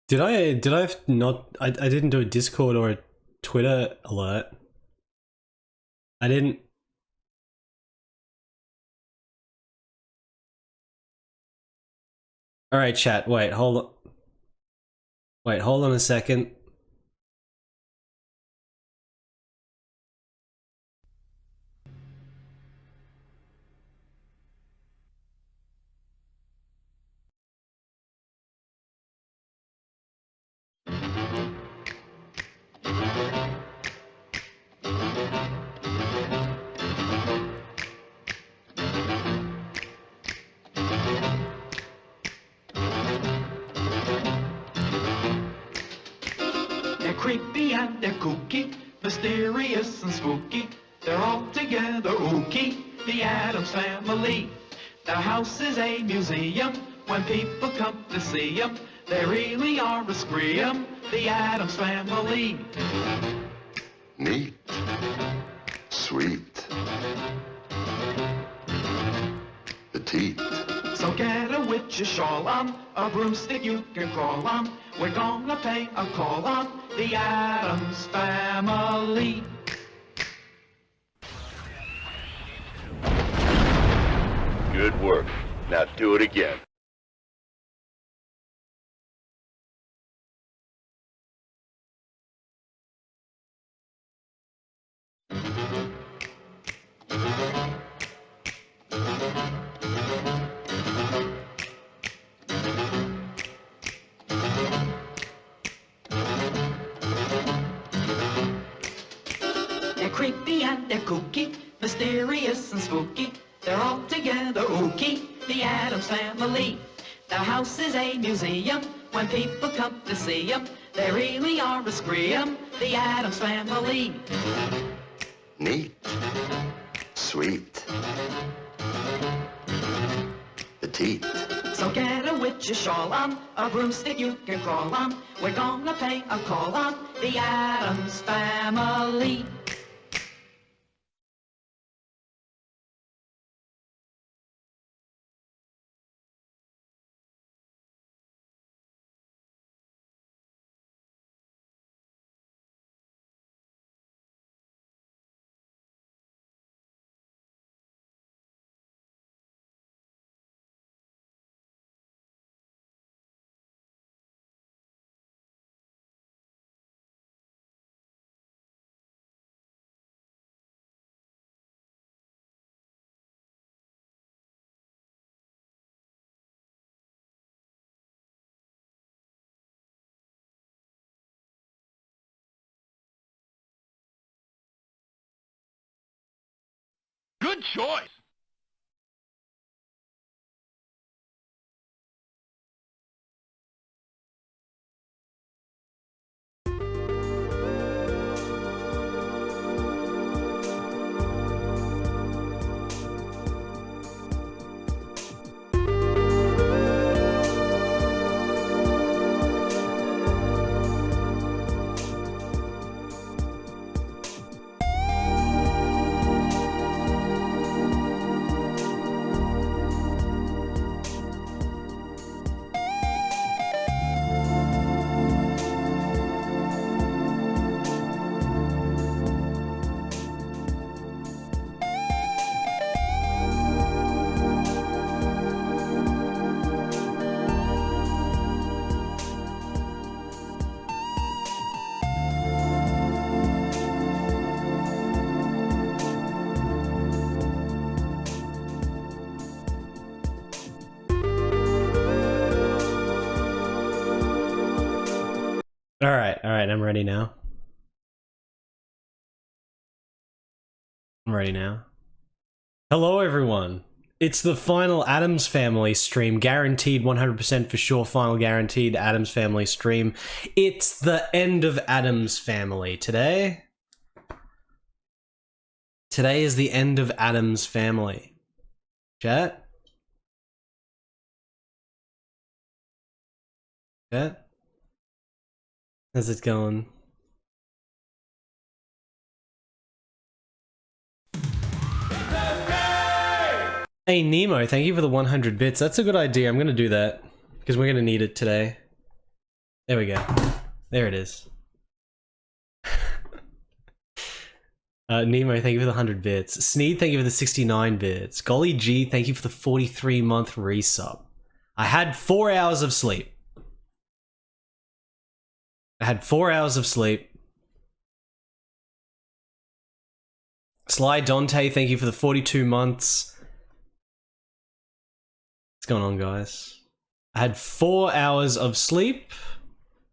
Did I not I didn't do a Discord or a Twitter alert. I didn't. All right, chat. Wait, hold on. Wait, hold on a second. They're creepy and they're kooky, mysterious and spooky. They're all together ooky, the Addams family. Their house is a museum when people come to see 'em. They really are a scream, the Addams family. Neat. Sweet. Petite. So get a witch's shawl on, a broomstick you can crawl on. We're gonna pay a call on the Addams family. Good work. Now do it again. They're creepy and they're kooky, mysterious and spooky. They're all together ooky, the Addams family. Their house is a museum when people come to see 'em. They really are a scream, the Addams family. Neat. Sweet. Petite. So get a witch's shawl on, a broomstick you can crawl on. We're gonna pay a call on the Addams family. Good choice. All right, I'm ready now. I'm ready now. Hello, everyone. It's the final Addams Family stream, guaranteed 100% for sure, final guaranteed Addams Family stream. It's the end of Addams Family today. Today is the end of Addams Family. Chat? Chat? How's it going? Hey Nemo, thank you for the 100 bits. That's a good idea. I'm gonna do that because we're gonna need it today. There we go. There it is. Nemo, thank you for the 100 bits. Sneed, thank you for the 69 bits. Golly G, thank you for the 43-month resub. I had 4 hours of sleep. I had 4 hours of sleep. Sly Dante, thank you for the 42 months. What's going on, guys? I had 4 hours of sleep.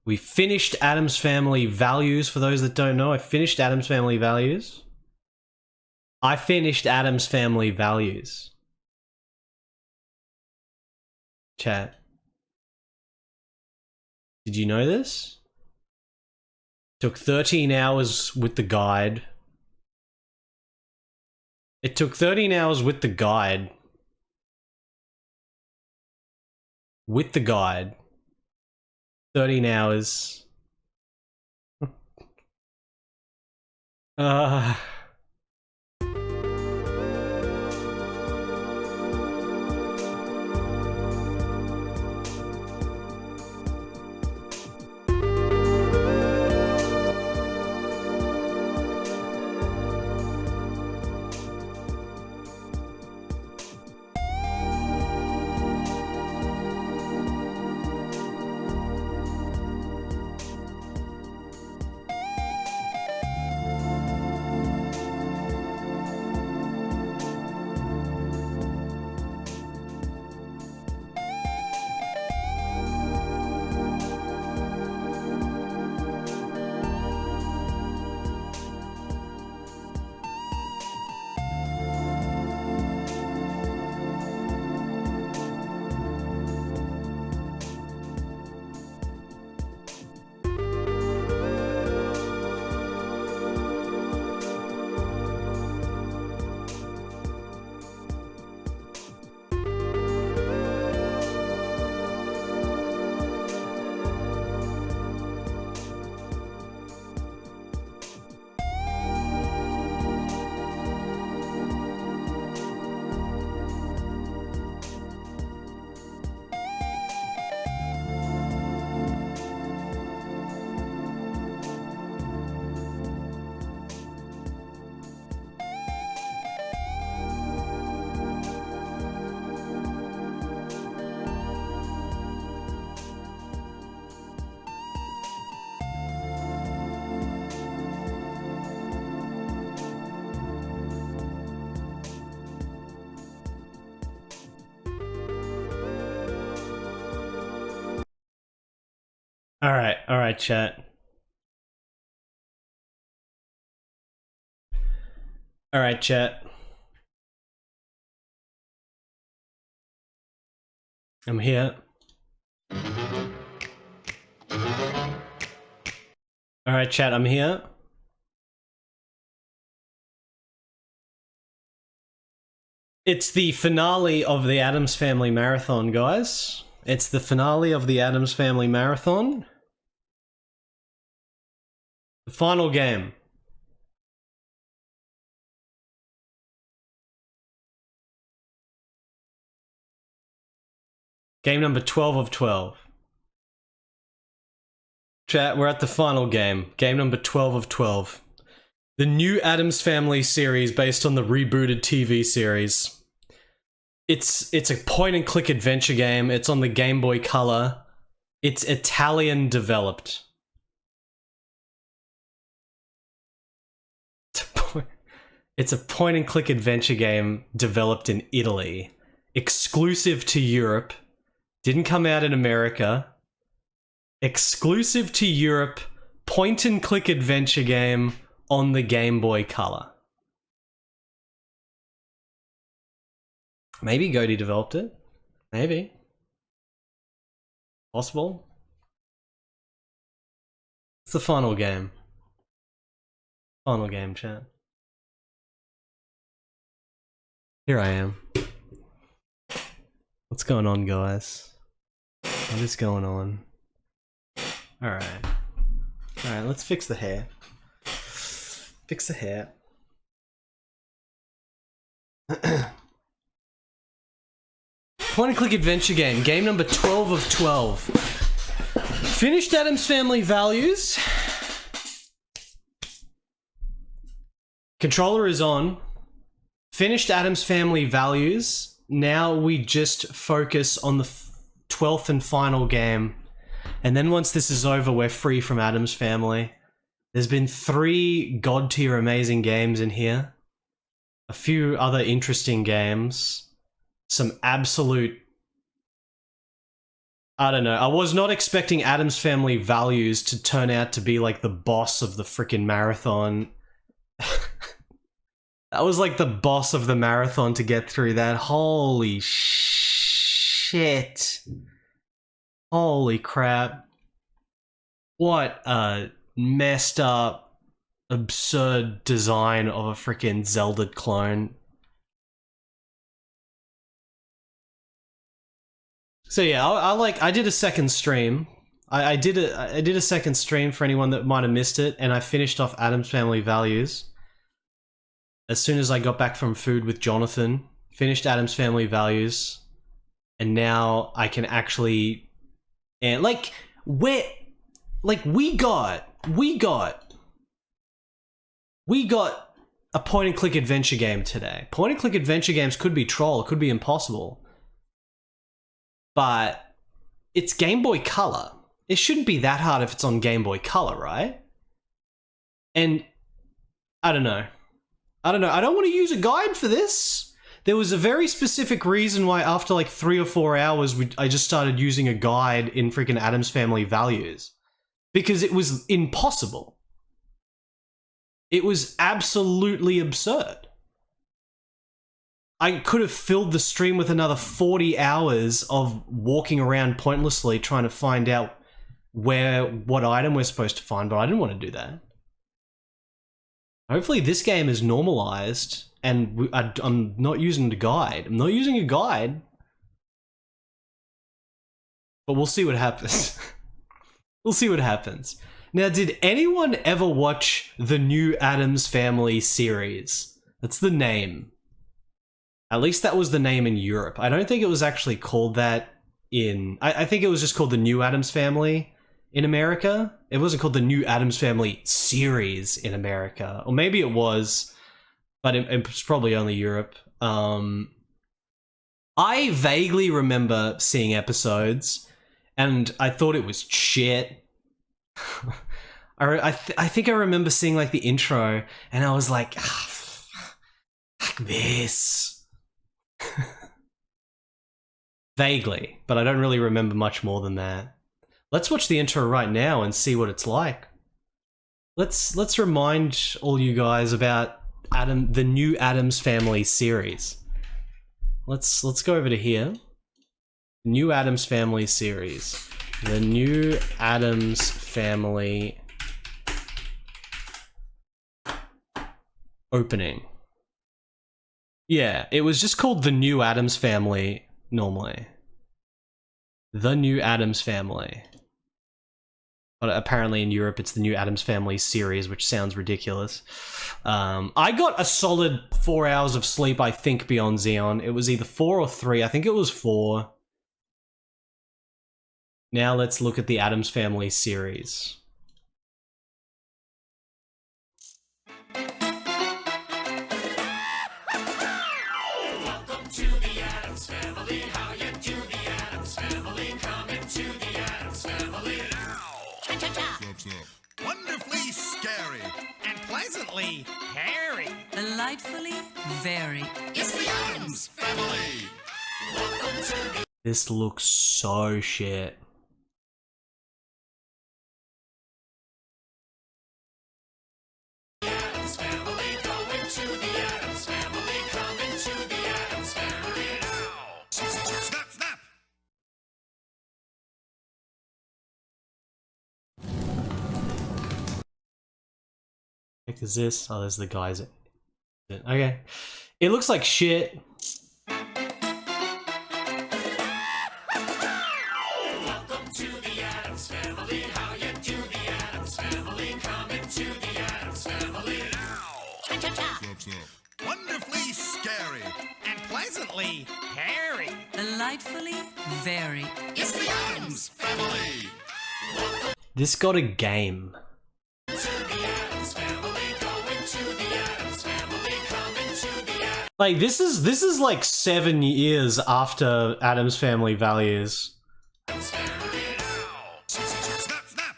We finished Addams Family Values. For those that don't know, I finished Addams Family Values. I finished Addams Family Values. Chat. Did you know this? Took 13 hours with the guide. It took 13 hours with the guide. With the guide. 13 hours. Alright, chat. Alright, chat. I'm here. Alright, chat, I'm here. It's the finale of the Addams Family Marathon, guys. It's the finale of the Addams Family Marathon. The final game. Game number 12 of 12. Chat, we're at the final game. Game number 12 of 12. The new Addams Family series based on the rebooted TV series. It's a point-and-click adventure game. It's on the Game Boy Color. It's Italian developed. It's a point-and-click adventure game developed in Italy. Exclusive to Europe. Didn't come out in America. Exclusive to Europe. Point-and-click adventure game on the Game Boy Color. Maybe Goaty developed it. Maybe. Possible. It's the final game. Final game, chat. Here I am. What's going on, guys? What is going on? Alright. Alright, let's fix the hair. Fix the hair. Point and click adventure game. Game number 12 of 12. Finished Addams Family Values. Controller is on. Finished Addams Family Values. Now we just focus on the 12th and final game. And then once this is over, we're free from Addams Family. There's been 3 god tier amazing games in here. A few other interesting games. Some absolute... I don't know. I was not expecting Addams Family Values to turn out to be like the boss of the frickin' marathon. That was like the boss of the marathon to get through that. Holy shit. Holy crap. What a messed up, absurd design of a frickin' Zelda clone. So yeah, I did a second stream. I did a second stream for anyone that might have missed it, and I finished off Addams Family Values. As soon as I got back from food with Jonathan, finished Addams Family Values, and now I can actually, and we got a point and click adventure game today. Point and click adventure games could be troll, it could be impossible. But it's Game Boy Color. It shouldn't be that hard if it's on Game Boy Color, right? And I don't know. I don't want to use a guide for this. There was a very specific reason why after like 3 or 4 hours, I just started using a guide in freaking Addams Family Values. Because it was impossible. It was absolutely absurd. I could have filled the stream with another 40 hours of walking around pointlessly trying to find out what item we're supposed to find, but I didn't want to do that. Hopefully this game is normalized and I'm not using the guide. I'm not using a guide. But we'll see what happens. We'll see what happens. Now, did anyone ever watch the new Addams Family series? That's the name. At least that was the name in Europe. I don't think it was actually called that in... I think it was just called the New Addams Family in America. It wasn't called the New Addams Family series in America. Or maybe it was, but it was probably only Europe. I vaguely remember seeing episodes, and I thought it was shit. I think I remember seeing like the intro, and I was like, fuck this. Vaguely, but I don't really remember much more than that. Let's watch the intro right now and see what it's like. Let's remind all you guys about the new Addams Family series. Let's go over to here. New Addams Family series. The new Addams Family opening. Yeah, it was just called The New Addams Family normally. The New Addams Family. But apparently in Europe it's The New Addams Family series, which sounds ridiculous. I got a solid 4 hours of sleep, I think, beyond Xeon. It was either 4 or 3. I think it was 4. Now let's look at the Addams Family series. Welcome to the Addams Family. How you do, the Addams Family? Come into the Addams Family now. Wonderfully scary and pleasantly hairy. Delightfully very. It's the Addams Family. Welcome to the This looks so shit. Addams Family. Go into the Addams Family. Come into the Addams Family now. Snap, snap. What is this? Oh, there's the guys. Okay. It looks like shit. Welcome to the Addams Family. How you do, the Addams Family? Come into the Addams Family now. Wonderfully scary and pleasantly hairy. Delightfully very. It's the Addams Family. This got a game. Like this is like 7 years after Addams Family Values. Snap, snap.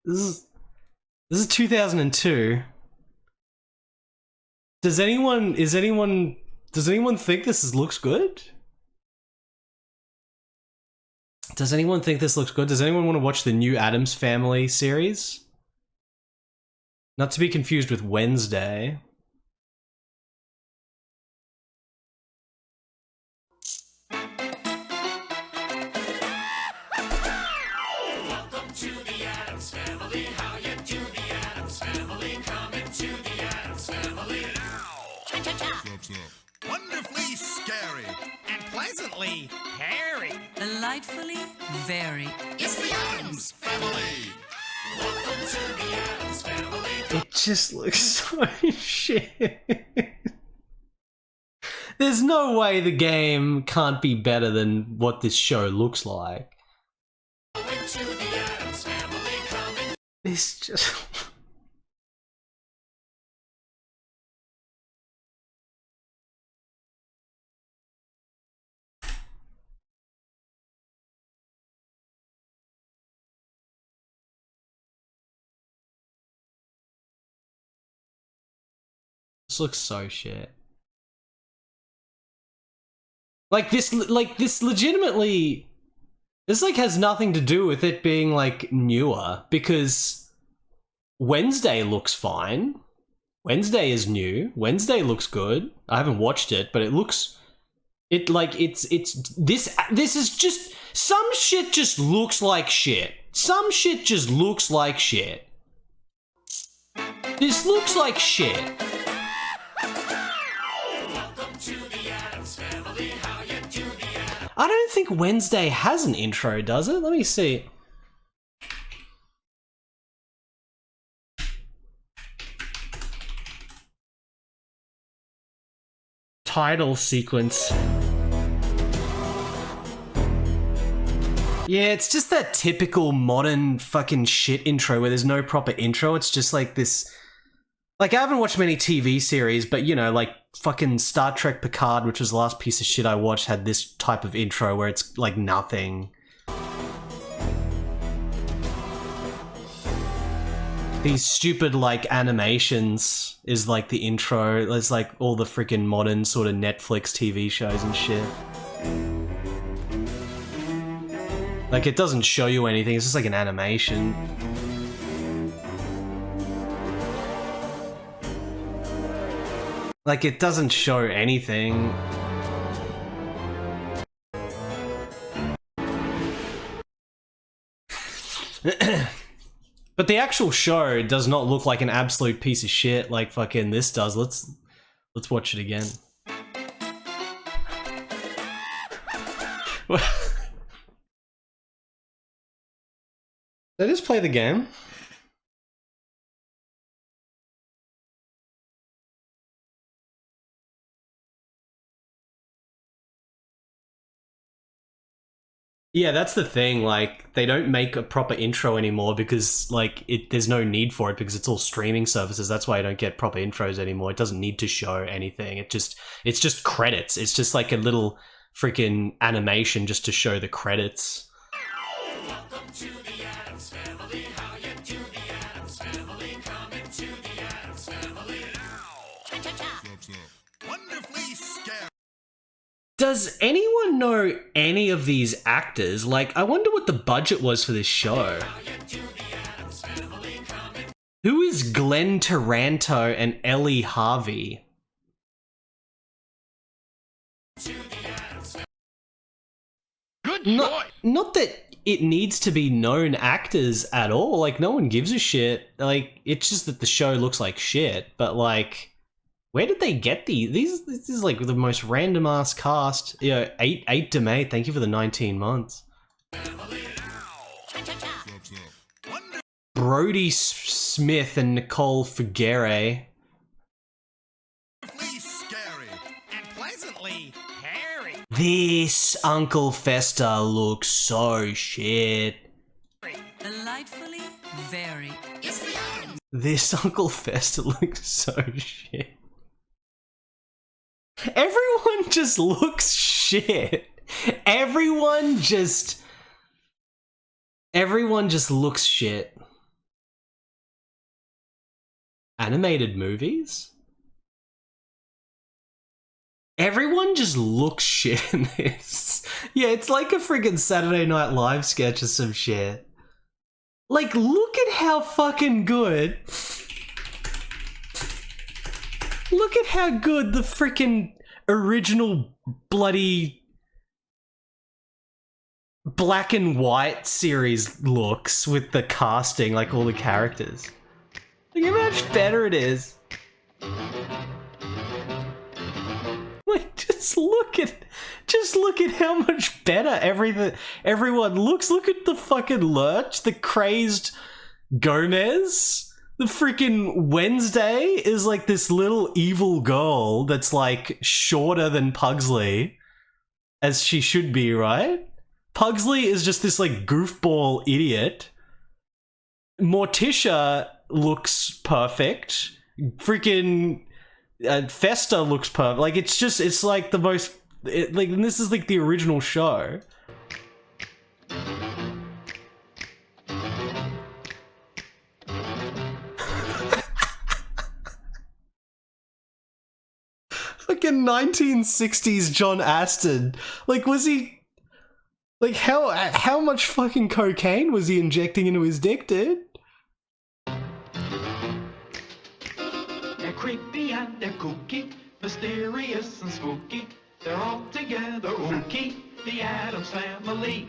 This is 2002. Does anyone think looks good? Does anyone think this looks good? Does anyone want to watch the new Addams Family series? Not to be confused with Wednesday. Welcome to the Addams Family. How you do the Addams Family? Come into the Addams Family. Wonderfully scary and pleasantly hairy. Delightfully very. It's the Addams Family. Welcome to the Addams Family. It just looks so shit. There's no way the game can't be better than what this show looks like. Welcome to the Addams Family. Come in. This just... This looks so shit. Like this legitimately, this like has nothing to do with it being like newer, because Wednesday looks fine. Wednesday is new. Wednesday looks good. I haven't watched it, but it looks, this is just, some shit just looks like shit. Some shit just looks like shit. This looks like shit. Welcome to the Addams Family. How you do the Addams. I don't think Wednesday has an intro, does it? Let me see. Title sequence. Yeah, it's just that typical modern fucking shit intro where there's no proper intro. It's just like this... Like, I haven't watched many TV series, but, you know, like, fucking Star Trek Picard, which was the last piece of shit I watched, had this type of intro where it's, like, nothing. These stupid, like, animations is, like, the intro. There's, like, all the freaking modern sort of Netflix TV shows and shit. Like, it doesn't show you anything, it's just like an animation. Like, it doesn't show anything. But the actual show does not look like an absolute piece of shit like fucking this does. Let's watch it again. Did I just play the game? Yeah, that's the thing, like, they don't make a proper intro anymore because, like, there's no need for it because it's all streaming services. That's why I don't get proper intros anymore. It doesn't need to show anything. It's just credits. It's just like a little freaking animation just to show the credits. Welcome to the Addams Family. How you do the Addams Family? Come into the Addams Family. Wonderfully scary. Does anyone know any of these actors? Like, I wonder what the budget was for this show. How you do the Addams Family? Come in. Who is Glenn Taranto and Ellie Harvey? To the Addams Family. Good Not that it needs to be known actors at all. Like, no one gives a shit. Like, it's just that the show looks like shit. But, like, where did they get these? This is, like, the most random ass cast. You know, 8 to May. Thank you for the 19 months. Brody Smith and Nicole Figuere. Wonderfully scary and pleasantly pleasantly hairy. This Uncle Fester looks so shit. Delightfully very. It's the Addams. This Uncle Fester looks so shit. Everyone just looks shit. Everyone just looks shit. Animated movies? Everyone just looks shit in this. Yeah, it's like a friggin' Saturday Night Live sketch or some shit. Like, look at how fucking good. Look at how good the frickin' original bloody black and white series looks with the casting, like all the characters. Look how much better it is. Like, just look at how much better everyone looks. Look at the fucking Lurch, the crazed Gomez. The freaking Wednesday is like this little evil girl that's like shorter than Pugsley, as she should be, right? Pugsley is just this like goofball idiot. Morticia looks perfect. Freaking Festa looks perfect. Like, it's like the most, and this is like the original show. Fucking 1960s John Aston. Like, was he, like, how much fucking cocaine was he injecting into his dick, dude? They're creepy and they're kooky, mysterious and spooky. They're all together ooky, the Addams Family.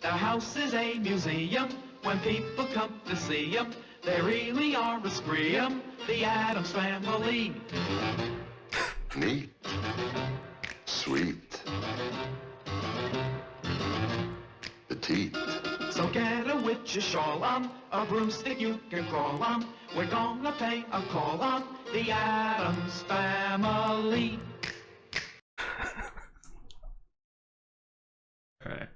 Their house is a museum. When people come to see them, they really are a scream, the Addams Family. Neat. Sweet. Petite. So get a witch's shawl on, a broomstick you can crawl on. We're gonna pay a call on the Addams Family. Alright.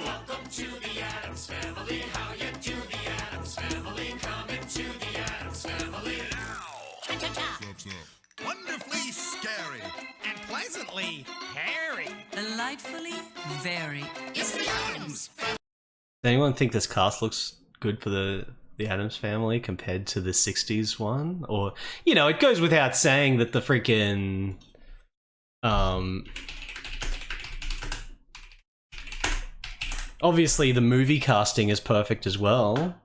Welcome to the Addams Family. How you do, the Addams Family? Come into the Addams Family. Wonderfully scary and pleasantly hairy. Delightfully very. It's the Addams. Does anyone think this cast looks good for the Addams Family compared to the 60s one? Or, you know, it goes without saying that the freaking obviously the movie casting is perfect as well.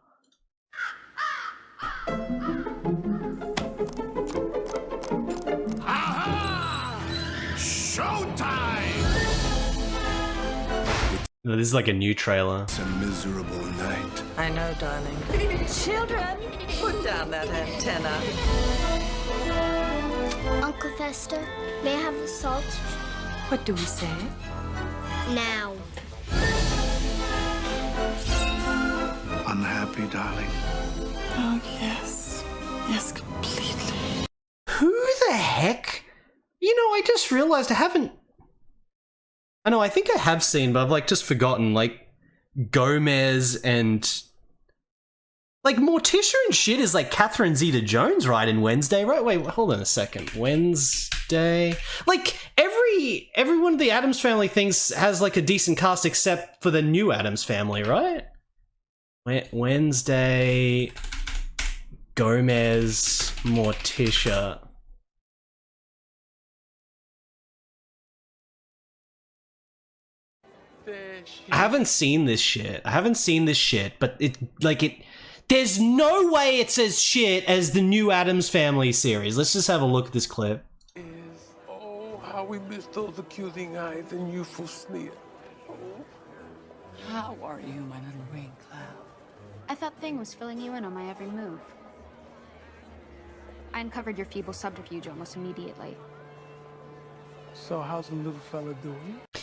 Showtime! This is like a new trailer. It's a miserable night. I know, darling. Children, put down that antenna. Uncle Fester, may I have the salt? What do we say? Now. Unhappy, darling. Oh, yes. Yes, completely. Who the heck? You know, I just realized I haven't... I know, I think I have seen, but I've like just forgotten, like, Gomez and... Like, Morticia and shit is like Catherine Zeta-Jones, right, in Wednesday, right? Wait, hold on a second. Wednesday... Like, every one of the Addams Family things has like a decent cast except for the new Addams Family, right? Wednesday... Gomez... Morticia... I haven't seen this shit. But there's no way it's as shit as the new Addams Family series. Let's just have a look at this clip. Oh, how we miss those accusing eyes and youthful sneer. How are you, my little rain cloud? I thought Thing was filling you in on my every move. I uncovered your feeble subterfuge almost immediately. So how's the little fella doing?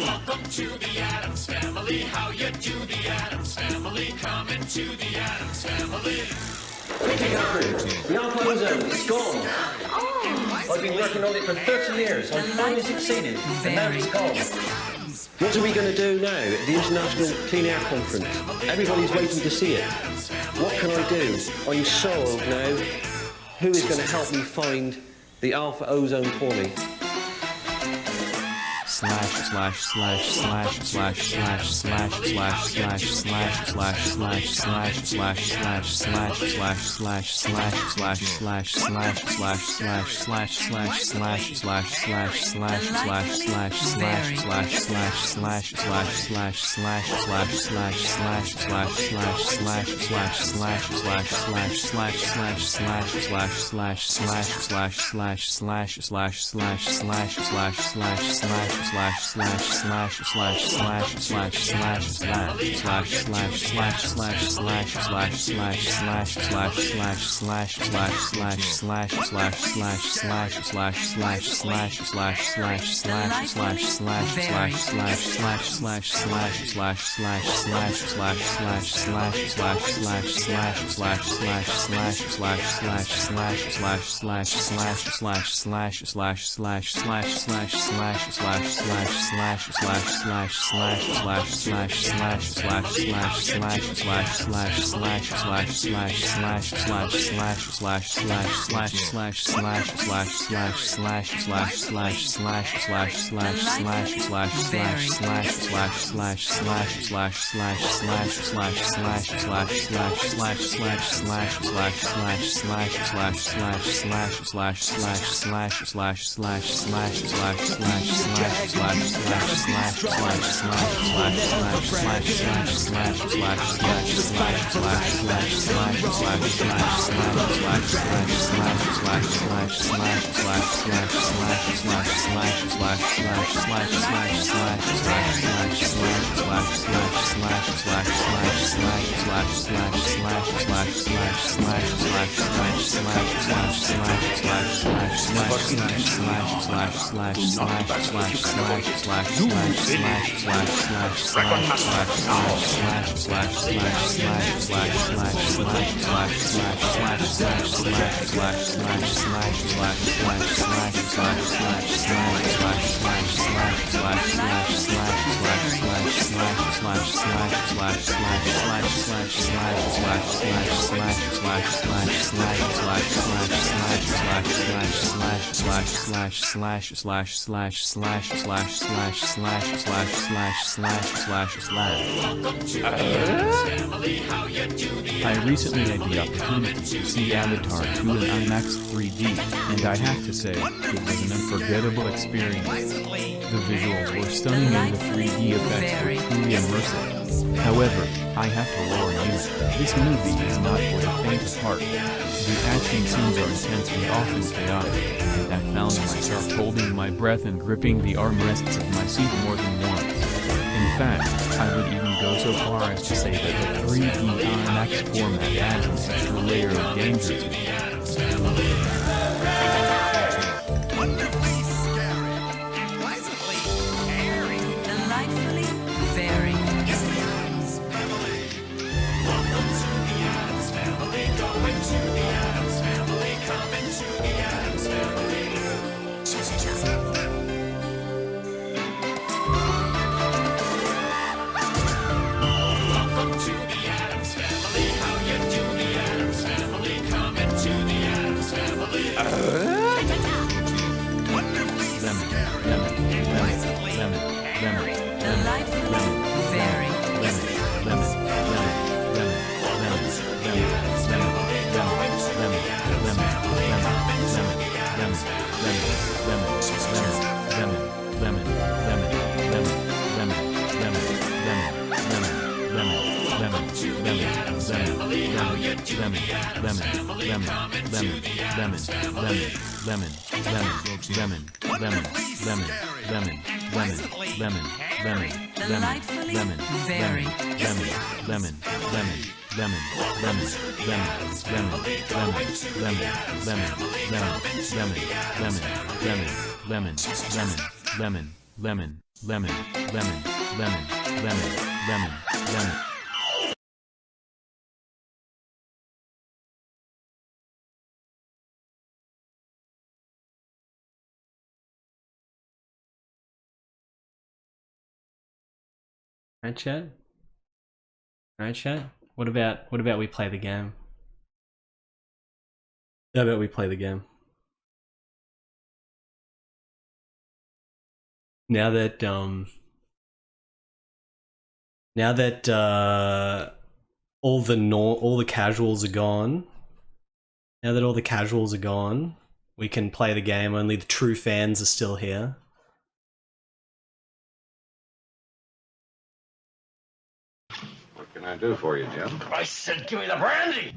Welcome to the Addams Family. How you do, the Addams Family? Come into the Addams Family. The alpha ozone, it's gone. I've been working on it for 30 years. I've finally succeeded, and now it's gone. What are we going to do now at the International Clean Air Conference? Everybody's waiting to see it. What can I do? I'm soiled now. Who is going to help me find the alpha ozone for me? I recently had the opportunity to see Avatar 2 in IMAX 3D, and I have to say, it was an unforgettable experience. The visuals were stunning and the 3D effects were truly immersive. However, I have to warn you, this movie is not for the faint of heart. The action scenes are intense and often chaotic, and I found myself holding my breath and gripping the armrests of my seat more than once. In fact, I would even go so far as to say that the 3D IMAX format adds an extra layer of danger to me. Wonderfully scary and pleasantly hairy. Delightfully very. Welcome to the Addams Family. Go into the Addams Family. Come into the Addams Family. Welcome to the Addams Family. How you do, the Addams Family? Come into the Addams Family. Wonderfully scary and pleasantly hairy. Delightfully very. Right, chat? Right, chat? What about we play the game? How about we play the game? Now that all the casuals are gone. Now that all the casuals are gone, we can play the game. Only the true fans are still here. What can I do for you, Jim? I said, give me the brandy!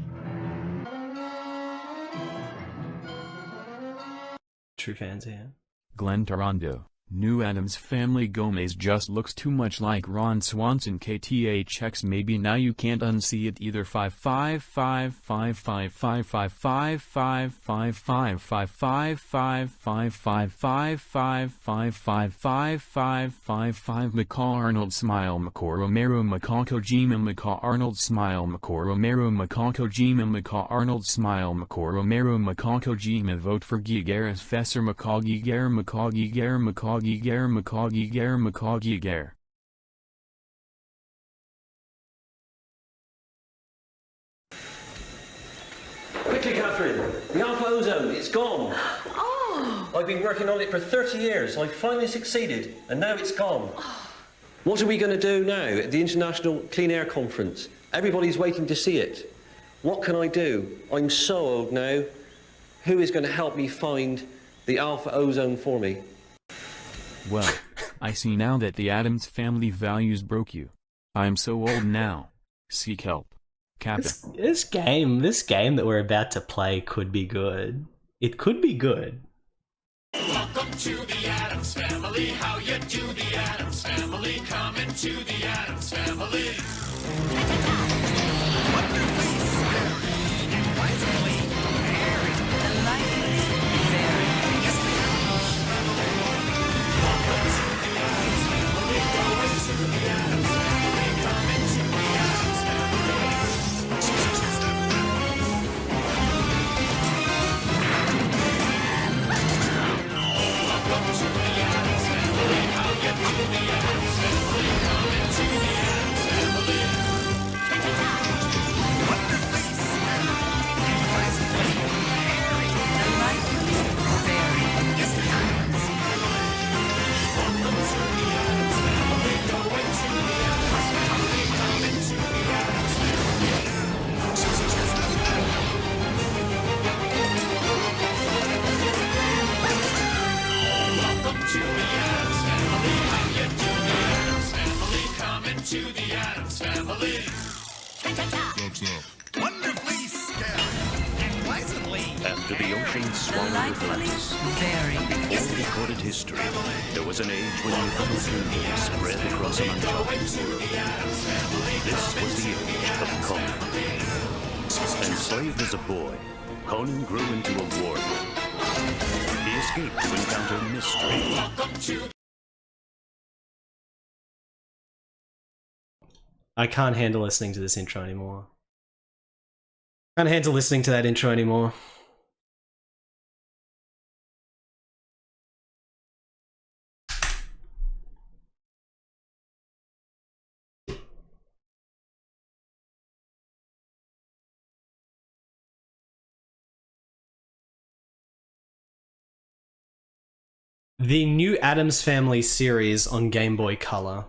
True fans here. Glenn Taranto. New Addams Family Gomez just looks too much like Ron Swanson. KTHX. Maybe now you can't unsee it either. 555555555555555555555 Macaw Arnold smile Macaw Romero Macaw Kojima Macaw Arnold smile Macaw Romero Macaw Kojima Macaw Arnold smile Macaw Romero Macaw Kojima. Vote for Gigaris Fesser Macaw Gigar Macaw Gigar Macaw Gigar Macaw Gigar Macaw Gigar. Quickly, Catherine. The Alpha Ozone, it's gone. Oh! I've been working on it for 30 years. I've finally succeeded, and now it's gone. What are we going to do now at the International Clean Air Conference? Everybody's waiting to see it. What can I do? I'm so old now. Who is going to help me find the Alpha Ozone for me? Well, I see now that the Addams Family values broke you. I'm so old now. Seek help. Captain. This game that we're about to play could be good. It could be good. Welcome to the Addams Family. How you do, the Addams Family? Come into the Addams Family. Wonderfully scary and pleasantly airy. Delightfully very. Welcome to the Addams Family. Go into the Addams Family. Come into the Addams Family. Welcome to the Addams Family. How you do, the Addams Family? Come into the Addams Family. Wonderfully scary and pleasantly airy. Delightfully very. Welcome to the Addams Family. Go into the Addams Family. Come into the Addams Family. Welcome to the Addams Family. How you do, the Addams Family? Come into the Addams Family. Wonderfully scary and pleasantly After the ocean swallowed Delightfully Atlantis, very. before recorded history, there was an age when mythology spread across an uncharted world. This was the age of Conan. Enslaved as a boy, Conan grew into a warrior. He escaped to encounter mystery. I can't handle listening to this intro anymore. Can't handle listening to that intro anymore. The new Addams Family series on Game Boy Color.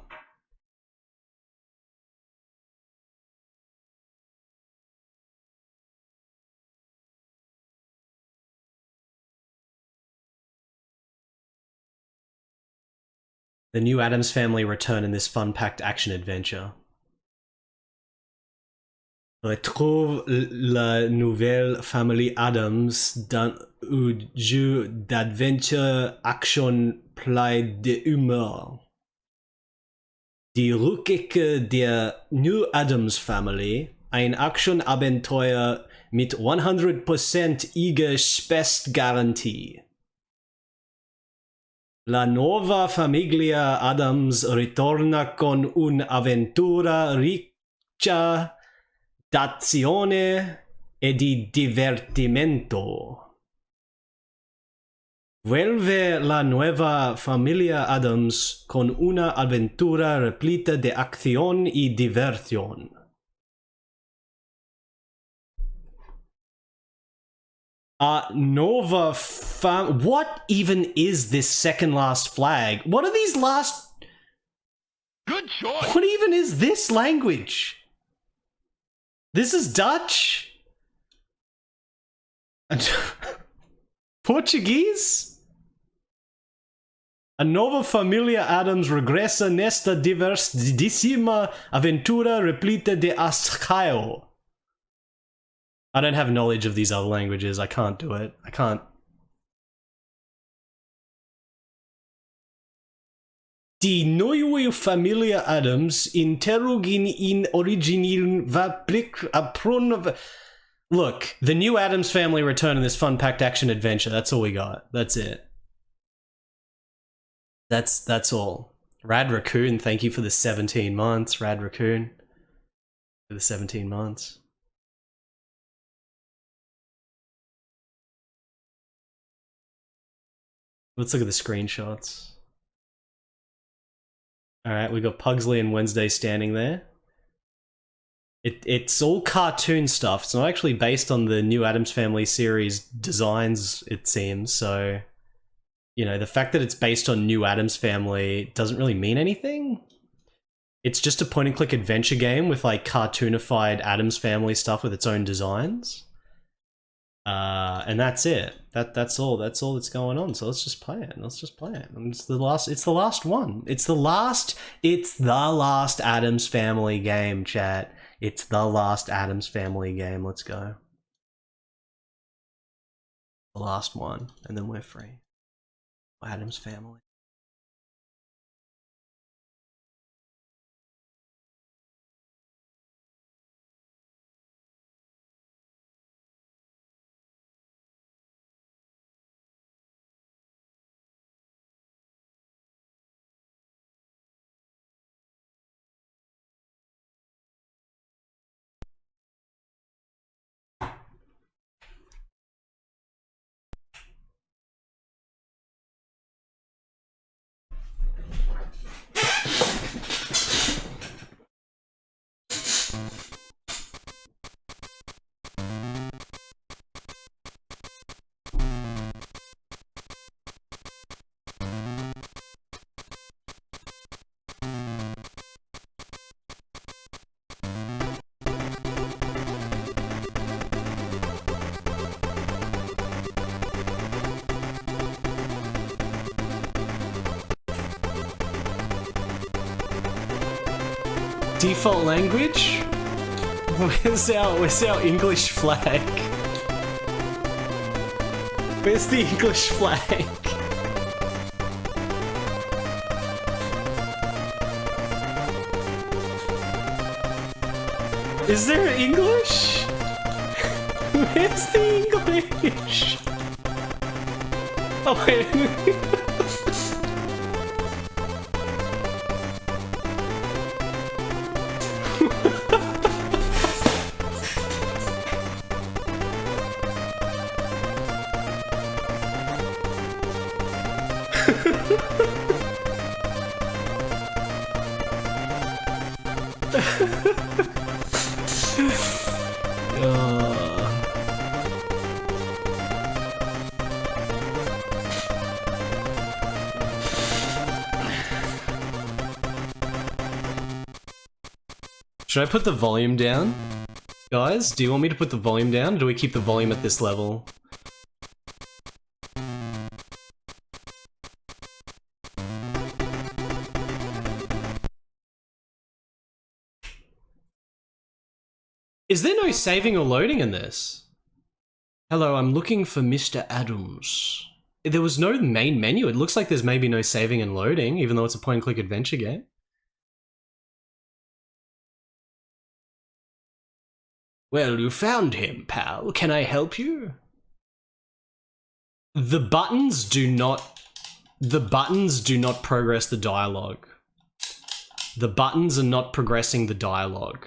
The new Addams Family return in this fun-packed action-adventure. Retrouve la nouvelle famille Addams dans un jeu d'adventure action plein d'humour. Die Rückkehr der New Addams Family, ein Action-Abenteuer mit 100% Eager-Spest-Garantie. La nuova famiglia Addams ritorna con un'avventura ricca d'azione e di divertimento. Vuelve la nueva familia Addams con una aventura repleta de acción y diversión. Nova Fam. What even is this second last flag? What are these last? Good choice. What even is this language? This is Dutch? And Portuguese? A nova familia Addams regressa nesta divertidíssima aventura repleta de ascaio. I don't have knowledge of these other languages. I can't do it. I can't. Die neue Familie Addams interrogin in originieren va. Look, the new Addams family return in this fun-packed action adventure. That's all we got. That's it. That's all. Rad Raccoon, thank you for the 17 months. Rad Raccoon for the 17 months. Let's look at the screenshots. Alright, we got Pugsley and Wednesday standing there. It's all cartoon stuff. It's not actually based on the new Addams Family series designs, it seems, so... You know, the fact that it's based on new Addams Family doesn't really mean anything. It's just a point-and-click adventure game with, like, cartoonified Addams Family stuff with its own designs. And that's it. That's all that's going on. So let's just play it. And it's the last one. It's the last Addams Family game, chat. It's the last Addams Family game. Let's go. The last one, and then we're free. Addams Family. Default language? Where's our English flag? Where's the English flag? Is there English? Where's the English? Oh wait. Should I put the volume down? Guys, do you want me to put the volume down, or do we keep the volume at this level? Is there no saving or loading in this? Hello, I'm looking for Mr. Addams. There was no main menu. It looks like there's maybe no saving and loading, even though it's a point-and-click adventure game. Well, you found him, pal. Can I help you? The buttons do not progress the dialogue. The buttons are not progressing the dialogue.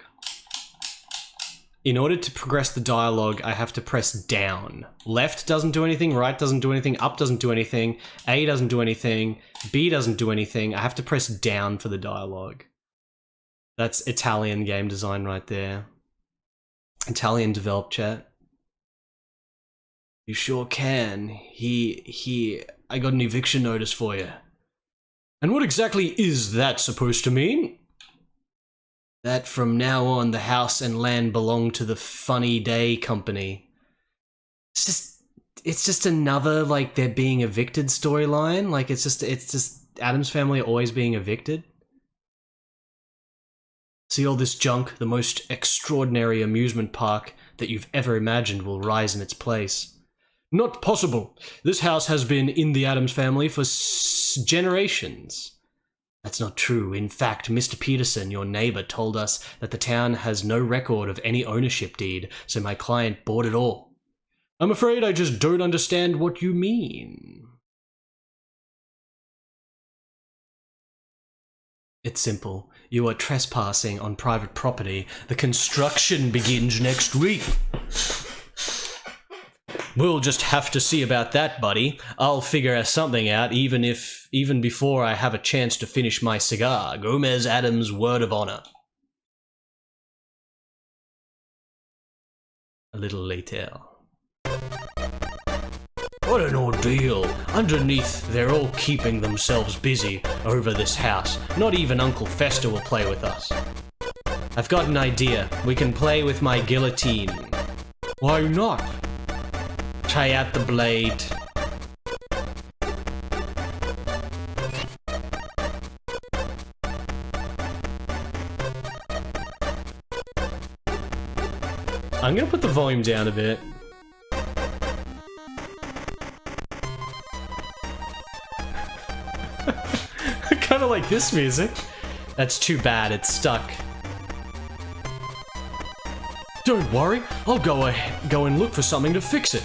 In order to progress the dialogue, I have to press down. Left doesn't do anything, right doesn't do anything, up doesn't do anything, A doesn't do anything, B doesn't do anything. I have to press down for the dialogue. That's Italian game design right there. Italian developed, chat. You sure can. I got an eviction notice for you. And what exactly is that supposed to mean? That from now on the house and land belong to the Funny Day Company. It's just another, like, they're being evicted storyline. Like, it's just Addams Family always being evicted. See all this junk, the most extraordinary amusement park that you've ever imagined will rise in its place. Not possible. This house has been in the Addams Family for generations. That's not true. In fact, Mr. Peterson, your neighbor, told us that the town has no record of any ownership deed, so my client bought it all. I'm afraid I just don't understand what you mean. It's simple. You are trespassing on private property. The construction begins next week. We'll just have to see about that, buddy. I'll figure something out even before I have a chance to finish my cigar. Gomez Addams' word of honor. A little later. What an ordeal. Underneath, they're all keeping themselves busy over this house. Not even Uncle Fester will play with us. I've got an idea. We can play with my guillotine. Why not? Try out the blade. I'm gonna put the volume down a bit. I kinda like this music. That's too bad, it's stuck. Don't worry, I'll go and look for something to fix it.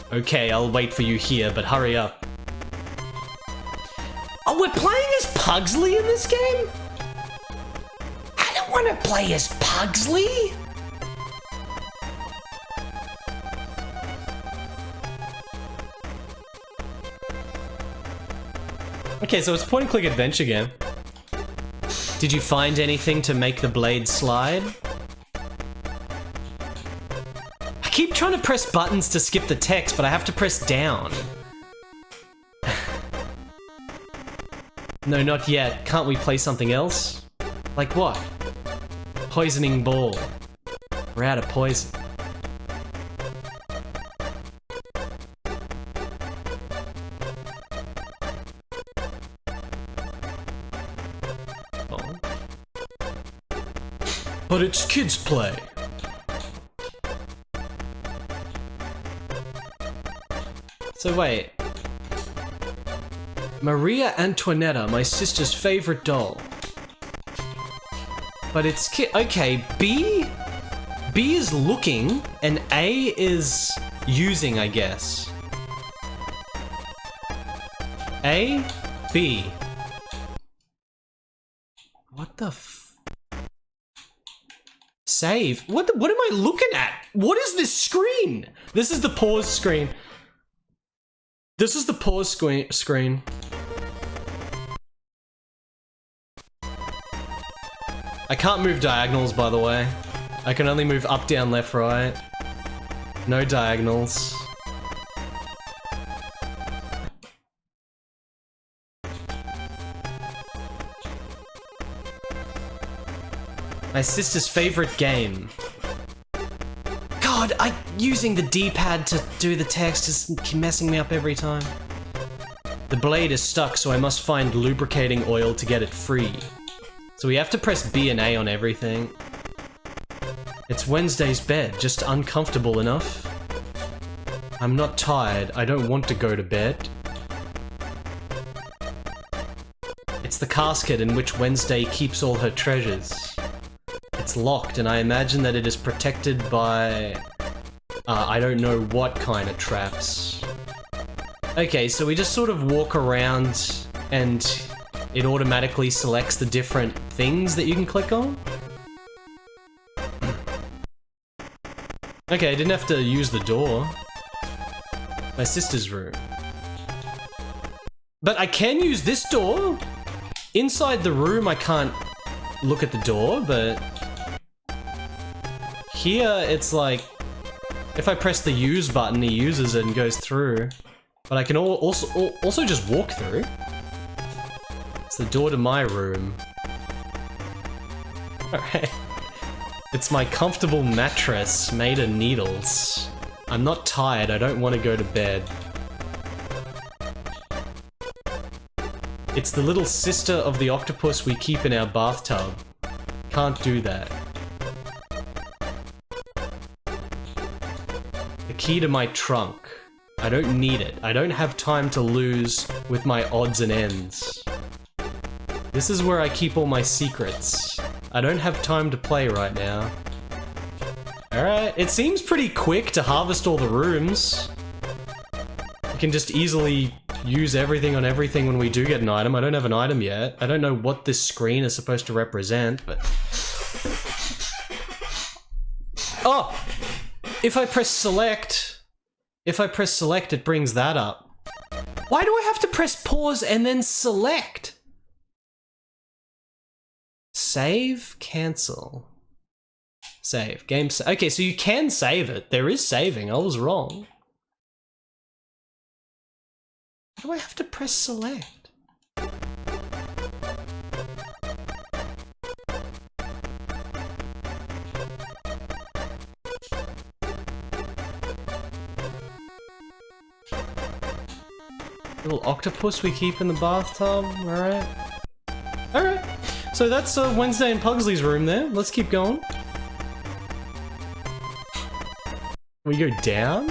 Okay, I'll wait for you here, but hurry up. Oh, we're playing as Pugsley in this game? I don't want to play as Pugsley! Okay, so it's point-and-click adventure game. Did you find anything to make the blade slide? I keep trying to press buttons to skip the text, but I have to press down. No, not yet. Can't we play something else? Like what? Poisoning ball. We're out of poison. But it's kids' play. So wait. Maria Antoinetta, my sister's favorite doll. But it's okay, B is looking and A is using, I guess. A, B. What the Save? What am I looking at? What is this screen? This is the pause screen. This is the pause screen. I can't move diagonals, by the way. I can only move up, down, left, right. No diagonals. My sister's favorite game. God, using the D-pad to do the text is messing me up every time. The blade is stuck, so I must find lubricating oil to get it free. So we have to press B and A on everything. It's Wednesday's bed, just uncomfortable enough. I'm not tired, I don't want to go to bed. It's the casket in which Wednesday keeps all her treasures. It's locked, and I imagine that it is protected by... I don't know what kind of traps. Okay, so we just sort of walk around, and it automatically selects the different things that you can click on? Okay, I didn't have to use the door. My sister's room. But I can use this door! Inside the room I can't look at the door, but... Here, it's like... If I press the use button, he uses it and goes through. But I can also just walk through. It's the door to my room. Alright. It's my comfortable mattress made of needles. I'm not tired, I don't want to go to bed. It's the little sister of the octopus we keep in our bathtub. Can't do that. The key to my trunk. I don't need it. I don't have time to lose with my odds and ends. This is where I keep all my secrets. I don't have time to play right now. Alright, it seems pretty quick to harvest all the rooms. You can just easily use everything on everything when we do get an item. I don't have an item yet. I don't know what this screen is supposed to represent, but... Oh! If I press select... it brings that up. Why do I have to press pause and then select? Save, cancel. Save, game save. Okay, so you can save it. There is saving, I was wrong. Why do I have to press select? Little octopus we keep in the bathtub, alright. Alright, so that's Wednesday in Pugsley's room there. Let's keep going. We go down?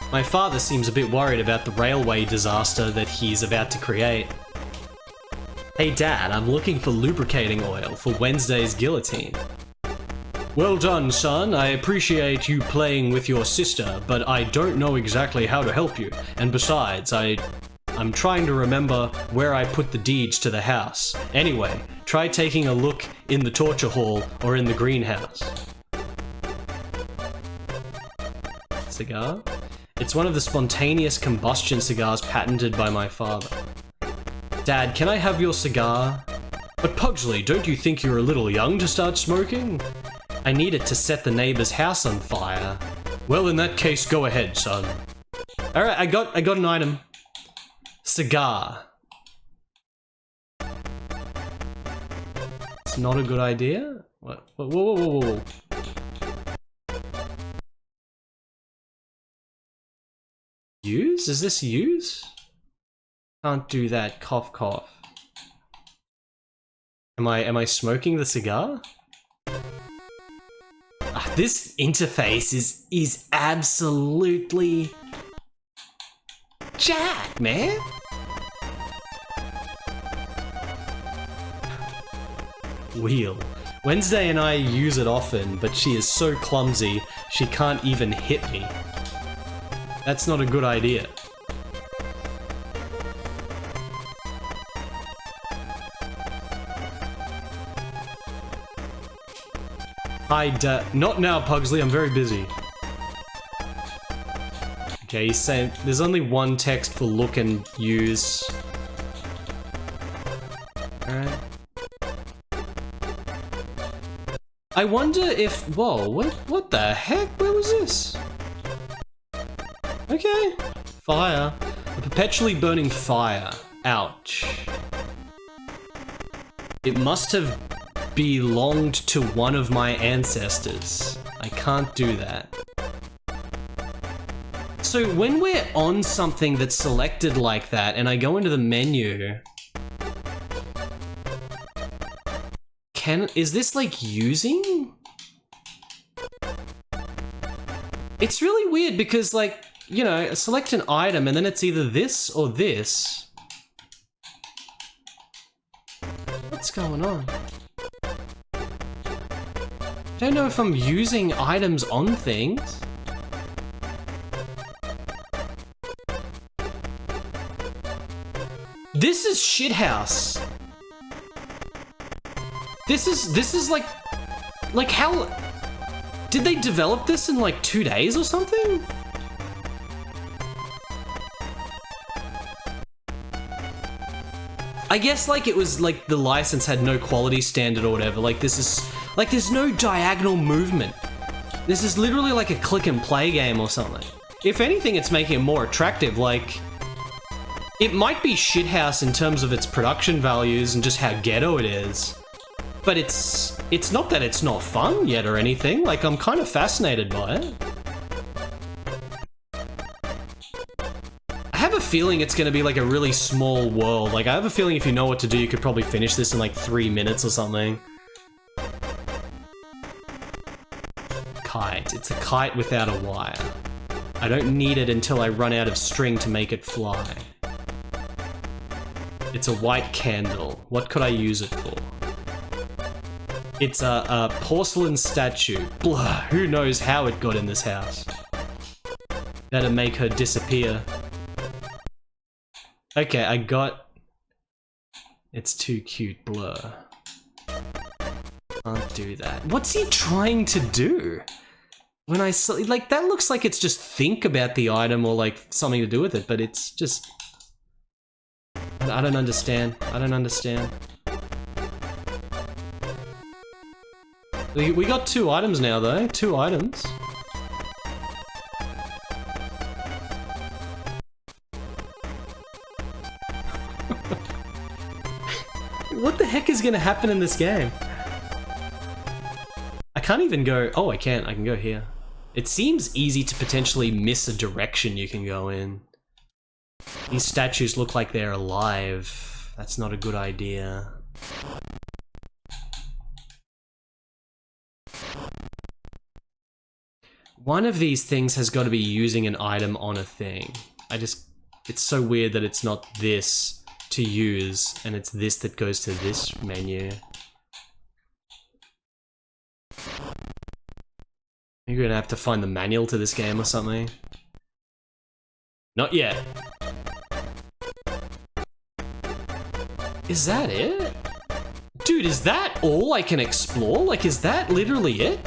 My father seems a bit worried about the railway disaster that he's about to create. Hey Dad, I'm looking for lubricating oil for Wednesday's guillotine. Well done, son. I appreciate you playing with your sister, but I don't know exactly how to help you. And besides, I'm trying to remember where I put the deeds to the house. Anyway, try taking a look in the torture hall or in the greenhouse. Cigar? It's one of the spontaneous combustion cigars patented by my father. Dad, can I have your cigar? But Pugsley, don't you think you're a little young to start smoking? I need it to set the neighbor's house on fire. Well, in that case, go ahead, son. Alright, I got an item. Cigar. It's not a good idea? What? Whoa, whoa, whoa, whoa, whoa. Use? Is this use? Can't do that. Cough, cough. Am I smoking the cigar? This interface is absolutely jacked, man. Wheel. Wednesday and I use it often, but she is so clumsy, she can't even hit me. That's not a good idea. Not now, Pugsley, I'm very busy. Okay, he's saying there's only one text for look and use. Alright. I wonder if... Whoa, what the heck? Where was this? Okay. Fire. A perpetually burning fire. Ouch. It must have belonged to one of my ancestors. I can't do that. So when we're on something that's selected like that and I go into the menu, is this like using? It's really weird because like, you know, select an item and then it's either this or this. What's going on? I don't know if I'm using items on things. This is shithouse. This is like how did they develop this in like 2 days or something? I guess like it was like the license had no quality standard or whatever. Like this is like there's no diagonal movement. This is literally like a click and play game or something. If anything, it's making it more attractive. Like it might be shithouse in terms of its production values and just how ghetto it is. But it's not that it's not fun yet or anything. Like I'm kind of fascinated by it. I have a feeling it's going to be like a really small world. Like I have a feeling if you know what to do, you could probably finish this in like 3 minutes or something. Kite. It's a kite without a wire. I don't need it until I run out of string to make it fly. It's a white candle. What could I use it for? It's a porcelain statue. Blah, who knows how it got in this house. That'd make her disappear. Okay, I got... It's too cute, blur. Can't do that. What's he trying to do? When I saw... Like, that looks like it's just think about the item or, like, something to do with it, but it's just... I don't understand. I don't understand. We got 2 items now, though. 2 items. What the heck is gonna happen in this game? I can't even go... Oh, I can. I can go here. It seems easy to potentially miss a direction you can go in. These statues look like they're alive. That's not a good idea. One of these things has got to be using an item on a thing. It's so weird that it's not this to use, and it's this that goes to this menu. You're gonna have to find the manual to this game or something. Not yet. Is that it? Dude, is that all I can explore? Like, is that literally it?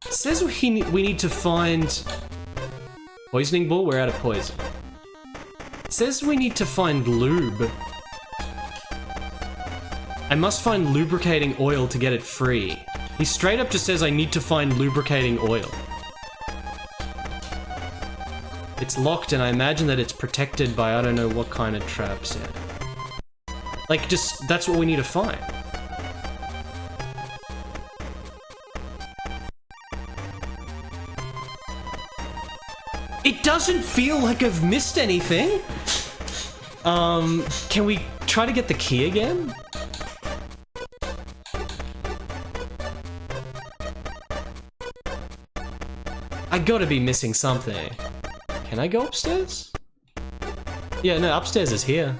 It says we need to find... Poisoning ball? We're out of poison. It says we need to find lube. I must find lubricating oil to get it free. He straight up just says I need to find lubricating oil. It's locked and I imagine that it's protected by I don't know what kind of traps. Yeah. Like, just, that's what we need to find. It doesn't feel like I've missed anything. Can we try to get the key again? I gotta be missing something. Can I go upstairs? Yeah, no, upstairs is here.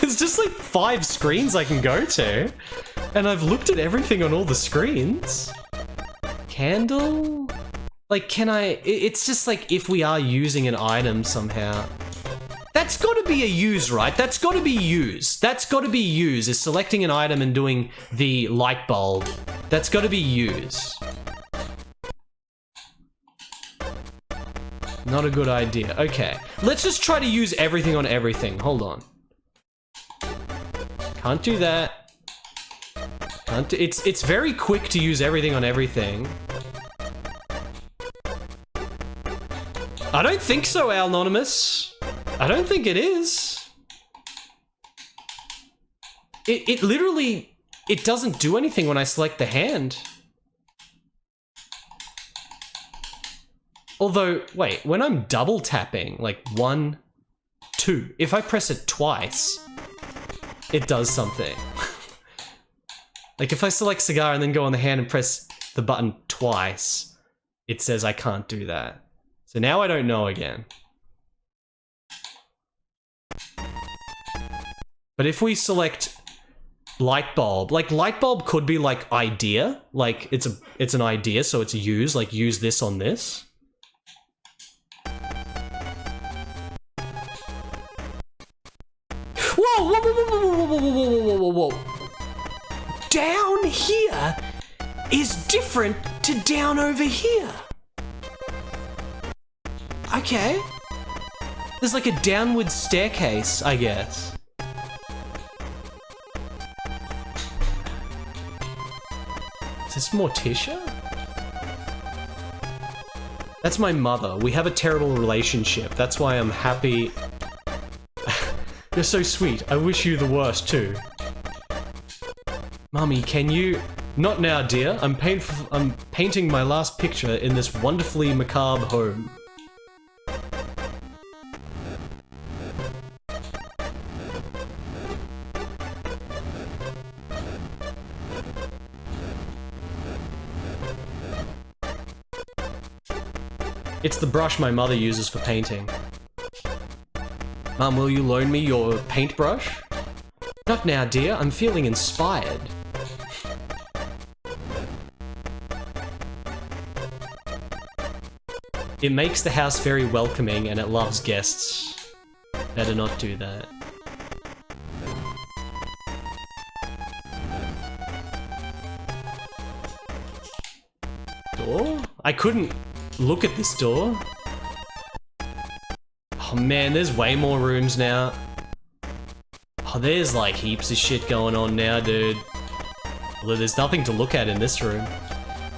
There's just like 5 screens I can go to. And I've looked at everything on all the screens. Candle? Like, can I... It's just like if we are using an item somehow. That's gotta be a use, right? That's gotta be use. That's gotta be use, is selecting an item and doing the light bulb. That's gotta be use. Not a good idea. Okay. Let's just try to use everything on everything. Hold on. Can't do that. Can't do... It's very quick to use everything on everything. I don't think so, Anonymous. I don't think it is. It literally... It doesn't do anything when I select the hand. Although, wait, when I'm double tapping, like 1, 2, if I press it twice, it does something. Like if I select cigar and then go on the hand and press the button twice, it says I can't do that. So now I don't know again. But if we select light bulb, like light bulb could be like idea, like it's an idea, so it's use, like use this on this. down here is different to down over here. Okay. There's like a downward staircase, I guess. Is this Morticia? That's my mother. We have a terrible relationship. That's why I'm happy. You're so sweet. I wish you the worst too. Mommy, can you... Not now, dear. I'm painting my last picture in this wonderfully macabre home. It's the brush my mother uses for painting. Mum, will you loan me your paintbrush? Not now, dear. I'm feeling inspired. It makes the house very welcoming and it loves guests. Better not do that. Door? I couldn't look at this door. Oh man, there's way more rooms now. Oh, there's like heaps of shit going on now, dude. Although there's nothing to look at in this room.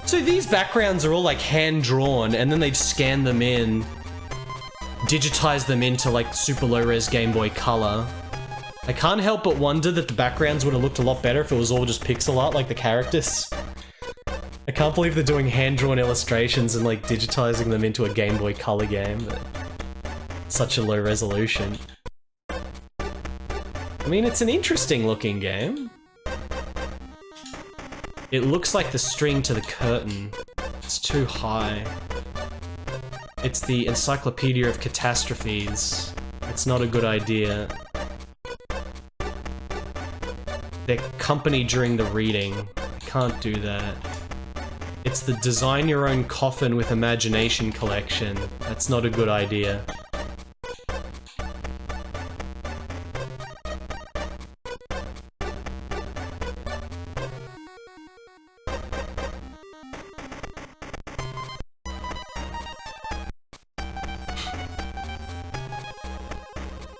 So these backgrounds are all like hand-drawn, and then they've scanned them in, digitized them into like super low-res Game Boy Color. I can't help but wonder that the backgrounds would have looked a lot better if it was all just pixel art like the characters. I can't believe they're doing hand-drawn illustrations and like digitizing them into a Game Boy Color game. But such a low resolution. I mean, it's an interesting looking game. It looks like the string to the curtain. It's too high. It's the Encyclopedia of Catastrophes. It's not a good idea. They're company during the reading. I can't do that. It's the Design Your Own Coffin with Imagination collection. That's not a good idea.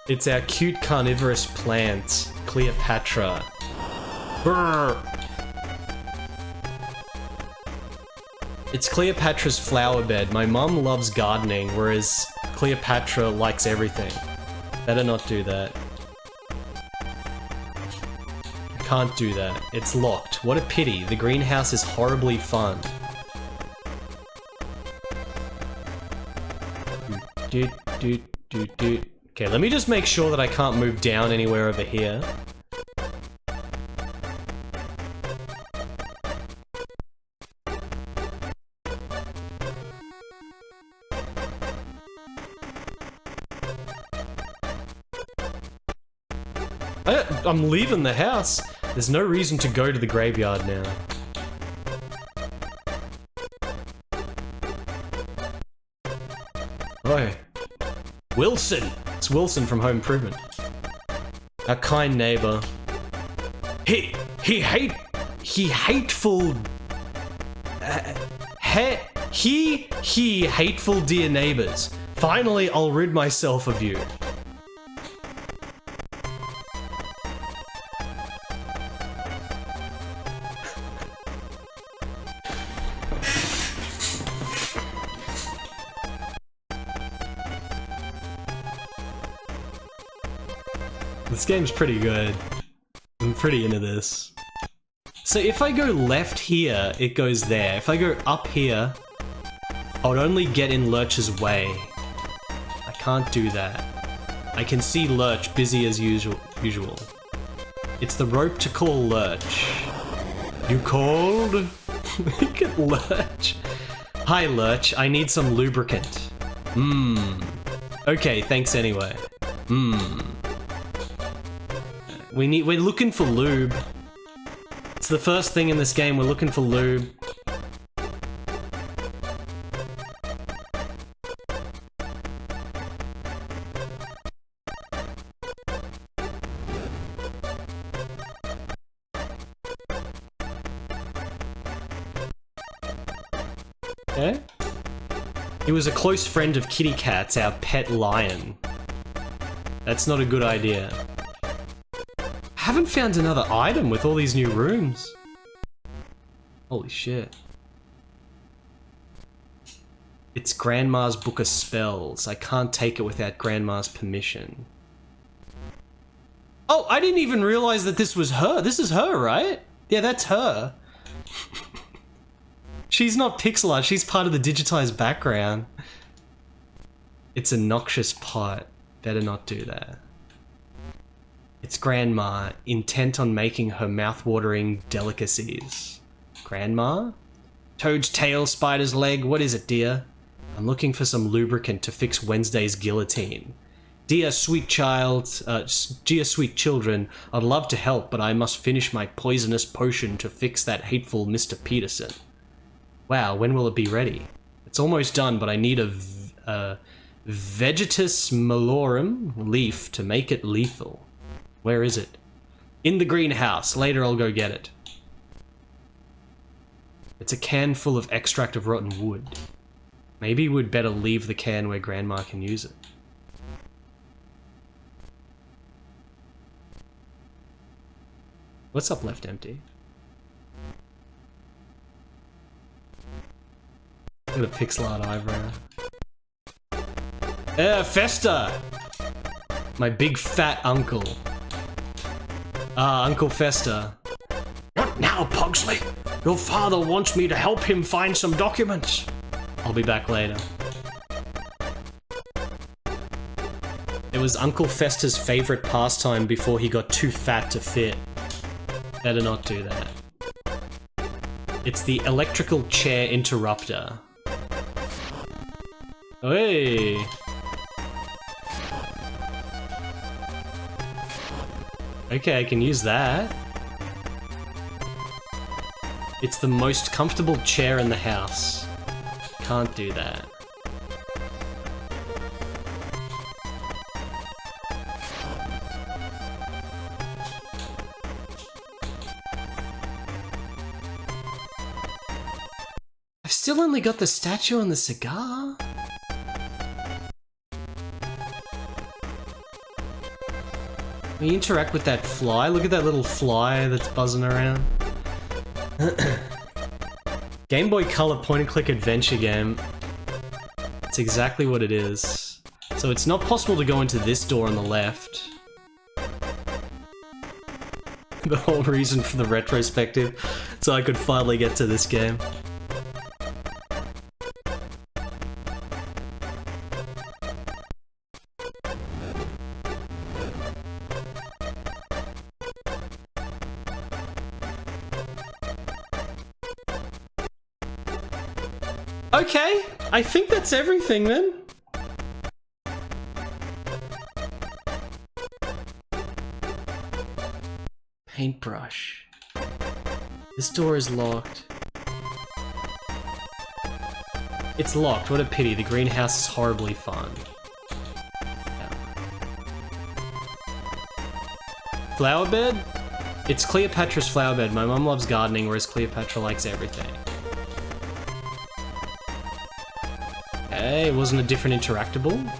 It's our cute carnivorous plant, Cleopatra. Brr. It's Cleopatra's flower bed. My mum loves gardening, whereas Cleopatra likes everything. Better not do that. I can't do that. It's locked. What a pity. The greenhouse is horribly fun. Okay, let me just make sure that I can't move down anywhere over here. I'm leaving the house. There's no reason to go to the graveyard now. Oh. Wilson! It's Wilson from Home Improvement. Our kind neighbor. He hateful... hateful dear neighbors. Finally, I'll rid myself of you. This game's pretty good. I'm pretty into this. So if I go left here, it goes there. If I go up here, I would only get in Lurch's way. I can't do that. I can see Lurch busy as usual. It's the rope to call Lurch. You called? Look at Lurch. Hi Lurch, I need some lubricant. Okay, thanks anyway. We're looking for lube. It's the first thing in this game, we're looking for lube. Okay. He was a close friend of Kitty Cat's, our pet lion. That's not a good idea. Haven't found another item with all these new rooms. Holy shit. It's Grandma's Book of Spells. I can't take it without Grandma's permission. Oh, I didn't even realize that this was her. This is her, right? Yeah, that's her. She's not pixel art, she's part of the digitized background. It's a noxious pot. Better not do that. It's Grandma, intent on making her mouth-watering delicacies. Grandma? Toad's tail, spider's leg, what is it, dear? I'm looking for some lubricant to fix Wednesday's guillotine. Dear sweet children, I'd love to help, but I must finish my poisonous potion to fix that hateful Mr. Peterson. Wow, when will it be ready? It's almost done, but I need a Vegetus malorum leaf to make it lethal. Where is it? In the greenhouse. Later I'll go get it. It's a can full of extract of rotten wood. Maybe we'd better leave the can where Grandma can use it. What's up left empty? Got a pixel art eyebrow. Festa! My big fat uncle. Ah, Uncle Festa. What now, Pugsley? Your father wants me to help him find some documents. I'll be back later. It was Uncle Festa's favorite pastime before he got too fat to fit. Better not do that. It's the electrical chair interrupter. Hey! Okay, I can use that. It's the most comfortable chair in the house. Can't do that. I've still only got the statue and the cigar. We interact with that fly. Look at that little fly that's buzzing around. Game Boy Color point-and-click adventure game. It's exactly what it is. So it's not possible to go into this door on the left. The whole reason for the retrospective, so I could finally get to this game. Okay, I think that's everything then. Paintbrush. This door is locked. It's locked, what a pity. The greenhouse is horribly fun. Yeah. Flower bed? It's Cleopatra's flower bed. My mum loves gardening, whereas Cleopatra likes everything. Okay, it wasn't a different interactable.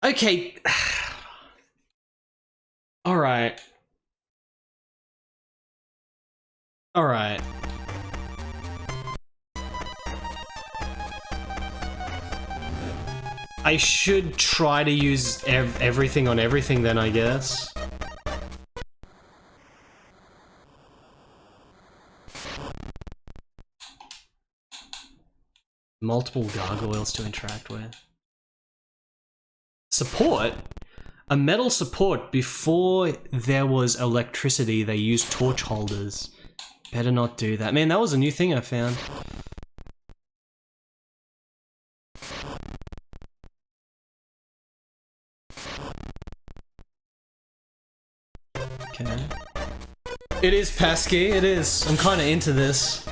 Okay. Alright. Alright. I should try to use everything on everything then, I guess. Multiple gargoyles to interact with. Support? A metal support. Before there was electricity, they used torch holders. Better not do that. Man, that was a new thing I found. Okay. It is pesky, it is. I'm kind of into this.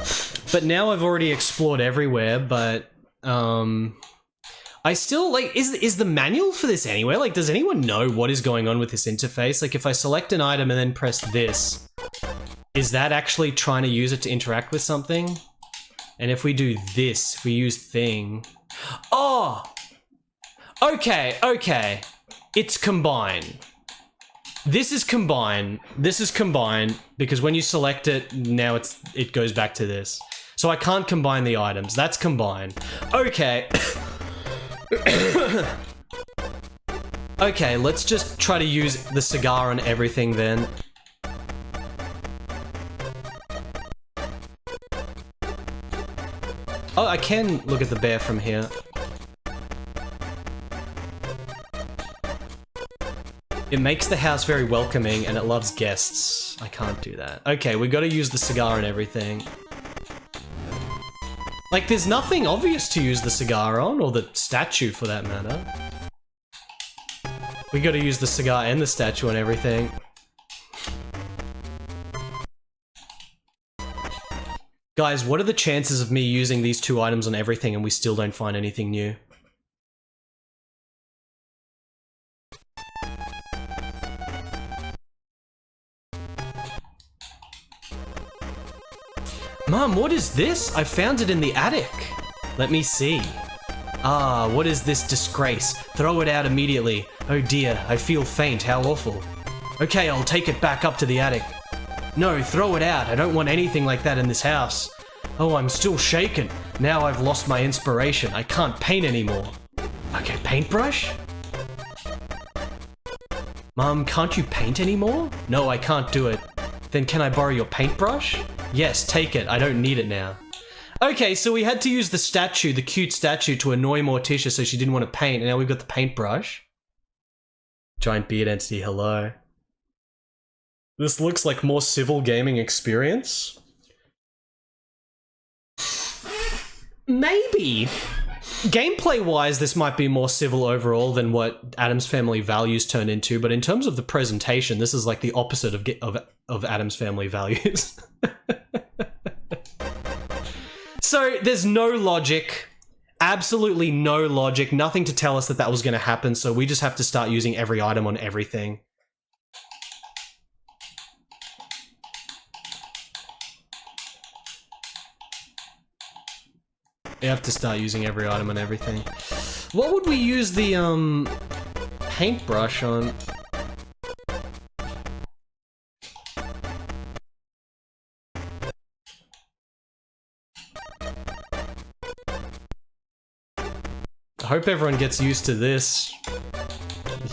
But now I've already explored everywhere, but, I still, like, is the manual for this anywhere? Like, does anyone know what is going on with this interface? Like, if I select an item and then press this, is that actually trying to use it to interact with something? And if we do this, if we use thing... Oh! Okay, okay. It's combined. This is combined. This is combined because when you select it, now it goes back to this. So I can't combine the items. That's combined. Okay. Okay, let's just try to use the cigar on everything then. Oh, I can look at the bear from here. It makes the house very welcoming and it loves guests. I can't do that. Okay, we gotta use the cigar and everything. Like, there's nothing obvious to use the cigar on, or the statue for that matter. We gotta use the cigar and the statue and everything. Guys, what are the chances of me using these two items on everything and we still don't find anything new? Mom, what is this? I found it in the attic. Let me see. Ah, what is this disgrace? Throw it out immediately. Oh dear, I feel faint. How awful. Okay, I'll take it back up to the attic. No, throw it out. I don't want anything like that in this house. Oh, I'm still shaken. Now I've lost my inspiration. I can't paint anymore. Okay, paintbrush? Mom, can't you paint anymore? No, I can't do it. Then can I borrow your paintbrush? Yes, take it. I don't need it now. Okay, so we had to use the statue, the cute statue, to annoy Morticia so she didn't want to paint, and now we've got the paintbrush. Giant beard entity, hello. This looks like more civil gaming experience. Maybe. Gameplay-wise, this might be more civil overall than what Addams Family values turned into, but in terms of the presentation, this is like the opposite of Addams Family values. So, there's no logic. Absolutely no logic. Nothing to tell us that that was going to happen, so we just have to start using every item on everything. We have to start using every item on everything. What would we use the, paintbrush on? I hope everyone gets used to this.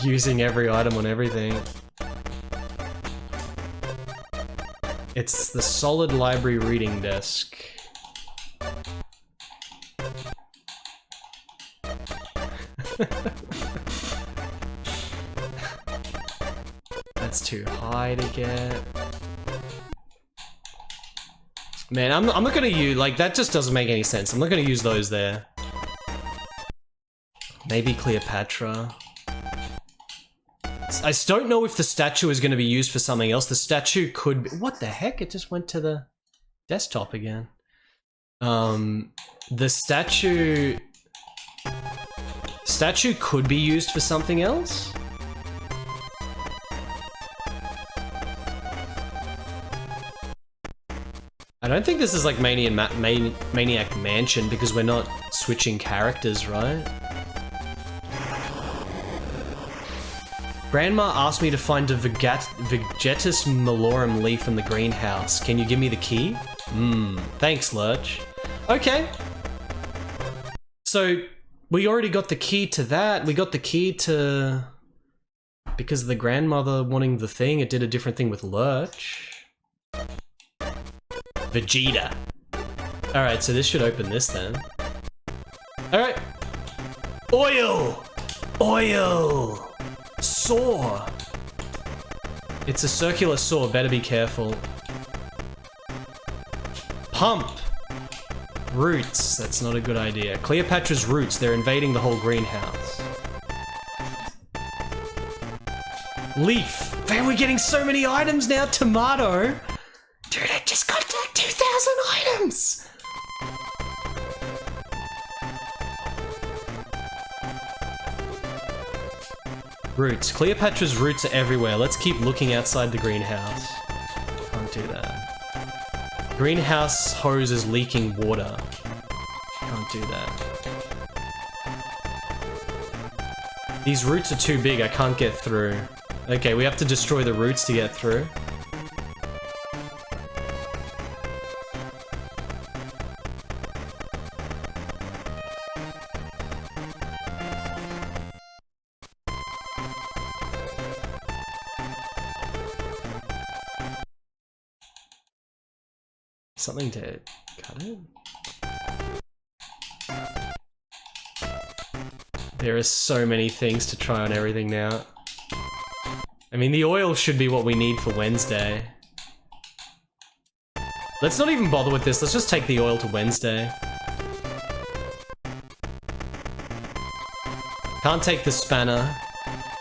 Using every item on everything. It's the solid library reading desk. That's too high to get. Man, I'm not gonna use, like, that just doesn't make any sense. I'm not gonna use those there. Maybe Cleopatra. I just don't know if the statue is gonna be used for something else. The statue could be— what the heck? It just went to the desktop again. The statue could be used for something else. I don't think this is like Maniac Mansion because we're not switching characters, right? Grandma asked me to find a Vegetus Malorum leaf in the greenhouse. Can you give me the key? Thanks, Lurch. Okay. So, we already got the key to that. We got the key to... because of the grandmother wanting the thing, it did a different thing with Lurch. Vegeta. Alright, so this should open this then. Alright. Oil! Oil! Saw! It's a circular saw, better be careful. Pump! Roots, that's not a good idea. Cleopatra's roots, they're invading the whole greenhouse. Leaf! Man, we're getting so many items now! Tomato! Dude, I just got to like 2,000 items! Roots. Cleopatra's roots are everywhere. Let's keep looking outside the greenhouse. Can't do that. Greenhouse hose is leaking water. Can't do that. These roots are too big, I can't get through. Okay, we have to destroy the roots to get through. Something to cut it? There are so many things to try on everything now. I mean, the oil should be what we need for Wednesday. Let's not even bother with this, let's just take the oil to Wednesday. Can't take the spanner.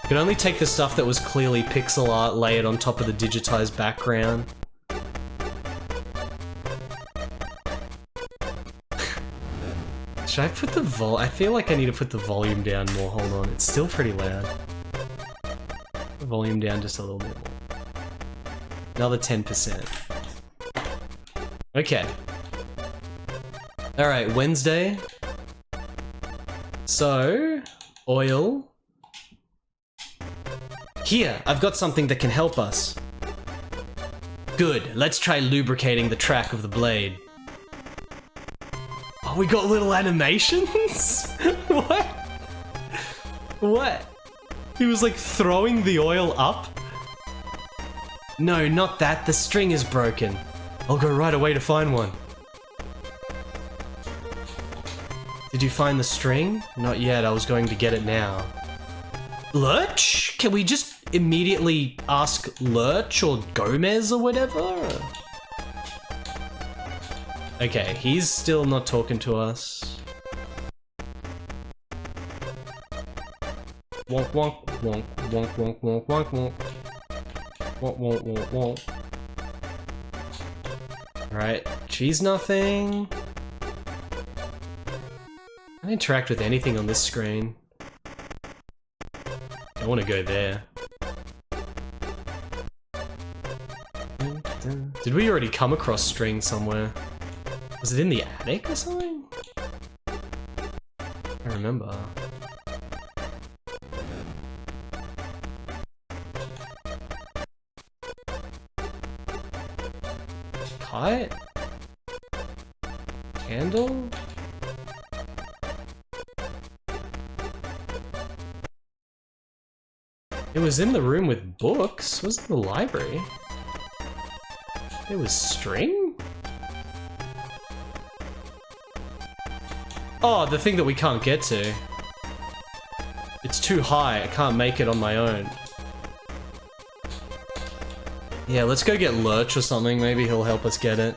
Can only take the stuff that was clearly pixel art, lay it on top of the digitized background. Should I put the I feel like I need to put the volume down more, hold on, it's still pretty loud. The volume down just a little bit more. Another 10%. Okay. Alright, Wednesday. So, oil. Here, I've got something that can help us. Good, let's try lubricating the track of the blade. Oh, we got little animations? What? What? He was like throwing the oil up? No, not that, the string is broken. I'll go right away to find one. Did you find the string? Not yet, I was going to get it now. Lurch? Can we just immediately ask Lurch or Gomez or whatever? Okay, he's still not talking to us. Wonk wonk wonk wonk wonk wonk wonk wonk. Wonk wonk wonk wonk. Right, she's nothing. I don't interact with anything on this screen. I want to go there. Did we already come across string somewhere? Was it in the attic or something? I remember. Kite? Candle? It was in the room with books. Was it the library? It was string? Oh, the thing that we can't get to. It's too high, I can't make it on my own. Yeah, let's go get Lurch or something, maybe he'll help us get it.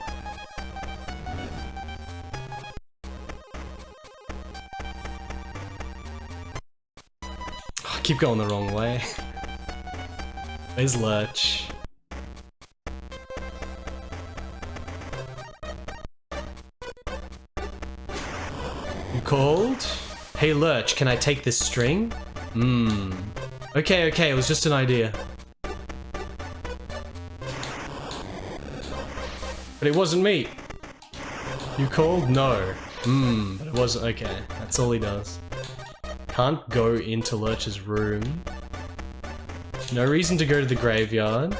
Oh, I keep going the wrong way. Where's Lurch? You called? Hey Lurch, can I take this string? Okay, okay, it was just an idea. But it wasn't me. You called? No. But it wasn't. Okay, that's all he does. Can't go into Lurch's room. No reason to go to the graveyard.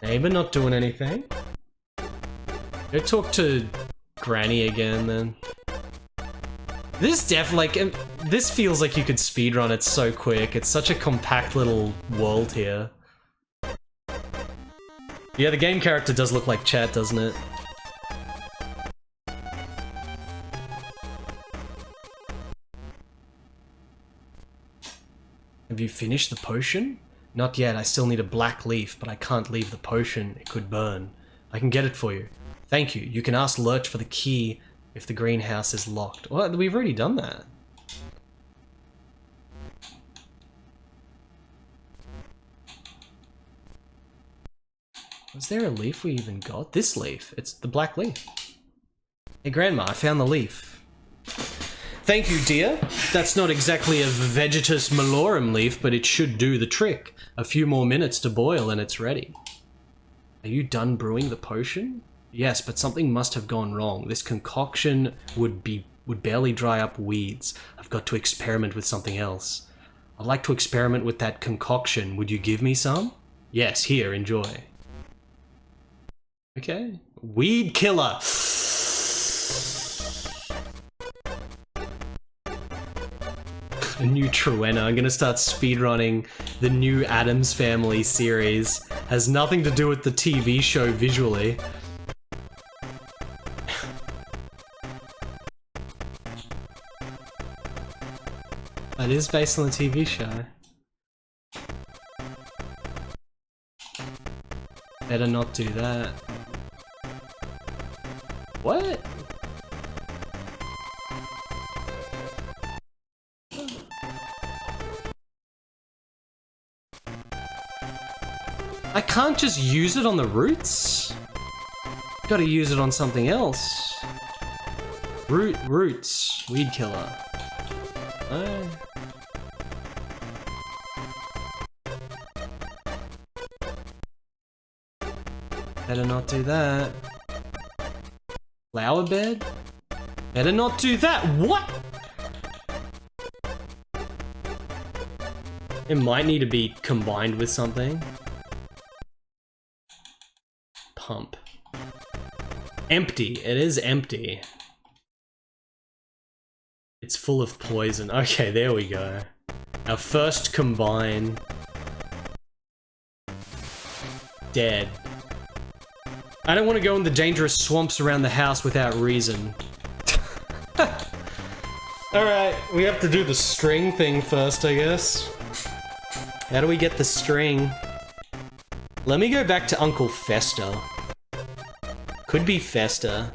Neighbor not doing anything. Go talk to Granny again then. This this feels like you could speedrun it so quick. It's such a compact little world here. Yeah, the game character does look like Chat, doesn't it? Have you finished the potion? Not yet, I still need a black leaf, but I can't leave the potion, it could burn. I can get it for you. Thank you, you can ask Lurch for the key if the greenhouse is locked. Well, we've already done that. Was there a leaf we even got? This leaf, it's the black leaf. Hey Grandma, I found the leaf. Thank you, dear. That's not exactly a Vegetus malorum leaf, but it should do the trick. A few more minutes to boil and it's ready. Are you done brewing the potion? Yes, but something must have gone wrong. This concoction would barely dry up weeds. I've got to experiment with something else. I'd like to experiment with that concoction. Would you give me some? Yes, here, enjoy. Okay. Weed killer. A new Truena. I'm gonna start speedrunning the new Addams Family series. Has nothing to do with the TV show visually. That is based on the TV show. Better not do that. What? I can't just use it on the roots? Gotta use it on something else. Roots. Weed killer. Oh. Better not do that. Flower bed? Better not do that. What? It might need to be combined with something. Pump. Empty. It is empty. It's full of poison. Okay, there we go. Our first combine. Dead. I don't want to go in the dangerous swamps around the house without reason. Alright, we have to do the string thing first, I guess. How do we get the string? Let me go back to Uncle Fester. Could be Fester.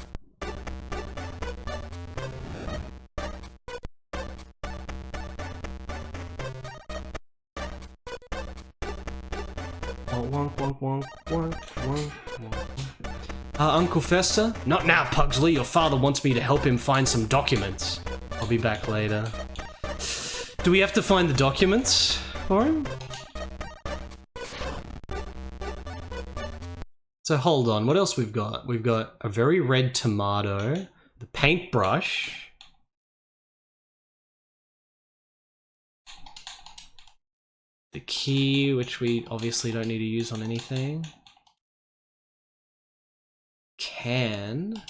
Uncle Fester? Not now, Pugsley. Your father wants me to help him find some documents. I'll be back later. Do we have to find the documents for him? So hold on, what else we've got? We've got a very red tomato, the paintbrush, the key, which we obviously don't need to use on anything. Can.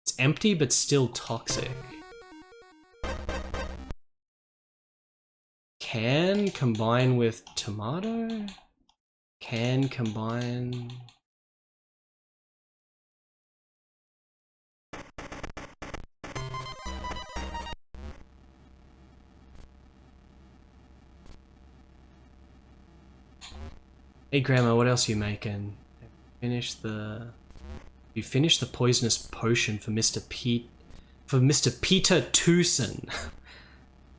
It's empty but still toxic. Can combine with tomato? Can combine... Hey Grandma, what else are you making? You finished the poisonous potion for Mr. Peter Tooson.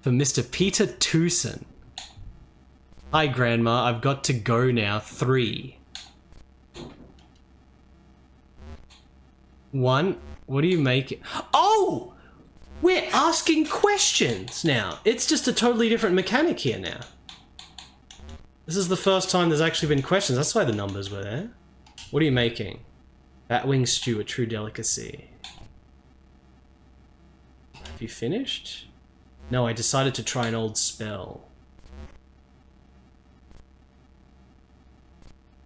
For Mr. Peter Tooson. Hi Grandma, I've got to go now. 3. 1. What are you making? Oh! We're asking questions now. It's just a totally different mechanic here now. This is the first time there's actually been questions. That's why the numbers were there. What are you making? Batwing stew, a true delicacy. Have you finished? No, I decided to try an old spell.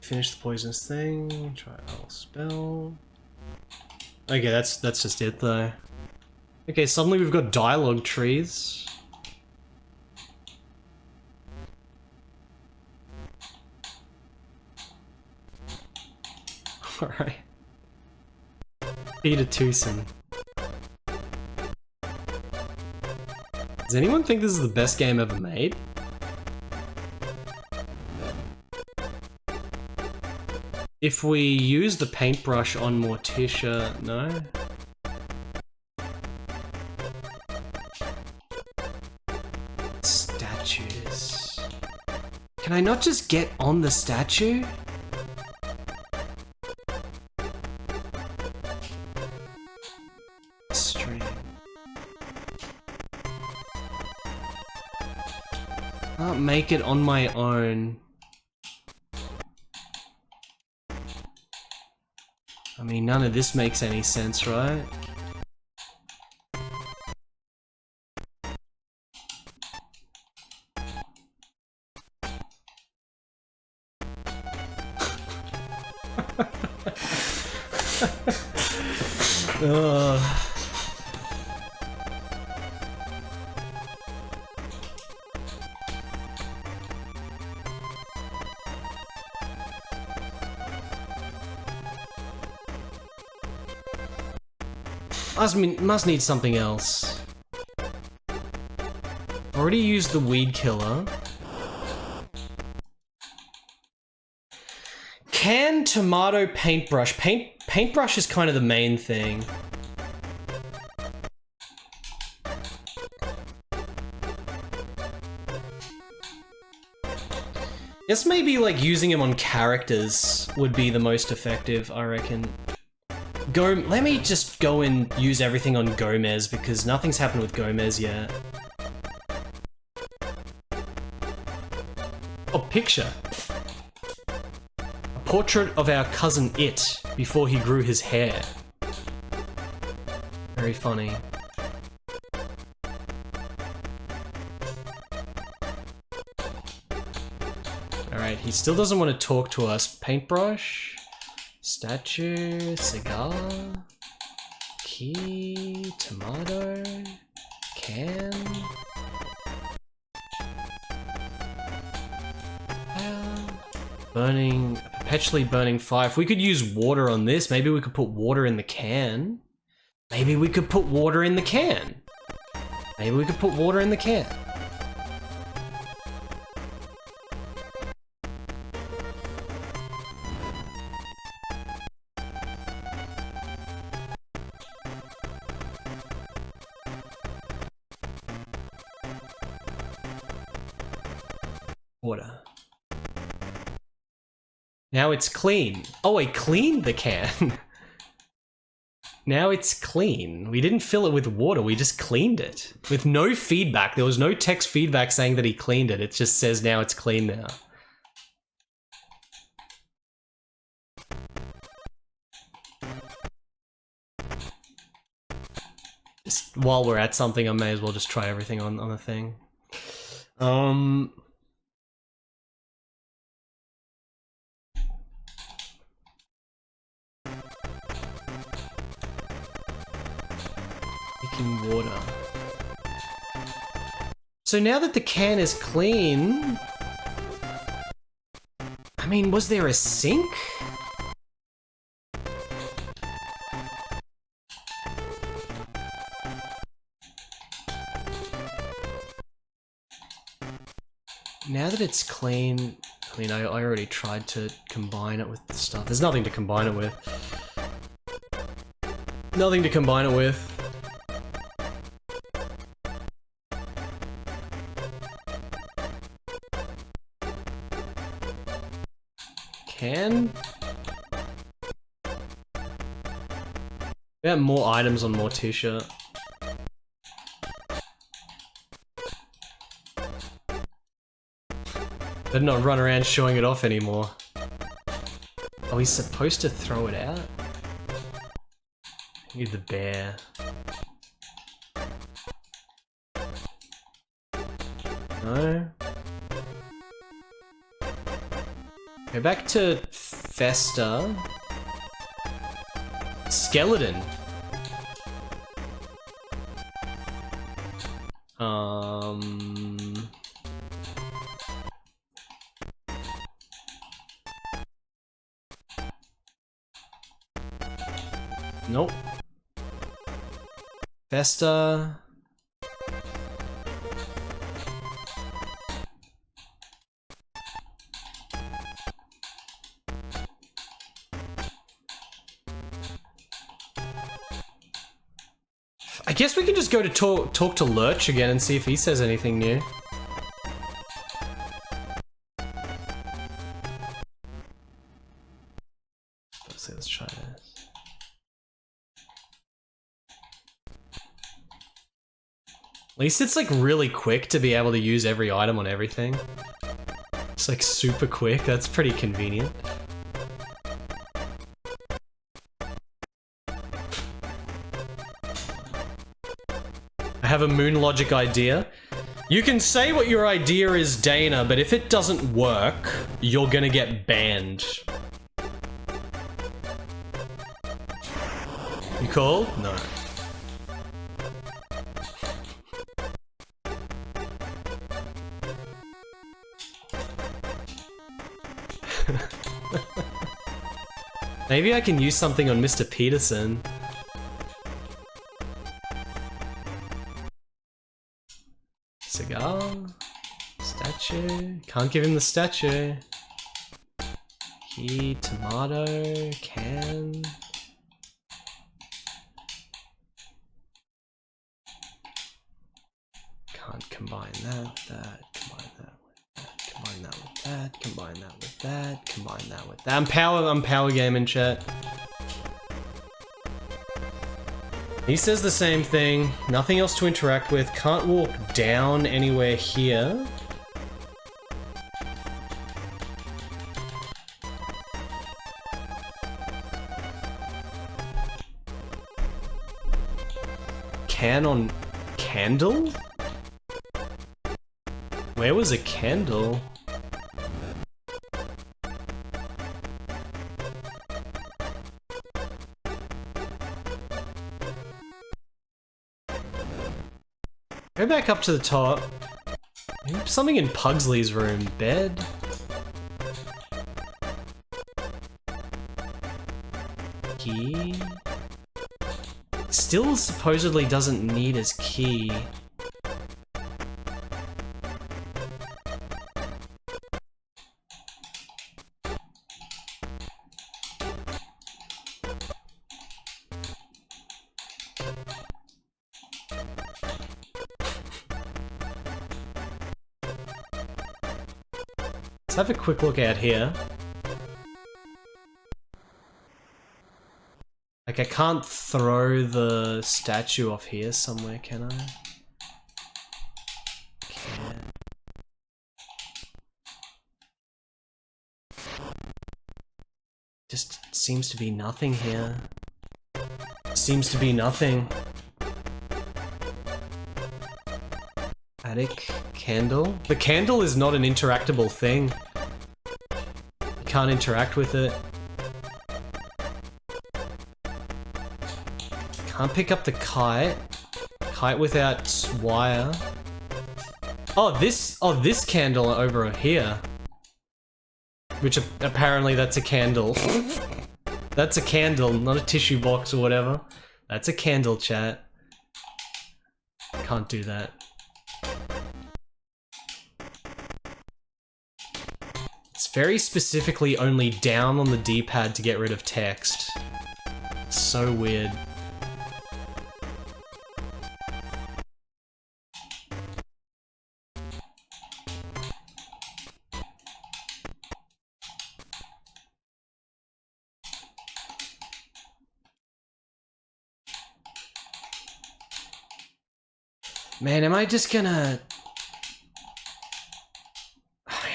Finish the poisonous thing. Try an old spell. Okay, that's just it though. Okay, suddenly we've got dialogue trees. Alright. Peter Tooson. Does anyone think this is the best game ever made? If we use the paintbrush on Morticia, no? Statues. Can I not just get on the statue? String. Can't make it on my own. I mean, none of this makes any sense, right? Ugh. Must need something else. Already used the weed killer. Can tomato paintbrush. Paintbrush is kind of the main thing. Guess maybe like using him on characters would be the most effective, I reckon. Let me just go and use everything on Gomez because nothing's happened with Gomez yet. Oh, picture. A portrait of our cousin It before he grew his hair. Very funny. Alright, he still doesn't want to talk to us. Paintbrush. Statue, cigar, key, tomato, can, burning, perpetually burning fire. If we could use water on this, maybe we could put water in the can. Maybe we could put water in the can. Maybe we could put water in the can. Water. Now it's clean. Oh, I cleaned the can. Now it's clean. We didn't fill it with water, we just cleaned it. With no feedback. There was no text feedback saying that he cleaned it. It just says now it's clean now. Just while we're at something, I may as well just try everything on the thing. Making water. So now that the can is clean... I mean, was there a sink? Now that it's clean... I mean, I already tried to combine it with the stuff. There's nothing to combine it with. Nothing to combine it with. Can? We have more items on more t-shirt. Better not run around showing it off anymore. Are we supposed to throw it out? Need the bear. No. Go back to Festa. Skeleton. Nope. Festa. I guess we can just go to talk to Lurch again and see if he says anything new. Let's try this. At least it's like really quick to be able to use every item on everything. It's like super quick, that's pretty convenient. I have a moon logic idea. You can say what your idea is, Dana, but if it doesn't work, you're gonna get banned. You called? No. Maybe I can use something on Mr. Peterson. Cigar? Statue? Can't give him the statue. Key, tomato, can. Can't combine that, combine that with that, combine that with that, combine that with that, combine that with that. I'm power gaming, chat. He says the same thing. Nothing else to interact with. Can't walk down anywhere here. Can on candle? Where was a candle? Go back up to the top. Maybe something in Pugsley's room. Bed? Key? Still supposedly doesn't need his key. Let's have a quick look out here. Like, I can't throw the statue off here somewhere, can I? Can. Just seems to be nothing here. Seems to be nothing. Attic candle? The candle is not an interactable thing. You can't interact with it. Can't pick up the kite. Kite without wire. Oh, this candle over here. Which apparently that's a candle. That's a candle, not a tissue box or whatever. That's a candle, chat. Can't do that. It's very specifically only down on the D-pad to get rid of text. So weird. Man, am I just gonna...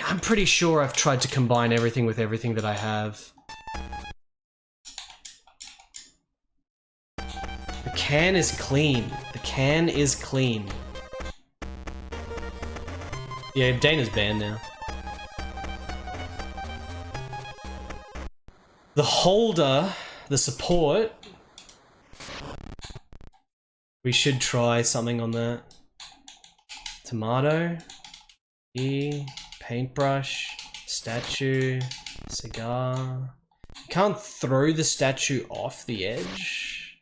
I'm pretty sure I've tried to combine everything with everything that I have. The can is clean. The can is clean. Yeah, Dana's banned now. The holder, the support. We should try something on that. Tomato. E. Paintbrush. Statue. Cigar. You can't throw the statue off the edge.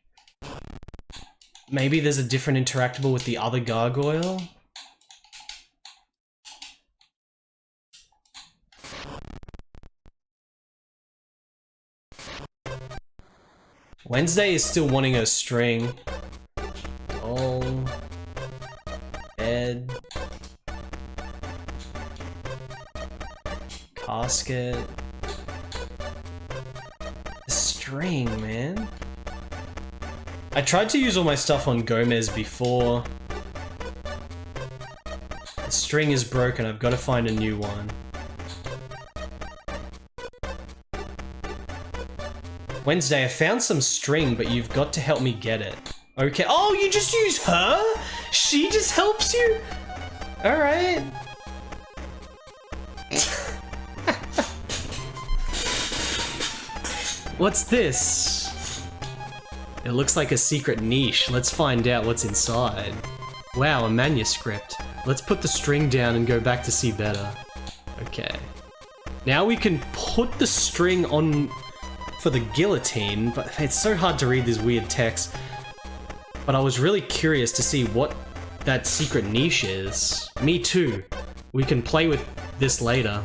Maybe there's a different interactable with the other gargoyle. Wednesday is still wanting a string. Doll. Bed. Casket. A string, man. I tried to use all my stuff on Gomez before. string is broken. I've got to find a new one. Wednesday, I found some string, but you've got to help me get it. Okay. Oh, you just use her? She just helps you? Alright. What's this? It looks like a secret niche. Let's find out what's inside. Wow, a manuscript. Let's put the string down and go back to see better. Okay. Now we can put the string on for the guillotine, but it's so hard to read this weird text. But I was really curious to see what that secret niche is. Me too. We can play with this later.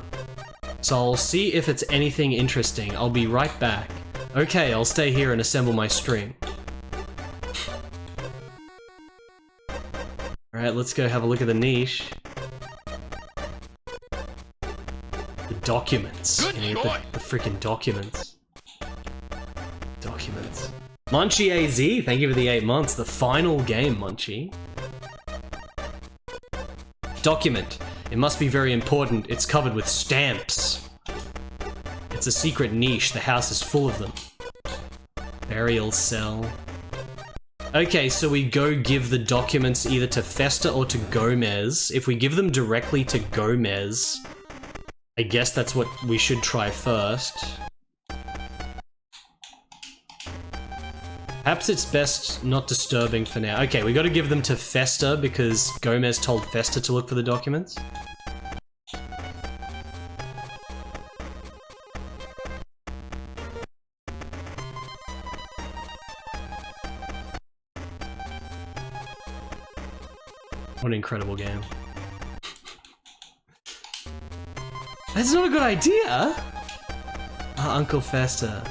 So I'll see if it's anything interesting. I'll be right back. Okay, I'll stay here and assemble my string. Alright, let's go have a look at the niche. The documents. Good You know, choice. the freaking documents. Documents. Munchie AZ, thank you for the 8 months. The final game, Munchie. Document. It must be very important. It's covered with stamps. It's a secret niche. The house is full of them. Burial cell. Okay, so we go give the documents either to Fester or to Gomez. If we give them directly to Gomez, I guess that's what we should try first. Perhaps it's best not disturbing for now. Okay, we gotta give them to Fester because Gomez told Fester to look for the documents. What an incredible game. That's not a good idea! Uncle Fester.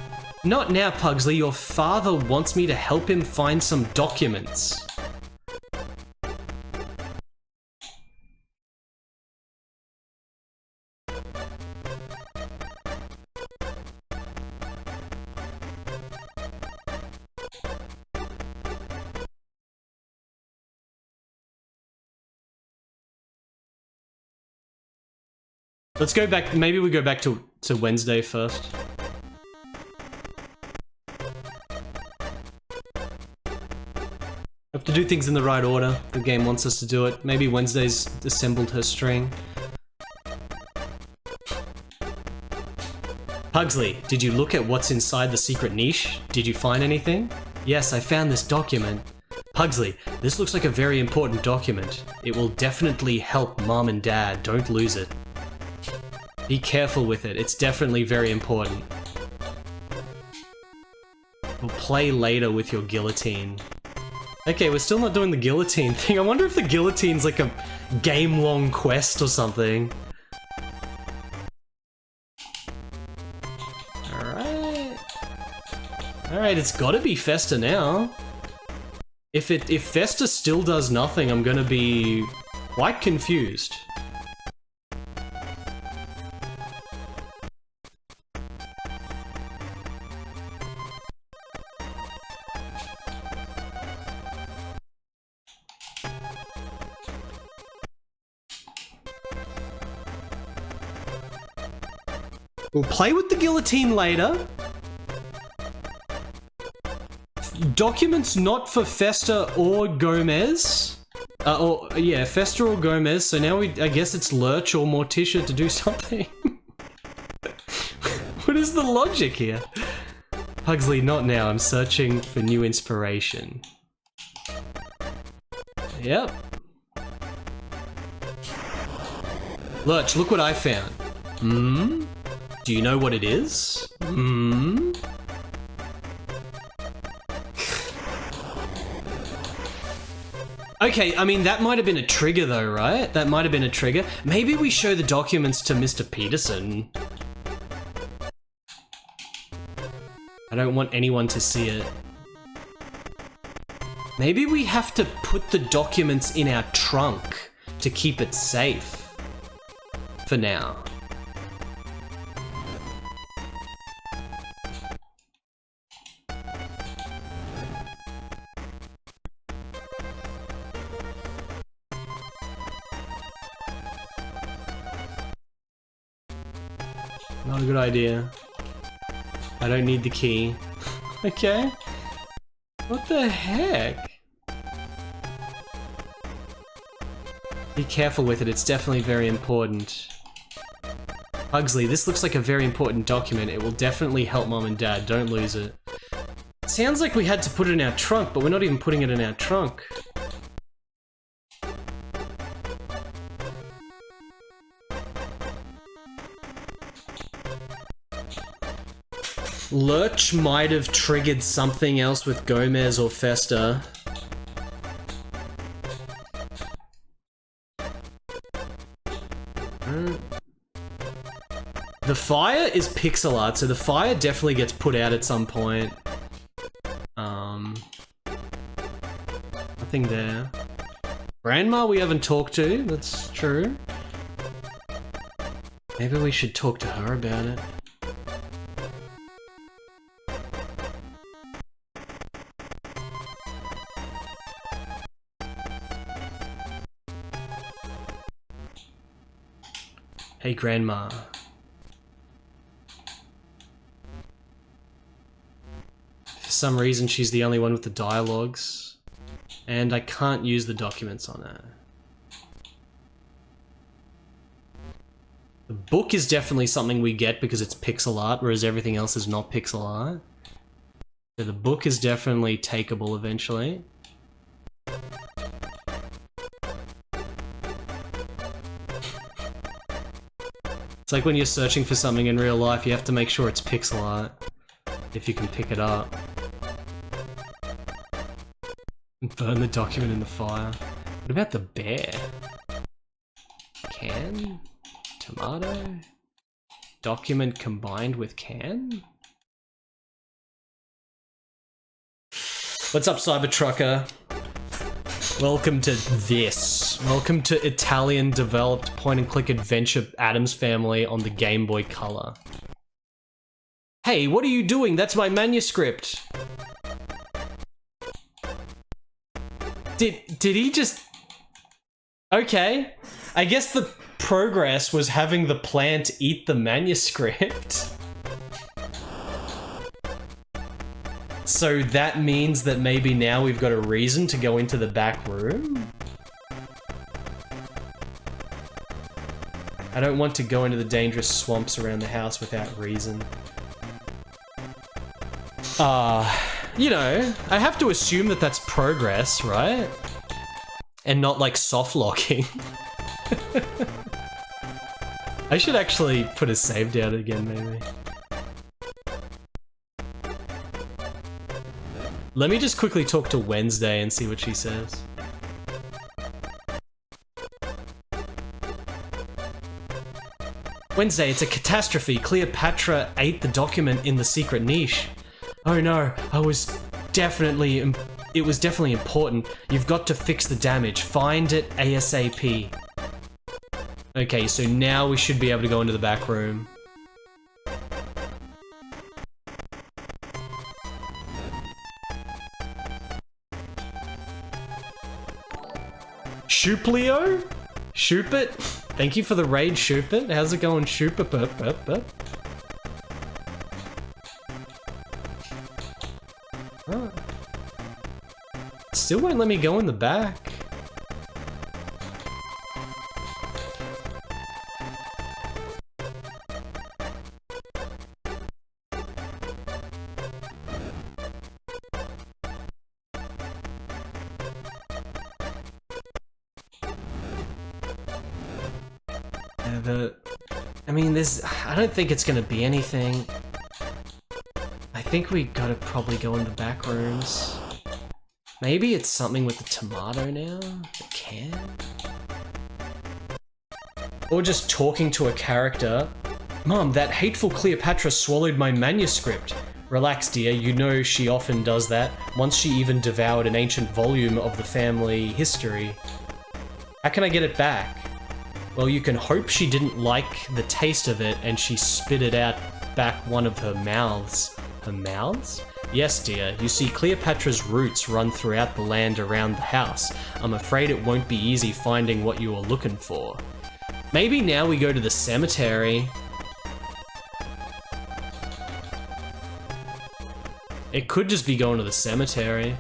Not now, Pugsley. Your father wants me to help him find some documents. Let's go back. Maybe we go back to Wednesday first. Have to do things in the right order. The game wants us to do it. Maybe Wednesday's assembled her string. Pugsley, did you look at what's inside the secret niche? Did you find anything? Yes, I found this document. Pugsley, this looks like a very important document. It will definitely help Mom and Dad. Don't lose it. Be careful with it. It's definitely very important. We'll play later with your guillotine. Okay, we're still not doing the guillotine thing. I wonder if the guillotine's like a game-long quest or something. Alright. Alright, it's gotta be Fester now. If Fester still does nothing, I'm gonna be quite confused. We'll play with the guillotine later. Documents not for Fester or Gomez. Yeah, Fester or Gomez. So now I guess it's Lurch or Morticia to do something. What is the logic here? Pugsley, not now. I'm searching for new inspiration. Yep. Lurch, look what I found. Hmm? Do you know what it is? Hmm? Okay, I mean, that might have been a trigger though, right? That might have been a trigger. Maybe we show the documents to Mr. Peterson. I don't want anyone to see it. Maybe we have to put the documents in our trunk to keep it safe. For now. Not a good idea. I don't need the key. Okay. What the heck? Be careful with it, it's definitely very important. Pugsley, this looks like a very important document. It will definitely help Mom and Dad. Don't lose it. Sounds like we had to put it in our trunk, but we're not even putting it in our trunk. Lurch might have triggered something else with Gomez or Fester. The fire is pixel art, so the fire definitely gets put out at some point. Nothing there. Grandma we haven't talked to, that's true. Maybe we should talk to her about it. Hey, Grandma. For some reason, she's the only one with the dialogues, and I can't use the documents on her. The book is definitely something we get because it's pixel art, whereas everything else is not pixel art. So the book is definitely takeable eventually. It's like when you're searching for something in real life, you have to make sure it's pixel art, if you can pick it up. And burn the document in the fire. What about the bear? Can? Tomato? Document combined with can? What's up, Cybertrucker? Welcome to this. Welcome to Italian developed point-and-click adventure Addams Family on the Game Boy Color. Hey, what are you doing? That's my manuscript. Did he just... Okay. I guess the progress was having the plant eat the manuscript. So that means that maybe now we've got a reason to go into the back room? I don't want to go into the dangerous swamps around the house without reason. You know, I have to assume that that's progress, right? And not like soft locking. I should actually put a save down again, maybe. Let me just quickly talk to Wednesday and see what she says. Wednesday, it's a catastrophe. Cleopatra ate the document in the secret niche. Oh no, it was definitely important. You've got to fix the damage. Find it ASAP. Okay, so now we should be able to go into the back room. Shoopleo? Shoopit? Thank you for the raid, Shoopit. How's it going, Shoopit? Oh. Still won't let me go in the back. I don't think it's gonna be anything. I think we gotta probably go in the back rooms. Maybe it's something with the tomato now? The can? Or just talking to a character. Mom, that hateful Cleopatra swallowed my manuscript. Relax, dear, you know she often does that. Once she even devoured an ancient volume of the family history. How can I get it back? Well, you can hope she didn't like the taste of it and she spit it out back one of her mouths. Her mouths? Yes, dear. You see, Cleopatra's roots run throughout the land around the house. I'm afraid it won't be easy finding what you are looking for. Maybe now we go to the cemetery. It could just be going to the cemetery.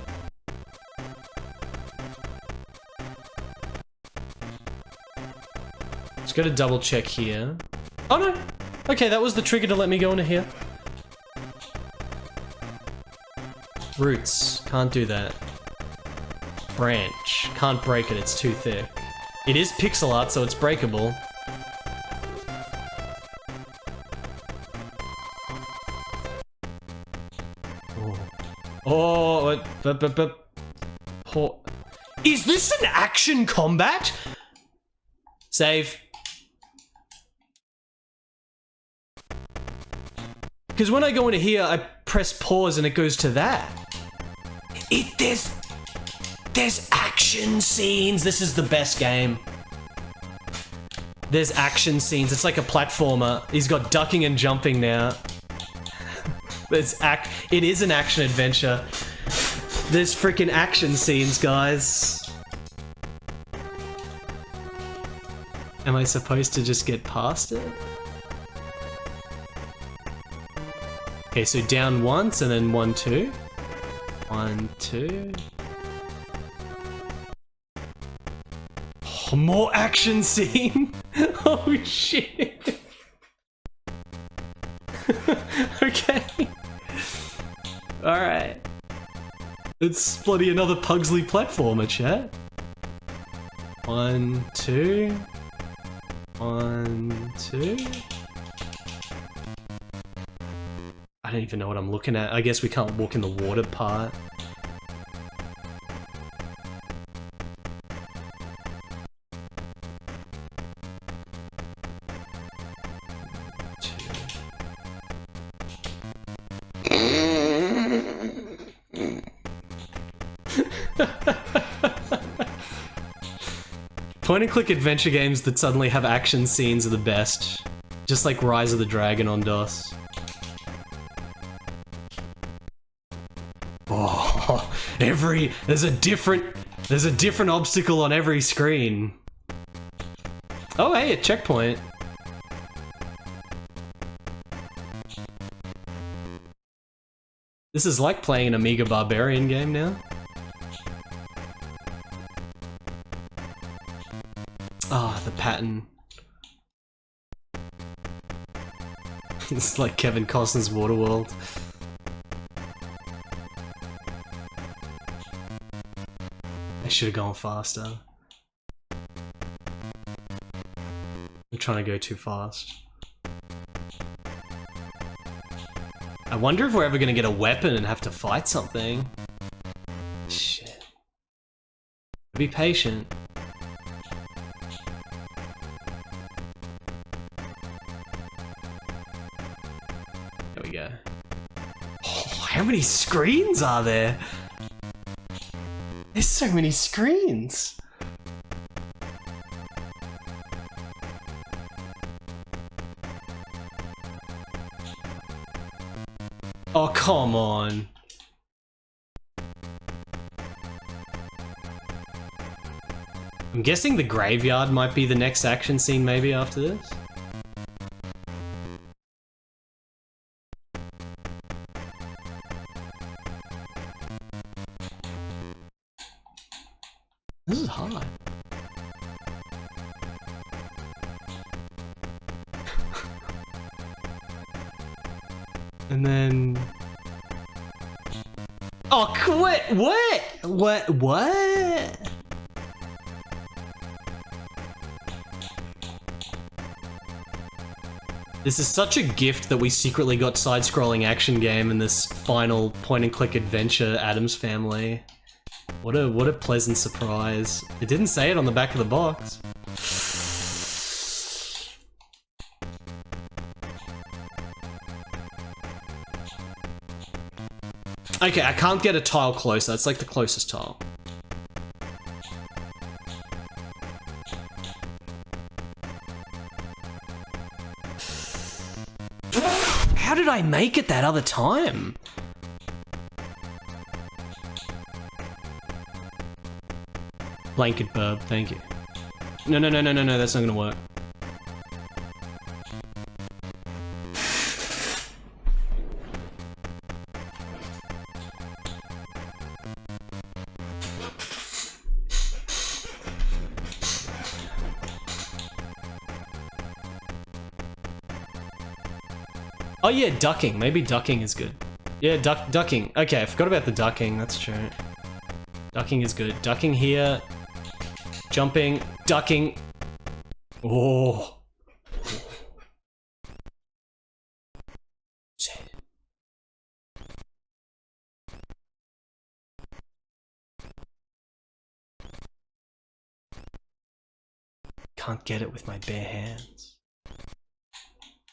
Just gotta double check here. Oh no! Okay, that was the trigger to let me go into here. Roots, can't do that. Branch, can't break it, it's too thick. It is pixel art, so it's breakable. Oh, is this an action combat? Save. Because when I go into here, I press pause and it goes to that. There's action scenes. This is the best game. There's action scenes. It's like a platformer. He's got ducking and jumping now. It is an action adventure. There's freaking action scenes, guys. Am I supposed to just get past it? Okay, so down once and then 1, 2. 1, 2. Oh, more action scene. Oh shit. Okay. Alright. It's bloody another Pugsley platformer, chat. 1, 2. 1, 2. I don't even know what I'm looking at. I guess we can't walk in the water part. Point and click adventure games that suddenly have action scenes are the best. Just like Rise of the Dragon on DOS. Oh, there's a different obstacle on every screen. Oh hey, a checkpoint. This is like playing an Amiga Barbarian game now. Ah, the pattern. It's like Kevin Costner's Waterworld. I should have gone faster. I'm trying to go too fast. I wonder if we're ever gonna get a weapon and have to fight something. Shit. Be patient. There we go. Oh, how many screens are there? There's so many screens. Oh, come on. I'm guessing the graveyard might be the next action scene maybe after this. This is hard. And then... Oh, quit! What? This is such a gift that we secretly got side-scrolling action game in this final point-and-click adventure Addams Family. What a pleasant surprise. It didn't say it on the back of the box. Okay, I can't get a tile closer. It's like the closest tile. How did I make it that other time? Blanket burb, thank you. No, that's not gonna work. Oh yeah, ducking. Maybe ducking is good. Yeah, ducking. Okay, I forgot about the ducking. That's true. Ducking is good. Ducking here. Jumping. Ducking. Oh. Can't get it with my bare hands.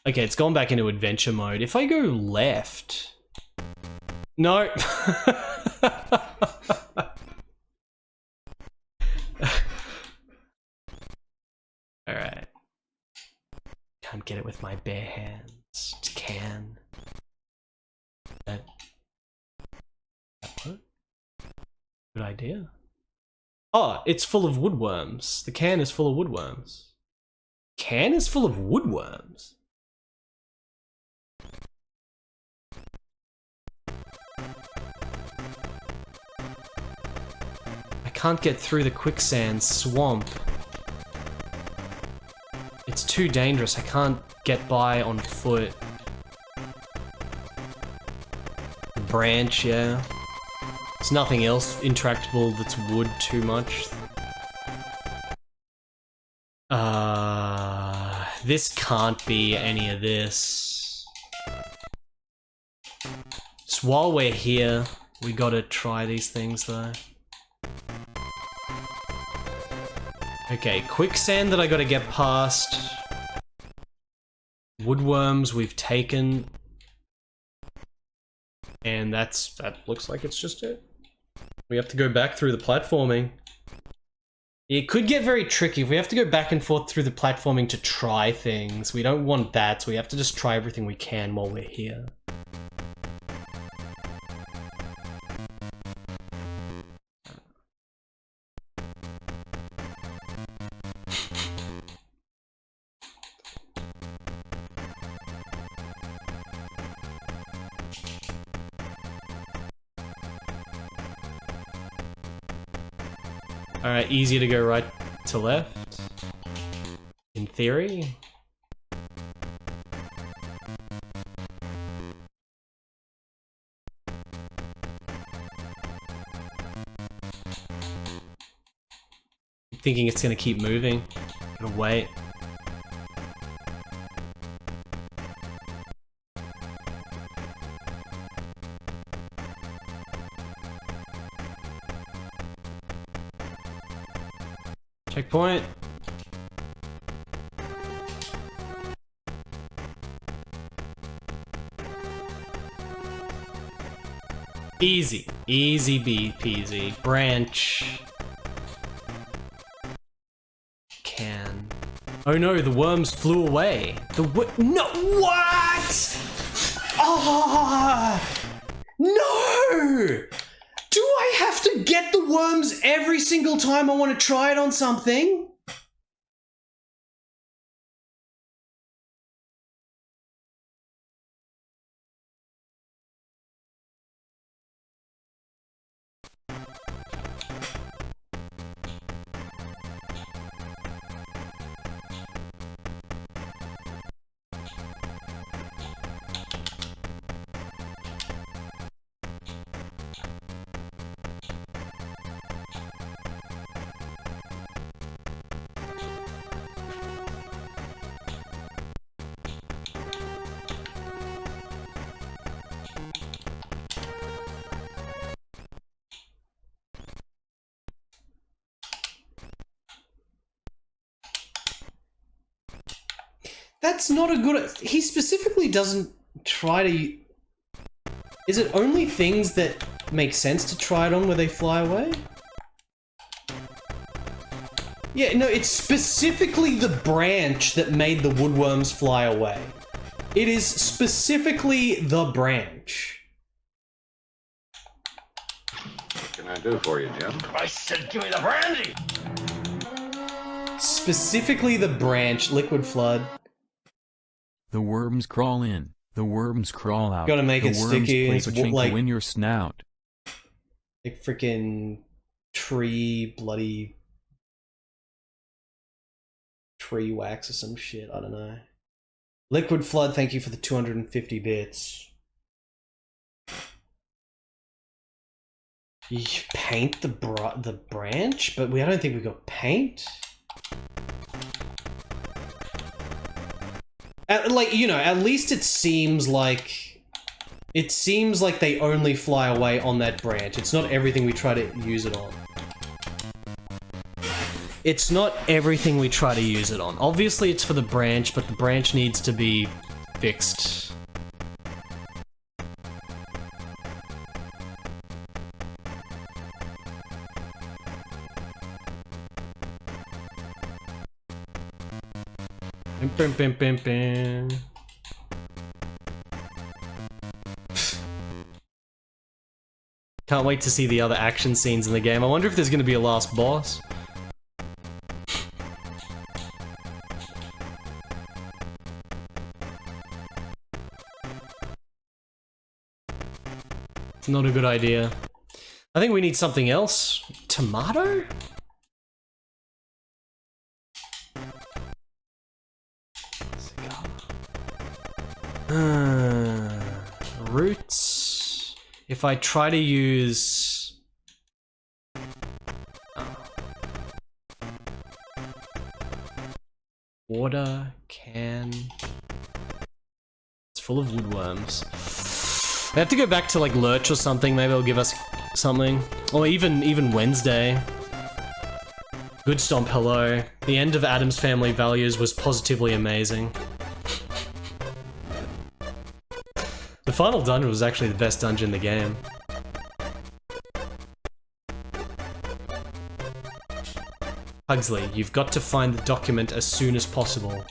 Okay, it's gone back into adventure mode. If I go left... No! Alright. Can't get it with my bare hands. Just can. That work? Good idea. Oh, it's full of woodworms. The can is full of woodworms. Can is full of woodworms? I can't get through the quicksand swamp. It's too dangerous. I can't get by on foot. Branch, yeah. There's nothing else intractable that's wood too much. This can't be any of this. Just while we're here, we gotta try these things though. Okay, quicksand that I gotta get past. Woodworms we've taken. And that looks like it's just it. We have to go back through the platforming. It could get very tricky if we have to go back and forth through the platforming to try things. We don't want that, so we have to just try everything we can while we're here. Alright, easier to go right to left. In theory. I'm thinking it's gonna keep moving. Gotta wait. Checkpoint. Easy. Easy peasy. Branch. Can. Oh no, the worms flew away. No, what? Ah! No! Do I have to get the worms every single time I want to try it on something? That's not a good... He specifically doesn't try to... Is it only things that make sense to try it on where they fly away? Yeah, no, it's specifically the branch that made the woodworms fly away. It is specifically the branch. What can I do for you, Jim? I said give me the brandy! Specifically the branch, liquid flood. The worms crawl in. The worms crawl out. Gotta make it sticky. Play It's pachinko in your snout. Like freaking tree, bloody tree wax or some shit. I don't know. Liquid Flood, thank you for the 250 bits. You paint the branch, but I don't think we got paint. Like, you know, at least it seems like they only fly away on that branch. It's not everything we try to use it on. It's not everything we try to use it on. Obviously it's for the branch, but the branch needs to be fixed. Bim, bim, bim, bim. Can't wait to see the other action scenes in the game. I wonder if there's going to be a last boss. It's not a good idea. I think we need something else. Tomato? Roots. If I try to use... water, can... It's full of woodworms. I have to go back to like Lurch or something, maybe it'll give us something. Or even Wednesday. Good Stomp, hello. The end of Addams Family Values was positively amazing. The final dungeon was actually the best dungeon in the game. Pugsley, you've got to find the document as soon as possible.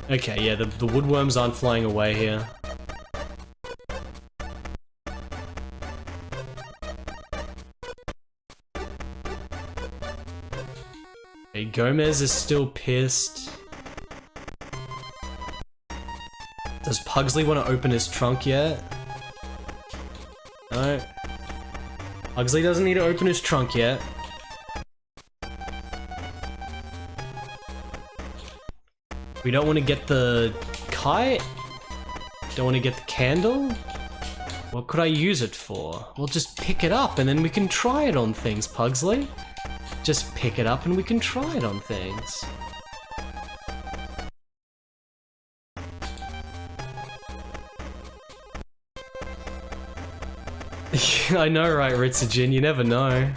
Okay, yeah, the woodworms aren't flying away here. Okay, Gomez is still pissed. Does Pugsley want to open his trunk yet? No. Pugsley doesn't need to open his trunk yet. We don't want to get the kite? Don't want to get the candle? What could I use it for? Well, just pick it up and then we can try it on things, Pugsley. Just pick it up and we can try it on things. I know, right, Ritsugen? You never know.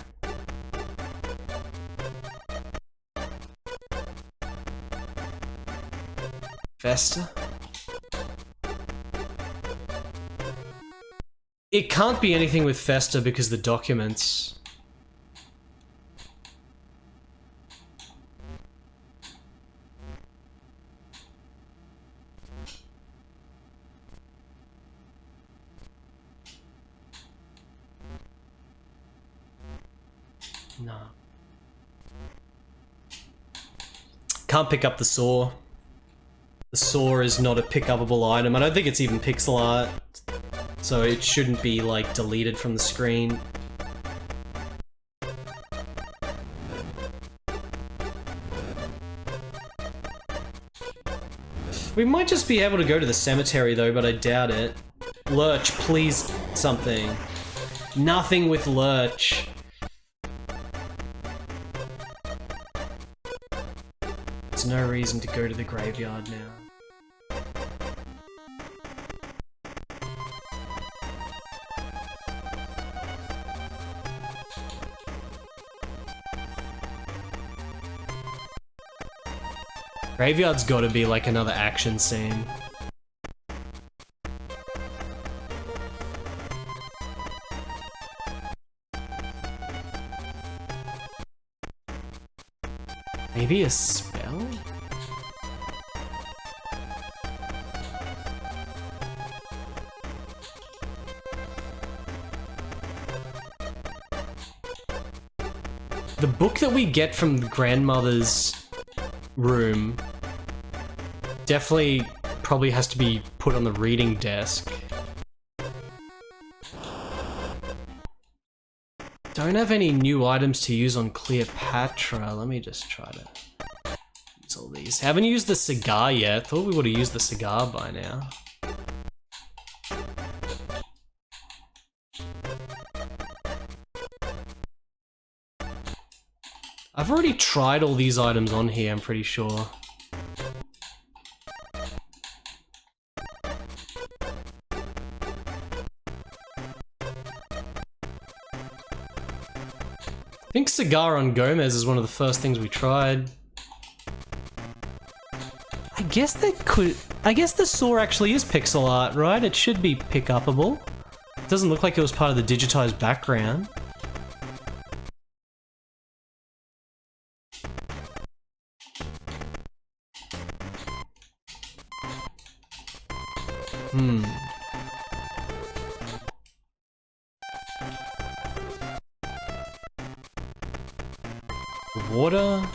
Vesta? It can't be anything with Festa because the documents. No. Can't pick up the saw. The saw is not a pick-upable item. I don't think it's even pixel art, so it shouldn't be, like, deleted from the screen. We might just be able to go to the cemetery, though, but I doubt it. Lurch, please, something. Nothing with Lurch. There's no reason to go to the graveyard now. Graveyard's gotta be like another action scene. Maybe a spell? The book that we get from the grandmother's room definitely probably has to be put on the reading desk. Don't have any new items to use on Cleopatra. Let me just try to use use all these. Haven't used the cigar yet. Thought we would have used the cigar by now. I've already tried all these items on here, I'm pretty sure. I think cigar on Gomez is one of the first things we tried. I guess the saw actually is pixel art, right? It should be pick-upable. It doesn't look like it was part of the digitized background. Water.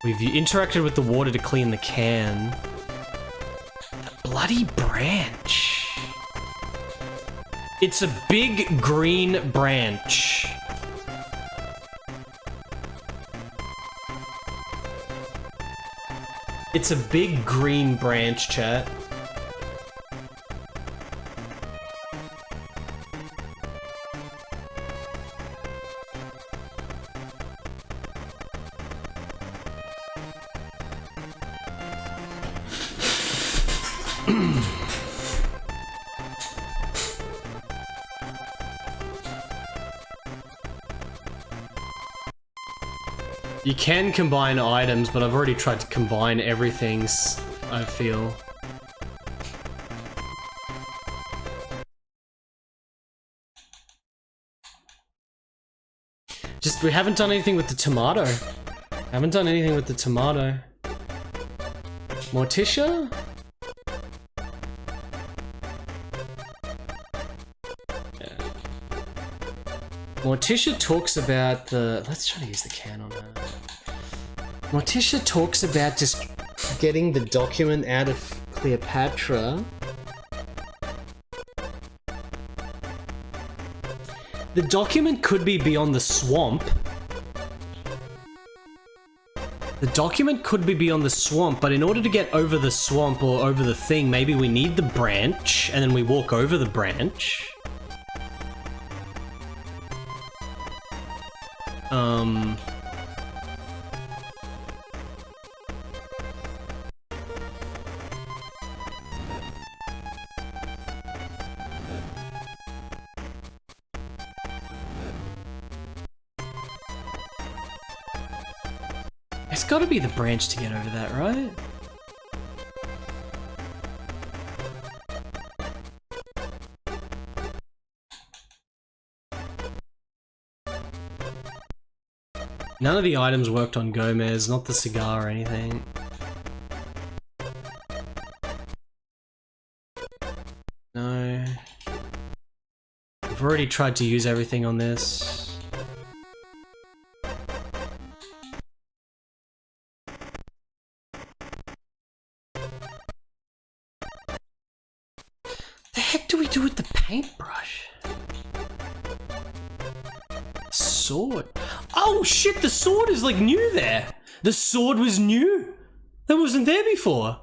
We've interacted with the water to clean the can. The bloody branch. It's a big green branch. It's a big green branch, chat. You can combine items, but I've already tried to combine everything, I feel. Just, we haven't done anything with the tomato. Haven't done anything with the tomato. Morticia? Morticia talks about the... Let's try to use the can on that. Morticia talks about just getting the document out of Cleopatra. The document could be beyond the swamp. The document could be beyond the swamp, but in order to get over the swamp or over the thing, maybe we need the branch, and then we walk over the branch. It's gotta be the branch to get over that, right? None of the items worked on Gomez, not the cigar or anything. No. I've already tried to use everything on this. The heck do we do with the paintbrush? Sword. Oh shit, the sword is like new there. The sword was new. That wasn't there before.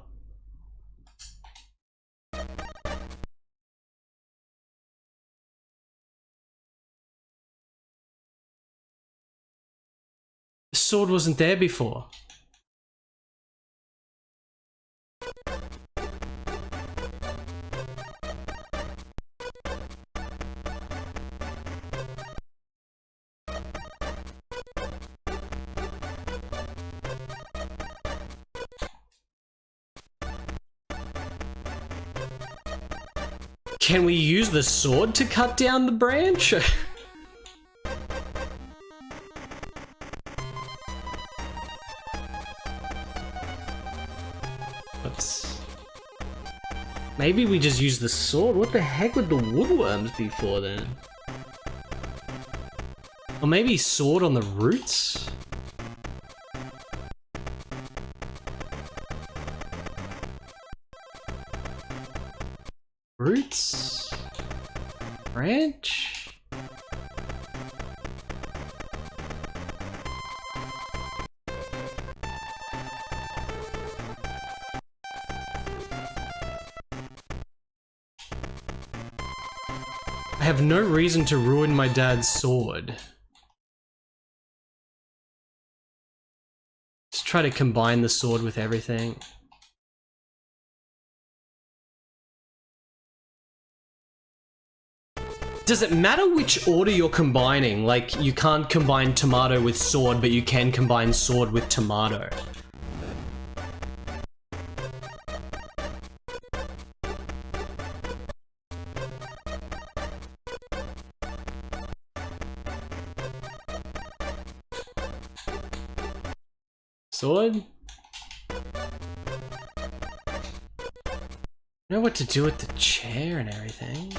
The sword wasn't there before. Can we use the sword to cut down the branch? Oops. Maybe we just use the sword. What the heck would the woodworms be for then? Or maybe sword on the roots? Roots? Branch? I have no reason to ruin my dad's sword. Just try to combine the sword with everything. Does it matter which order you're combining? Like, you can't combine tomato with sword, but you can combine sword with tomato. Sword? I know what to do with the chair and everything.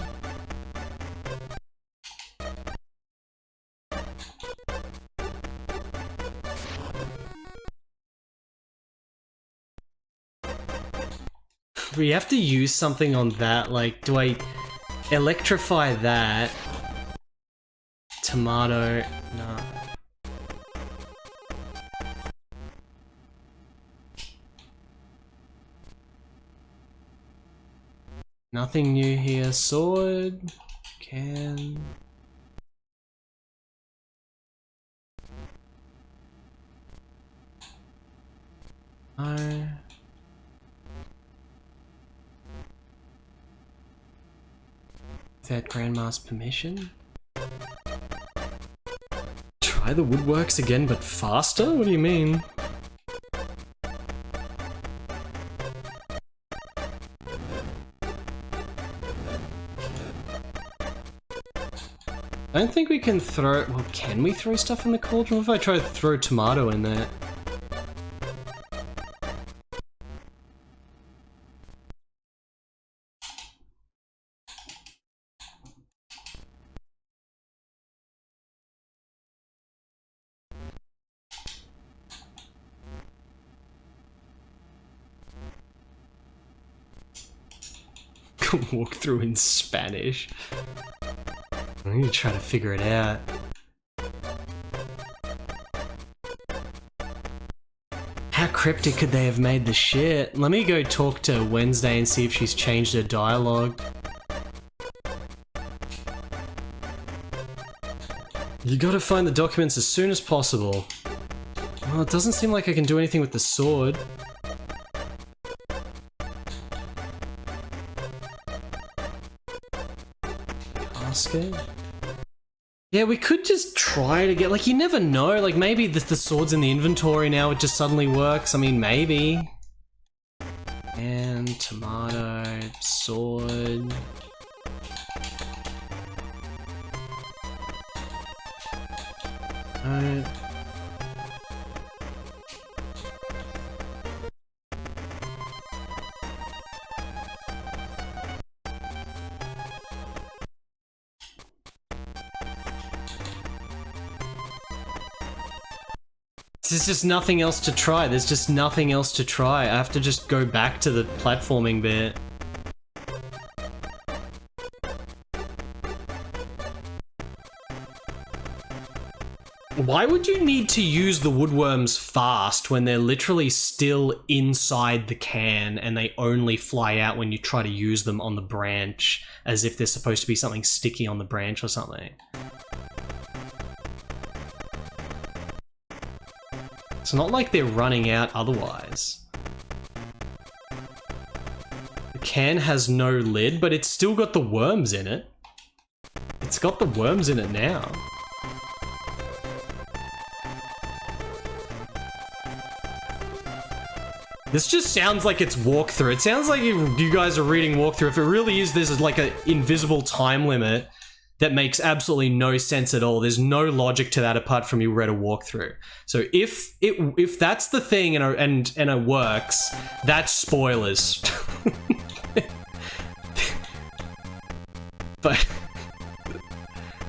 We have to use something on that, like, do I electrify that? Tomato, no. Nothing new here, sword, can... No. Without Grandma's permission? Try the woodworks again, but faster? What do you mean? I don't think we can throw... Well, can we throw stuff in the cauldron? What if I try to throw tomato in there? Walk through in Spanish. I need to try to figure it out. How cryptic could they have made the shit? Let me go talk to Wednesday and see if she's changed her dialogue. You gotta find the documents as soon as possible. Well, it doesn't seem like I can do anything with the sword. Yeah, we could just try to get, like, you never know, like, maybe the sword's in the inventory now, it just suddenly works, I mean, maybe. And tomato, sword. Alright. There's just nothing else to try. There's just nothing else to try. I have to just go back to the platforming bit. Why would you need to use the woodworms fast when they're literally still inside the can and they only fly out when you try to use them on the branch, as if they're supposed to be something sticky on the branch or something? It's not like they're running out otherwise. The can has no lid, but it's still got the worms in it. It's got the worms in it now. This just sounds like it's walkthrough. It sounds like you guys are reading walkthrough. If it really is, this is like an invisible time limit that makes absolutely no sense at all. There's no logic to that apart from you read a walkthrough. So if that's the thing and it works, that's spoilers. But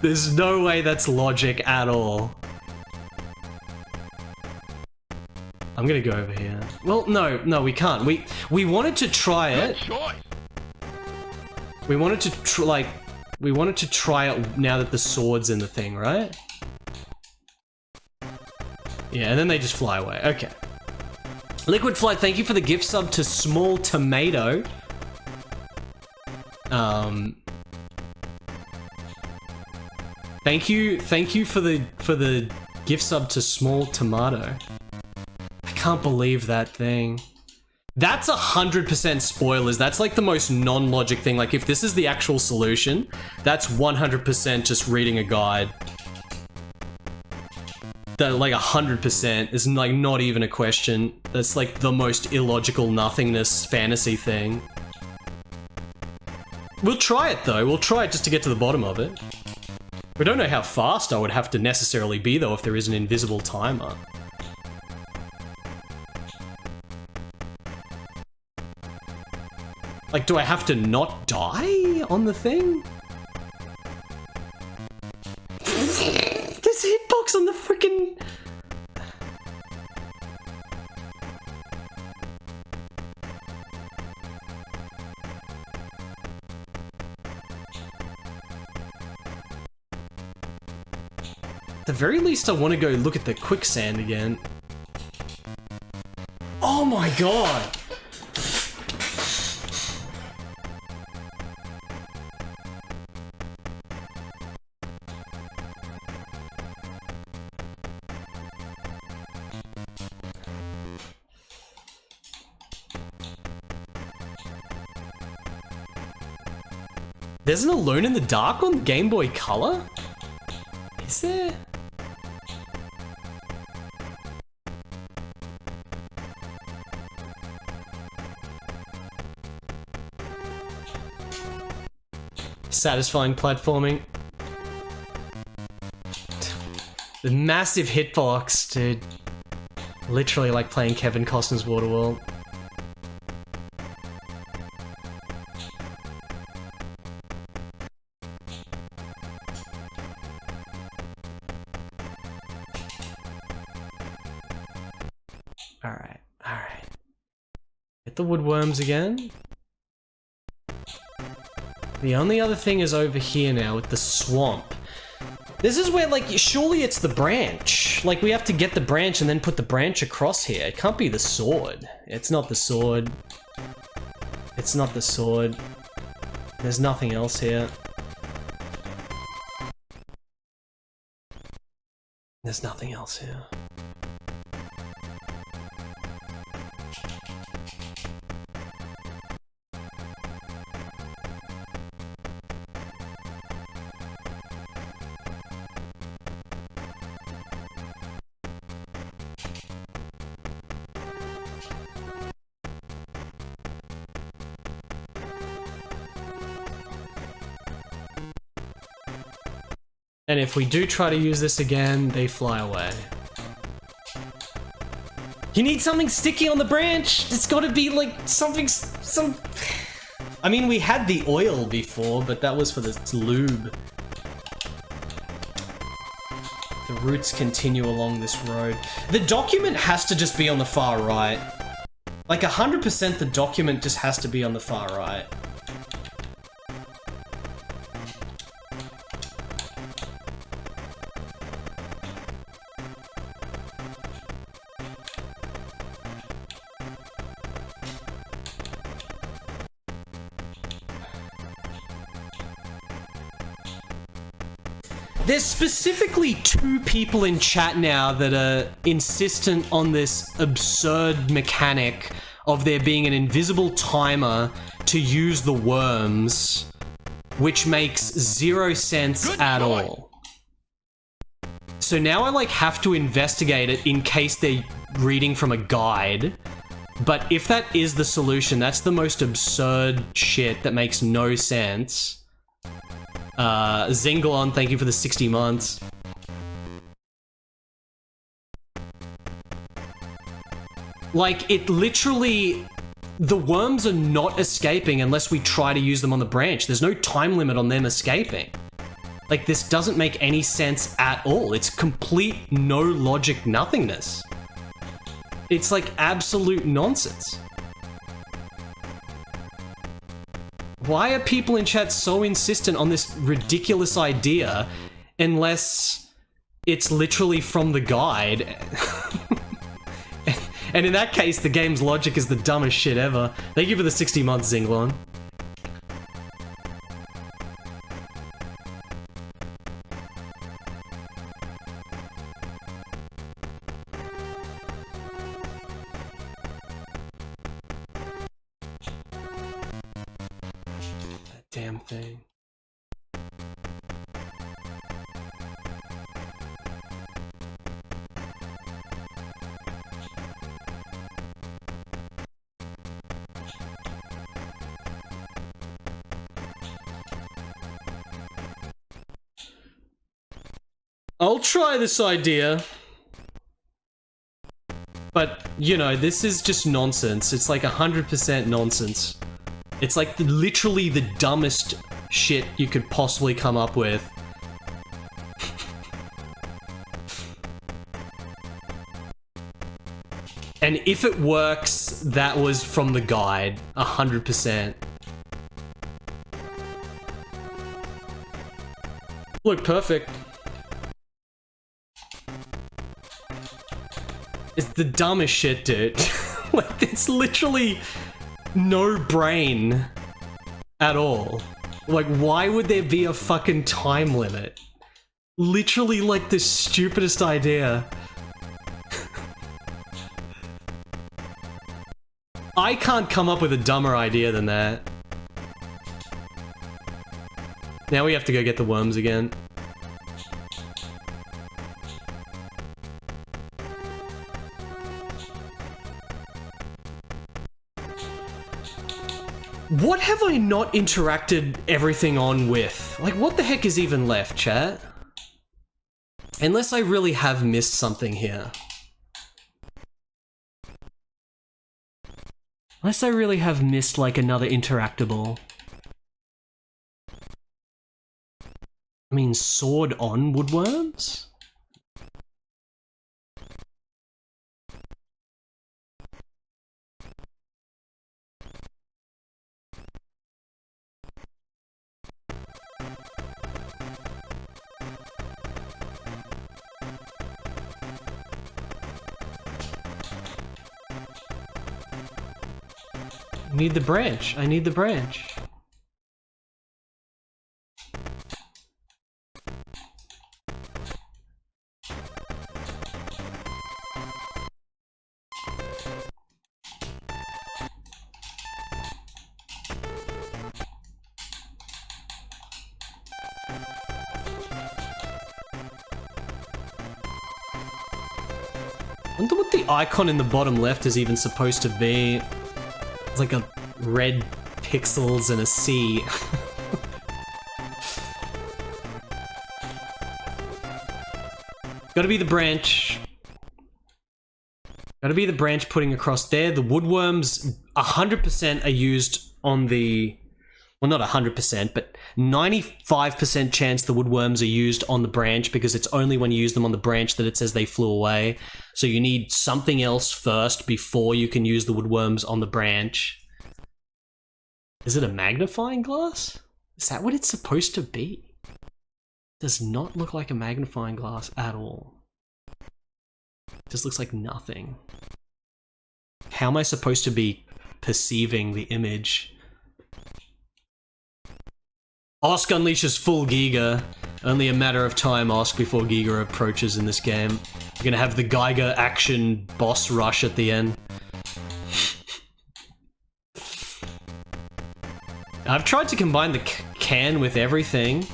there's no way that's logic at all. I'm gonna go over here. Well, no, we can't. We wanted to try it. We wanted to we wanted to try it now that the sword's in the thing, right? Yeah, and then they just fly away. Okay. Liquid Flight, thank you for the gift sub to Small Thank you for the gift sub to Small Tomato. I can't believe that thing. That's 100% spoilers. That's like the most non-logic thing. Like if this is the actual solution, that's 100% just reading a guide. That like 100% is like not even a question. That's like the most illogical nothingness fantasy thing. We'll try it though. We'll try it just to get to the bottom of it. We don't know how fast I would have to necessarily be though if there is an invisible timer. Like, do I have to not die on the thing? There's a hitbox on the freaking... At the very least, I want to go look at the quicksand again. Oh my god! There's an Alone in the Dark on Game Boy Color? Is there? Satisfying platforming. The massive hitbox, dude. Literally like playing Kevin Costner's Waterworld. Alright. Get the woodworms again. The only other thing is over here now with the swamp. This is where, like, surely it's the branch. Like, we have to get the branch and then put the branch across here. It can't be the sword. It's not the sword. It's not the sword. There's nothing else here. There's nothing else here. And if we do try to use this again, they fly away. You need something sticky on the branch! It's gotta be like something... I mean, we had the oil before, but that was for the lube. The roots continue along this road. The document has to just be on the far right. Like 100% the document just has to be on the far right. There's specifically 2 people in chat now that are insistent on this absurd mechanic of there being an invisible timer to use the worms, which makes 0 sense at all. So now I like have to investigate it in case they're reading from a guide. But if that is the solution, that's the most absurd shit that makes no sense. Zinglon, thank you for the 60 months. Like, it literally... The worms are not escaping unless we try to use them on the branch. There's no time limit on them escaping. Like, this doesn't make any sense at all. It's complete no logic nothingness. It's like absolute nonsense. Why are people in chat so insistent on this ridiculous idea unless it's literally from the guide? And in that case, the game's logic is the dumbest shit ever. Thank you for the 60 months, Zinglon. damn thing. I'll try this idea. But, you know, this is just nonsense. It's like 100% nonsense. It's like literally the dumbest shit you could possibly come up with. And if it works, that was from the guide. 100%. Look, perfect. It's the dumbest shit, dude. Like, it's literally no brain at all. Like, why would there be a fucking time limit? Literally, like, the stupidest idea. I can't come up with a dumber idea than that. Now we have to go get the worms again. What have I not interacted everything on with? Like, what the heck is even left, chat? Unless I really have missed something here. Unless I really have missed, like, another interactable. I mean, sword on woodworms? Need the branch. I need the branch. I wonder what the icon in the bottom left is even supposed to be. It's like a red pixels and a C. Gotta be the branch. Gotta be the branch putting across there. The woodworms 100% are used on the... Well, not 100%, but 95% chance the woodworms are used on the branch because it's only when you use them on the branch that it says they flew away. So you need something else first before you can use the woodworms on the branch. Is it a magnifying glass? Is that what it's supposed to be? Does not look like a magnifying glass at all. Just looks like nothing. How am I supposed to be perceiving the image? Osk unleashes full Giga. Only a matter of time, Osk, before Giga approaches in this game. You're gonna have the Geiger action boss rush at the end. I've tried to combine the can with everything.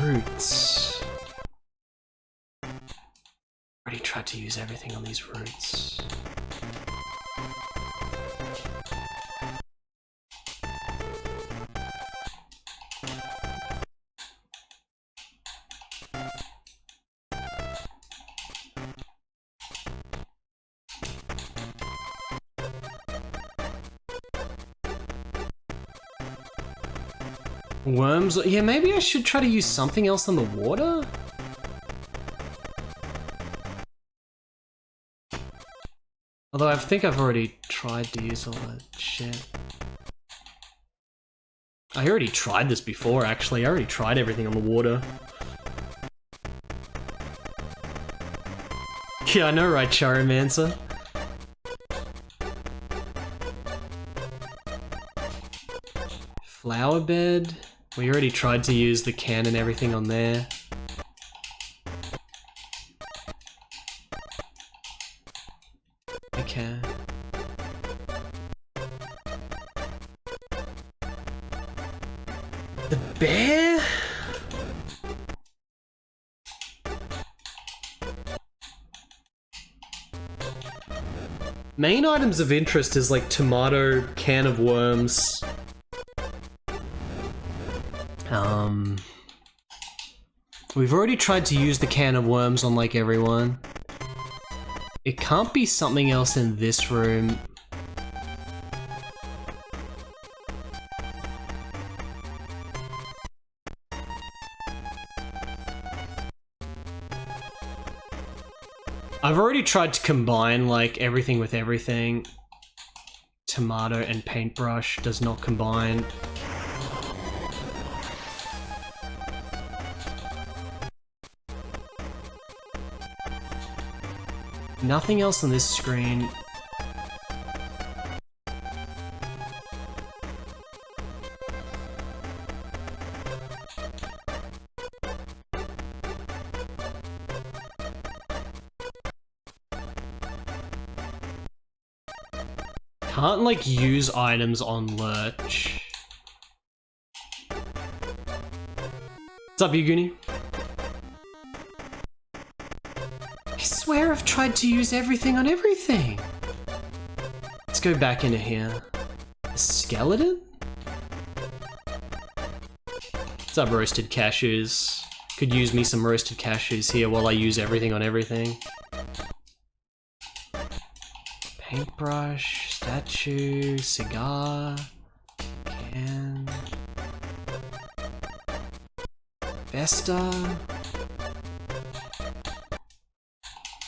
Roots. Already tried to use everything on these roots. Worms? Yeah, maybe I should try to use something else on the water? Although I think I've already tried to use all that shit. I already tried this before, actually. I already tried everything on the water. Yeah, I know, right, Charomancer? Flower bed? We already tried to use the can and everything on there. Okay. The bear? Main items of interest is like tomato, can of worms. We've already tried to use the can of worms on like everyone. It can't be something else in this room. I've already tried to combine like everything with everything. Tomato and paintbrush does not combine. Nothing else on this screen. Can't like use items on Lurch. What's up, Yuguni? I swear I've tried to use everything on everything. Let's go back into here. A skeleton? What's up, roasted cashews? Could use me some roasted cashews here while I use everything on everything. Paintbrush, statue, cigar, can, Vesta,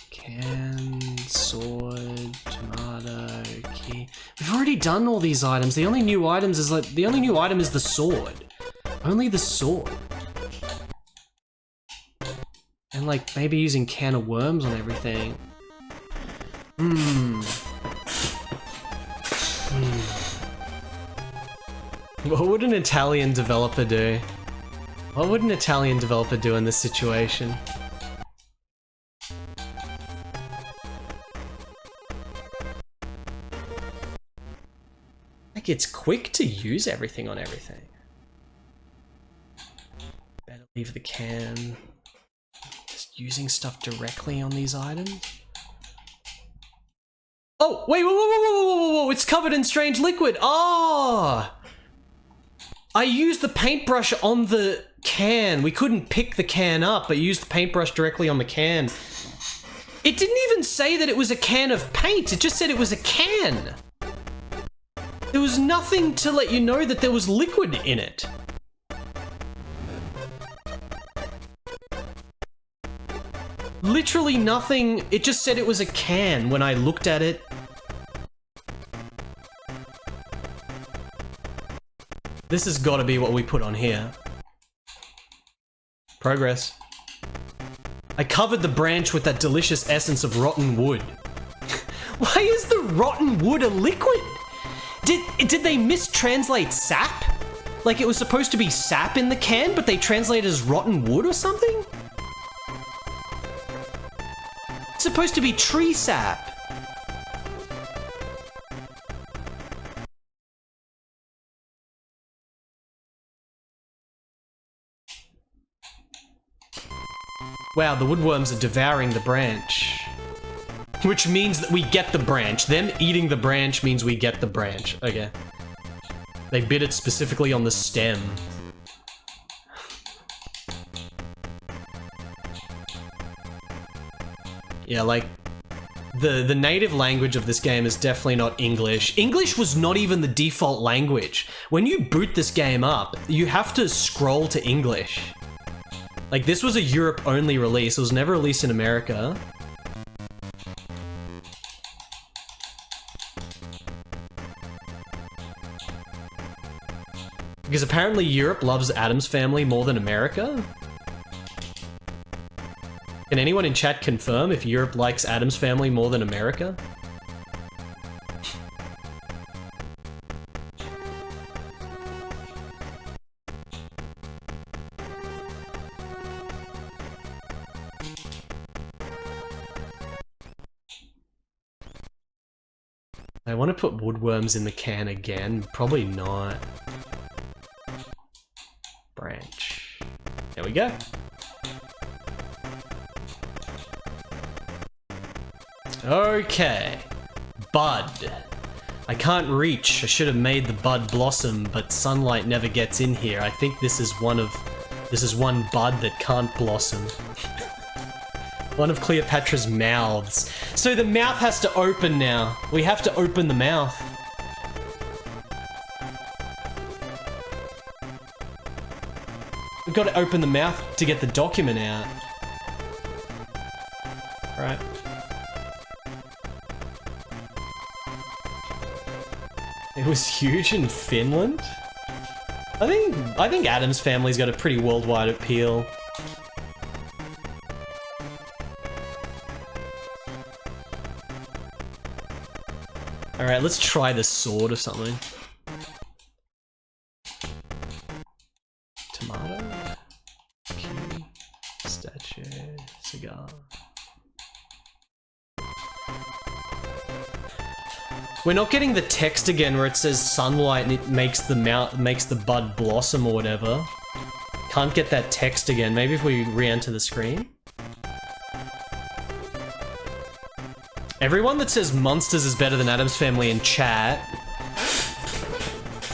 can, sword, tomato, key. We've already done all these items. The only new items is like the only new item is the sword. Only the sword. And like maybe using can of worms on everything. What would an Italian developer do? What would an Italian developer do in this situation? Like, it's quick to use everything on everything. Better leave the can. Just using stuff directly on these items. Oh, wait, whoa, it's covered in strange liquid. Oh! I used the paintbrush on the can. We couldn't pick the can up, but used the paintbrush directly on the can. It didn't even say that it was a can of paint. It just said it was a can. There was nothing to let you know that there was liquid in it. Literally nothing. It just said it was a can when I looked at it. This has got to be what we put on here. Progress. I covered the branch with that delicious essence of rotten wood. Why is the rotten wood a liquid? Did they mistranslate sap? Like it was supposed to be sap in the can, but they translated as rotten wood or something? It's supposed to be tree sap. Wow, the woodworms are devouring the branch. Which means that we get the branch. Them eating the branch means we get the branch. Okay. They bit it specifically on the stem. Yeah, like, the native language of this game is definitely not English. English was not even the default language. When you boot this game up, you have to scroll to English. Like, this was a Europe-only release. It was never released in America. Because apparently Europe loves Addams Family more than America? Can anyone in chat confirm if Europe likes Addams Family more than America? I want to put woodworms in the can again. Probably not. Branch. There we go. Okay. Bud. I can't reach. I should have made the bud blossom, but sunlight never gets in here. I think this is one bud that can't blossom. One of Cleopatra's mouths. So the mouth has to open now. We have to open the mouth. We've got to open the mouth to get the document out. Right. It was huge in Finland? I think Addams Family's got a pretty worldwide appeal. Alright, let's try the sword or something. Tomato? Key. Statue. Cigar. We're not getting the text again where it says sunlight and it makes the bud blossom or whatever. Can't get that text again. Maybe if we re-enter the screen. Everyone that says Monsters is better than Addams Family in chat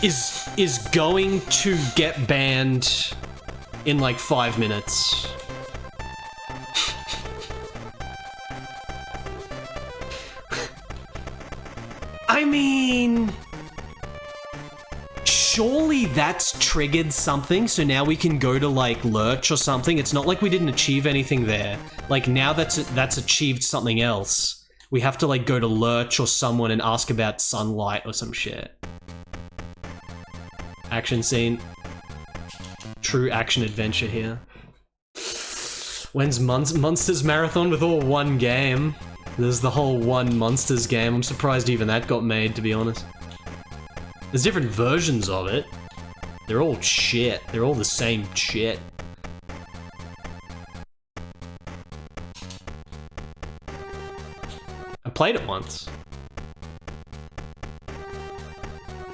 is going to get banned in like 5 minutes. I mean, surely that's triggered something, so now we can go to like Lurch or something. It's not like we didn't achieve anything there. Like now that's achieved something else. We have to like go to Lurch or someone and ask about sunlight or some shit. Action scene. True action adventure here. When's Monsters Marathon with all one game? There's the whole one Monsters game. I'm surprised even that got made, to be honest. There's different versions of it. They're all shit. They're all the same shit. I played it once.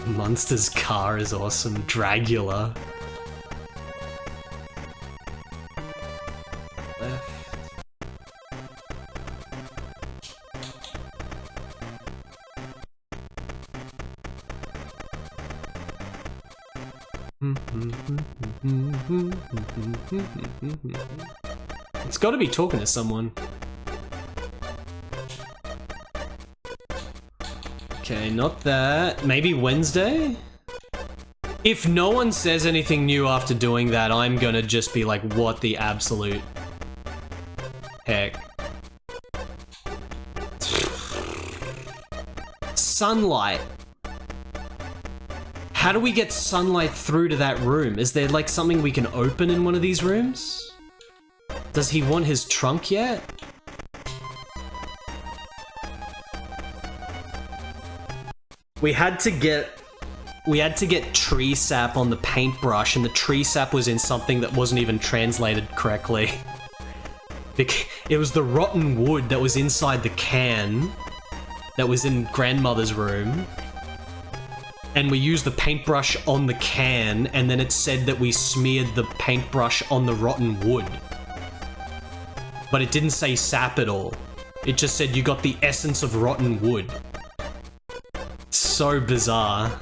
Monsters car is awesome. Dragula. Left. It's got to be talking to someone. Okay, not that. Maybe Wednesday? If no one says anything new after doing that, I'm gonna just be like, what the absolute heck? Sunlight. How do we get sunlight through to that room? Is there like something we can open in one of these rooms? Does he want his trunk yet? We had to get tree sap on the paintbrush, and the tree sap was in something that wasn't even translated correctly. It was the rotten wood that was inside the can that was in grandmother's room. And we used the paintbrush on the can, and then it said that we smeared the paintbrush on the rotten wood. But it didn't say sap at all. It just said you got the essence of rotten wood. So bizarre.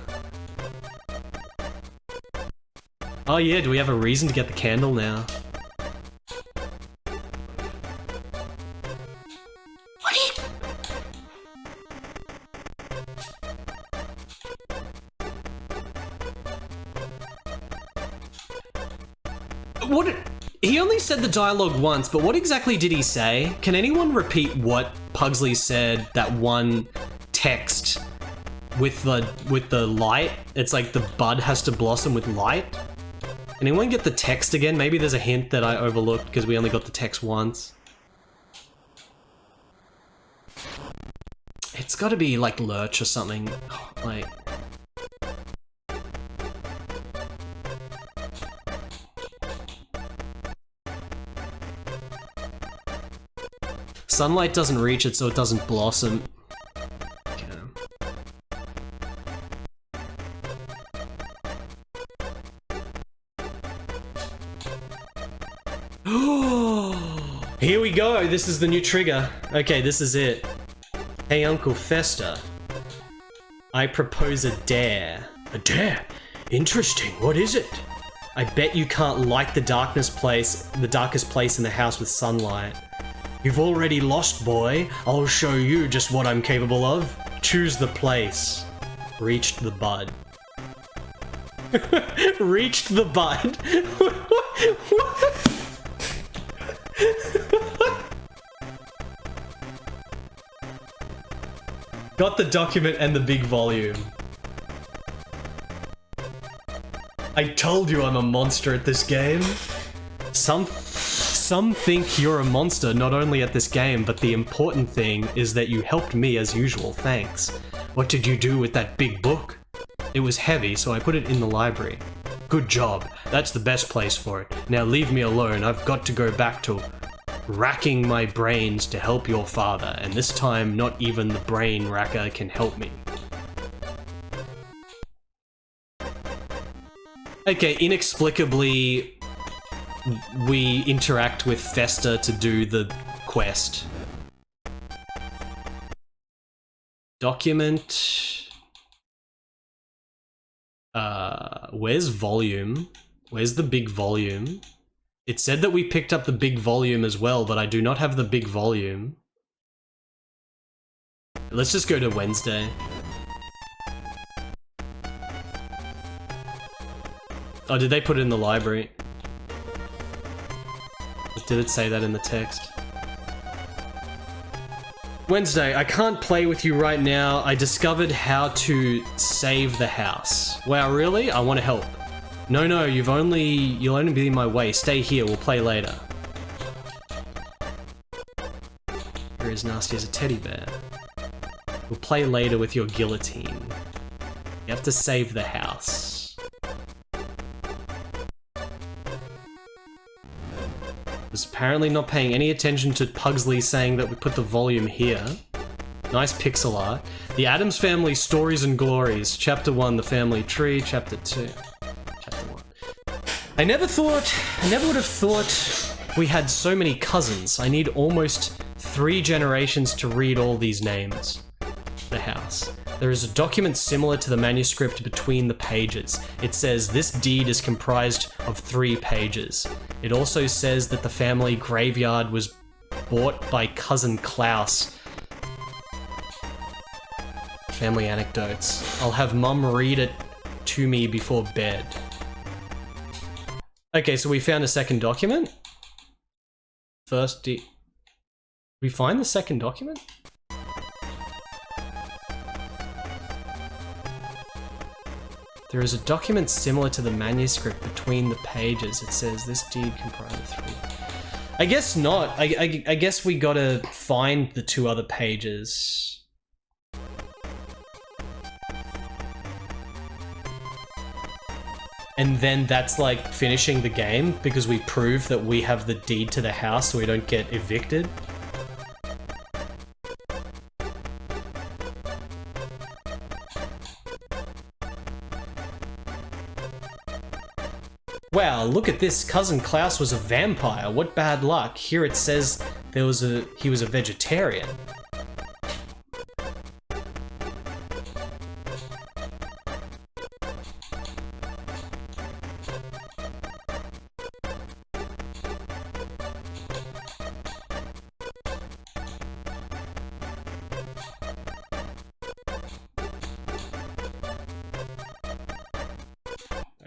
Oh yeah, do we have a reason to get the candle now? What? He only said the dialogue once, but what exactly did he say? Can anyone repeat what Pugsley said, that one text with the light? It's like the bud has to blossom with light. Can anyone get the text again? Maybe there's a hint that I overlooked because we only got the text once. It's got to be like Lurch or something. Like... Sunlight doesn't reach it, so it doesn't blossom. Oh, here we go. This is the new trigger. Okay, this is it. Hey, Uncle Fester. I propose a dare. A dare? Interesting. What is it? I bet you can't light the darkest place in the house with sunlight. You've already lost, boy. I'll show you just what I'm capable of. Choose the place. Reached the bud. Reached the bud? Got the document and the big volume. I told you I'm a monster at this game. Some think you're a monster not only at this game, but the important thing is that you helped me as usual, thanks. What did you do with that big book? It was heavy, so I put it in the library. Good job. That's the best place for it. Now leave me alone. I've got to go back to racking my brains to help your father, and this time not even the brain racker can help me. Okay, inexplicably, we interact with Fester to do the quest. Document. Where's volume? Where's the big volume? It said that we picked up the big volume as well, but I do not have the big volume. Let's just go to Wednesday. Oh, did they put it in the library? Did it say that in the text? Wednesday, I can't play with you right now. I discovered how to save the house. Wow, really? I want to help. No, you'll only be in my way. Stay here, we'll play later. You're as nasty as a teddy bear. We'll play later with your guillotine. You have to save the house. Was apparently not paying any attention to Pugsley saying that we put the volume here. Nice pixel art. The Addams Family Stories and Glories. Chapter 1, The Family Tree. Chapter 2. Chapter 1. I never would have thought we had so many cousins. I need almost 3 generations to read all these names. The house. There is a document similar to the manuscript between the pages. It says this deed is comprised of 3 pages. It also says that the family graveyard was bought by cousin Klaus. Family anecdotes. I'll have Mum read it to me before bed. Okay, so we found a second document. We find the second document? There is a document similar to the manuscript between the pages. It says this deed comprises 3. I guess not. I guess we gotta find the 2 other pages. And then that's like finishing the game because we prove that we have the deed to the house so we don't get evicted. Wow, look at this. Cousin Klaus was a vampire. What bad luck. Here it says he was a vegetarian.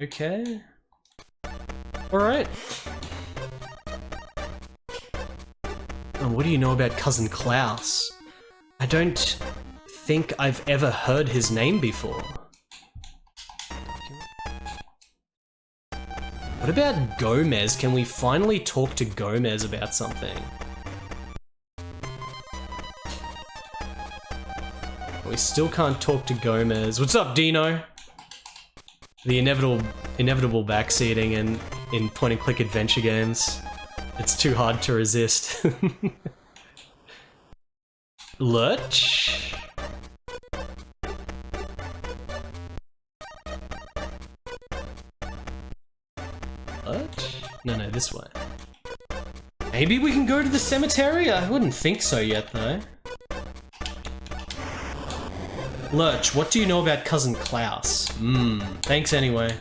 Okay. Alright. And what do you know about Cousin Klaus? I don't think I've ever heard his name before. What about Gomez? Can we finally talk to Gomez about something? We still can't talk to Gomez. What's up, Dino? The inevitable backseating in point-and-click adventure games. It's too hard to resist. Lurch? Lurch? No, this way. Maybe we can go to the cemetery? I wouldn't think so yet, though. Lurch, what do you know about Cousin Klaus? Thanks anyway.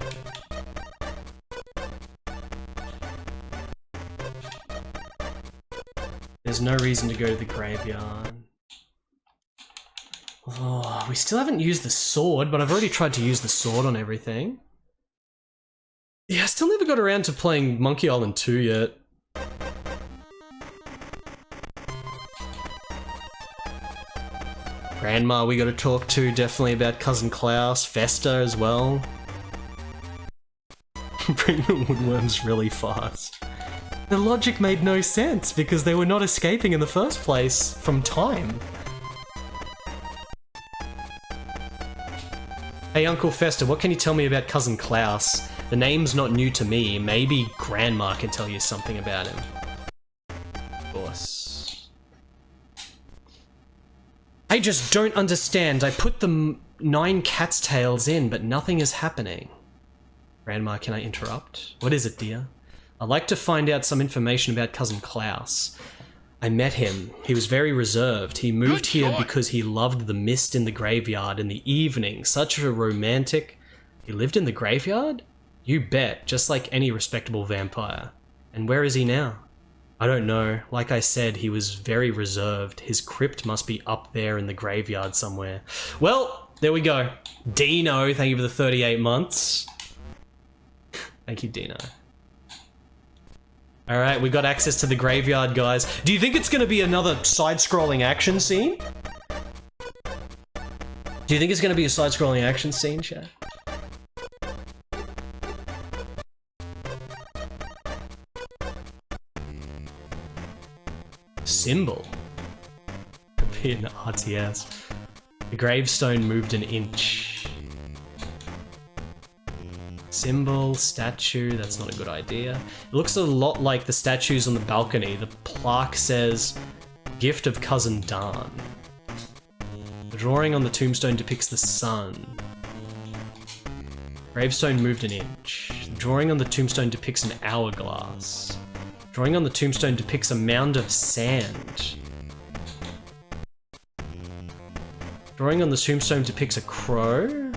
There's no reason to go to the graveyard. Oh, we still haven't used the sword, but I've already tried to use the sword on everything. Yeah, I still never got around to playing Monkey Island 2 yet. Grandma we gotta talk to, definitely about Cousin Klaus. Fester as well. Bring the woodworms really fast. The logic made no sense because they were not escaping in the first place from time. Hey Uncle Fester, what can you tell me about Cousin Klaus? The name's not new to me, maybe Grandma can tell you something about him. Of course. I just don't understand. I put the 9 cat's tails in, but nothing is happening. Grandma, can I interrupt? What is it, dear? I'd like to find out some information about Cousin Klaus. I met him. He was very reserved. He moved here because he loved the mist in the graveyard in the evening. Such a romantic... He lived in the graveyard? You bet, just like any respectable vampire. And where is he now? I don't know. Like I said, he was very reserved. His crypt must be up there in the graveyard somewhere. Well, there we go. Dino, thank you for the 38 months. Thank you, Dino. Alright, we got access to the graveyard, guys. Do you think it's going to be another side-scrolling action scene? Do you think it's going to be a side-scrolling action scene, chat? Symbol. Could be an RTS. The gravestone moved an inch. Symbol, statue, that's not a good idea. It looks a lot like the statues on the balcony. The plaque says, Gift of Cousin Dan. The drawing on the tombstone depicts the sun. Gravestone moved an inch. The drawing on the tombstone depicts an hourglass. Drawing on the tombstone depicts a mound of sand. Drawing on the tombstone depicts a crow.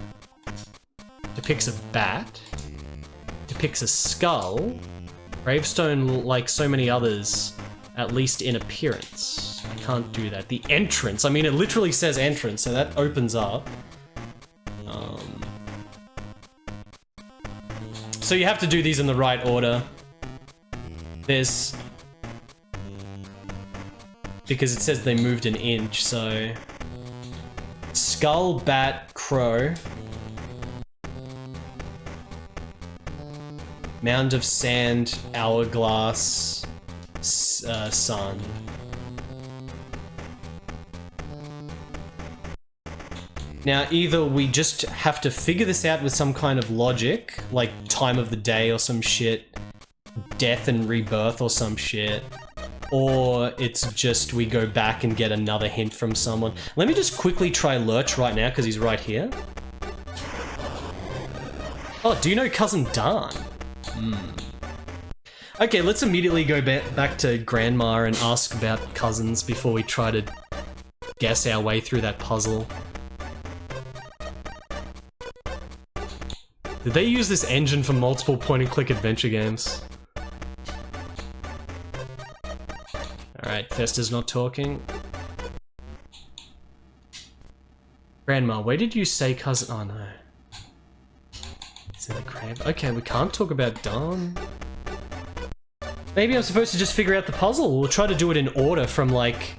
Depicts a bat. Depicts a skull. Gravestone, like so many others, at least in appearance. I can't do that. The entrance. I mean, it literally says entrance, so that opens up. So you have to do these in the right order. There's... Because it says they moved an inch, so... Skull, bat, crow. Mound of sand, hourglass, sun. Now, either we just have to figure this out with some kind of logic, like time of the day or some shit, death and rebirth or some shit, or it's just we go back and get another hint from someone. Let me just quickly try Lurch right now, because he's right here. Oh, do you know Cousin Dan? Okay, let's immediately go back to Grandma and ask about cousins before we try to guess our way through that puzzle. Did they use this engine for multiple point-and-click adventure games? Alright, Fester's not talking. Grandma, where did you say cousin? Oh no. It's in the grave. Okay, we can't talk about Dawn. Maybe I'm supposed to just figure out the puzzle. We'll try to do it in order from like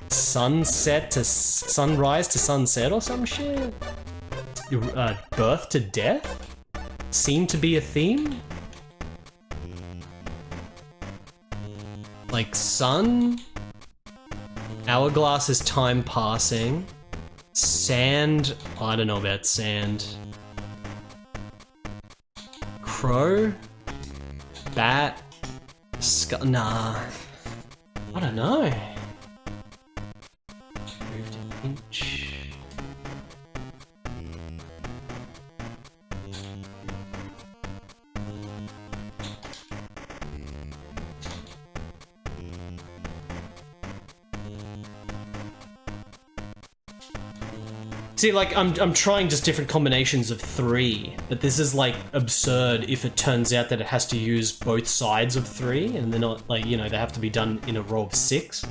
sunset to sunrise to sunset or some shit. Birth to death? Seem to be a theme? Like sun? Hourglass is time passing. Sand? Oh, I don't know about sand. Crow? Bat? Nah. I don't know. Moved an inch. See, like, I'm trying just different combinations of 3, but this is, like, absurd if it turns out that it has to use both sides of 3, and they're not, like, you know, they have to be done in a row of 6.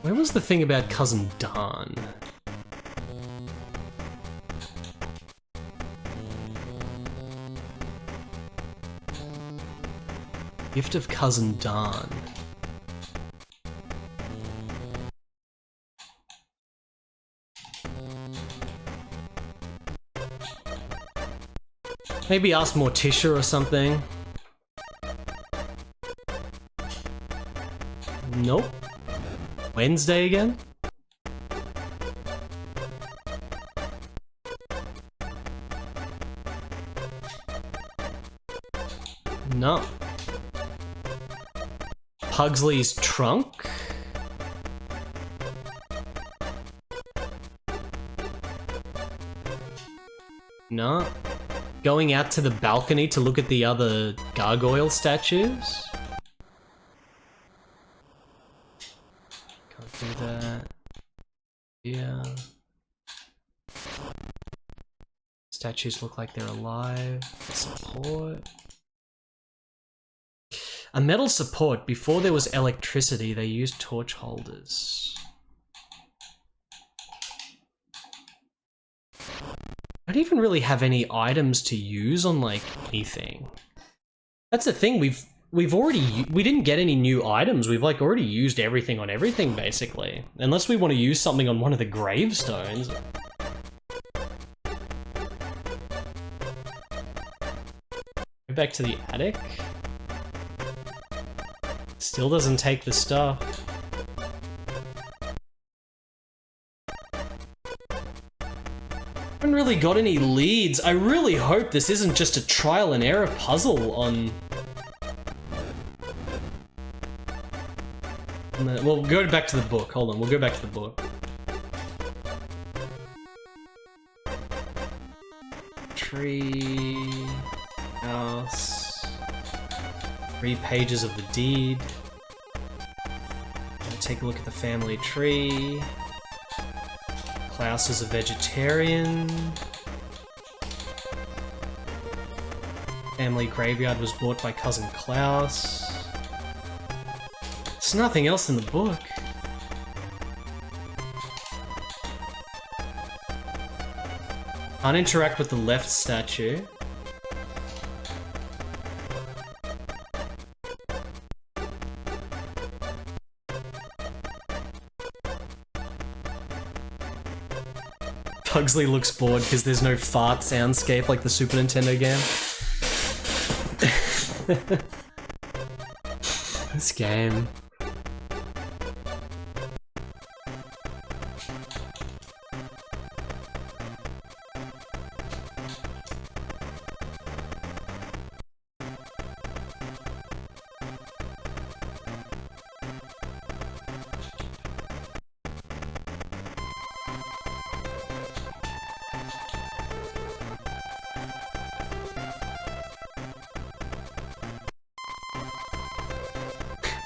Where was the thing about Cousin Dan? Gift of Cousin Dan. Maybe ask Morticia or something. Nope. Wednesday again? No. Pugsley's trunk? No. Going out to the balcony to look at the other gargoyle statues? Can't do that. Yeah. Statues look like they're alive. Support. A metal support. Before there was electricity, they used torch holders. I don't even really have any items to use on, like, anything. That's the thing, we didn't get any new items. We've, like, already used everything on everything, basically. Unless we want to use something on one of the gravestones. Go back to the attic. Still doesn't take the stuff. I haven't really got any leads. I really hope this isn't just a trial and error puzzle on... We'll go back to the book. Hold on, we'll go back to the book. Tree... House... 3 pages of the deed. Take a look at the family tree. Klaus is a vegetarian. Family graveyard was bought by Cousin Klaus. There's nothing else in the book. Can't interact with the left statue. Pugsley looks bored because there's no fart soundscape like the Super Nintendo game. This game.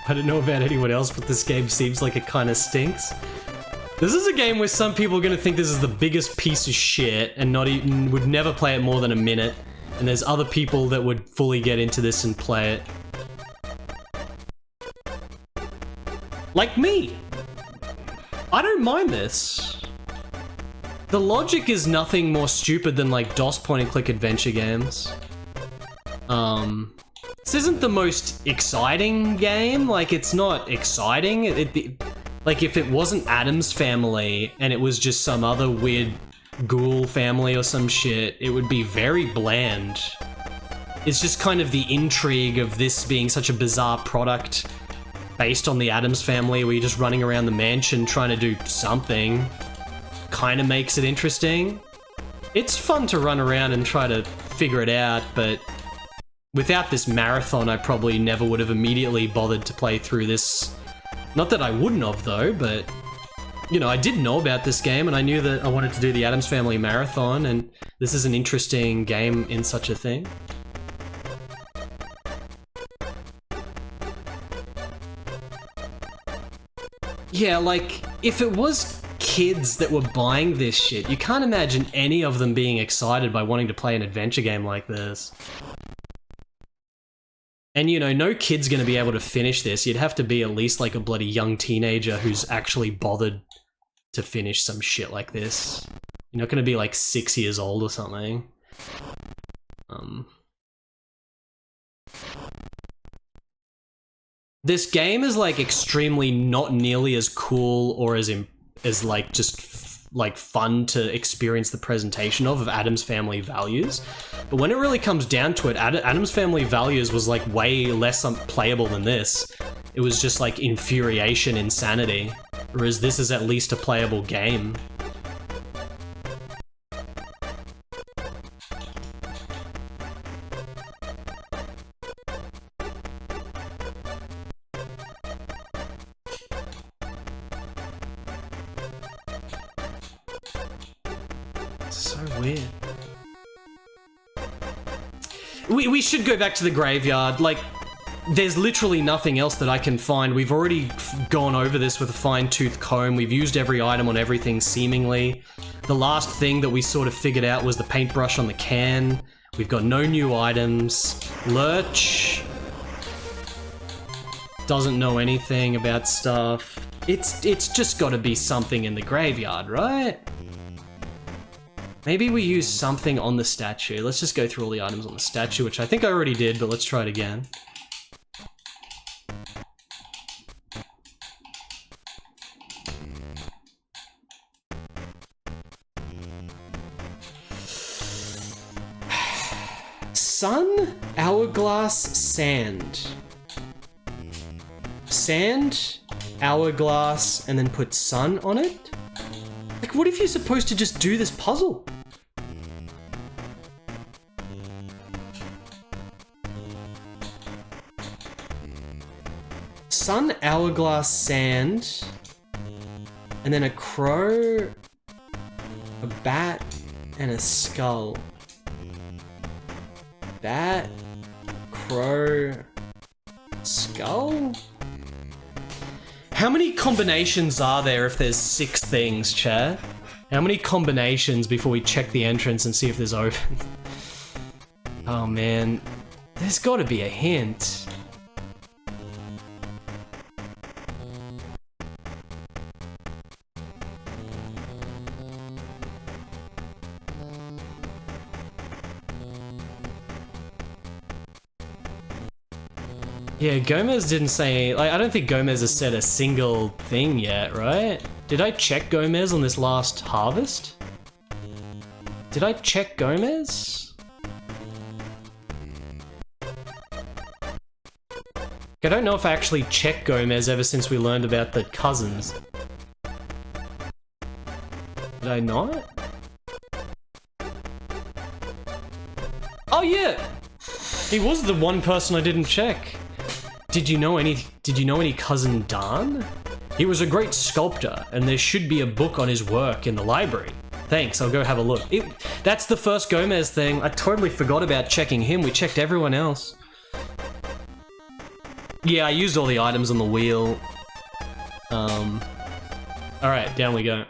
I don't know about anyone else, but this game seems like it kind of stinks. This is a game where some people are going to think this is the biggest piece of shit and not even would never play it more than a minute. And there's other people that would fully get into this and play it. Like me! I don't mind this. The logic is nothing more stupid than like DOS point-and-click adventure games. This isn't the most exciting game. Like, it's not exciting. Like, if it wasn't Addams Family and it was just some other weird ghoul family or some shit, it would be very bland. It's just kind of the intrigue of this being such a bizarre product based on the Addams Family where you're just running around the mansion trying to do something. Kind of makes it interesting. It's fun to run around and try to figure it out, but without this marathon, I probably never would have immediately bothered to play through this. Not that I wouldn't have, though, but, you know, I did know about this game, and I knew that I wanted to do the Addams Family marathon, and this is an interesting game in such a thing. Yeah, like, if it was kids that were buying this shit, you can't imagine any of them being excited by wanting to play an adventure game like this. And, you know, no kid's gonna be able to finish this. You'd have to be at least like a bloody young teenager who's actually bothered to finish some shit like this. You're not gonna be like 6 years old or something. This game is like extremely not nearly as cool or as like just like fun to experience the presentation of Addams Family Values. But when it really comes down to it, Addams Family Values was like way less playable than this. It was just like infuriation, insanity. Whereas this is at least a playable game. So weird. We should go back to the graveyard. Like, there's literally nothing else that I can find. We've already gone over this with a fine-tooth comb. We've used every item on everything, seemingly. The last thing that we sort of figured out was the paintbrush on the can. We've got no new items. Lurch doesn't know anything about stuff. It's just got to be something in the graveyard, right? Maybe we use something on the statue. Let's just go through all the items on the statue, which I think I already did, but let's try it again. Sun, hourglass, sand. Sand, hourglass, and then put sun on it? Like, what if you're supposed to just do this puzzle? Sun, hourglass, sand, and then a crow, a bat, and a skull. Bat, crow, skull? How many combinations are there if there's 6 things, chat? How many combinations before we check the entrance and see if there's open? Oh man, there's gotta be a hint. Yeah, Gomez didn't say, like, I don't think Gomez has said a single thing yet, right? Did I check Gomez on this last harvest? Did I check Gomez? I don't know if I actually checked Gomez ever since we learned about the cousins. Did I not? Oh yeah! He was the one person I didn't check. Did you know any cousin Dan? He was a great sculptor, and there should be a book on his work in the library. Thanks, I'll go have a look. That's the first Gomez thing. I totally forgot about checking him. We checked everyone else. Yeah, I used all the items on the wheel. Alright, down we go.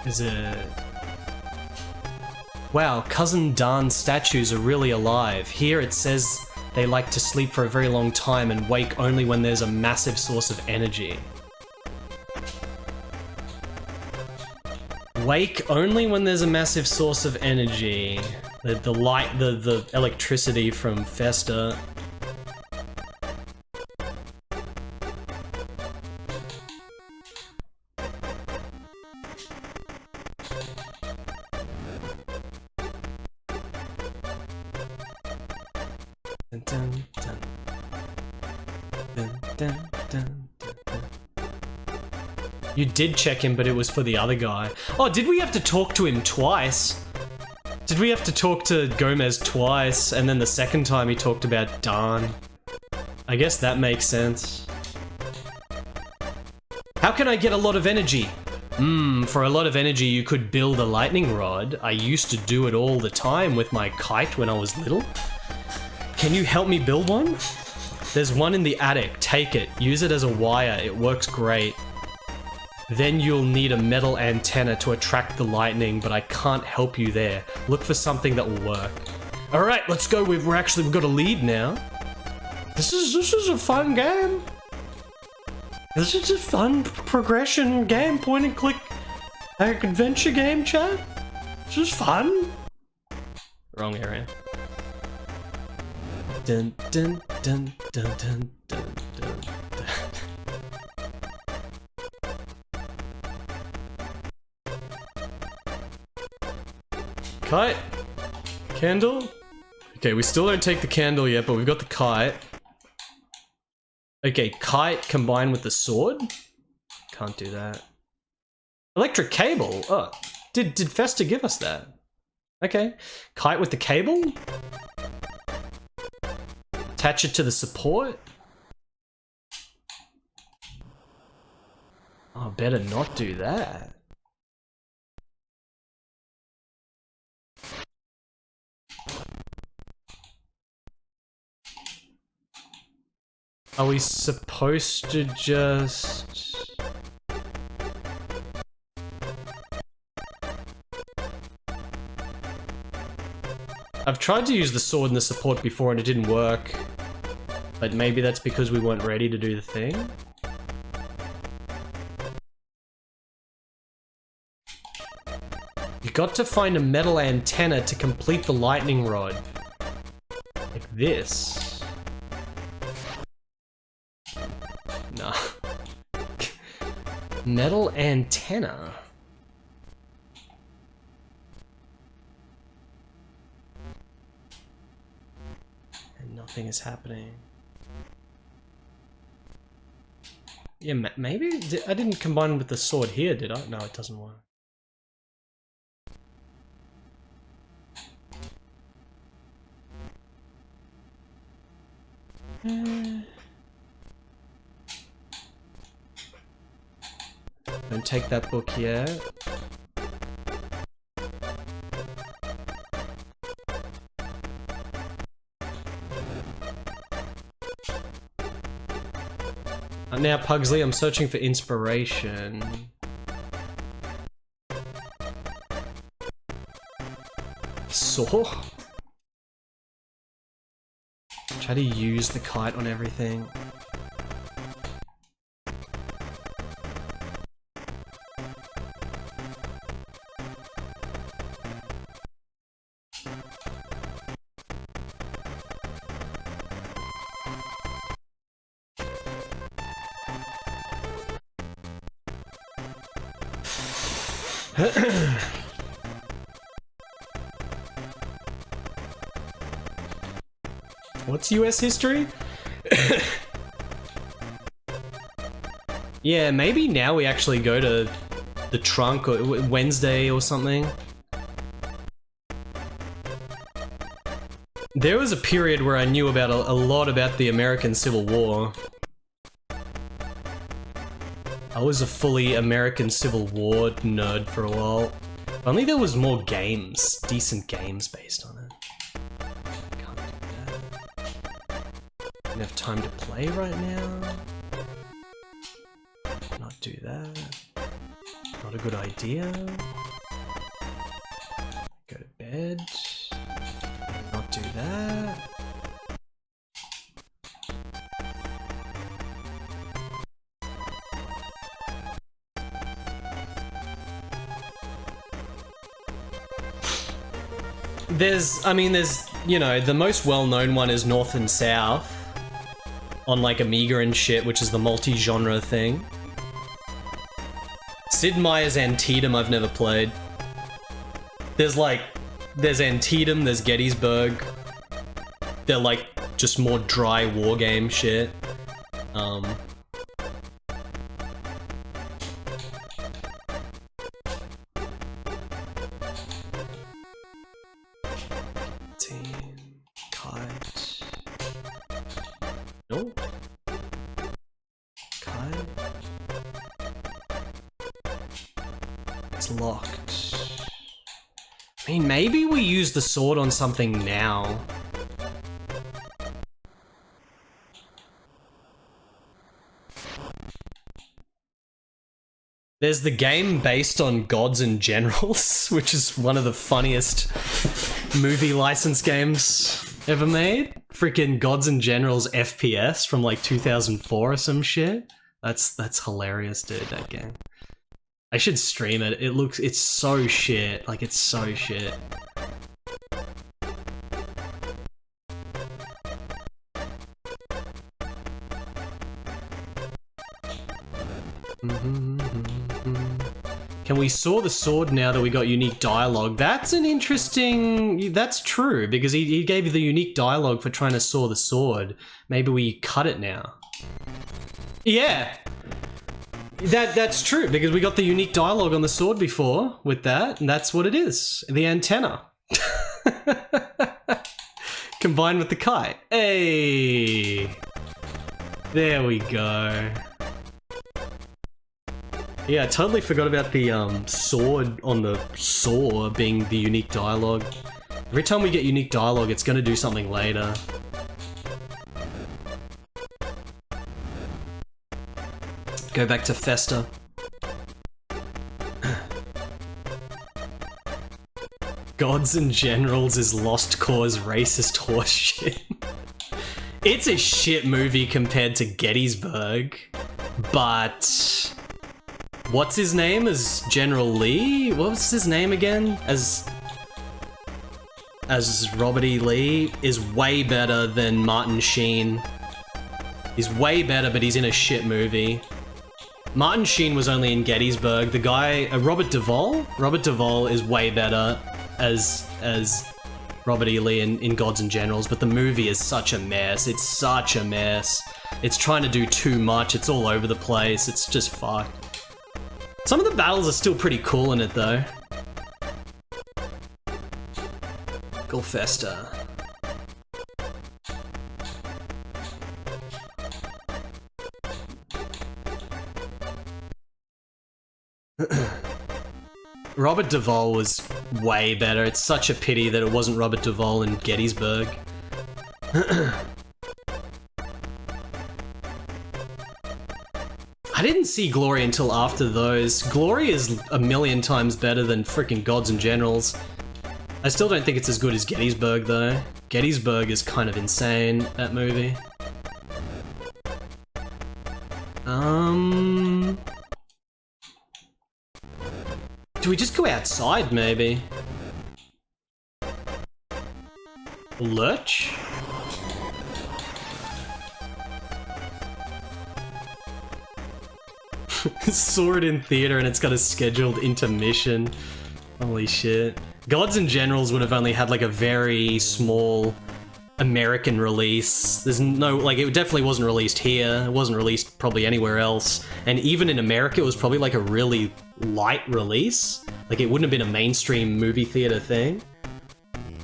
Is it... Wow, Cousin Dan statues are really alive. Here it says they like to sleep for a very long time and wake only when there's a massive source of energy. Wake only when there's a massive source of energy. The light, the electricity from Festa. Dun, dun, dun. Dun, dun, dun, dun, dun. You did check him, but it was for the other guy. Oh, did we have to talk to him twice? Did we have to talk to Gomez twice, and then the second time he talked about Dan? I guess that makes sense. How can I get a lot of energy? For a lot of energy you could build a lightning rod. I used to do it all the time with my kite when I was little. Can you help me build one? There's one in the attic. Take it. Use it as a wire. It works great. Then you'll need a metal antenna to attract the lightning, but I can't help you there. Look for something that will work. All right, let's go. We've got a lead now. This is a fun game. This is a fun progression game, point and click adventure game, chat. This is fun. Wrong area. Dun dun dun dun dun dun dun. Kite? Candle? Okay, we still don't take the candle yet, but we've got the kite. Okay, kite combined with the sword? Can't do that. Electric cable? Oh, did Festa give us that? Okay, kite with the cable? Attach it to the support? Oh, better not do that. Are we supposed to just... I've tried to use the sword and the support before and it didn't work. But maybe that's because we weren't ready to do the thing? You got to find a metal antenna to complete the lightning rod. Like this. Nah. Metal antenna. And nothing is happening. Yeah, maybe I didn't combine with the sword here, did I? No, it doesn't work. Don't take that book yet. Now, Pugsley, I'm searching for inspiration. Saw? Try to use the kite on everything. What's US history? Yeah, maybe now we actually go to the trunk or Wednesday or something. There was a period where I knew about a lot about the American Civil War. I was a fully American Civil War nerd for a while. If only there was more games, decent games based on it. Can't do that. Don't have time to play right now. Not do that. Not a good idea. red. Not do that. There's, you know, the most well-known one is North and South on like Amiga and shit, which is the multi-genre thing. Sid Meier's Antietam I've never played. There's Antietam, there's Gettysburg. They're like just more dry war game shit. Kite. No. Kite. It's locked. I mean, maybe we use the sword on something now. There's the game based on Gods and Generals, which is one of the funniest movie license games ever made. Freaking Gods and Generals FPS from like 2004 or some shit. That's hilarious, dude, that game. I should stream it. It's so shit. Like, it's so shit. Can we saw the sword now that we got unique dialogue? That's an interesting... That's true, because he gave you the unique dialogue for trying to saw the sword. Maybe we cut it now. Yeah! That's true, because we got the unique dialogue on the sword before with that, and that's what it is. The antenna. Combined with the kite. Hey! There we go. Yeah, I totally forgot about the sword on the saw being the unique dialogue. Every time we get unique dialogue, it's gonna do something later. Go back to Festa. Gods and Generals is Lost Cause racist horseshit. It's a shit movie compared to Gettysburg, but... What's his name as General Lee? What was his name again? As Robert E. Lee is way better than Martin Sheen. He's way better, but he's in a shit movie. Martin Sheen was only in Gettysburg. The guy, Robert Duvall? Robert Duvall is way better as Robert E. Lee in Gods and Generals, but the movie is such a mess. It's such a mess. It's trying to do too much. It's all over the place. It's just fucked. Some of the battles are still pretty cool in it, though. Golfesta. Robert Duvall was way better. It's such a pity that it wasn't Robert Duvall in Gettysburg. I didn't see Glory until after those. Glory is a million times better than freaking Gods and Generals. I still don't think it's as good as Gettysburg, though. Gettysburg is kind of insane, that movie. Do we just go outside, maybe? Lurch? Saw it in theater and it's got a scheduled intermission. Holy shit. Gods and Generals would have only had like a very small American release. There's no, like, it definitely wasn't released here. It wasn't released probably anywhere else. And even in America, it was probably like a really light release. Like, it wouldn't have been a mainstream movie theater thing.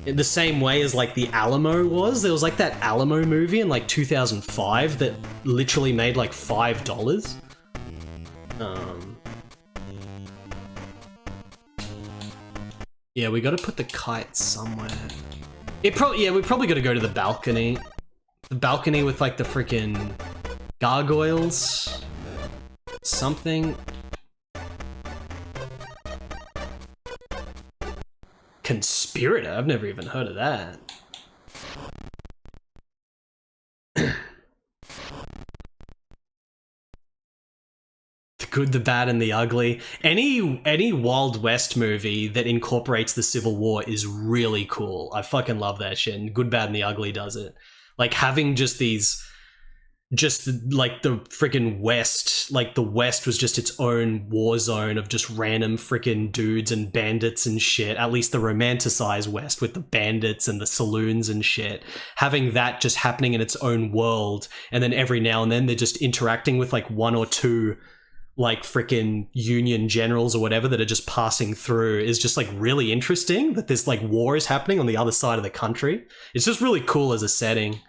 In the same way as like the Alamo was. There was like that Alamo movie in like 2005 that literally made like $5. Yeah, we gotta put the kite somewhere. We probably gotta go to the balcony. The balcony with like the freaking gargoyles. Something. Conspiracy. Conspirator? I've never even heard of that. The Good, the Bad, and the Ugly. Any Wild West movie that incorporates the Civil War is really cool. I fucking love that shit. And Good, Bad, and the Ugly does it. Like having just these, like the freaking West, like the West was just its own war zone of just random freaking dudes and bandits and shit. At least the romanticized West with the bandits and the saloons and shit. Having that just happening in its own world, and then every now and then they're just interacting with like one or two like freaking Union generals or whatever that are just passing through is just like really interesting that this like war is happening on the other side of the country. It's just really cool as a setting.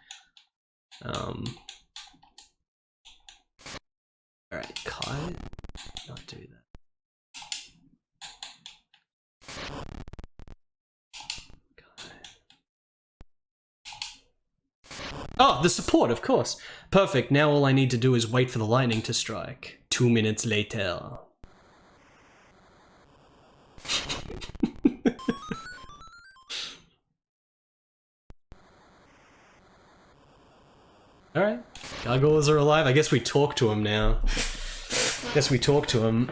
Alright, cut. Not do that. Oh, the support, of course. Perfect. Now all I need to do is wait for the lightning to strike. 2 minutes later. Alright. Gargoyles are alive. I guess we talk to him now. Guess we talk to him.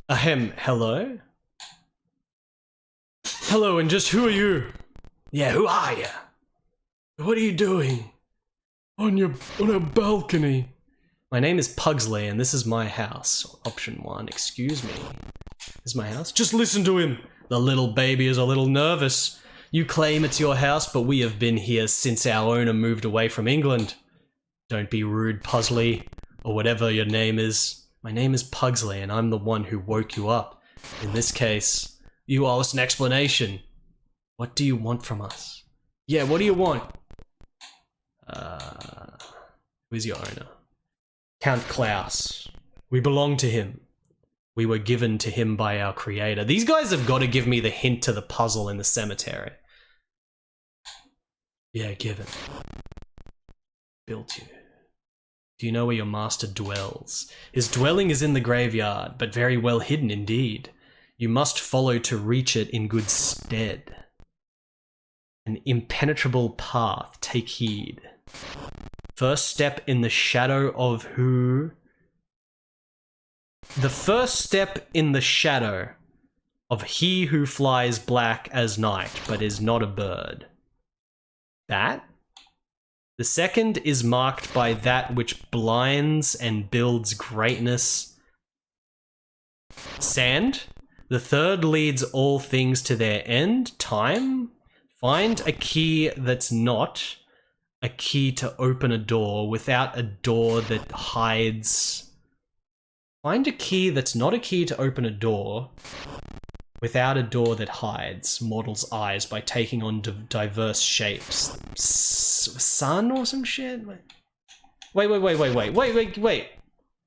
Ahem, hello? Hello, and just who are you? Yeah, who are you? What are you doing? On a balcony. My name is Pugsley, and this is my house. Option 1, excuse me. This is my house? Just listen to him! The little baby is a little nervous. You claim it's your house, but we have been here since our owner moved away from England. Don't be rude, Pugsley, or whatever your name is. My name is Pugsley, and I'm the one who woke you up. In this case, you owe us an explanation. What do you want from us? Yeah, what do you want? Who's your owner? Count Klaus. We belong to him. We were given to him by our creator. These guys have got to give me the hint to the puzzle in the cemetery. Yeah, given. Built you. Do you know where your master dwells? His dwelling is in the graveyard, but very well hidden indeed. You must follow to reach it in good stead. An impenetrable path, take heed. First step in the shadow of who? The first step in the shadow of he who flies black as night, but is not a bird. That? The second is marked by that which blinds and builds greatness. Sand? The third leads all things to their end. Time? Find a key that's not a key to open a door without a door that hides. Find a key that's not a key to open a door without a door that hides mortals' eyes by taking on diverse shapes. Sun or some shit? Wait.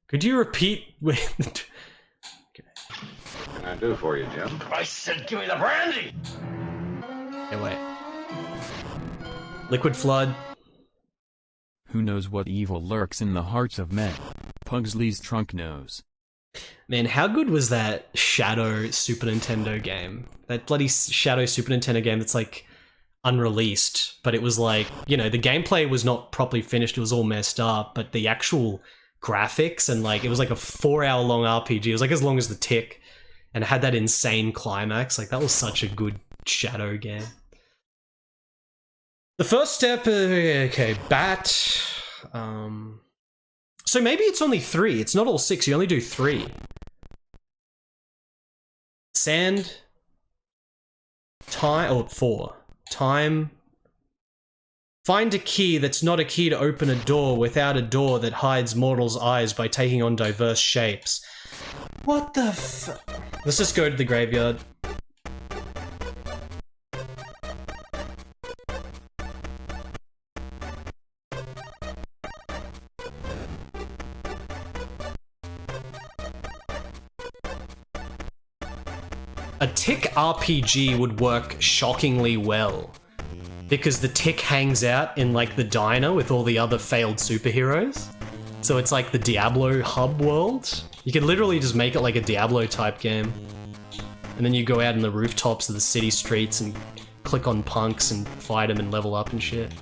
Could you repeat? What can I do for you, Jim? I said give me the brandy! Hey, wait. Liquid Flood. Who knows what evil lurks in the hearts of men? Pugsley's trunk knows. Man, how good was that Shadow Super Nintendo game? That bloody Shadow Super Nintendo game that's like unreleased, but it was like, you know, the gameplay was not properly finished, it was all messed up, but the actual graphics and like, it was like a 4-hour long RPG, it was like as long as the Tick, and it had that insane climax, like that was such a good Shadow game. The first step, okay, Bat, so maybe it's only 3, it's not all 6, you only do 3. Sand, time, or 4. Time. Find a key that's not a key to open a door without a door that hides mortals' eyes by taking on diverse shapes. What the f- Let's just go to the graveyard. A Tick RPG would work shockingly well, because the Tick hangs out in like the diner with all the other failed superheroes. So it's like the Diablo hub world. You can literally just make it like a Diablo type game. And then you go out in the rooftops of the city streets and click on punks and fight them and level up and shit.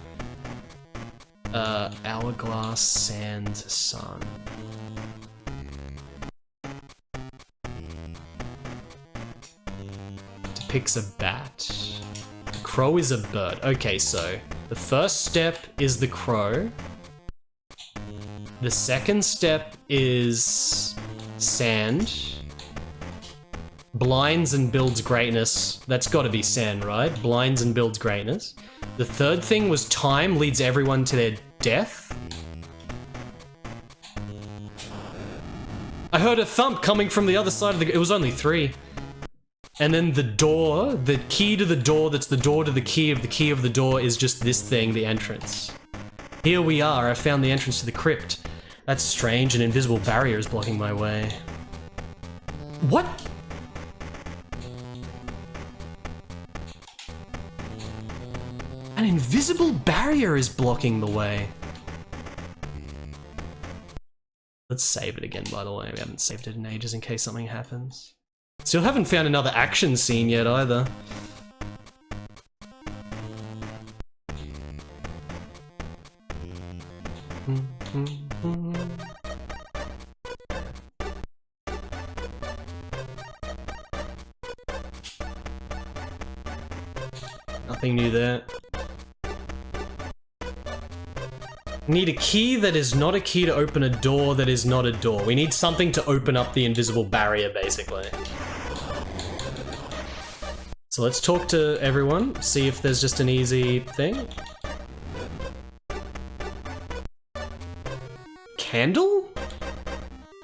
Hourglass, sand, sun. Depicts a bat. The crow is a bird. Okay, so the first step is the crow. The second step is sand. Blinds and builds greatness. That's gotta be sand, right? Blinds and builds greatness. The third thing was time leads everyone to their death. I heard a thump coming from the other side of the... It was only 3. And then the door, the key to the door that's the door to the key of the door is just this thing, the entrance. Here we are, I found the entrance to the crypt. That's strange, an invisible barrier is blocking my way. What? An invisible barrier is blocking the way. Let's save it again, by the way. We haven't saved it in ages in case something happens. Still haven't found another action scene yet either. Nothing new there. Need a key that is not a key to open a door that is not a door. We need something to open up the invisible barrier, basically. So let's talk to everyone, see if there's just an easy thing. Candle?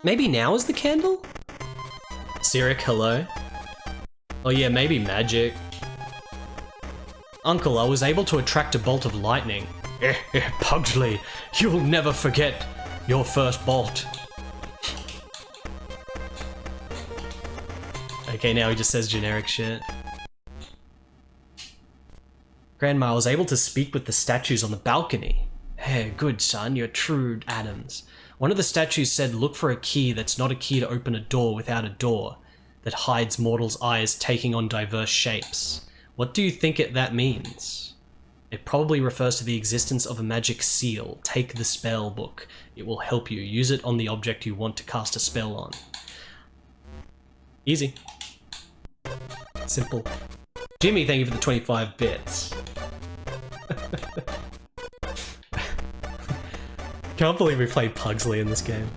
Maybe now is the candle? Cyric, hello? Oh yeah, maybe magic. Uncle, I was able to attract a bolt of lightning. Pugsley, you'll never forget your first bolt. Okay, now he just says generic shit. Grandma, I was able to speak with the statues on the balcony. Hey, good son, you're true Addams. One of the statues said, look for a key that's not a key to open a door without a door, that hides mortals' eyes taking on diverse shapes. What do you think that means? It probably refers to the existence of a magic seal. Take the spell book. It will help you. Use it on the object you want to cast a spell on. Easy. Simple. Jimmy, thank you for the 25 bits. Can't believe we played Pugsley in this game.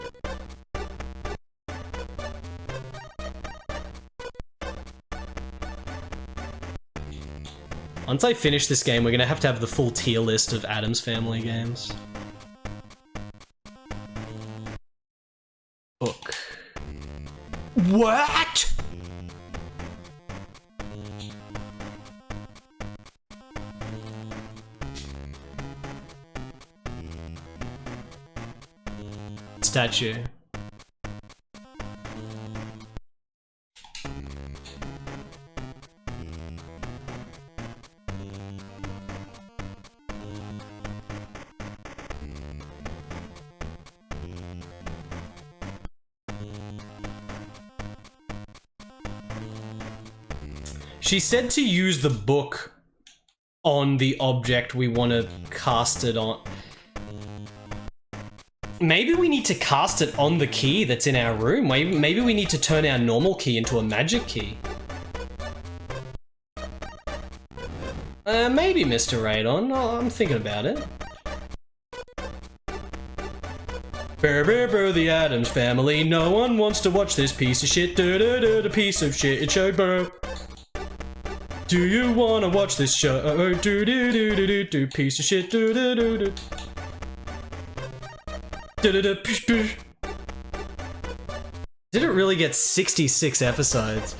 Once I finish this game, we're gonna have to have the full tier list of Addams Family games. Book. What? Statue. She said to use the book on the object we want to cast it on. Maybe we need to cast it on the key that's in our room. Maybe we need to turn our normal key into a magic key. Maybe, Mr. Radon. Oh, I'm thinking about it. Brr, the Addams Family. No one wants to watch this piece of shit. The piece of shit show, bro. Do you wanna watch this show? Do piece of shit. Did it really get 66 episodes?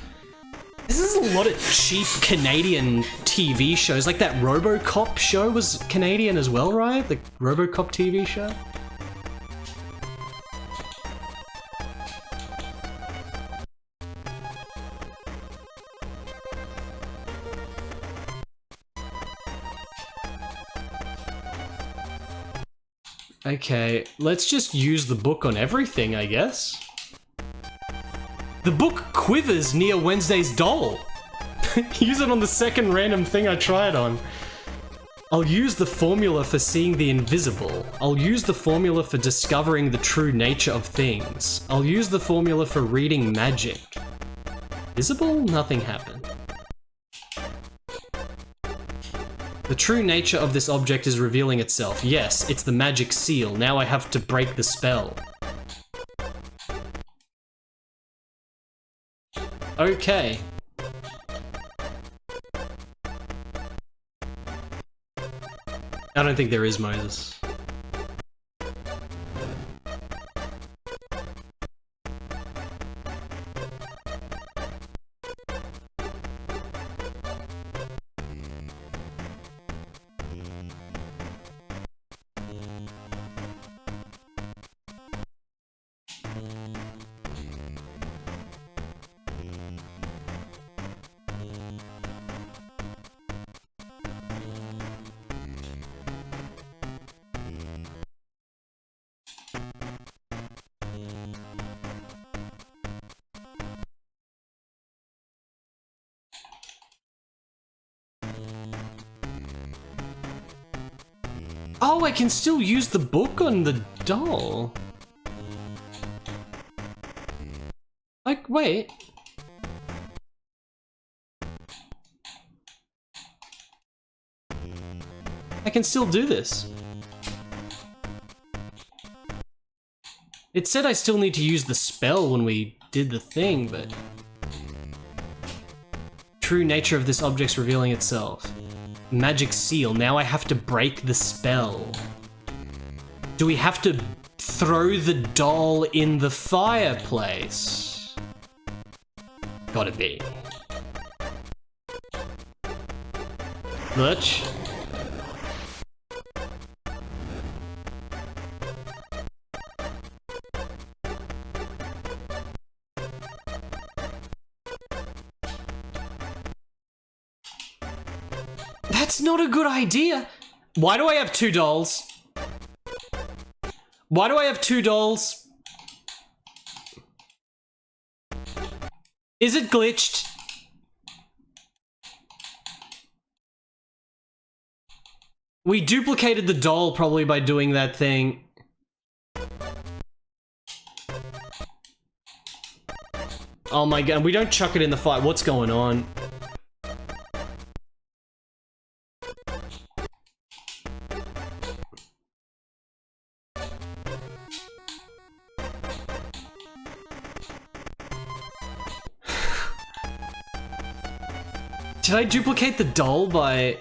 This is a lot of cheap Canadian TV shows. Like that RoboCop show was Canadian as well, right? The RoboCop TV show? Okay, let's just use the book on everything, I guess. The book quivers near Wednesday's doll. Use it on the second random thing I tried on. I'll use the formula for seeing the invisible. I'll use the formula for discovering the true nature of things. I'll use the formula for reading magic. Visible? Nothing happened. The true nature of this object is revealing itself. Yes, it's the magic seal. Now I have to break the spell. Okay. I don't think there is Moses. Oh, I can still use the book on the doll. Like, wait. I can still do this. It said I still need to use the spell when we did the thing, but... True nature of this object's revealing itself. Magic seal. Now I have to break the spell. Do we have to throw the doll in the fireplace? Gotta be. Lurch. That's not a good idea. Why do I have two dolls? Why do I have two dolls? Is it glitched? We duplicated the doll probably by doing that thing. Oh my god, we don't chuck it in the fight. What's going on? Did I duplicate the doll by...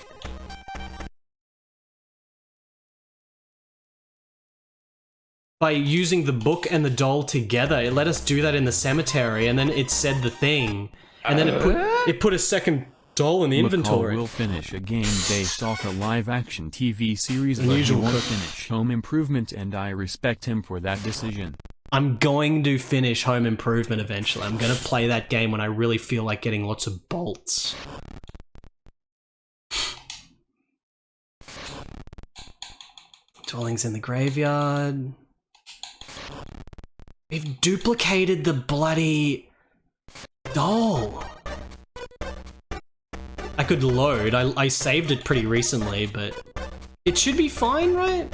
using the book and the doll together? It let us do that in the cemetery, and then it said the thing. And then it put a second doll in the inventory. McCall will finish a game based off a live-action TV series, but he won't finish Home Improvement, and I respect him for that decision. I'm going to finish Home Improvement eventually. I'm going to play that game when I really feel like getting lots of bolts. Dwellings in the graveyard. We've duplicated the bloody doll. I could load. I saved it pretty recently, but it should be fine, right?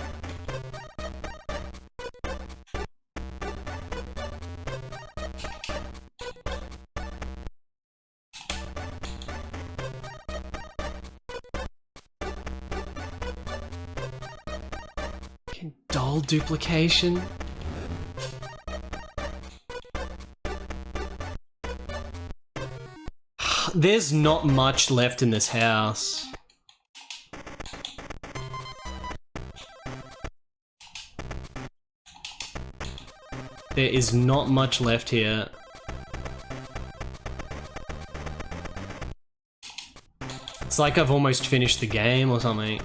Doll duplication. There's not much left in this house. There is not much left here. It's like I've almost finished the game or something.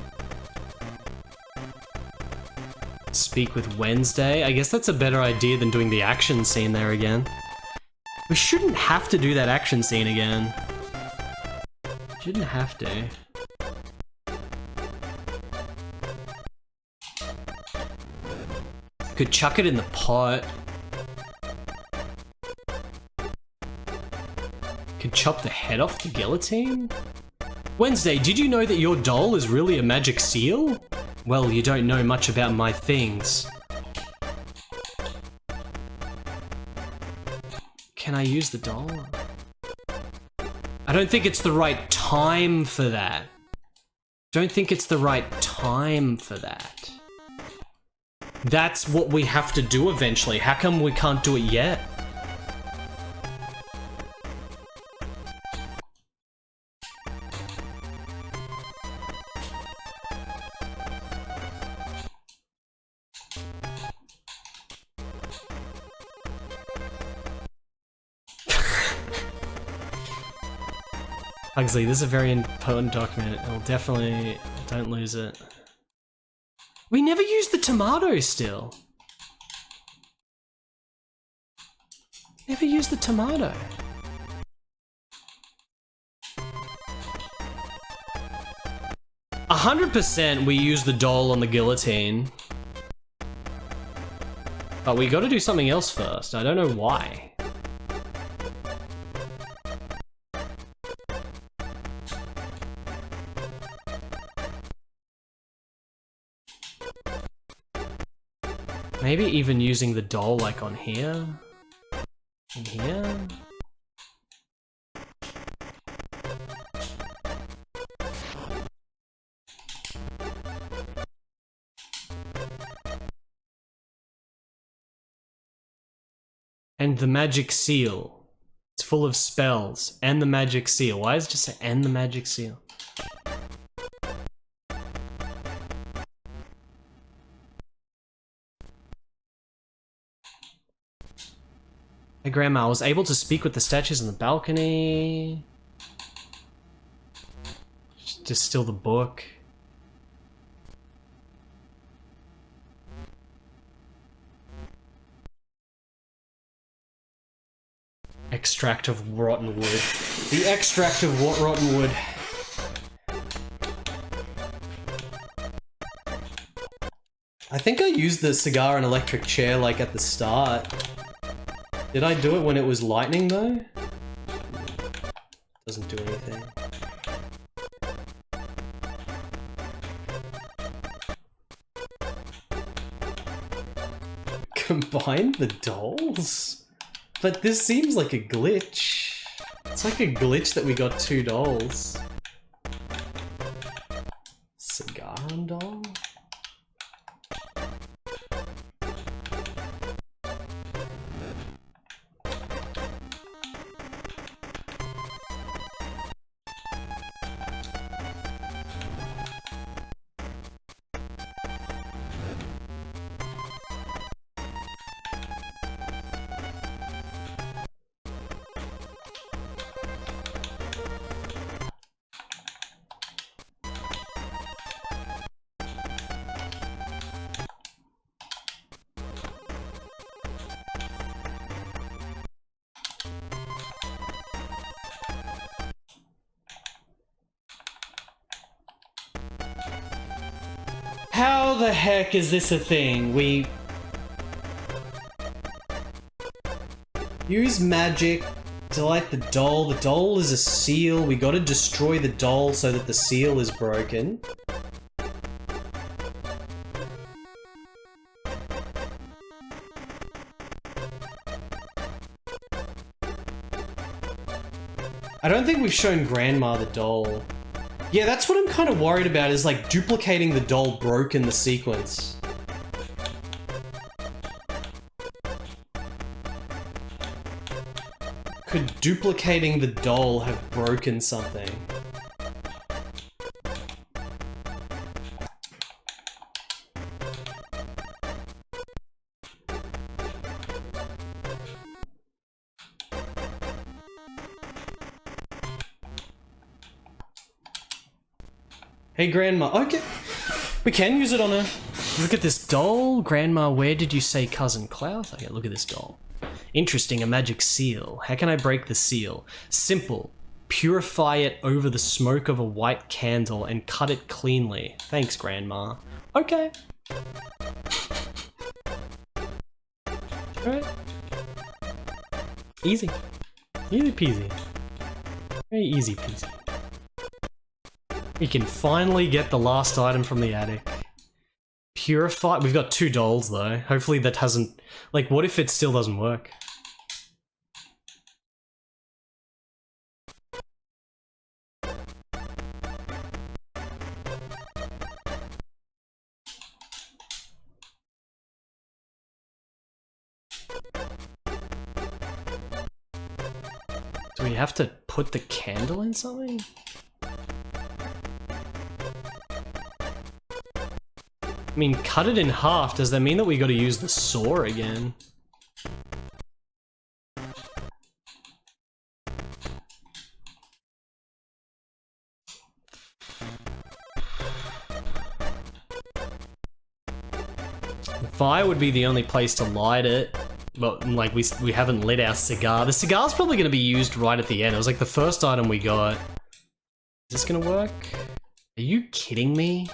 Speak with Wednesday. I guess that's a better idea than doing the action scene there again. We shouldn't have to do that action scene again. Shouldn't have to. Could chuck it in the pot. could chop the head off the guillotine? Wednesday, did you know that your doll is really a magic seal? Well, you don't know much about my things. Can I use the doll? I don't think it's the right time for that. Don't think it's the right time for that. That's what we have to do eventually. How come we can't do it yet? Huxley, this is a very important document. It'll definitely... Don't lose it. We never used the tomato still. Never used the tomato. A 100% we use the doll on the guillotine. But we gotta do something else first. I don't know why. Maybe even using the doll like on here? In here? And the magic seal. It's full of spells. And the magic seal. Why does it just say and the magic seal? Hey Grandma, I was able to speak with the statues on the balcony. Just steal the book. Extract of rotten wood. The extract of what rotten wood? I think I used the cigar and electric chair like at the start. Did I do it when it was lightning though? Doesn't do anything. Combine the dolls? But this seems like a glitch. It's like a glitch that we got two dolls. Cigar and doll? How the heck is this a thing? We use magic to light the doll. The doll is a seal. We gotta destroy the doll so that the seal is broken. I don't think we've shown Grandma the doll. Yeah, that's what I'm kind of worried about, is like duplicating the doll broke in the sequence. Could duplicating the doll have broken something? Hey Grandma, okay, we can use it on her. Look at this doll. Grandma, where did you say Cousin Klaus? Okay, look at this doll. Interesting, a magic seal. How can I break the seal? Simple. Purify it over the smoke of a white candle and cut it cleanly. Thanks, Grandma. Okay. Alright. Easy. Easy peasy. Very easy peasy. We can finally get the last item from the attic. Purify. We've got 2 dolls though. Hopefully that hasn't... Like, what if it still doesn't work? Do we have to put the candle in something? I mean, cut it in half. Does that mean that we gotta use the saw again? Fire would be the only place to light it. But, like, we haven't lit our cigar. The cigar's probably gonna be used right at the end. It was like the first item we got. Is this gonna work? Are you kidding me?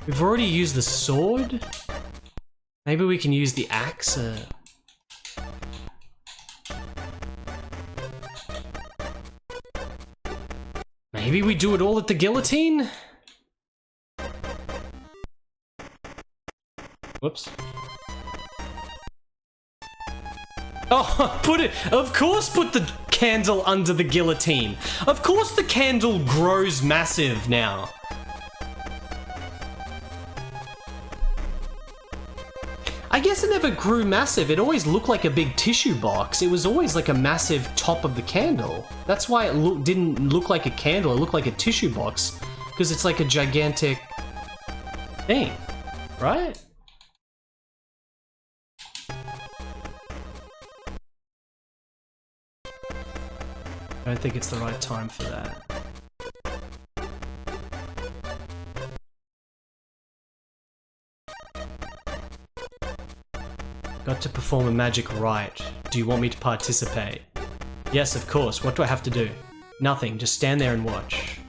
We've already used the sword? Maybe we can use the axe. Maybe we do it all at the guillotine? Whoops. Oh, put it, of course put the candle under the guillotine. Of course the candle grows massive now. I guess it never grew massive. It always looked like a big tissue box. It was always like a massive top of the candle. That's why it didn't look like a candle. It looked like a tissue box. Because it's like a gigantic thing, right? I don't think it's the right time for that. Got to perform a magic rite. Do you want me to participate? Yes, of course. What do I have to do? Nothing. Just stand there and watch.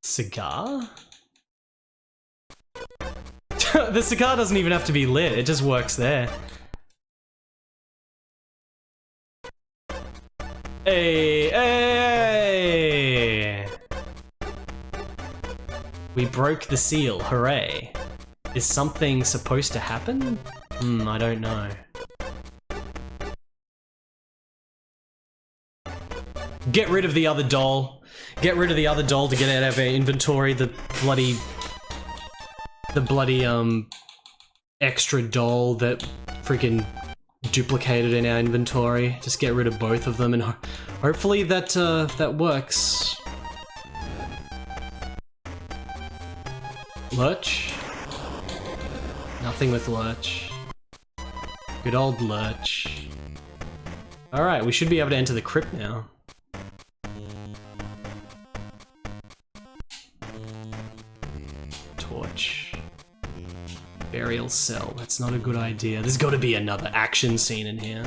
Cigar? The cigar doesn't even have to be lit. It just works there. Hey, hey! We broke the seal, hooray. Is something supposed to happen? I don't know. Get rid of the other doll. Get rid of the other doll to get out of our inventory. The bloody extra doll that freaking duplicated in our inventory. Just get rid of both of them and hopefully that that works. Lurch? Nothing with Lurch. Good old Lurch. Alright, we should be able to enter the crypt now. Torch. Burial cell. That's not a good idea. There's got to be another action scene in here.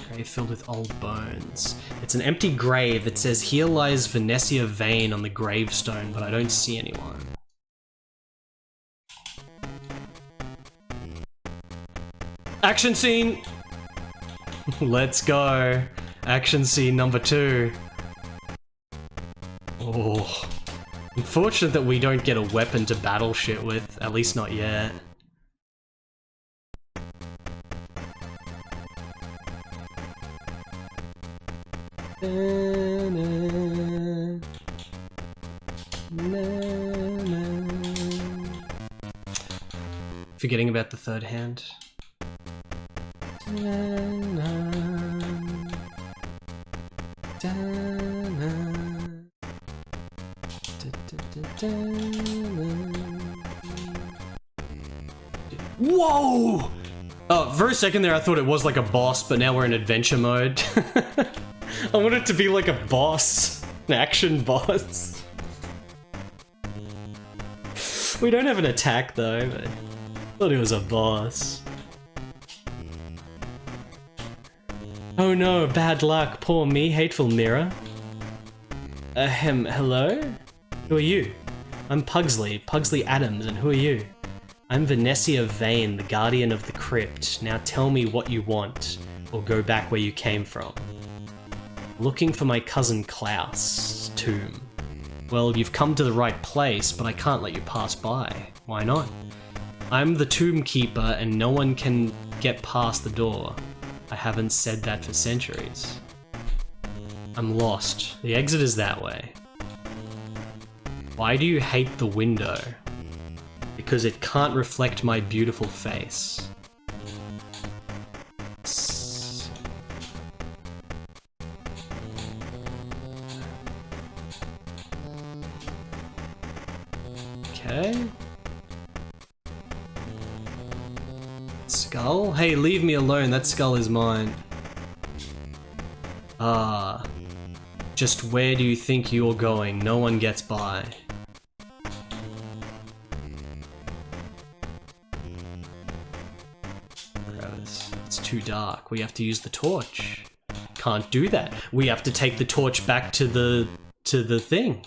Grave filled with old bones. It's an empty grave. It says, "Here lies Venetia Vane" on the gravestone, but I don't see anyone. Action scene! Let's go. Action scene number 2. Oh. Unfortunate that we don't get a weapon to battle shit with, at least not yet. Forgetting about the third hand. Whoa! Oh, for a second there I thought it was like a boss, but now we're in adventure mode. I want it to be like a boss. An action boss. We don't have an attack though, but Thought he was a boss. Oh no, bad luck, poor me, hateful mirror. Hello? Who are you? I'm Pugsley Addams, and who are you? I'm Venetia Vane, the guardian of the crypt. Now tell me what you want, or go back where you came from. Looking for my cousin Klaus' tomb. Well, you've come to the right place, but I can't let you pass by. Why not? I'm the tomb keeper, and no one can get past the door. I haven't said that for centuries. I'm lost. The exit is that way. Why do you hate the window? Because it can't reflect my beautiful face. Okay. Skull? Hey, leave me alone. That skull is mine. Ah. Just where do you think you're going? No one gets by. It's too dark. We have to use the torch. Can't do that. We have to take the torch back to the thing.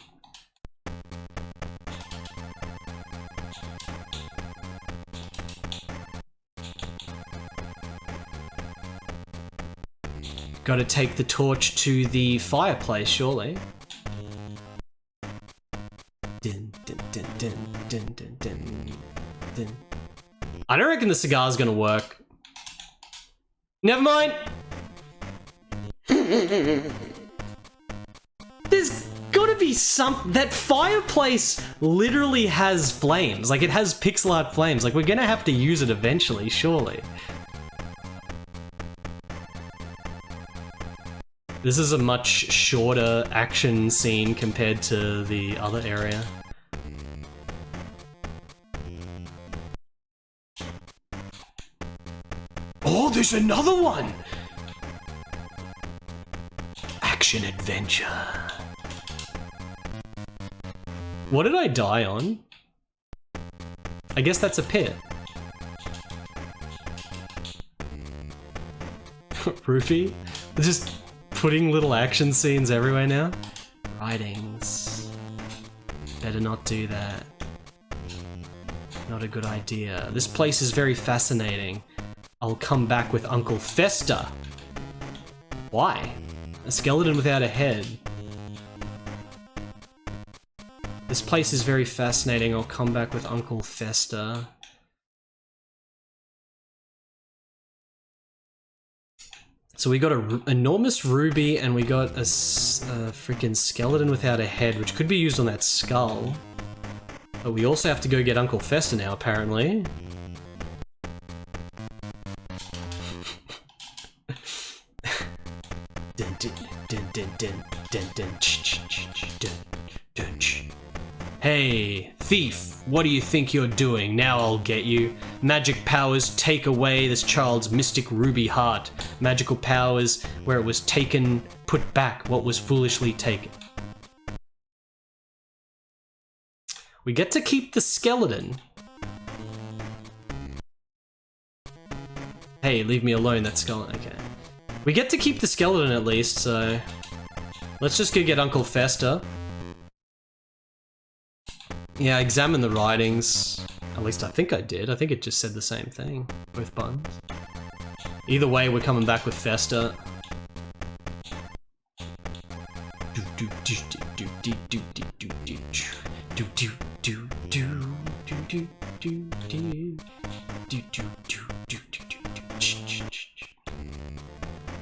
Gotta take the torch to the fireplace, surely. Din, din, din, din, din, din, din, din. I don't reckon the cigar's gonna work. Never mind! There's gotta be some... That fireplace literally has flames. Like, it has pixel art flames. Like, we're gonna have to use it eventually, surely. This is a much shorter action scene compared to the other area. Oh, there's another one! Action adventure. What did I die on? I guess that's a pit. Rupee? Just putting little action scenes everywhere now? Writings. Better not do that. Not a good idea. This place is very fascinating. I'll come back with Uncle Fester. Why? A skeleton without a head. This place is very fascinating. I'll come back with Uncle Fester. So we got an enormous ruby and we got a freaking skeleton without a head, which could be used on that skull. But we also have to go get Uncle Fester now, apparently. Hey, thief, what do you think you're doing? Now I'll get you. Magic powers take away this child's mystic ruby heart. Magical powers, where it was taken, put back what was foolishly taken. We get to keep the skeleton. Hey, leave me alone, that skeleton. Okay. We get to keep the skeleton at least, so... Let's just go get Uncle Fester. Yeah, examine the writings. At least I think I did. I think it just said the same thing. Both buttons. Either way, we're coming back with Fester.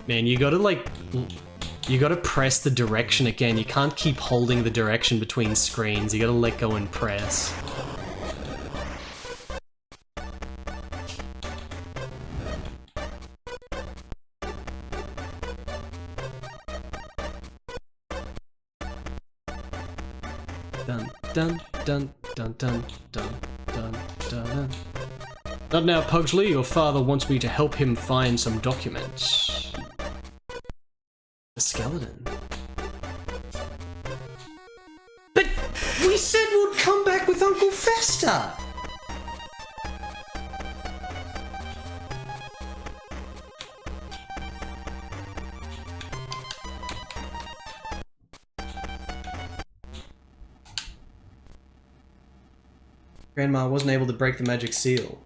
Man, you gotta like... You gotta press the direction again. You can't keep holding the direction between screens. You gotta let go and press. Dun dun dun dun dun dun dun dun. Not now, Pugsley. Your father wants me to help him find some documents. A skeleton. But we said we'd come back with Uncle Fester! Grandma wasn't able to break the magic seal.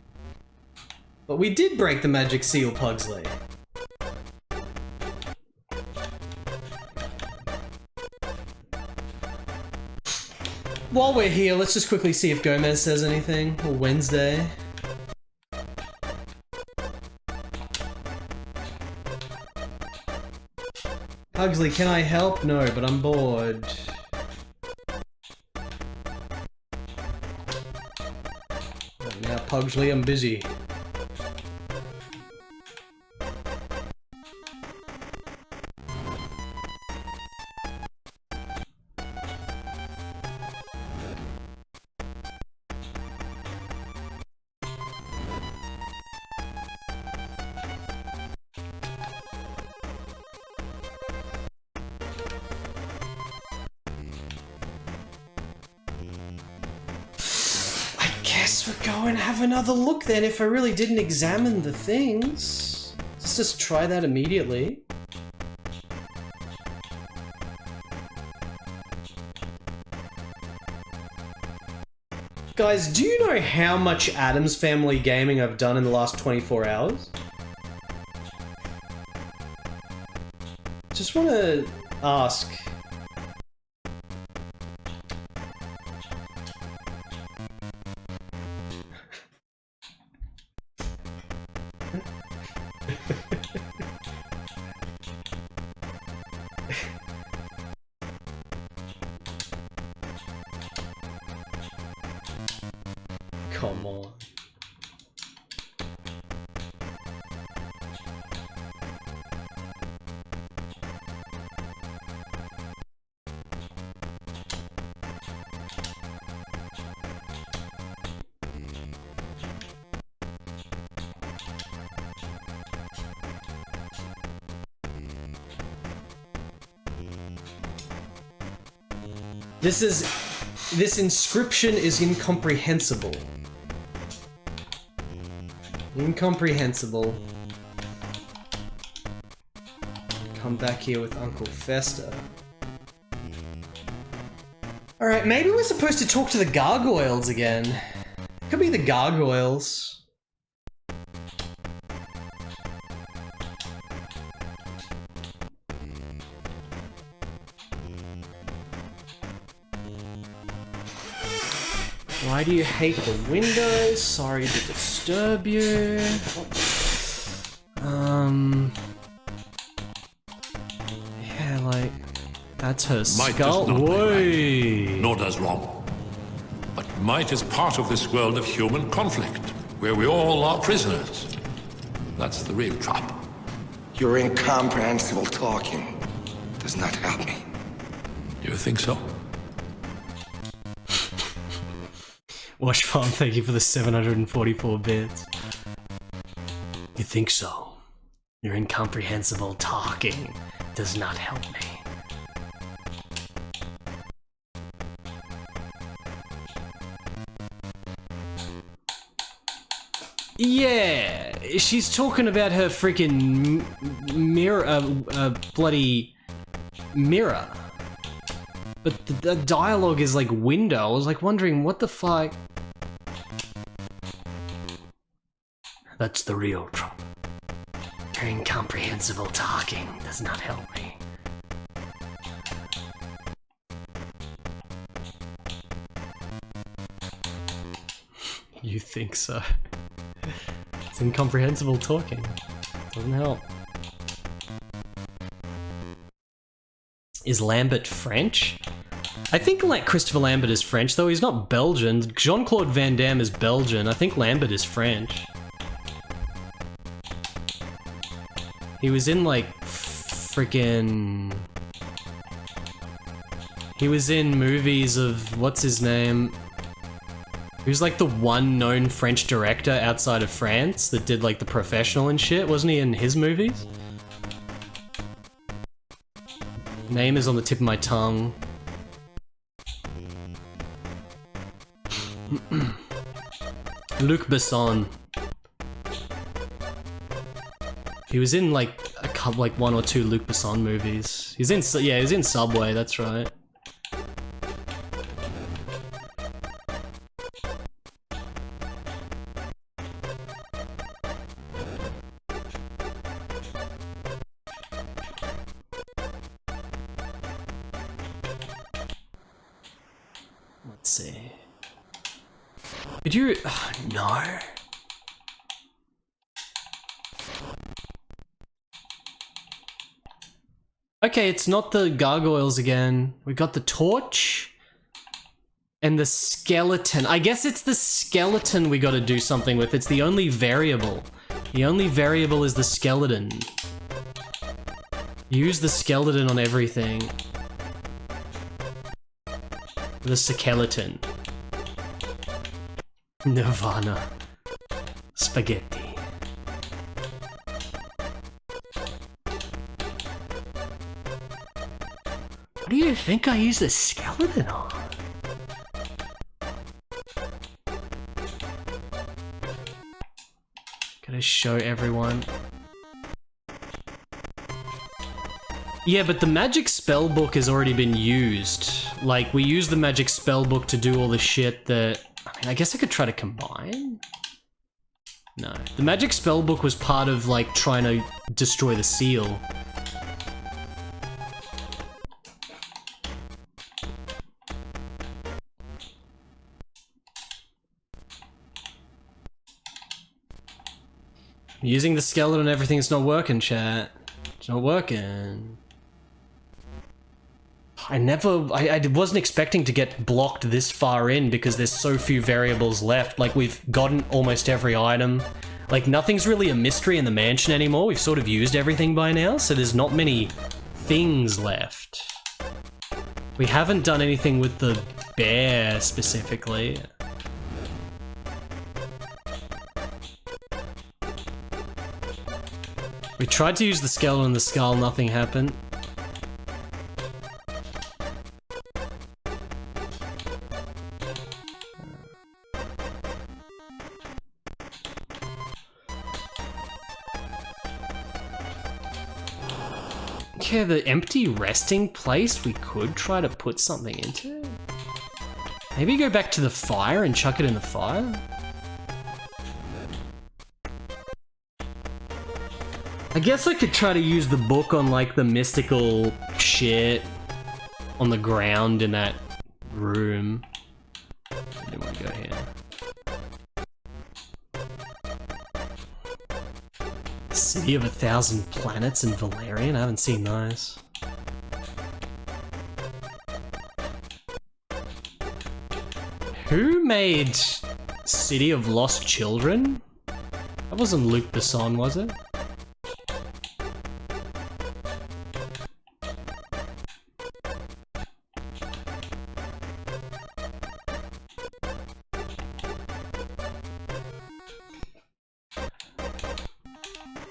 But we did break the magic seal, Pugsley. While we're here, let's just quickly see if Gomez says anything. Or Wednesday. Pugsley, can I help? No, but I'm bored. Right now, Pugsley, I'm busy. Another look then if I really didn't examine the things. Let's just try that immediately. Guys, do you know how much Addams Family gaming I've done in the last 24 hours? Just want to ask. Come on. This inscription is incomprehensible. Incomprehensible. Come back here with Uncle Fester. Alright, maybe we're supposed to talk to the gargoyles again. Could be the gargoyles. Why do you hate the windows? Sorry to disturb you. Yeah, like, that's her Might skull. does not Whoa. make right, nor does wrong. But might is part of this world of human conflict, where we all are prisoners. That's the real trap. Your incomprehensible talking does not help me. You think so? Wash Farm, thank you for the 744 bits. You think so? Your incomprehensible talking does not help me. Yeah, she's talking about her freaking mirror, bloody mirror. But the dialogue is like window. I was like wondering what the fuck. That's the real trouble. Your incomprehensible talking does not help me. You think so? It's incomprehensible talking. Doesn't help. Is Lambert French? I think like Christopher Lambert is French, though he's not Belgian. Jean-Claude Van Damme is Belgian. I think Lambert is French. He was in like freaking. He was in movies of what's his name? He was like the one known French director outside of France that did like The Professional and shit. Wasn't he in his movies? Name is on the tip of my tongue. Luc Besson. He was in like a couple, like one or two Luc Besson movies. He's in, yeah, he's in Subway. That's right. see. Could you... Oh, no. Okay, it's not the gargoyles again. We got the torch and the skeleton. I guess it's the skeleton we gotta do something with. It's the only variable. The only variable is the skeleton. Use the skeleton on everything. The skeleton. Nirvana. Spaghetti. What do you think I use the skeleton on? Gotta show everyone. Yeah, but the magic spell book has already been used. Like, we use the magic spell book to do all the shit that... I mean, I guess I could try to combine? No. The magic spell book was part of, like, trying to destroy the seal. Using the skeleton and everything's not working, chat. It's not working. I wasn't expecting to get blocked this far in because there's so few variables left. Like, we've gotten almost every item. Like, nothing's really a mystery in the mansion anymore. We've sort of used everything by now, so there's not many things left. We haven't done anything with the bear specifically. We tried to use the skeleton and the skull, nothing happened. Yeah, the empty resting place, we could try to put something into. Maybe go back to the fire and chuck it in the fire? I guess I could try to use the book on, like, the mystical shit on the ground in that room. I didn't want to go here. City of 1,000 Planets in Valerian? I haven't seen those. Who made City of Lost Children? That wasn't Luc Besson, was it?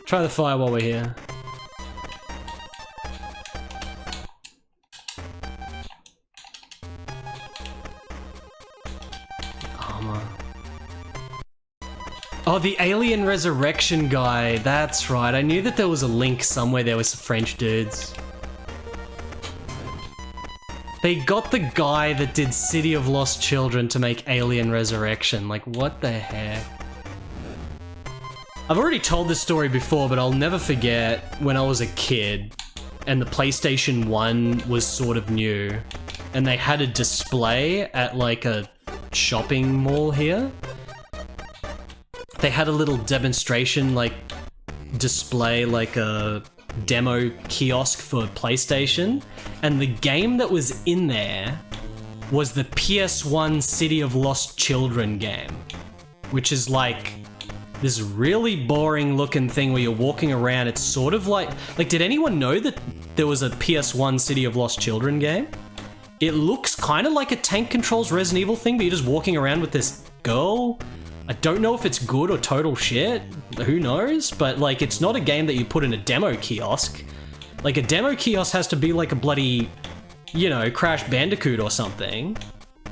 Try the fire while we're here. Armor. Oh, the Alien Resurrection guy. That's right. I knew that there was a link somewhere there with some French dudes. They got the guy that did City of Lost Children to make Alien Resurrection. Like, what the heck? I've already told this story before, but I'll never forget when I was a kid and the PlayStation 1 was sort of new and they had a display at like a shopping mall here. They had a little demonstration like display, like a demo kiosk for PlayStation, and the game that was in there was the PS1 City of Lost Children game, which is like this really boring looking thing where you're walking around. It's sort of like did anyone know that there was a PS1 City of Lost Children game? It looks kind of like a Tank Controls Resident Evil thing, but you're just walking around with this girl. I don't know if it's good or total shit. Who knows? But like, it's not a game that you put in a demo kiosk. Like, a demo kiosk has to be like a bloody, you know, Crash Bandicoot or something.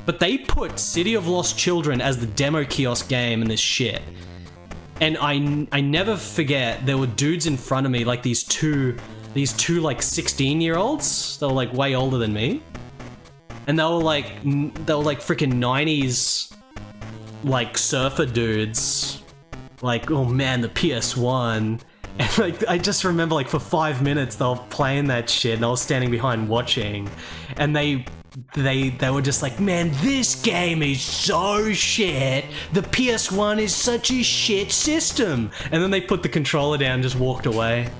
But they put City of Lost Children as the demo kiosk game in this shit. And I never forget, there were dudes in front of me, like these two like 16-year-olds. They were like way older than me. And they were like freaking 90s, like surfer dudes. Like, oh man, the PS1. And like, I just remember like for 5 minutes they were playing that shit and I was standing behind watching. And they they were just like, man, this game is so shit. The PS1 is such a shit system. And then they put the controller down and just walked away.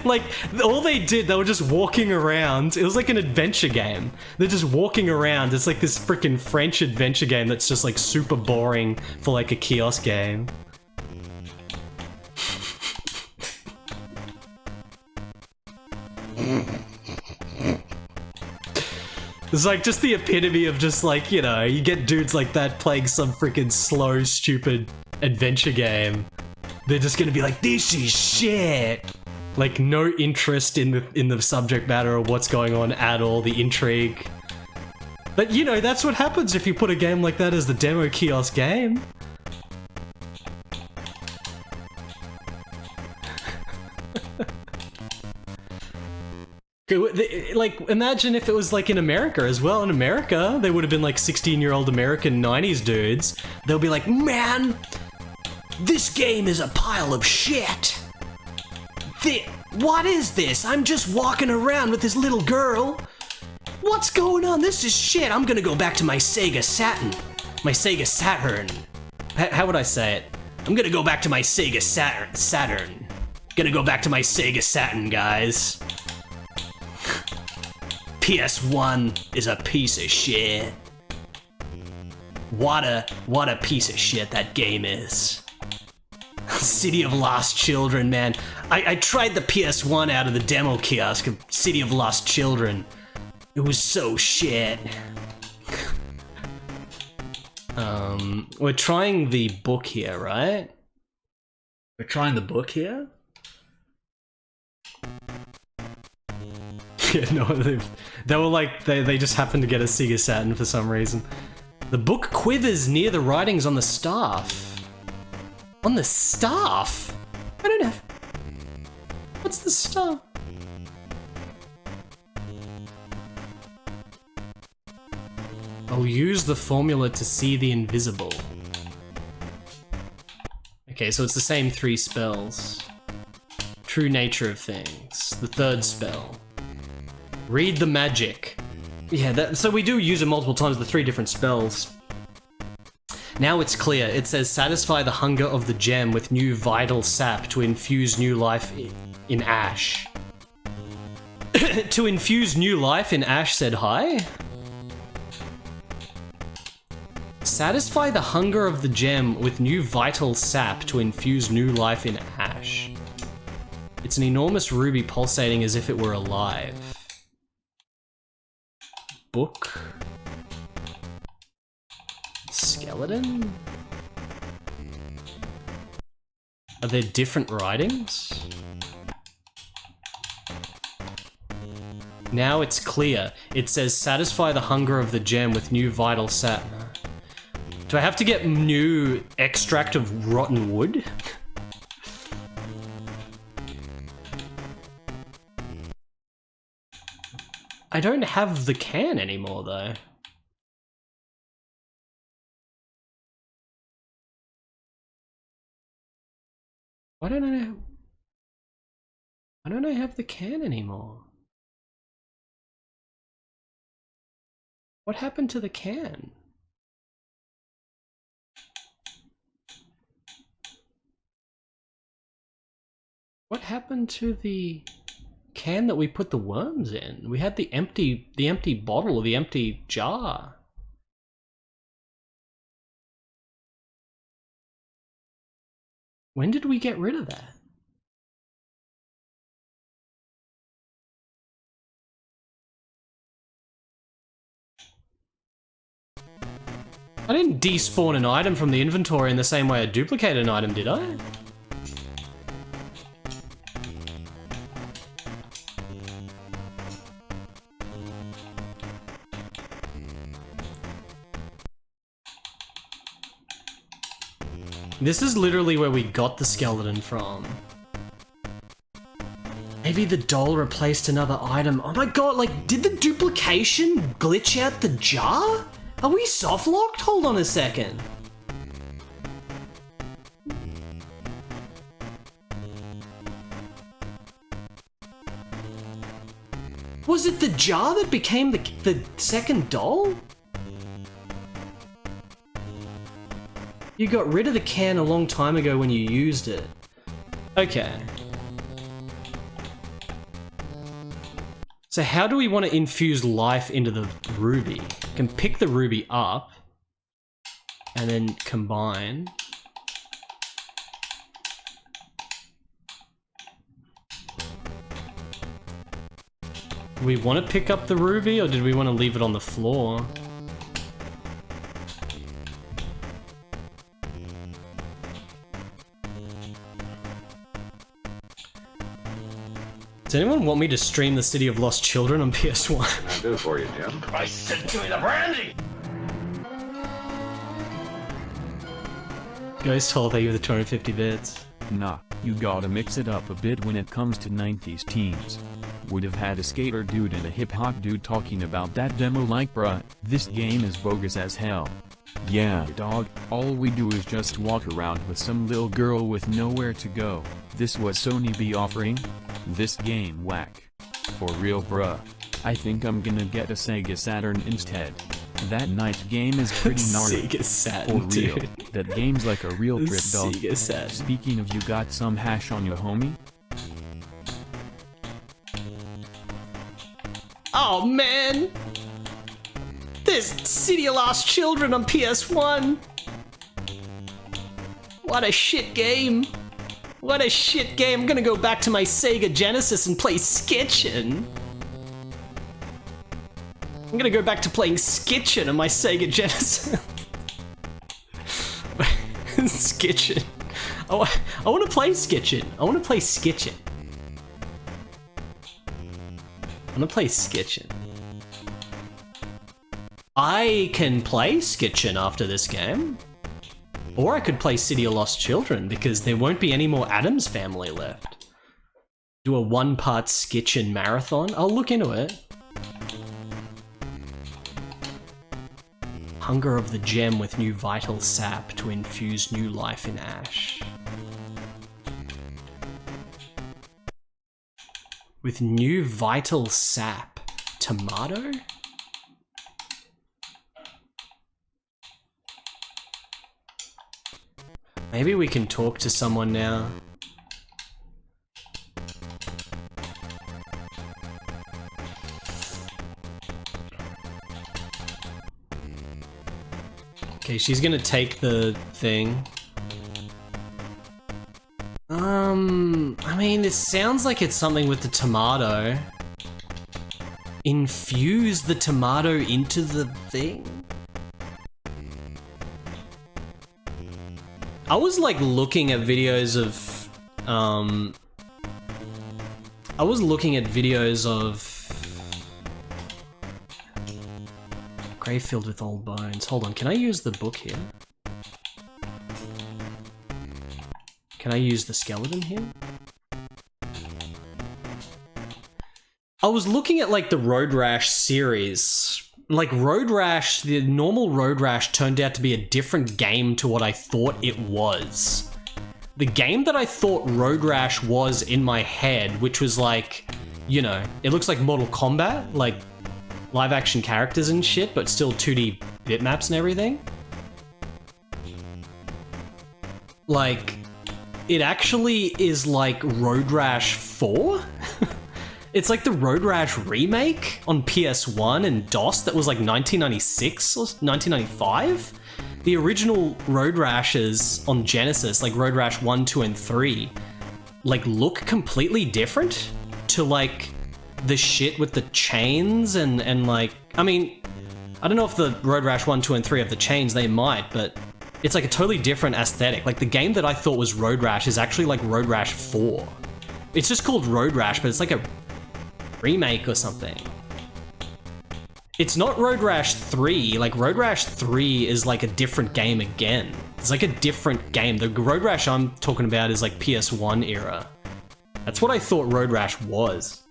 Like, all they did, they were just walking around. It was like an adventure game. They're just walking around. It's like this freaking French adventure game that's just like super boring for like a kiosk game. It's like just the epitome of just like, you know, you get dudes like that playing some freaking slow, stupid adventure game. They're just gonna be like, this is shit. Like, no interest in the subject matter of what's going on at all, the intrigue. But, you know, that's what happens if you put a game like that as the demo kiosk game. Like, imagine if it was like in America as well. In America, they would have been like 16-year-old American 90s dudes. They'll be like, man, this game is a pile of shit. What is this? I'm just walking around with this little girl. What's going on? This is shit. I'm gonna go back to my Sega Saturn. My Sega Saturn. How would I say it? I'm gonna go back to my Sega Saturn. Gonna go back to my Sega Saturn, guys. PS1 is a piece of shit. What a piece of shit that game is. City of Lost Children, man. I tried the PS1 out of the demo kiosk of City of Lost Children. It was so shit. We're trying the book here, right? We're trying the book here? Yeah, no, they were like, they just happened to get a Sega Saturn for some reason. The book quivers near the writings on the staff. On the staff? I don't have... What's the staff? I'll use the formula to see the invisible. Okay, so it's the same 3 spells. True nature of things. The 3rd spell. Read the magic. Yeah, so we do use it multiple times, the 3 different spells. Now it's clear. It says, satisfy the hunger of the gem with new vital sap to infuse new life in Ash. To infuse new life in Ash said hi? Satisfy the hunger of the gem with new vital sap to infuse new life in Ash. It's an enormous ruby pulsating as if it were alive. Book? Skeleton? Are there different writings? Now it's clear. It says satisfy the hunger of the gem with new vital sap. Do I have to get new extract of rotten wood? I don't have the can anymore though. Why don't I have the can anymore? What happened to the can? What happened to the can that we put the worms in? We had the empty bottle or the empty jar. When did we get rid of that? I didn't despawn an item from the inventory in the same way I duplicated an item, did I? This is literally where we got the skeleton from. Maybe the doll replaced another item. Oh my god, like, did the duplication glitch out the jar? Are we soft locked? Hold on a second. Was it the jar that became the second doll? You got rid of the can a long time ago when you used it. Okay. So how do we want to infuse life into the ruby? We can pick the ruby up and then combine. Do we want to pick up the ruby or did we want to leave it on the floor? Does anyone want me to stream the City of Lost Children on PS1? I do for you, Jim. I said, give me the brandy! Ghost Hole, thank you for the 250 bits. Nah, you gotta mix it up a bit when it comes to 90s teens. Would have had a skater dude and a hip hop dude talking about that demo like bruh, this game is bogus as hell. Yeah dog, all we do is just walk around with some little girl with nowhere to go. This was Sony be offering? This game whack. For real bruh. I think I'm gonna get a Sega Saturn instead. That night game is pretty gnarly. Sega Saturn, for real. dude. That game's like a real trip dog. Sega Saturn. Speaking of, you got some hash on your homie? Oh man! There's City of Lost Children on PS1! What a shit game! What a shit game! I'm gonna go back to my Sega Genesis and play Skitchin'! I'm gonna go back to playing Skitchin' on my Sega Genesis. Skitchin'. I want to play Skitchin'. I want to play Skitchin'. I'm gonna play Skitchin'. I can play Skitchin' after this game. Or I could play City of Lost Children, because there won't be any more Addams Family left. Do a one-part Skitchin' marathon? I'll look into it. Hunger of the gem with new vital sap to infuse new life in ash. With new vital sap. Tomato? Maybe we can talk to someone now. Okay, she's gonna take the thing. I mean, this sounds like it's something with the tomato. Infuse the tomato into the thing? I was like looking at videos of, I was looking at videos of grave filled with old bones. Hold on, can I use the book here? Can I use the skeleton here? I was looking at like the Road Rash series. Like Road Rash, the normal Road Rash turned out to be a different game to what I thought it was. The game that I thought Road Rash was in my head, which was like, you know, it looks like Mortal Kombat, like live action characters and shit, but still 2D bitmaps and everything. Like, it actually is like Road Rash 4? It's like the Road Rash remake on PS1 and DOS that was like 1996 or 1995? The original Road Rashes on Genesis, like Road Rash 1, 2, and 3, like look completely different to like the shit with the chains and like, I mean, I don't know if the Road Rash 1, 2, and 3 have the chains, they might, but it's like a totally different aesthetic. Like the game that I thought was Road Rash is actually like Road Rash 4. It's just called Road Rash, but it's like a remake or something. It's not Road Rash 3, like Road Rash 3 is like a different game again. It's like a different game. The Road Rash I'm talking about is like PS1 era. That's what I thought Road Rash was.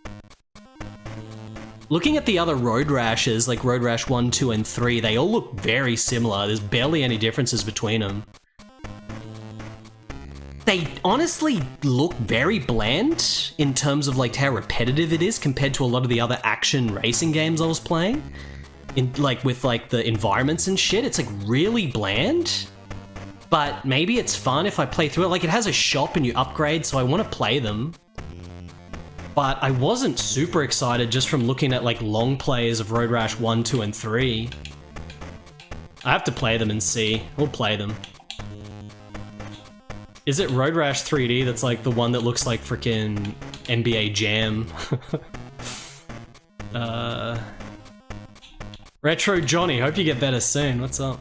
Looking at the other Road Rashes, like Road Rash 1, 2, and 3, they all look very similar. There's barely any differences between them. they honestly look very bland in terms of like how repetitive it is compared to a lot of the other action racing games I was playing. In like with like the environments and shit, it's like really bland. But maybe it's fun if I play through it. Like it has a shop and you upgrade, so I want to play them. But I wasn't super excited just from looking at like long plays of Road Rash 1, 2, and 3. I have to play them and see. We'll play them. Is it Road Rash 3D that's like the one that looks like freaking NBA Jam? Retro Johnny, hope you get better soon. What's up?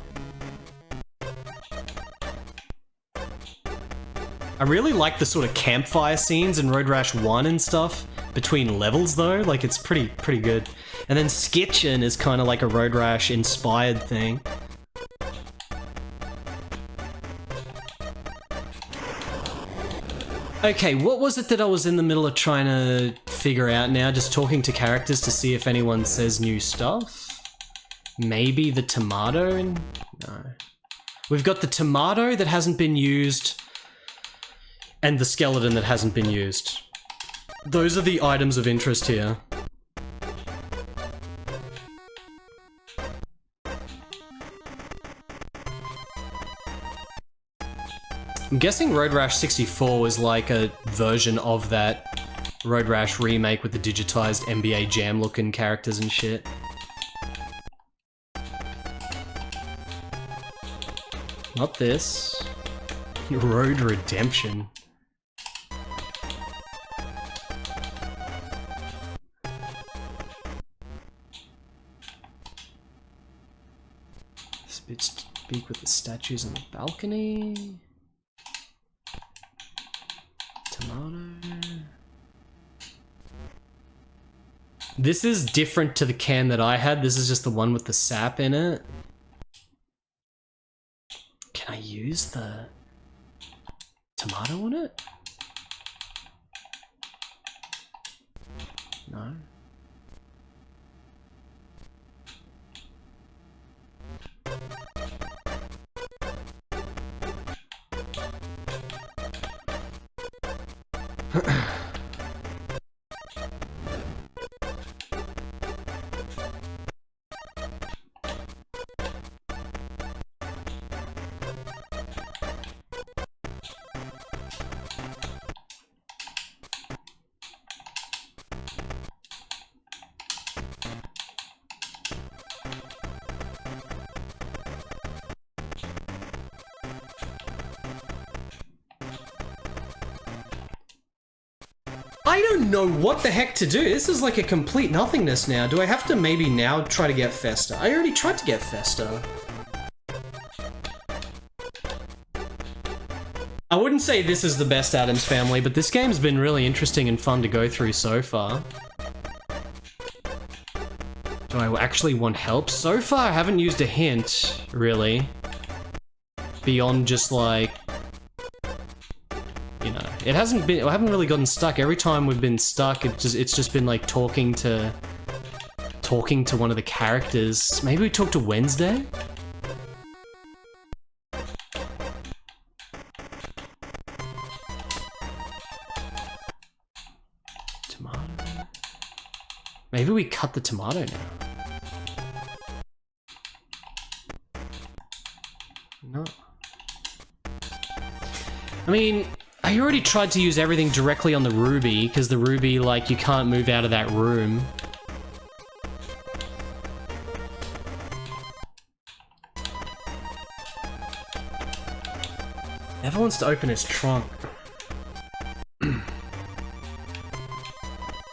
I really like the sort of campfire scenes in Road Rash 1 and stuff between levels though. Like it's pretty good. And then Skitchin is kind of like a Road Rash inspired thing. Okay, what was it that I was in the middle of trying to figure out now? Just talking to characters to see if anyone says new stuff? Maybe the tomato? No. We've got the tomato that hasn't been used and the skeleton that hasn't been used. Those are the items of interest here. I'm guessing Road Rash 64 was like a version of that Road Rash remake with the digitized NBA Jam looking characters and shit. Not this. Road Redemption. Speak with the statues on the balcony. Tomato. This is different to the can that I had. This is just the one with the sap in it. Can I use the tomato on it? No. I don't know what the heck to do. This is like a complete nothingness now. Do I have to maybe now try to get Festa? I already tried to get Festa. I wouldn't say this is the best Addams Family, but this game's been really interesting and fun to go through so far. Do I actually want help? So far, I haven't used a hint, really. Beyond just like... You know, it hasn't been, I haven't really gotten stuck. Every time we've been stuck, it's just been like talking to one of the characters. Maybe we talk to Wednesday? Tomato. Maybe we cut the tomato now. No. I mean, I already tried to use everything directly on the ruby, because the ruby, like, you can't move out of that room. Never wants to open his trunk.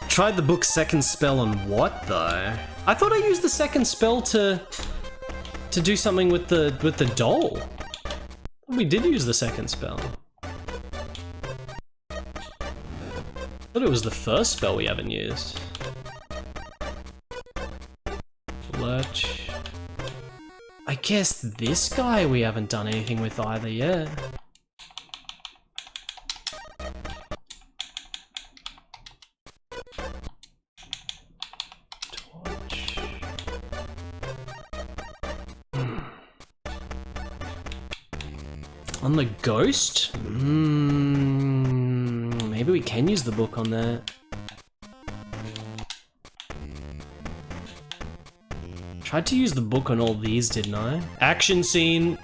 Tried the book's second spell on what, though? I thought I used the second spell to do something with the doll. We did use the second spell. I thought it was the first spell we haven't used. Lurch. I guess this guy we haven't done anything with either yet. Torch. On the ghost? maybe we can use the book on that. Tried to use the book on all these, didn't I? Action scene.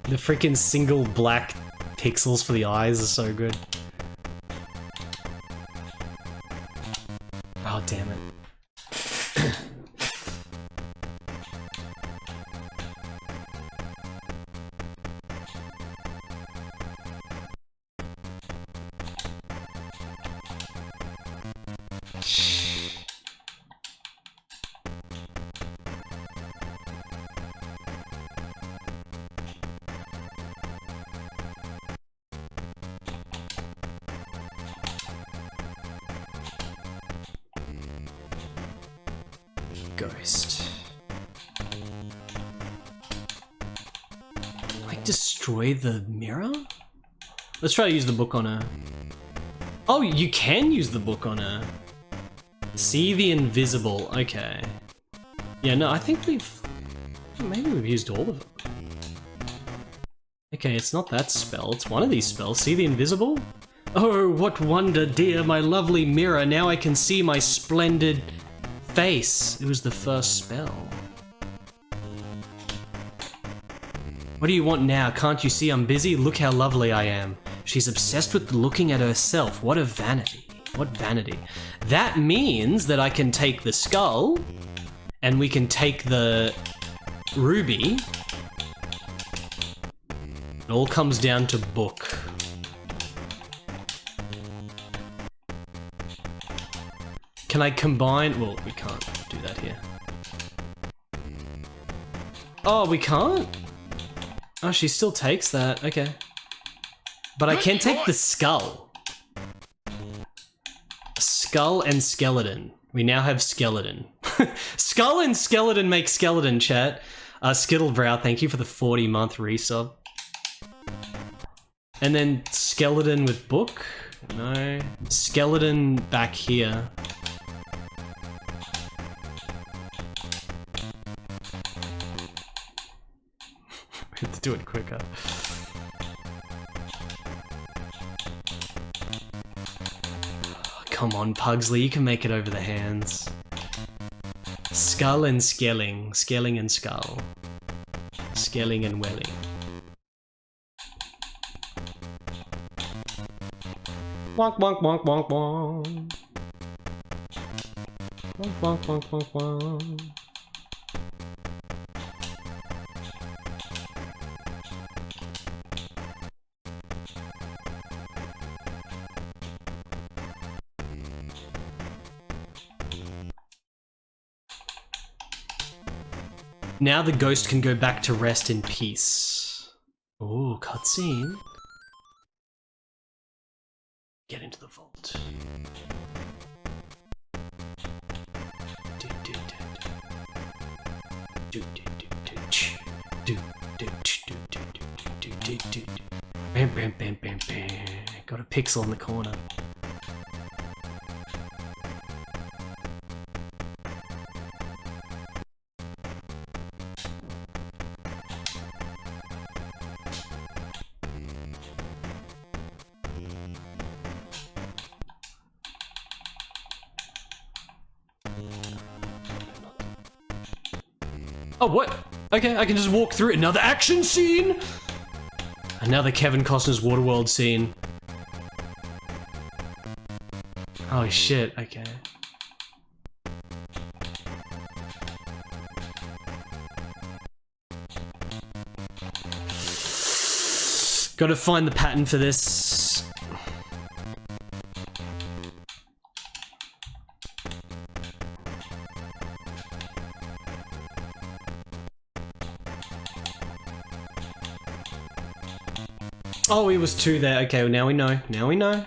The freaking single black pixels for the eyes are so good. Oh, damn it. Ghost. Like destroy the mirror? Let's try to use the book on her. Oh, you can use the book on her. See the invisible. Okay. Yeah, no, I think maybe we've used all of them. Okay, it's not that spell. It's one of these spells. See the invisible? Oh, what wonder, dear, my lovely mirror. Now I can see my splendid face. It was the first spell. What do you want now? Can't you see I'm busy? Look how lovely I am. She's obsessed with looking at herself. What a vanity. What vanity. That means that I can take the skull and we can take the ruby. It all comes down to book. Can I combine? Well, we can't do that here. Oh, we can't? Oh, she still takes that. Okay. But I can take the skull. Skull and skeleton. We now have skeleton. Skull and skeleton make skeleton, chat. Skittlebrow, thank you for the 40-month resub. And then skeleton with book? No. Skeleton back here. We have to do it quicker. Oh, come on, Pugsley, you can make it over the hands. Skull and skelling. Skelling and skull. Skelling and welling. Wonk wonk wonk wonk wonk. Wonk wonk wonk wonk wonk. Now the ghost can go back to rest in peace. Ooh, cutscene. Get into the vault. Bam, bam, bam, bam, bam. Got a pixel in the corner. Oh, what? Okay, I can just walk through another action scene! Another Kevin Costner's Waterworld scene. Oh shit, okay. Gotta find the pattern for this. Oh, it was two there. Okay, well now we know. Now we know.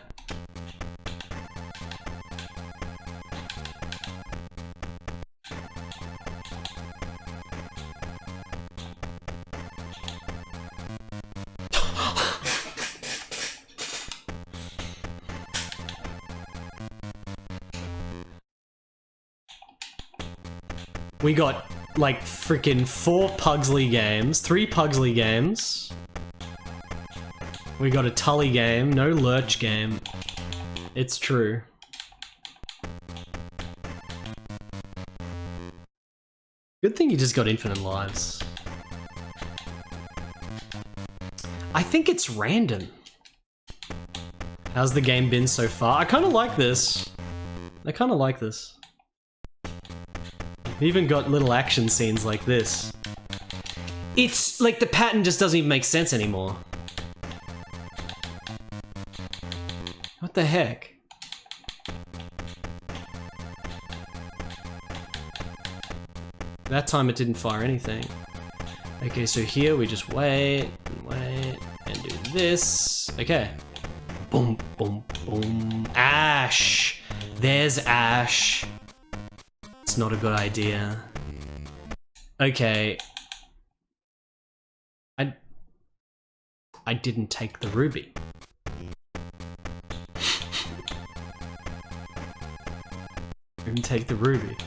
We got like freaking 4 Pugsley games, 3 Pugsley games. We got a Tully game, no Lurch game. It's true. Good thing you just got infinite lives. I think it's random. How's the game been so far? I kind of like this. I kind of like this. We even got little action scenes like this. It's like the pattern just doesn't even make sense anymore. What the heck? That time it didn't fire anything. Okay, so here we just wait, and wait, and do this. Okay. Boom, boom, boom. Ash! There's Ash. It's not a good idea. Okay. I didn't take the ruby. Didn't take the ruby.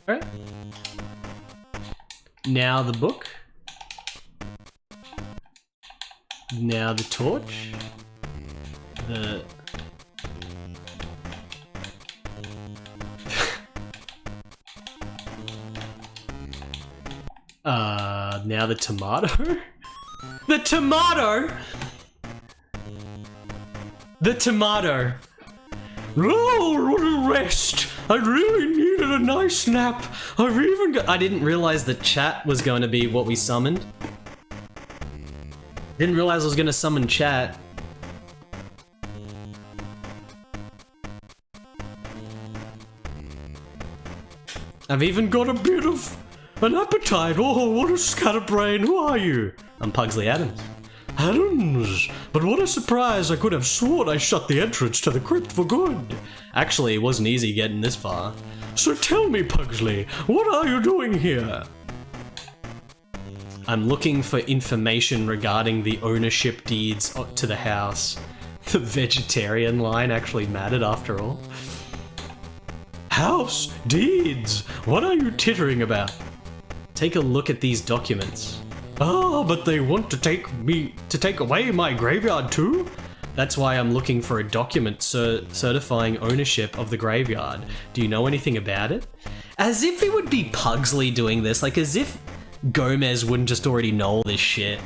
Alright. Now the book. Now the torch. The... now the tomato? The tomato! The tomato! Oh, what a rest! I really needed a nice nap. I've even got— I didn't realize the chat was going to be what we summoned. Didn't realize I was going to summon chat. I've even got a bit of an appetite. Oh, what a scatterbrain. Who are you? I'm Pugsley Addams. Addams! But what a surprise! I could have sworn I shut the entrance to the crypt for good. Actually, it wasn't easy getting this far. So tell me, Pugsley, what are you doing here? I'm looking for information regarding the ownership deeds to the house. The vegetarian line actually mattered after all. House deeds! What are you tittering about? Take a look at these documents. Ah, but they want to take away my graveyard too? That's why I'm looking for a document certifying ownership of the graveyard. Do you know anything about it? As if it would be Pugsley doing this, like as if Gomez wouldn't just already know all this shit.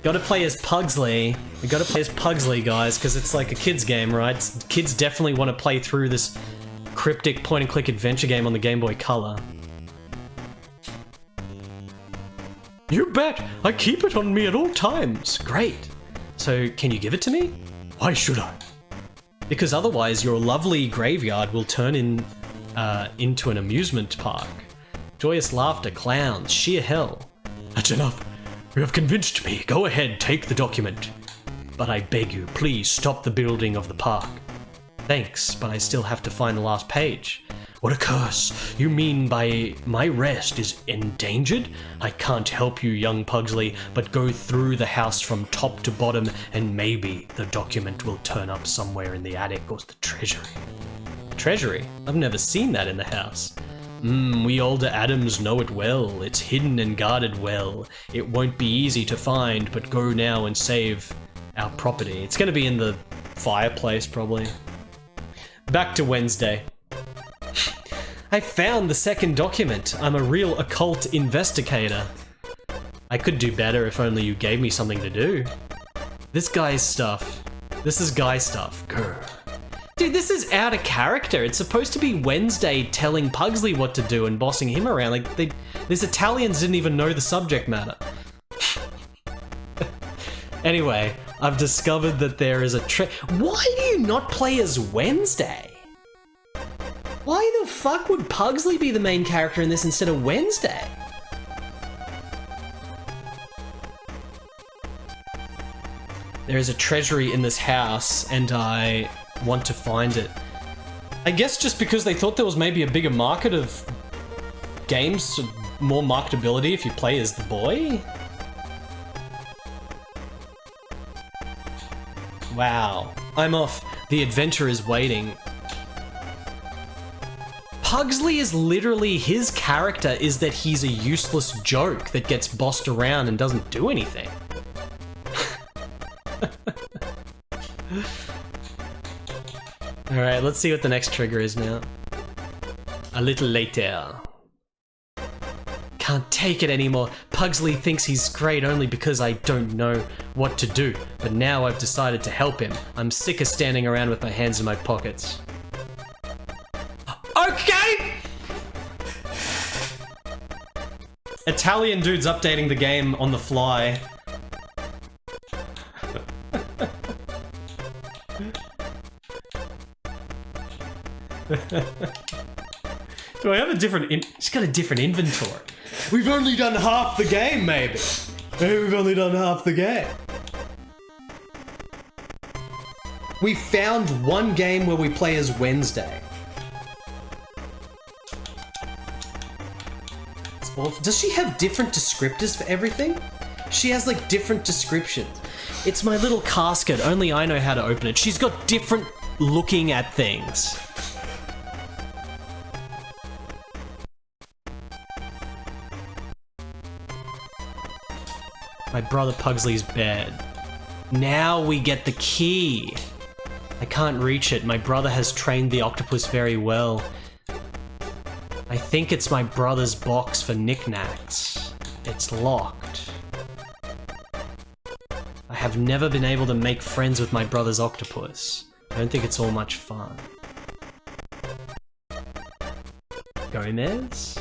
Gotta play as Pugsley. We gotta play as Pugsley, guys, because it's like a kid's game, right? Kids definitely want to play through this cryptic point-and-click adventure game on the Game Boy Color. You bet! I keep it on me at all times. Great. So, can you give it to me? Why should I? Because otherwise your lovely graveyard will turn into an amusement park. Joyous laughter, clowns, sheer hell. That's enough. You have convinced me. Go ahead, take the document. But I beg you, please stop the building of the park. Thanks, but I still have to find the last page. What a curse! You mean by my rest is endangered? I can't help you, young Pugsley, but go through the house from top to bottom and maybe the document will turn up somewhere in the attic or the treasury. Treasury? I've never seen that in the house. We older Addams know it well. It's hidden and guarded well. It won't be easy to find, but go now and save our property. It's gonna be in the fireplace, probably. Back to Wednesday. I found the second document. I'm a real occult investigator. I could do better if only you gave me something to do. This guy's stuff. This is guy stuff. Grr. Dude, this is out of character. It's supposed to be Wednesday telling Pugsley what to do and bossing him around. Like, these Italians didn't even know the subject matter. Anyway, I've discovered that there is a Why do you not play as Wednesday? Why the fuck would Pugsley be the main character in this instead of Wednesday? There is a treasury in this house, and I want to find it. I guess just because they thought there was maybe a bigger market of games, more marketability if you play as the boy? Wow. I'm off. The adventure is waiting. Pugsley is literally, his character is that he's a useless joke that gets bossed around and doesn't do anything. Alright, let's see what the next trigger is now. A little later. Can't take it anymore. Pugsley thinks he's great only because I don't know what to do. But now I've decided to help him. I'm sick of standing around with my hands in my pockets. Okay! Italian dude's updating the game on the fly. Do I have a different It's got a different inventory. We've only done half the game, maybe. Maybe we've only done half the game. We found one game where we play as Wednesday. It's awful. Does she have different descriptors for everything? She has like different descriptions. It's my little casket, only I know how to open it. She's got different looking at things. My brother Pugsley's bed. Now we get the key. I can't reach it. My brother has trained the octopus very well. I think it's my brother's box for knickknacks. It's locked. I have never been able to make friends with my brother's octopus. I don't think it's all much fun. Gomez?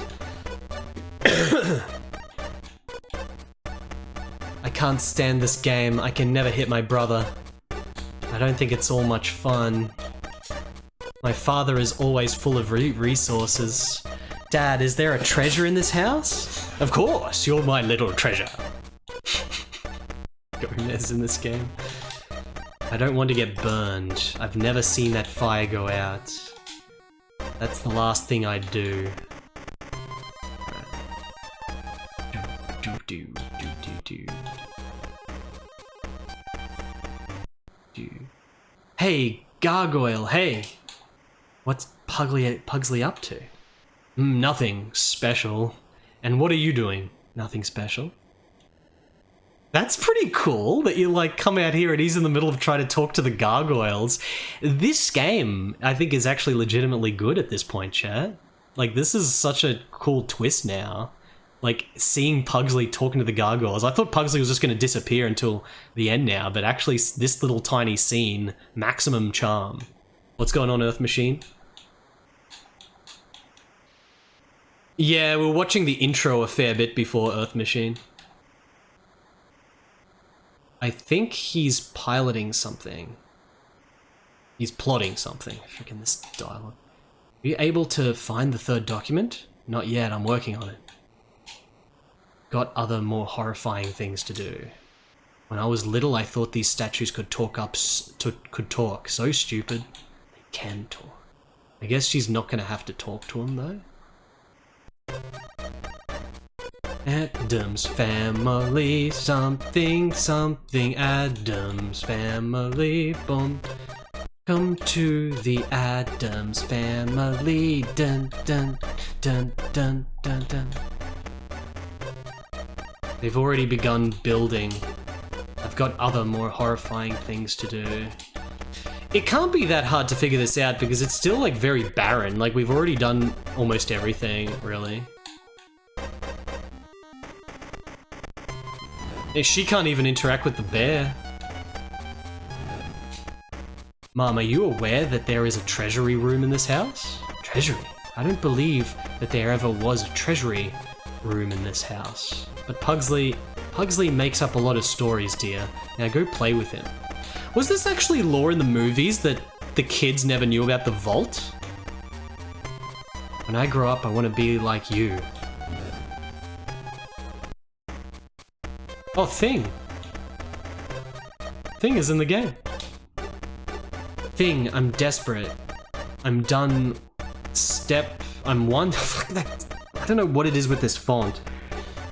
I can't stand this game. I can never hit my brother. I don't think it's all much fun. My father is always full of resources. Dad, is there a treasure in this house? Of course, you're my little treasure. Gomez in this game. I don't want to get burned. I've never seen that fire go out. That's the last thing I'd do. Hey, Gargoyle, hey! What's Pugsley up to? Nothing special. And what are you doing? Nothing special. That's pretty cool that you like come out here and he's in the middle of trying to talk to the gargoyles. This game, I think, is actually legitimately good at this point, chat. Like, this is such a cool twist now. Like, seeing Pugsley talking to the gargoyles. I thought Pugsley was just going to disappear until the end now, but actually this little tiny scene, maximum charm. What's going on, Earth Machine? Yeah, we were watching the intro a fair bit before Earth Machine. I think he's piloting something. He's plotting something. Freaking this dialogue. Are you able to find the third document? Not yet, I'm working on it. Got other more horrifying things to do. When I was little, I thought these statues could talk could talk. So stupid. They can talk. I guess she's not gonna have to talk to him though. Addams family, something, something, Addams family, boom. Come to the Addams family, dun dun dun dun dun dun. They've already begun building. I've got other more horrifying things to do. It can't be that hard to figure this out because it's still like very barren. Like we've already done almost everything, really. She can't even interact with the bear. Mom, are you aware that there is a treasury room in this house? Treasury? I don't believe that there ever was a treasury room in this house. But Pugsley Pugsley makes up a lot of stories, dear. Now go play with him. Was this actually lore in the movies that the kids never knew about the vault? When I grow up, I want to be like you. Oh, Thing. Thing is in the game. Thing, I'm desperate. I'm done. I'm one. I don't know what it is with this font.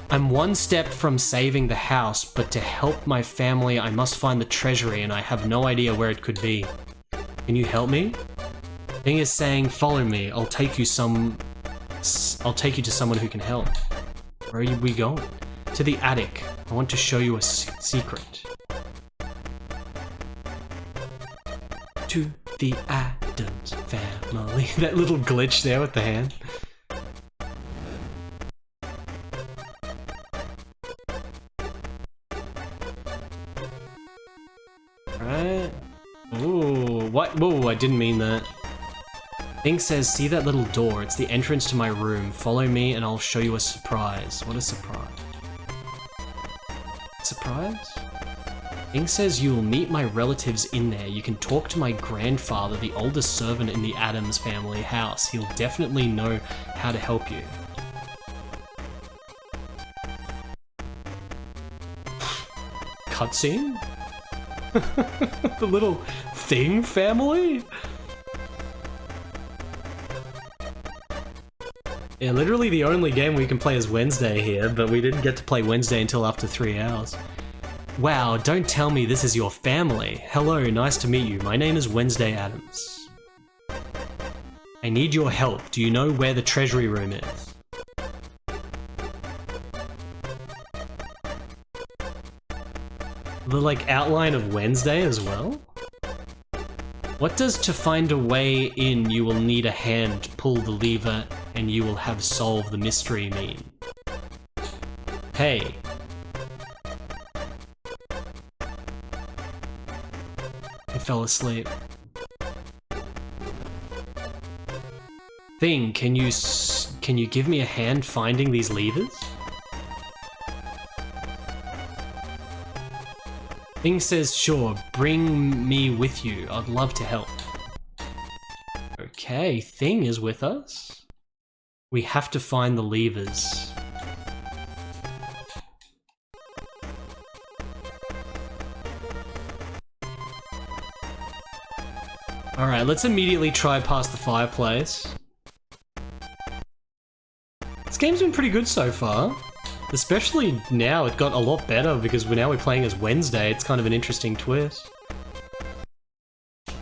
I'm one step from saving the house, but to help my family, I must find the treasury, and I have no idea where it could be. Can you help me? Thing is saying, follow me. I'll take you to someone who can help. Where are we going? To the attic. I want to show you a secret. To the Addams family. That little glitch there with the hand. Right. Ooh, what? Whoa, I didn't mean that. Thing says, see that little door? It's the entrance to my room. Follow me and I'll show you a surprise. What a surprise. Surprise? Thing says you will meet my relatives in there. You can talk to my grandfather, the oldest servant in the Addams family house. He'll definitely know how to help you. Cutscene? The little Thing family? Yeah, literally the only game we can play is Wednesday here, but we didn't get to play Wednesday until after 3 hours. Wow, don't tell me this is your family. Hello, nice to meet you. My name is Wednesday Addams. I need your help. Do you know where the treasury room is? The, like, outline of Wednesday as well? What does to find a way in you will need a hand, pull the lever, and you will have solved the mystery mean? Hey. I fell asleep. Thing, can you give me a hand finding these levers? Thing says, sure, bring me with you. I'd love to help. Okay, Thing is with us. We have to find the levers. Alright, let's immediately try past the fireplace. This game's been pretty good so far. Especially now, it got a lot better because now we're playing as Wednesday. It's kind of an interesting twist.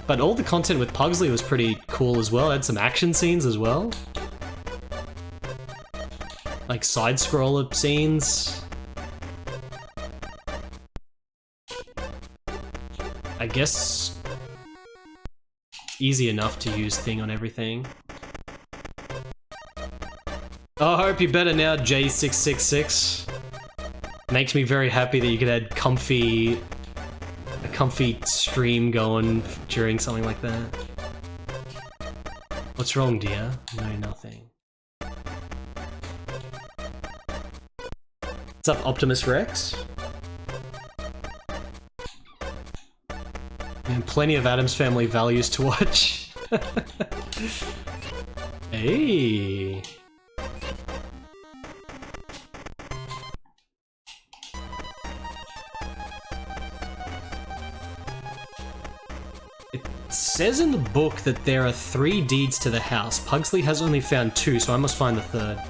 But all the content with Pugsley was pretty cool as well. It had some action scenes as well. Like side-scroller scenes. I guess easy enough to use Thing on everything. Oh, I hope you're better now, J666. Makes me very happy that you could add a comfy stream going during something like that. What's wrong, dear? No, nothing. What's up, Optimus Rex? And plenty of Addams Family values to watch. Hey. It says in the book that there are 3 deeds to the house. Pugsley has only found 2, so I must find the 3rd.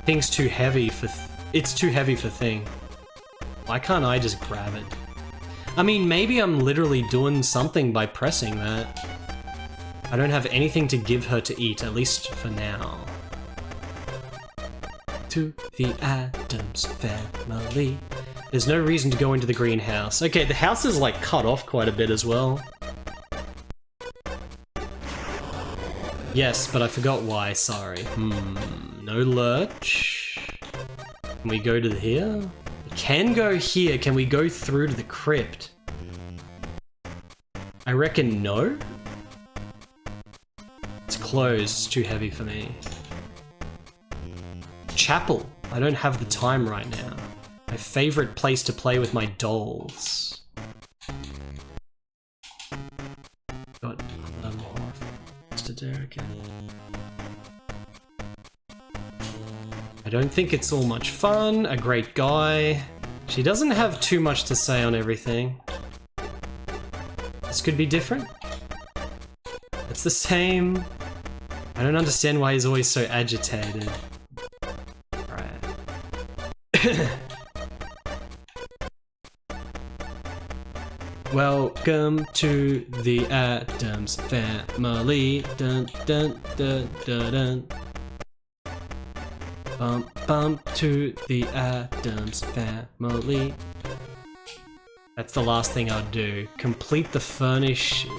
Thing's too heavy for it's too heavy for Thing. Why can't I just grab it? I mean, maybe I'm literally doing something by pressing that. I don't have anything to give her to eat, at least for now. To the Addams family. There's no reason to go into the greenhouse. Okay, the house is like cut off quite a bit as well. Yes, but I forgot why, sorry. No lurch. Can we go to here? We can go here. Can we go through to the crypt? I reckon no. It's clothes. It's too heavy for me. Chapel. I don't have the time right now. My favorite place to play with my dolls. Got more things to do again. I don't think it's all much fun. A great guy. She doesn't have too much to say on everything. This could be different. It's the same. I don't understand why he's always so agitated. Right. Welcome to the Addams family. Dun dun dun dun dun. Bump bump to the Addams family. That's the last thing I'd do. Complete the furnishing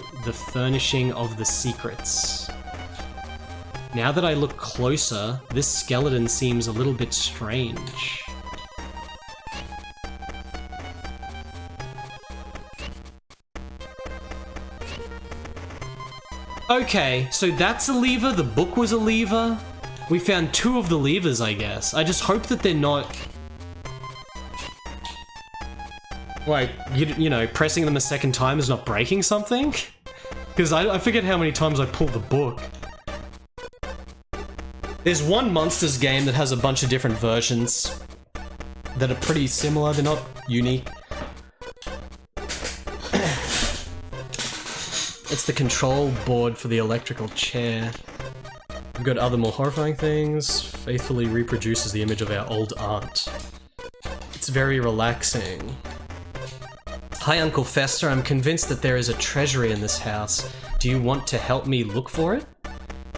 of the secrets. Now that I look closer, this skeleton seems a little bit strange. Okay, so that's a lever, the book was a lever. We found 2 of the levers, I guess. I just hope that they're not... like, you know, pressing them a second time is not breaking something? Because I forget how many times I pulled the book. There's one Monsters game that has a bunch of different versions that are pretty similar, they're not unique. It's the control board for the electrical chair. We've got other more horrifying things. Faithfully reproduces the image of our old aunt. It's very relaxing. Hi, Uncle Fester. I'm convinced that there is a treasury in this house. Do you want to help me look for it?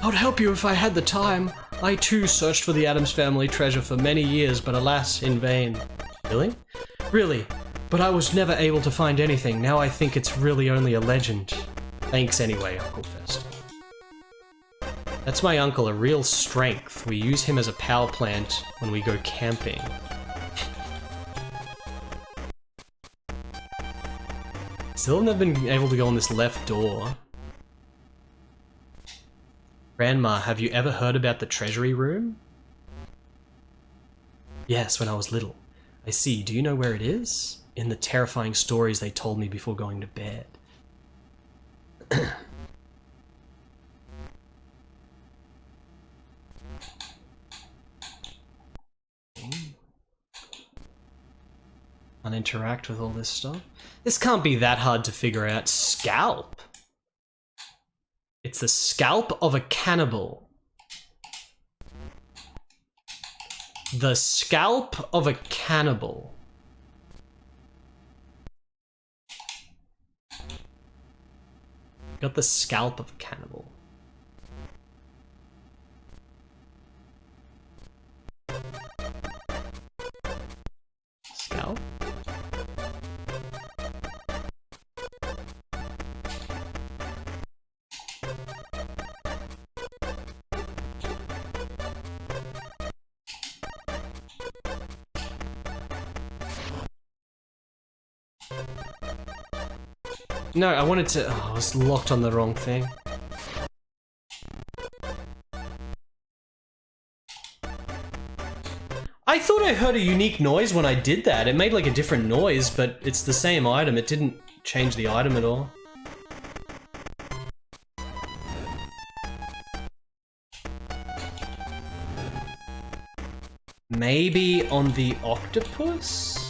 I would help you if I had the time. I too searched for the Addams family treasure for many years, but alas, in vain. Really? Really. But I was never able to find anything. Now I think it's really only a legend. Thanks anyway, Uncle Fester. That's my uncle, a real strength. We use him as a power plant when we go camping. Still never been able to go on this left door. Grandma, have you ever heard about the treasury room? Yes, when I was little. I see. Do you know where it is? In the terrifying stories they told me before going to bed. And interact with all this stuff. This can't be that hard to figure out. Scalp. It's the scalp of a cannibal. The scalp of a cannibal. Got the scalp of a cannibal. Scalp? No, I wanted to... oh, I was locked on the wrong thing. I thought I heard a unique noise when I did that. It made like a different noise, but it's the same item. It didn't change the item at all. Maybe on the octopus?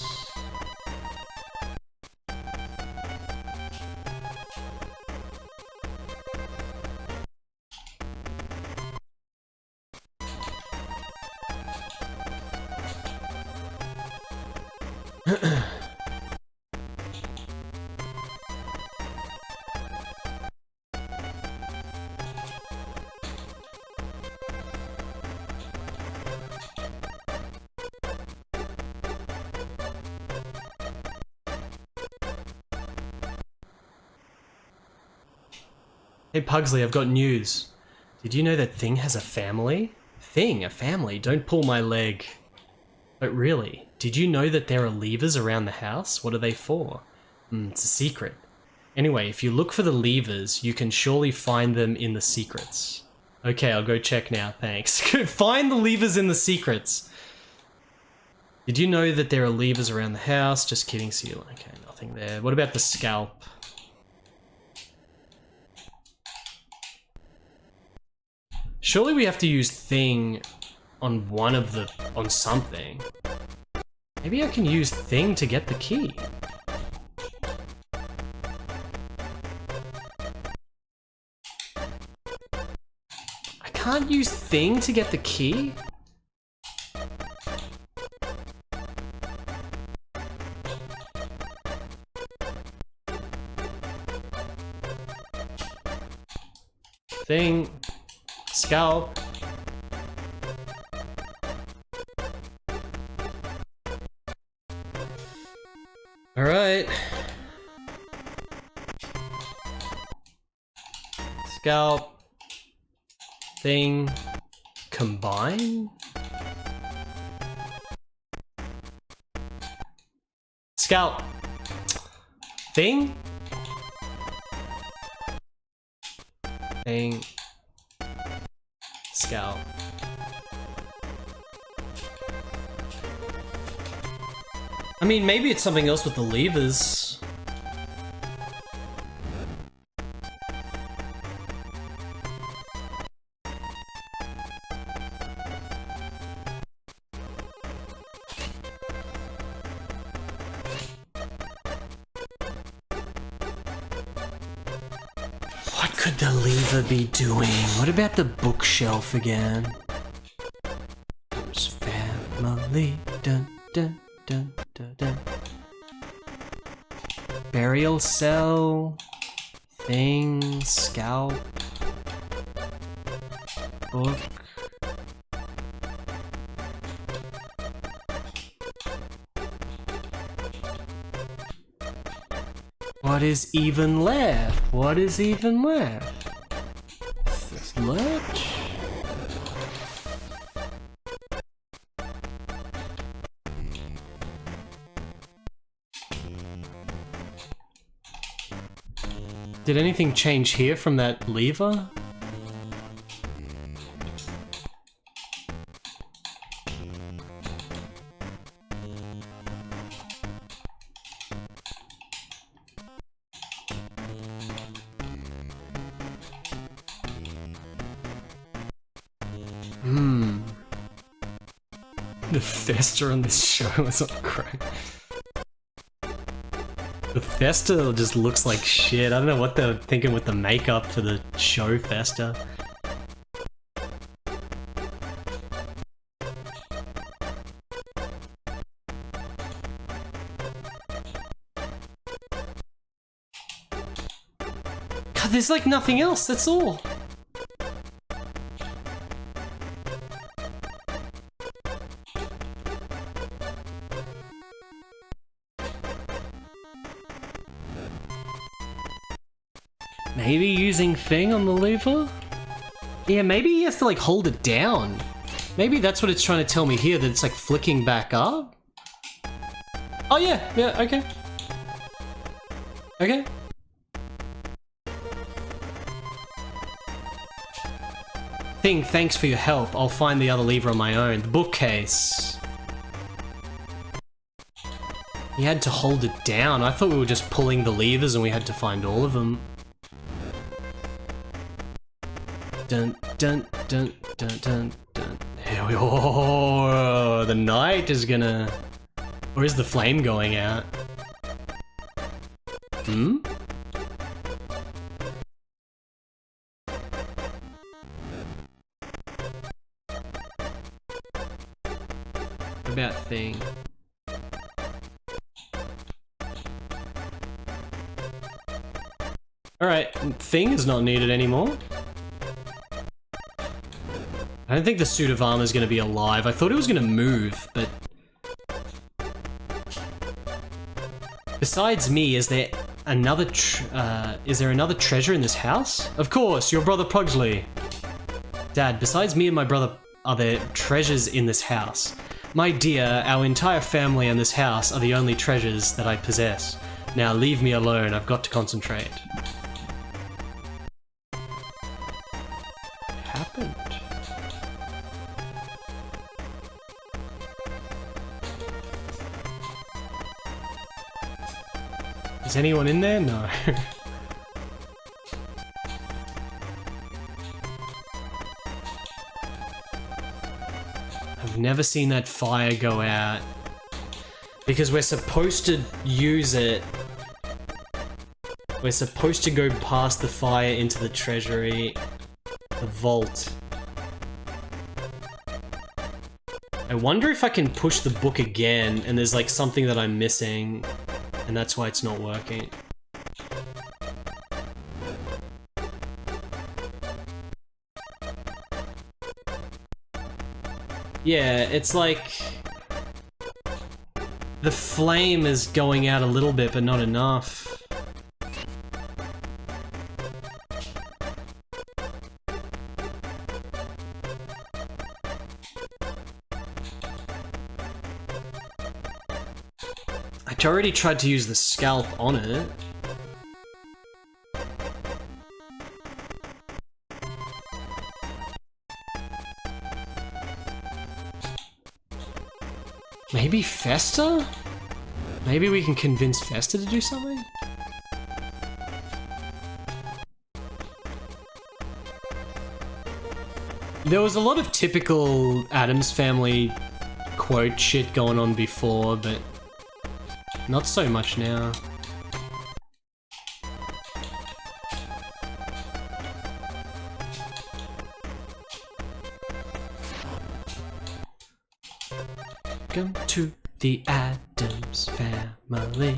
Hey Pugsley, I've got news. Did you know that Thing has a family? Thing? A family? Don't pull my leg. But really, did you know that there are levers around the house? What are they for? It's a secret. Anyway, if you look for the levers, you can surely find them in the secrets. Okay, I'll go check now, thanks. Find the levers in the secrets. Did you know that there are levers around the house? Just kidding, Seal. Okay, nothing there. What about the scalp? Surely we have to use thing on one of the... on something. Maybe I can use thing to get the key. I can't use thing to get the key? Thing. Scalp. Alright. Scalp. Thing. Combine? Scalp. Thing? Thing. Scalp. I mean, maybe it's something else with the levers. What could the lever be doing? What about the bookshelf again? Addams family, dun dun dun dun dun. Burial cell, thing, scalp, book. What is even left? What is even left? This ledge? Did anything change here from that lever? The Fester on this show is not great. The Fester just looks like shit. I don't know what they're thinking with the makeup for the show Fester. God, there's like nothing else, that's all. Maybe using thing on the lever? Yeah, maybe you have to like hold it down. Maybe that's what it's trying to tell me here, that it's like flicking back up. Oh yeah, okay. Okay. Thing, thanks for your help. I'll find the other lever on my own. The bookcase. You had to hold it down. I thought we were just pulling the levers and we had to find all of them. Dun dun dun dun dun dun. Here we oh, the night is gonna. Where's the flame going out? Hmm? What about thing? Alright, thing is not needed anymore. I don't think the suit of armor is going to be alive. I thought it was going to move, but... Besides me, is there another treasure in this house? Of course, your brother Pugsley. Dad, besides me and my brother, are there treasures in this house? My dear, our entire family and this house are the only treasures that I possess. Now leave me alone, I've got to concentrate. happened? Is anyone in there? No. I've never seen that fire go out. Because we're supposed to use it. We're supposed to go past the fire into the treasury. The vault. I wonder if I can push the book again and there's like something that I'm missing. And that's why it's not working. Yeah, it's like... the flame is going out a little bit, but not enough. I already tried to use the scalp on it. Maybe Festa? Maybe we can convince Festa to do something? There was a lot of typical Addams Family quote shit going on before, but not so much now. Welcome to the Addams Family.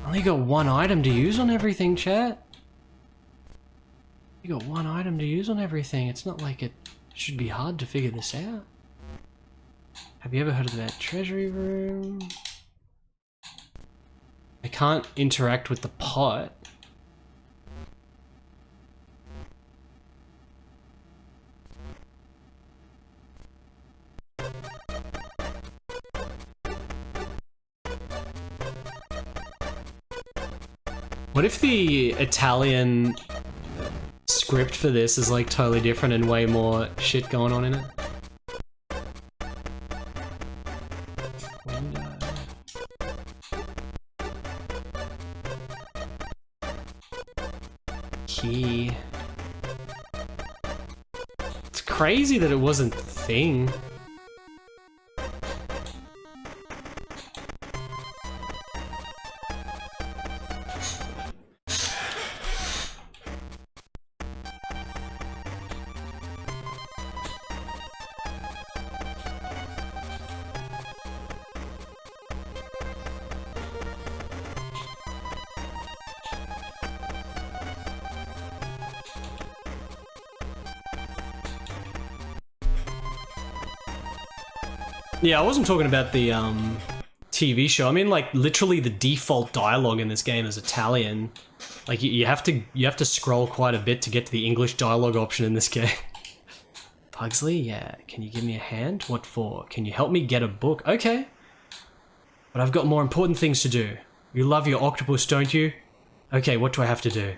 Only got one item to use on everything, chat. You got one item to use on everything. It's not like it should be hard to figure this out. Have you ever heard of that treasury room? I can't interact with the pot. What if the Italian script for this is like totally different and way more shit going on in it? Key. It's crazy that it wasn't a thing. Yeah, I wasn't talking about the TV show. I mean, like literally the default dialogue in this game is Italian. Like you have to scroll quite a bit to get to the English dialogue option in this game. Pugsley, yeah. Can you give me a hand? What for? Can you help me get a book? Okay. But I've got more important things to do. You love your octopus, don't you? Okay, what do I have to do?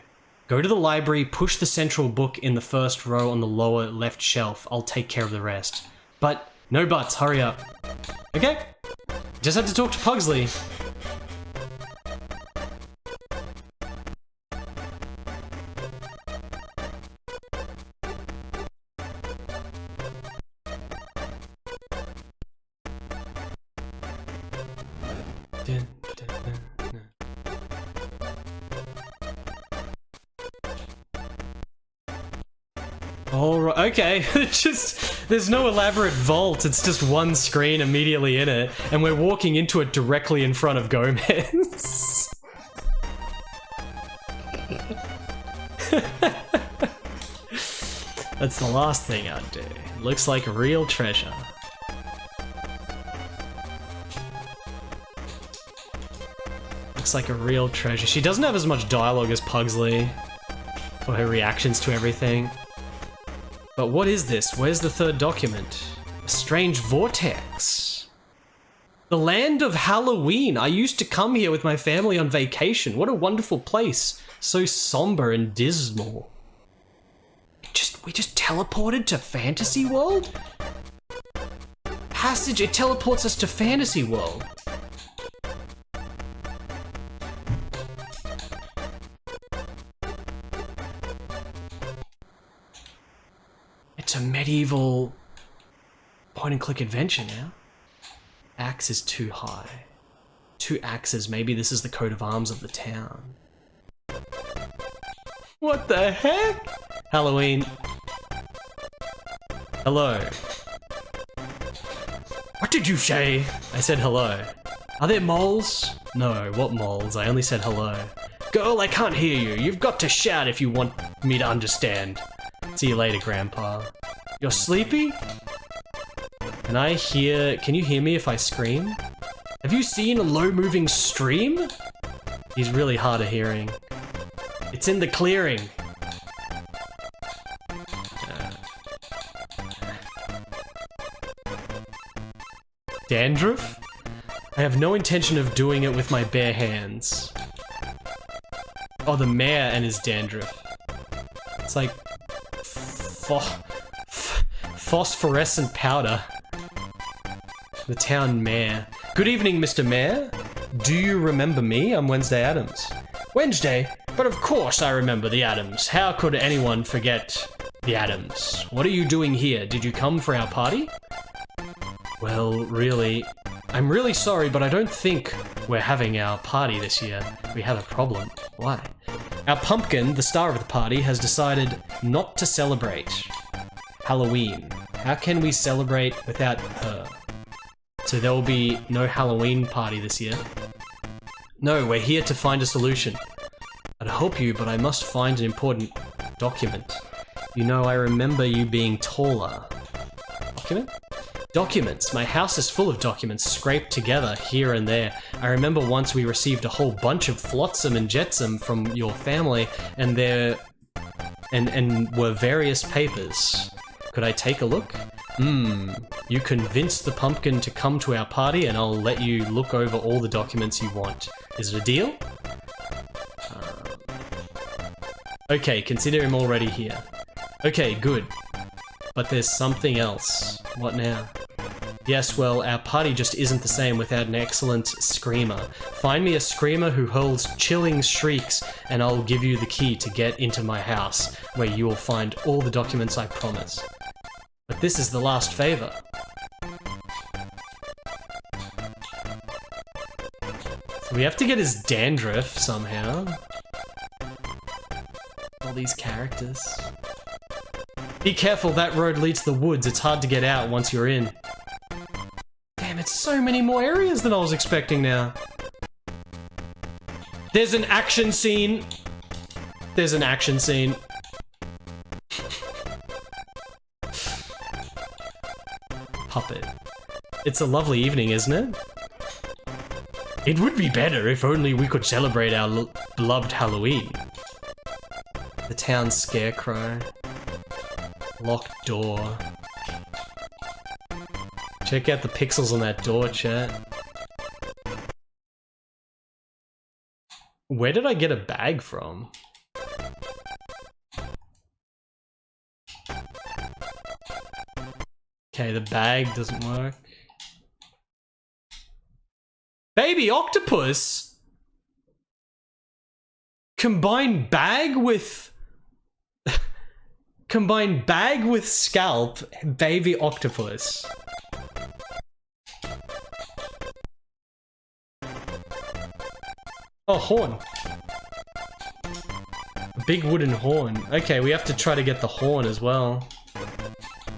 Go to the library, push the central book in the first row on the lower left shelf. I'll take care of the rest. But no buts, hurry up. Okay. Just had to talk to Pugsley. Alright, okay. There's no elaborate vault, it's just one screen immediately in it, and we're walking into it directly in front of Gomez. That's the last thing I'd do. Looks like real treasure. Looks like a real treasure. She doesn't have as much dialogue as Pugsley for her reactions to everything. But what is this? Where's the third document? A strange vortex. The land of Halloween. I used to come here with my family on vacation. What a wonderful place. So somber and dismal. We just teleported to Fantasy World? Passage, it teleports us to Fantasy World. It's a medieval point-and-click adventure now. Axe is too high. 2 axes, maybe this is the coat of arms of the town. What the heck? Halloween. Hello. What did you say? I said hello. Are there moles? No, what moles? I only said hello. Girl, I can't hear you. You've got to shout if you want me to understand. See you later, Grandpa. You're sleepy? Can you hear me if I scream? Have you seen a low-moving stream? He's really hard of hearing. It's in the clearing. Dandruff? I have no intention of doing it with my bare hands. Oh, the mayor and his dandruff. It's like phosphorescent powder. The town mayor. Good evening, Mr. Mayor. Do you remember me? I'm Wednesday Addams. Wednesday? But of course I remember the Addams. How could anyone forget the Addams? What are you doing here? Did you come for our party? Well, really, I'm really sorry, but I don't think we're having our party this year. We have a problem. Why? Our pumpkin, the star of the party, has decided not to celebrate Halloween. How can we celebrate without her? So there will be no Halloween party this year. No, we're here to find a solution. I'd help you, but I must find an important document. You know, I remember you being taller. Document? Documents. My house is full of documents scraped together here and there. I remember once we received a whole bunch of flotsam and jetsam from your family, and there were various papers. Could I take a look? You convinced the pumpkin to come to our party, and I'll let you look over all the documents you want. Is it a deal? Okay, consider him already here. Okay, good. But there's something else. What now? Yes, well, our party just isn't the same without an excellent screamer. Find me a screamer who hurls chilling shrieks, and I'll give you the key to get into my house, where you will find all the documents I promise. But this is the last favor. So we have to get his dandruff somehow. All these characters. Be careful, that road leads to the woods. It's hard to get out once you're in. Damn, it's so many more areas than I was expecting now. There's an action scene. There's an action scene. Puppet. It's a lovely evening, isn't it? It would be better if only we could celebrate our beloved Halloween. The town scarecrow. Locked door. Check out the pixels on that door, chat. Where did I get a bag from? Okay, the bag doesn't work. Baby octopus? Combine bag with... Combine bag with scalp, baby octopus. Oh, horn. A big wooden horn. Okay, we have to try to get the horn as well.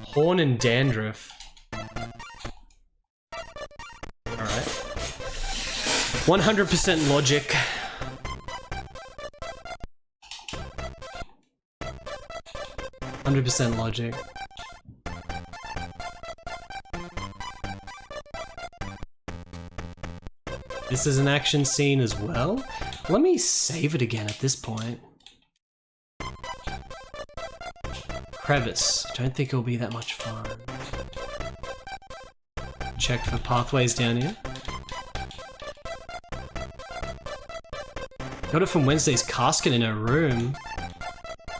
Horn and dandruff. Alright. 100% logic. %100% logic. This is an action scene as well? Let me save it again at this point. Crevice. Don't think it'll be that much fun. Check for pathways down here. Got it from Wednesday's casket in her room.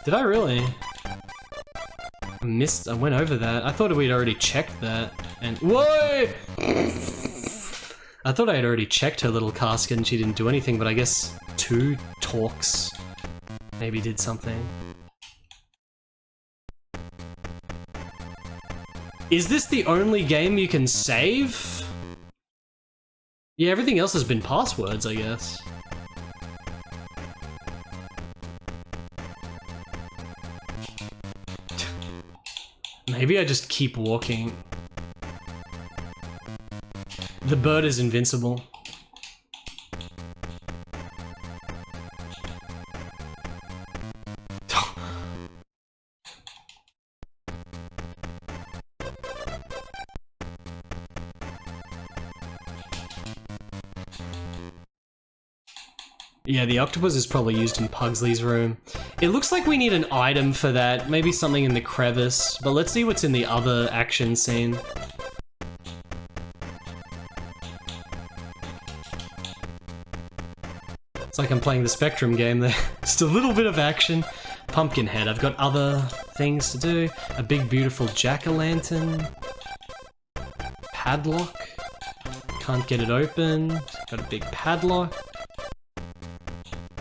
Did I really? I went over that. I thought we'd already checked that. And whoa! I thought I had already checked her little casket and she didn't do anything, but I guess 2 talks maybe did something. Is this the only game you can save? Yeah, everything else has been passwords, I guess. Maybe I just keep walking. The bird is invincible. Yeah, the octopus is probably used in Pugsley's room. It looks like we need an item for that, maybe something in the crevice, but let's see what's in the other action scene. It's like I'm playing the Spectrum game there. Just a little bit of action. Pumpkinhead, I've got other things to do. A big beautiful jack-o'-lantern. Padlock. Can't get it open. Got a big padlock.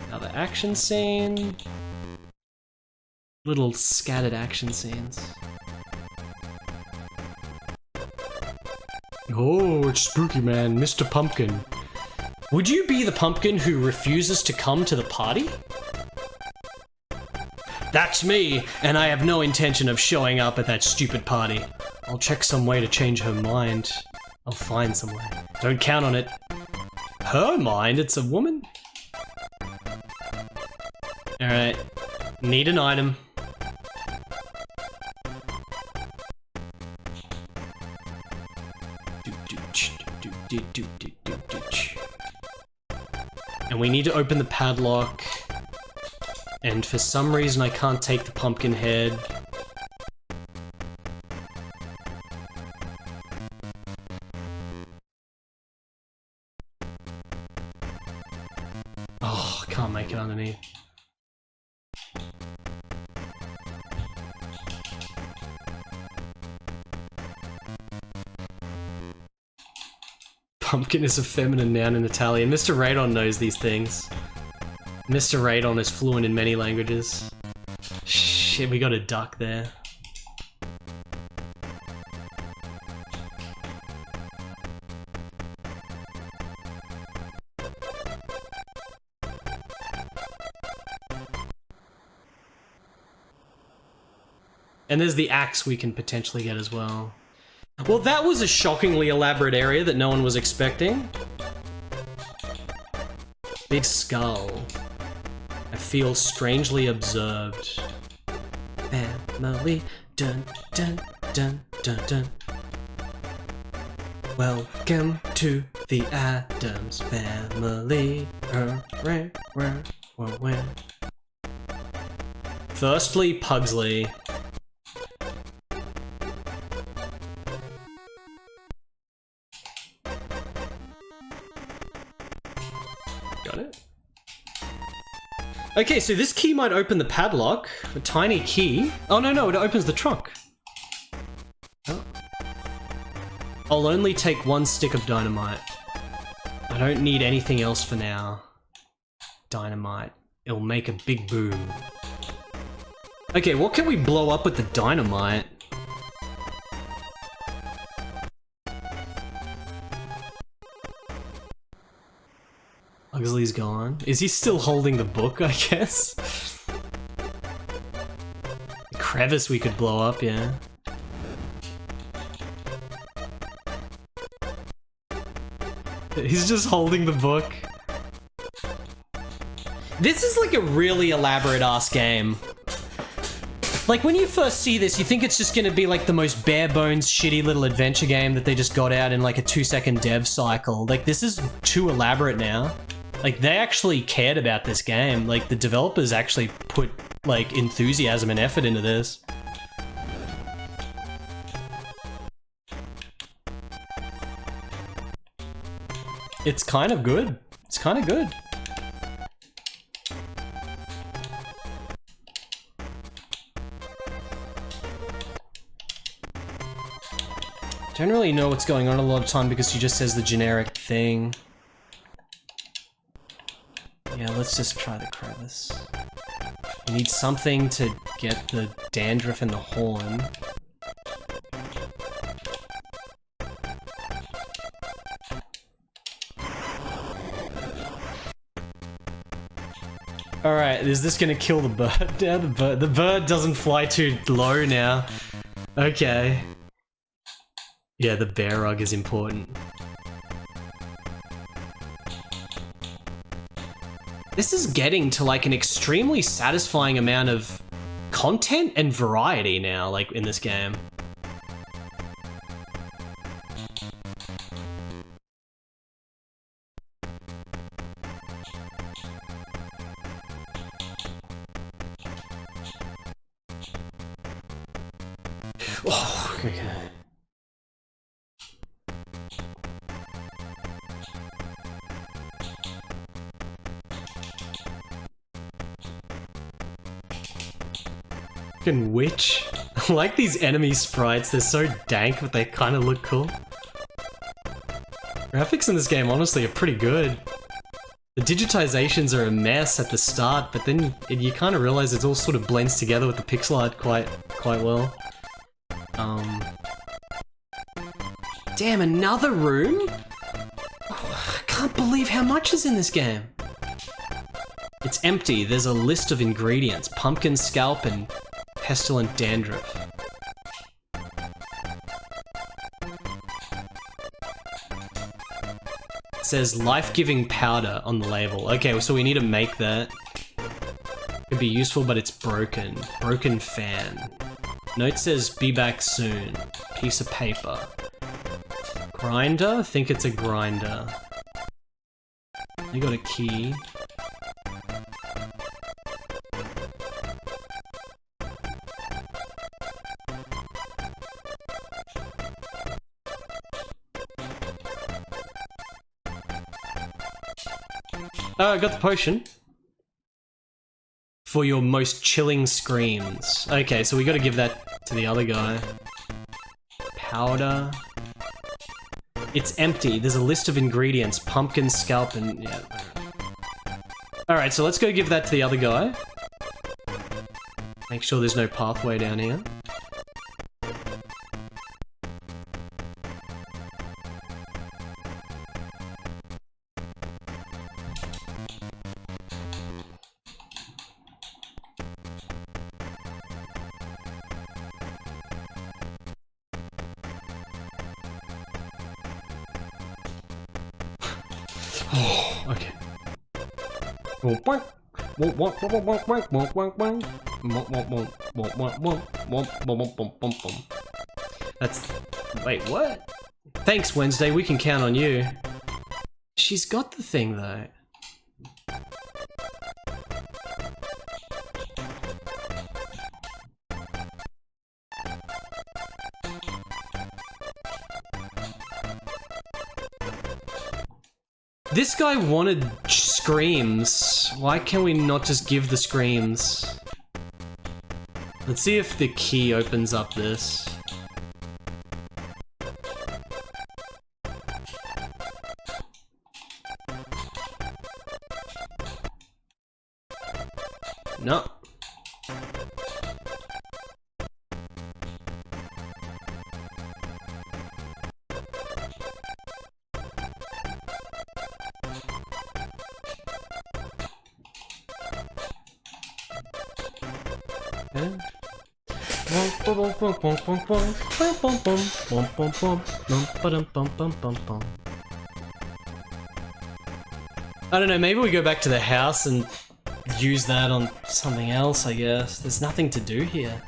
Another action scene. Little scattered action scenes. Oh, it's spooky, man. Mr. Pumpkin. Would you be the pumpkin who refuses to come to the party? That's me, and I have no intention of showing up at that stupid party. I'll check some way to change her mind. I'll find some way. Don't count on it. Her mind? It's a woman? Alright. Need an item. And we need to open the padlock. And for some reason I can't take the pumpkin head. Oh, I can't make it underneath. Pumpkin is a feminine noun in Italian. Mr. Radon knows these things. Mr. Radon is fluent in many languages. Shit, we got a duck there. And there's the axe we can potentially get as well. Well, that was a shockingly elaborate area that no one was expecting. Big skull. I feel strangely observed. Family, dun dun dun dun dun. Welcome to the Addams family. Firstly, Pugsley. Got it. Okay, so this key might open the padlock. A tiny key. Oh, no, it opens the trunk. Oh. I'll only take 1 stick of dynamite. I don't need anything else for now. Dynamite. It'll make a big boom. Okay, what can we blow up with the dynamite? Pugsley's gone. Is he still holding the book, I guess? The crevice we could blow up, yeah. He's just holding the book. This is like a really elaborate ass game. Like, when you first see this, you think it's just gonna be like the most bare bones, shitty little adventure game that they just got out in like a 2-second dev cycle. Like, this is too elaborate now. Like, they actually cared about this game. Like, the developers actually put, like, enthusiasm and effort into this. It's kind of good. It's kind of good. Don't really know what's going on a lot of time because she just says the generic thing. Yeah, let's just try the crevice. You need something to get the dandruff in the horn. Alright, is this gonna kill the bird? Yeah, the bird doesn't fly too low now. Okay. Yeah, the bear rug is important. This is getting to like an extremely satisfying amount of content and variety now, like in this game. Oh, okay. Fucking witch. I like these enemy sprites, they're so dank but they kind of look cool. Graphics in this game honestly are pretty good. The digitizations are a mess at the start, but then you kind of realize it all sort of blends together with the pixel art quite well. Damn, another room? Oh, I can't believe how much is in this game. It's empty. There's a list of ingredients. Pumpkin scalp and pestilent dandruff. It says life-giving powder on the label. Okay, so we need to make that. Could be useful, but it's broken. Broken fan. Note says be back soon. Piece of paper. Grinder? I think it's a grinder. I got a key. Oh, I got the potion. For your most chilling screams. Okay, so we gotta give that to the other guy. Powder. It's empty. There's a list of ingredients. Pumpkin scalp and... yeah. Alright, so let's go give that to the other guy. Make sure there's no pathway down here. Okay. That's... wait, what? Thanks, Wednesday, we can count on you. She's got the thing, though. This guy wanted screams. Why can we not just give the screams? Let's see if the key opens up this. No. I don't know, maybe we go back to the house and use that on something else, I guess. There's nothing to do here.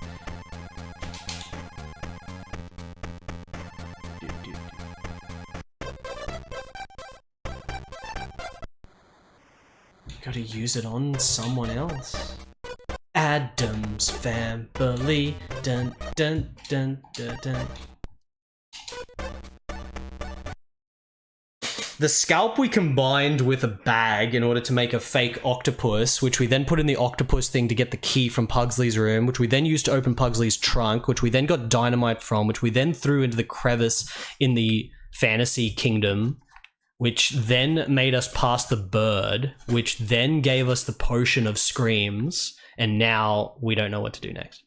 Gotta use it on someone else. Addams family, dun dun dun dun dun. The scalp we combined with a bag in order to make a fake octopus, which we then put in the octopus thing to get the key from Pugsley's room, which we then used to open Pugsley's trunk, which we then got dynamite from, which we then threw into the crevice in the fantasy kingdom, which then made us pass the bird, which then gave us the potion of screams, and now we don't know what to do next.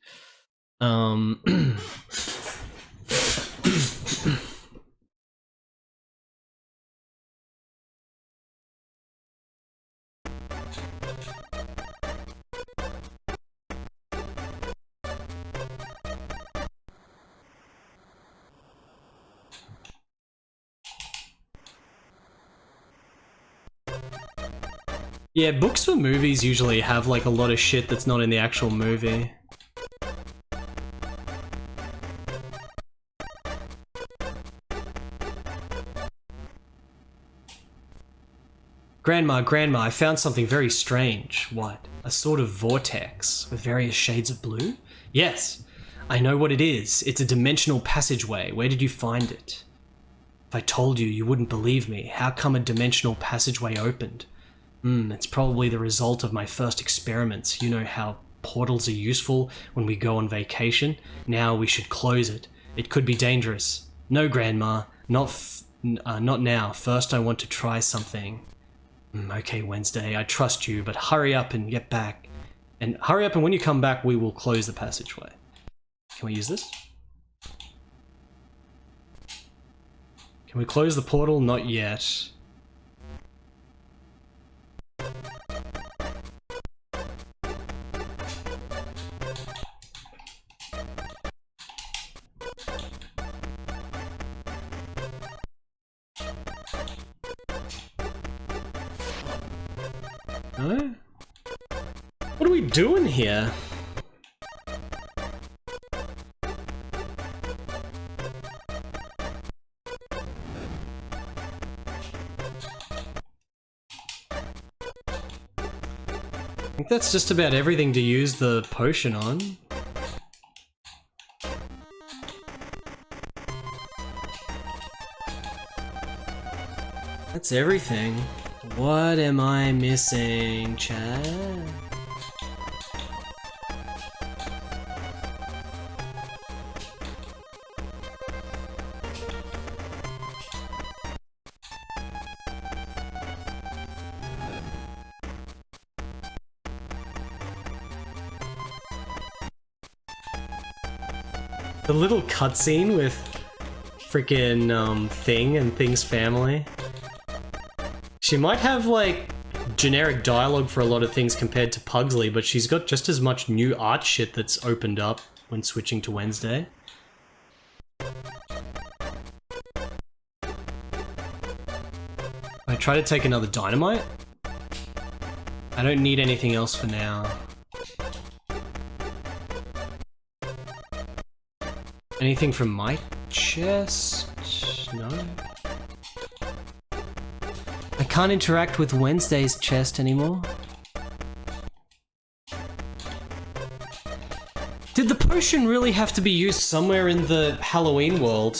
Yeah, books for movies usually have like a lot of shit that's not in the actual movie. Grandma, I found something very strange. What? A sort of vortex with various shades of blue? Yes, I know what it is. It's a dimensional passageway. Where did you find it? If I told you, you wouldn't believe me. How come a dimensional passageway opened? It's probably the result of my first experiments. You know how portals are useful when we go on vacation? Now we should close it. It could be dangerous. No, Grandma, not now. First I want to try something. Okay, Wednesday, I trust you, but hurry up and get back. And hurry up, and when you come back, we will close the passageway. Can we use this? Can we close the portal? Not yet. Huh? What are we doing here? I think that's just about everything to use the potion on. That's everything. What am I missing, Chad? The little cutscene with freaking Thing and Thing's family. She might have like generic dialogue for a lot of things compared to Pugsley, but she's got just as much new art shit that's opened up when switching to Wednesday. I try to take another dynamite. I don't need anything else for now. Anything from my chest? No. I can't interact with Wednesday's chest anymore. Did the potion really have to be used somewhere in the Halloween world?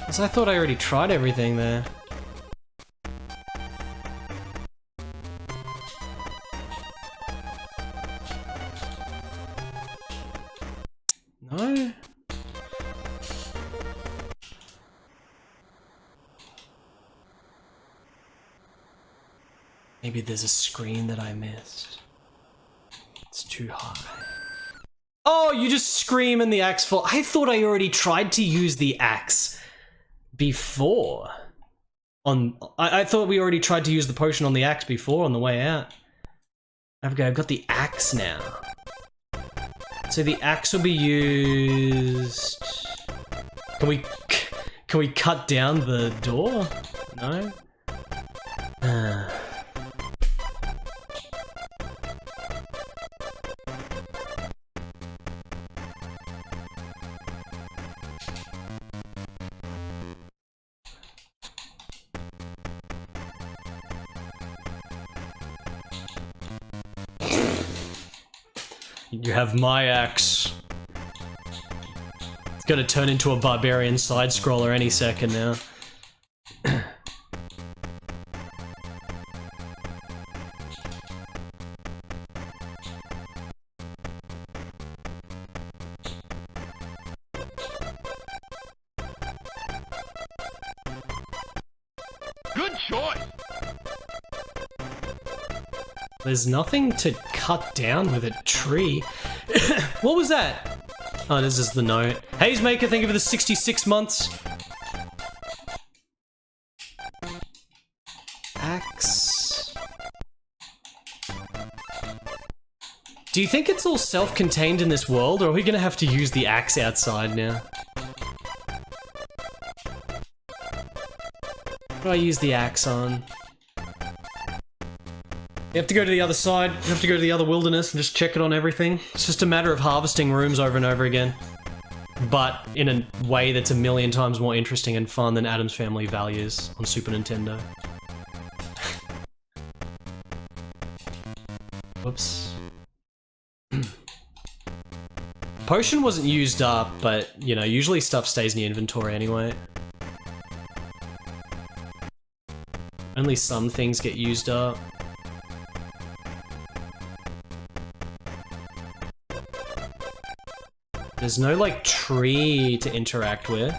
Because I thought I already tried everything there. No? Maybe there's a screen that I missed. It's too high. Oh, you just scream and the axe falls. I thought I already tried to use the axe before. I thought we already tried to use the potion on the axe before on the way out. Okay, I've got the axe now. So the axe will be used... Can we cut down the door? No? You have my axe. It's gonna turn into a barbarian side-scroller any second now. Good choice. There's nothing to cut down with a tree. What was that? Oh, this is the note. Hazemaker, thank you for the 66 months. Axe. Do you think it's all self-contained in this world, or are we gonna have to use the axe outside now? What do I use the axe on? You have to go to the other side, you have to go to the other wilderness and just check it on everything. It's just a matter of harvesting rooms over and over again. But in a way that's a million times more interesting and fun than Addams Family values on Super Nintendo. Whoops. Potion wasn't used up, but, you know, usually stuff stays in the inventory anyway. Only some things get used up. There's no, like, tree to interact with.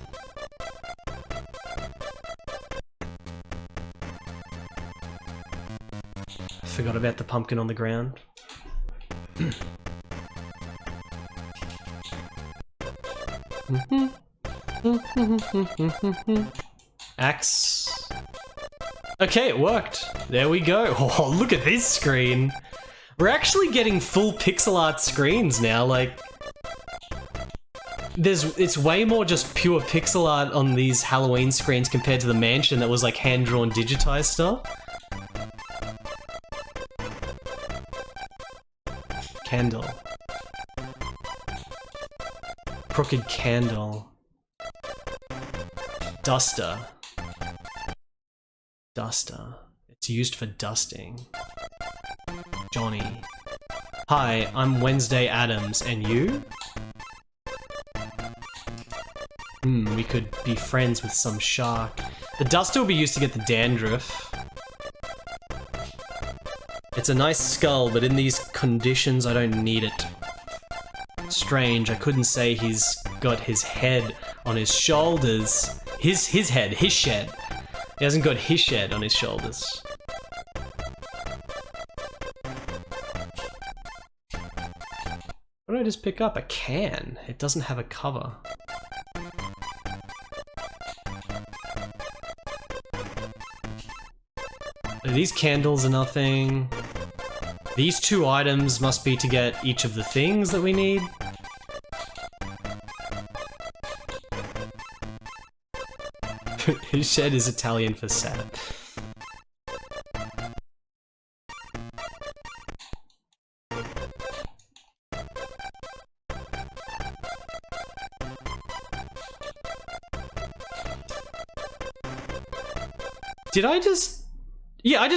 I forgot about the pumpkin on the ground. Axe. Okay, it worked. There we go. Oh, look at this screen. We're actually getting full pixel art screens now, like... It's way more just pure pixel art on these Halloween screens compared to the mansion that was like hand-drawn digitized stuff. Candle. Crooked candle. Duster. Duster. It's used for dusting. Johnny. Hi, I'm Wednesday Addams, and you? We could be friends with some shark. The duster will be used to get the dandruff. It's a nice skull, but in these conditions I don't need it. Strange, I couldn't say he's got his head on his shoulders. His head, his shed. He hasn't got his shed on his shoulders. What did I just pick up? A can. It doesn't have a cover. These candles are nothing. These two items must be to get each of the things that we need. His shed is Italian for sad. Did I just... Yeah,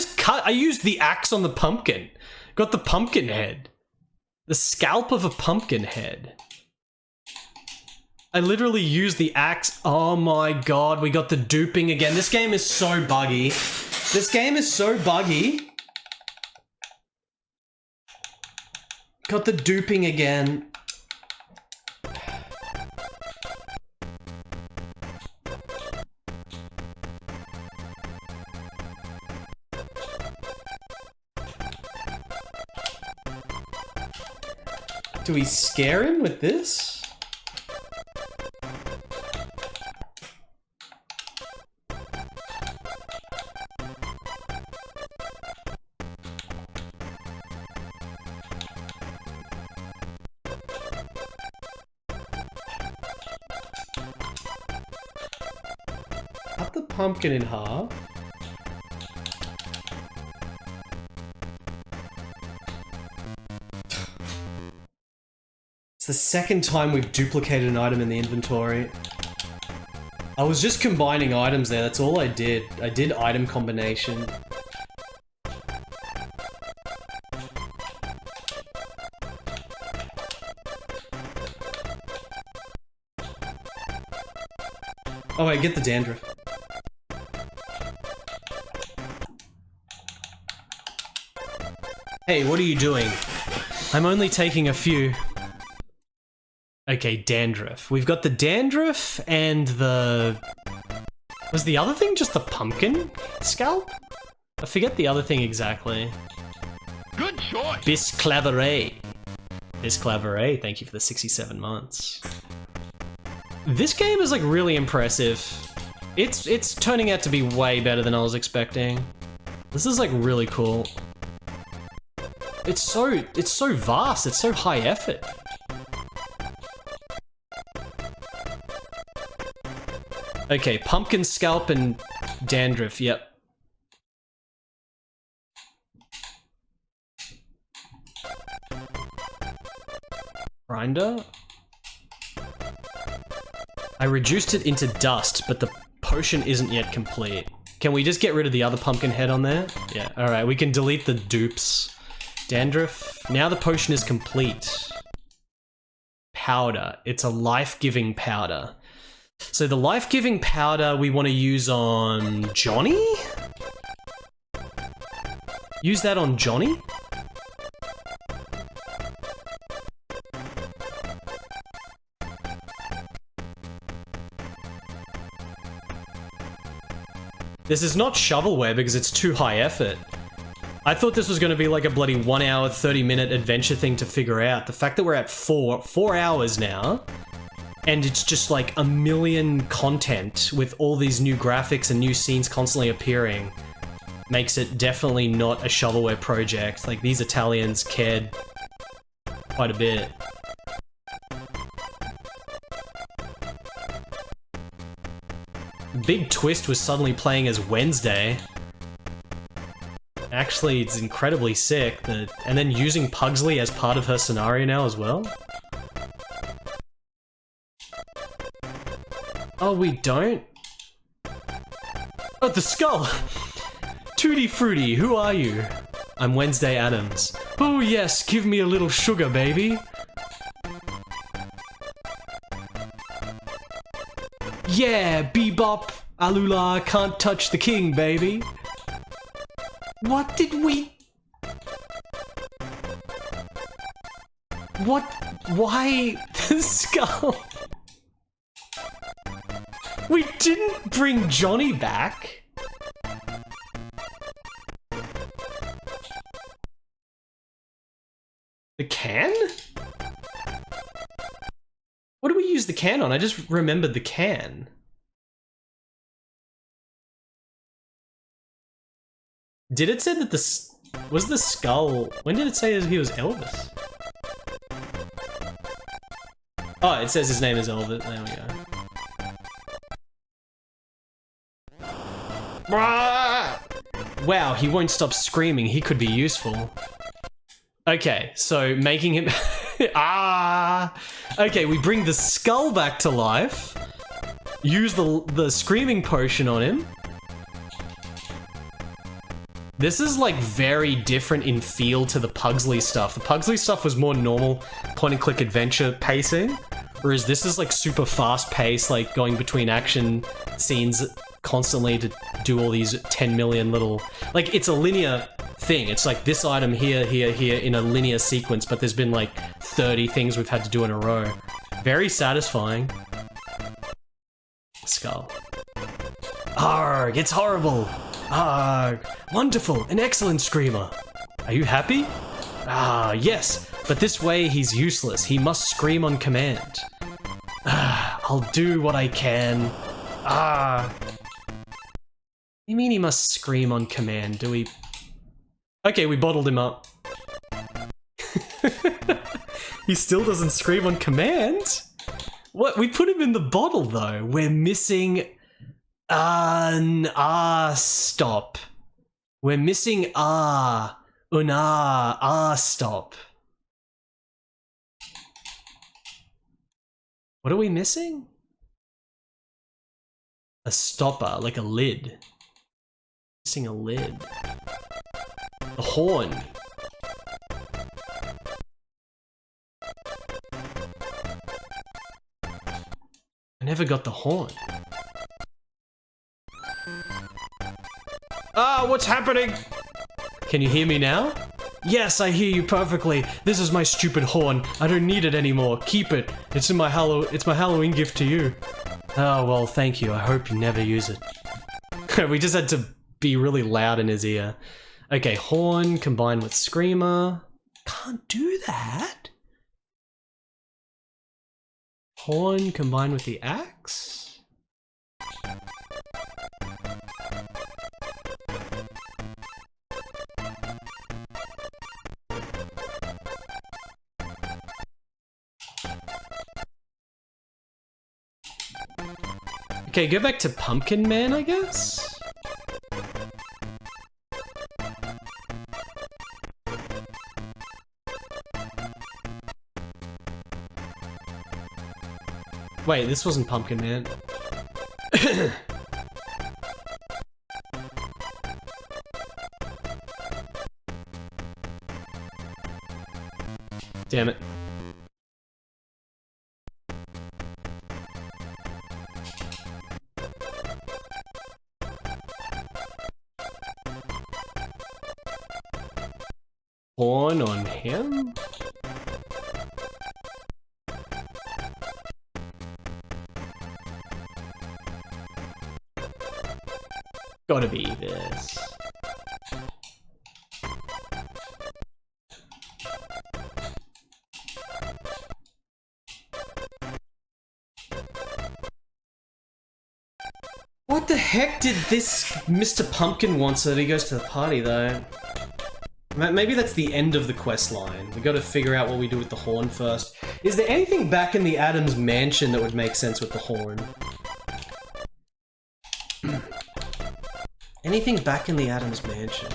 I used the axe on the pumpkin. Got the pumpkin head. The scalp of a pumpkin head. I literally used the axe. Oh my god, we got the duping again. This game is so buggy. This game is so buggy. Got the duping again. Do we scare him with this? Cut the pumpkin in half. It's the second time we've duplicated an item in the inventory. I was just combining items there, that's all I did. I did item combination. Oh wait, get the dandruff. Hey, what are you doing? I'm only taking a few. Okay, dandruff. We've got the dandruff and the... Was the other thing just the pumpkin scalp? I forget the other thing exactly. Good choice. Bisclaveret. Bisclaveret, thank you for the 67 months. This game is like really impressive. It's turning out to be way better than I was expecting. This is like really cool. It's so vast, it's so high effort. Okay, pumpkin scalp and dandruff, yep. Grinder? I reduced it into dust, but the potion isn't yet complete. Can we just get rid of the other pumpkin head on there? Yeah, alright, we can delete the dupes. Dandruff. Now the potion is complete. Powder. It's a life-giving powder. So the life-giving powder we want to use on Johnny? Use that on Johnny? This is not shovelware because it's too high effort. I thought this was going to be like a bloody 1 hour, 30-minute adventure thing to figure out. The fact that we're at four hours now, and it's just like a million content with all these new graphics and new scenes constantly appearing, makes it definitely not a shovelware project. Like, these Italians cared quite a bit. Big twist was suddenly playing as Wednesday. Actually, it's incredibly sick. And then using Pugsley as part of her scenario now as well? Oh, we don't? Oh, the skull! Tutti Frutti, who are you? I'm Wednesday Addams. Oh yes, give me a little sugar, baby. Yeah, bebop, alula, can't touch the king, baby. What did we... What? Why the skull? We didn't bring Johnny back. The can? What do we use the can on? I just remembered the can. Did it say that was the skull... When did it say he was Elvis? Oh, it says his name is Elvis. There we go. Wow, he won't stop screaming. He could be useful. Okay, so making him... Okay, we bring the skull back to life. Use the screaming potion on him. This is like very different in feel to the Pugsley stuff. The Pugsley stuff was more normal point-and-click adventure pacing, whereas this is like super fast-paced, like going between action scenes constantly to do all these 10 million little... Like, it's a linear thing. It's like this item here, here, here in a linear sequence, but there's been like 30 things we've had to do in a row. Very satisfying. Skull. Arrgh, it's horrible! Arrgh, wonderful, an excellent screamer. Are you happy? Ah, yes, but this way he's useless. He must scream on command. I'll do what I can. You mean he must scream on command, do we? Okay, we bottled him up. He still doesn't scream on command? What? We put him in the bottle though. We're missing an stop. We're missing stop. What are we missing? A stopper, like a lid. Missing a lid. A horn. I never got the horn. Ah, what's happening? Can you hear me now? Yes, I hear you perfectly. This is my stupid horn. I don't need it anymore. Keep it. It's my Halloween gift to you. Oh, well, thank you. I hope you never use it. We just had to be really loud in his ear. Okay, horn combined with screamer. Can't do that. Horn combined with the axe? Okay, go back to Pumpkin Man, I guess? Wait, this wasn't Pumpkin Man. Damn it. Horn on him? Gotta be this. What the heck did this Mr. Pumpkin want so that he goes to the party, though? Maybe that's the end of the quest line. We gotta figure out what we do with the horn first. Is there anything back in the Addams mansion that would make sense with the horn? Anything back in the Addams mansion?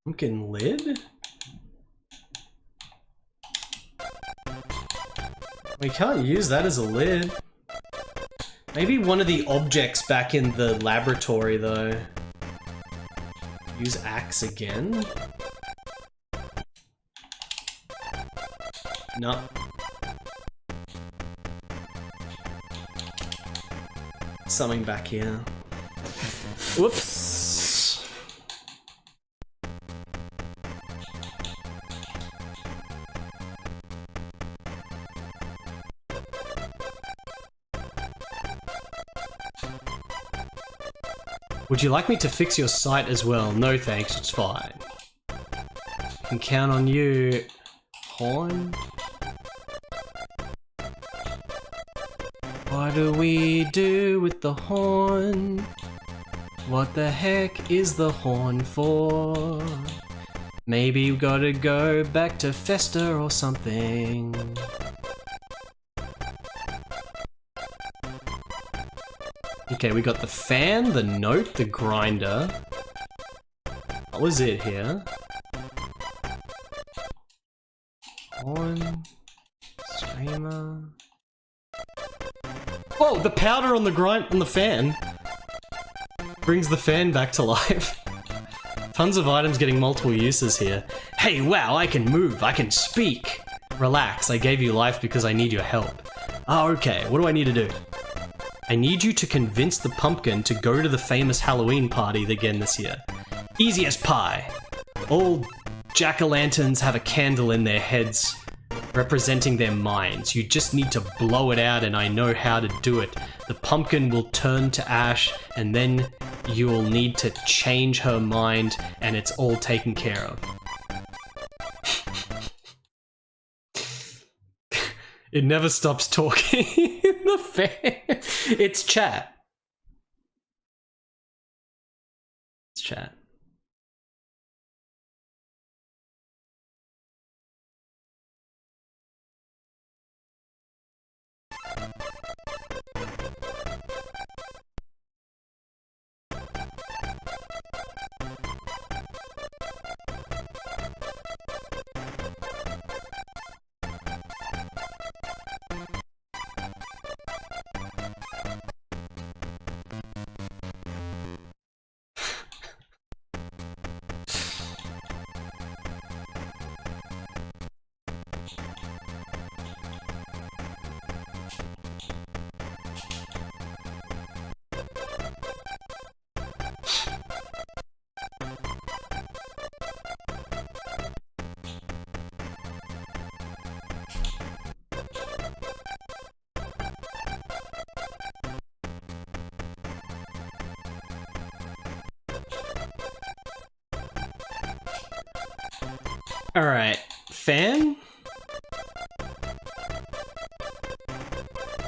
Pumpkin lid? We can't use that as a lid. Maybe one of the objects back in the laboratory, though. Use axe again? No. Something back here. Whoops. Would you like me to fix your sight as well? No thanks, it's fine. Can count on you. Horn? What do we do with the horn? What the heck is the horn for? Maybe we gotta go back to Fester or something. Okay, we got the fan, the note, the grinder. What was it here? Horn, screamer. Whoa, the powder on the fan brings the fan back to life. Tons of items getting multiple uses here. Hey, wow, I can move, I can speak. Relax, I gave you life because I need your help. Ah, okay, what do I need to do? I need you to convince the pumpkin to go to the famous Halloween party again this year. Easy as pie. All jack-o'-lanterns have a candle in their heads, representing their minds. You just need to blow it out and I know how to do it. The pumpkin will turn to ash and then you'll need to change her mind and it's all taken care of. It never stops talking in the fan. It's chat. It's chat. Alright, fan?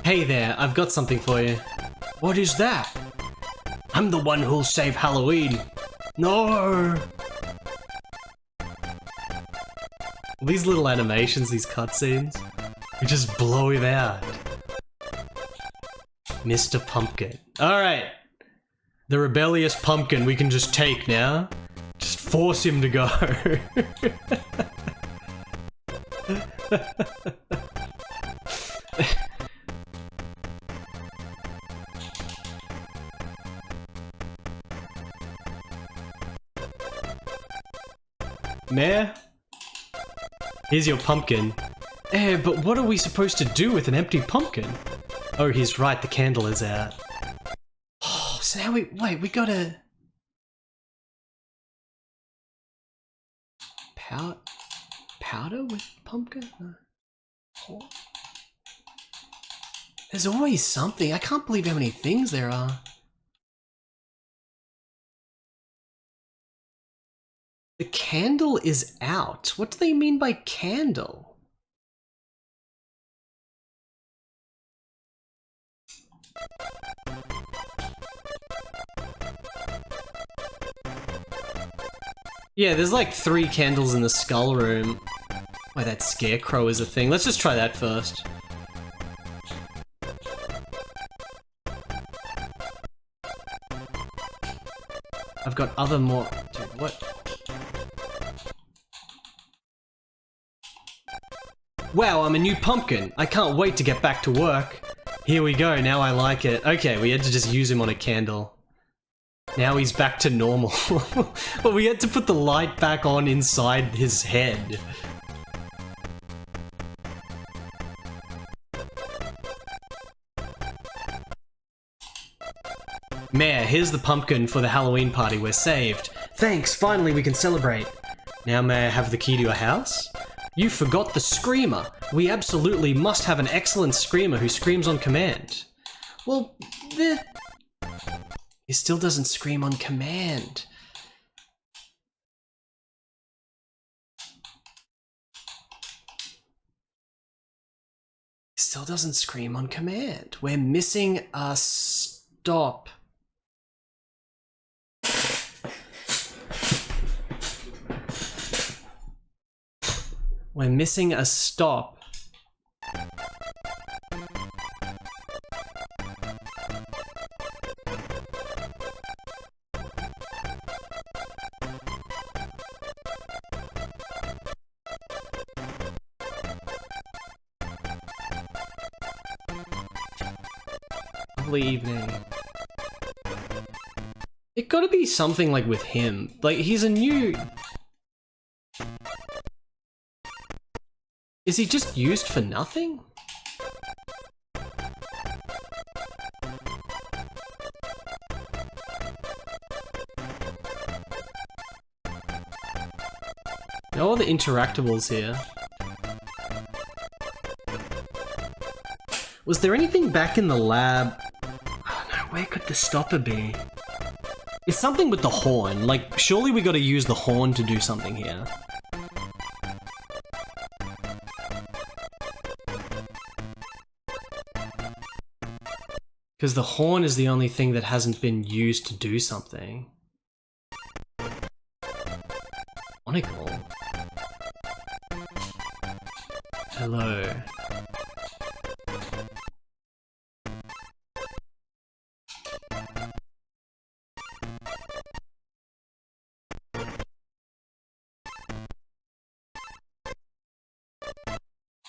Hey there, I've got something for you. What is that? I'm the one who'll save Halloween. No! These little animations, these cutscenes, we just blow him out. Mr. Pumpkin. Alright. The rebellious pumpkin we can just take now. Just force him to go. Mayor? Here's your pumpkin. But what are we supposed to do with an empty pumpkin? Oh, he's right, the candle is out. Oh, so now we gotta... Powder with pumpkin? Oh. There's always something. I can't believe how many things there are. The candle is out. What do they mean by candle? Yeah, there's like 3 candles in the skull room. Why, that scarecrow is a thing. Let's just try that first. I've got other more... Dude, what? Wow, I'm a new pumpkin. I can't wait to get back to work. Here we go, now I like it. Okay, we had to just use him on a candle. Now he's back to normal. But we had to put the light back on inside his head. Mayor, here's the pumpkin for the Halloween party. We're saved. Thanks, finally we can celebrate. Now may I have the key to your house? You forgot the screamer. We absolutely must have an excellent screamer who screams on command. Well, he still doesn't scream on command. He still doesn't scream on command. We're missing a stop. We're missing a stop. Lovely evening. It gotta be something like with him. Like, he's a new... Is he just used for nothing? No other interactables here. Was there anything back in the lab? Oh no, where could the stopper be? It's something with the horn. Like, surely we gotta use the horn to do something here. Because the horn is the only thing that hasn't been used to do something. Monocle. Hello.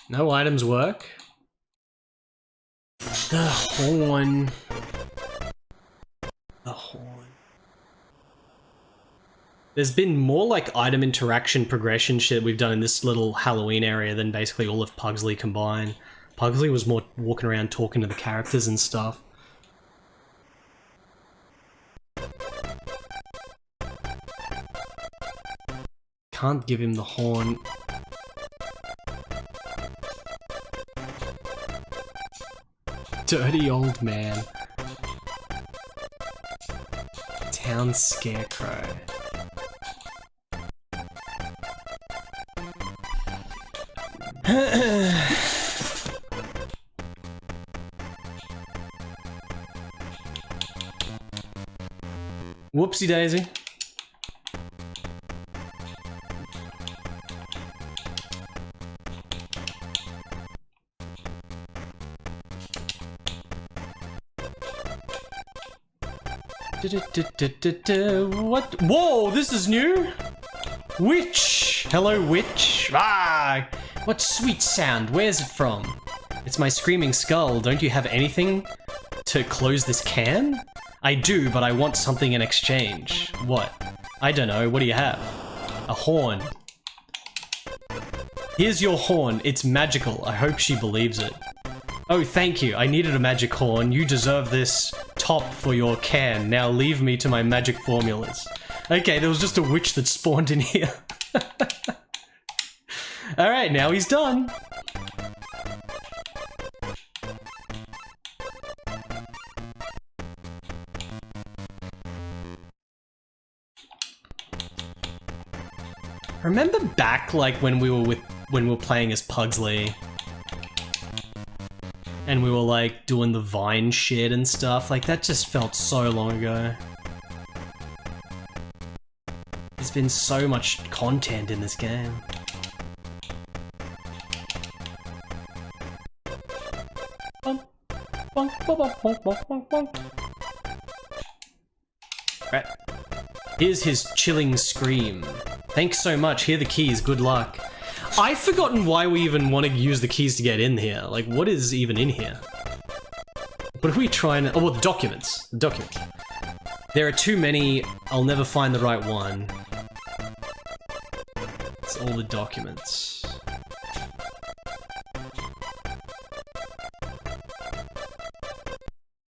No items work. The horn. The horn. There's been more like item interaction progression shit we've done in this little Halloween area than basically all of Pugsley combined. Pugsley was more walking around talking to the characters and stuff. Can't give him the horn. Dirty old man. Town scarecrow. Whoopsie daisy. What? Whoa, this is new? Witch! Hello, witch. Ah! What sweet sound? Where's it from? It's my screaming skull. Don't you have anything to close this can? I do, but I want something in exchange. What? I don't know. What do you have? A horn. Here's your horn. It's magical. I hope she believes it. Oh, thank you. I needed a magic horn. You deserve this top for your can. Now leave me to my magic formulas. Okay, there was just a witch that spawned in here. Alright, now he's done. Remember back, like, when we were playing as Pugsley? And we were like doing the Vine shit and stuff, like that just felt so long ago. There's been so much content in this game. Right. Here's his chilling scream. Thanks so much, here are the keys, good luck. I've forgotten why we even want to use the keys to get in here. Like, what is even in here? What are we trying to... Oh, well, the documents. The documents. There are too many. I'll never find the right one. It's all the documents.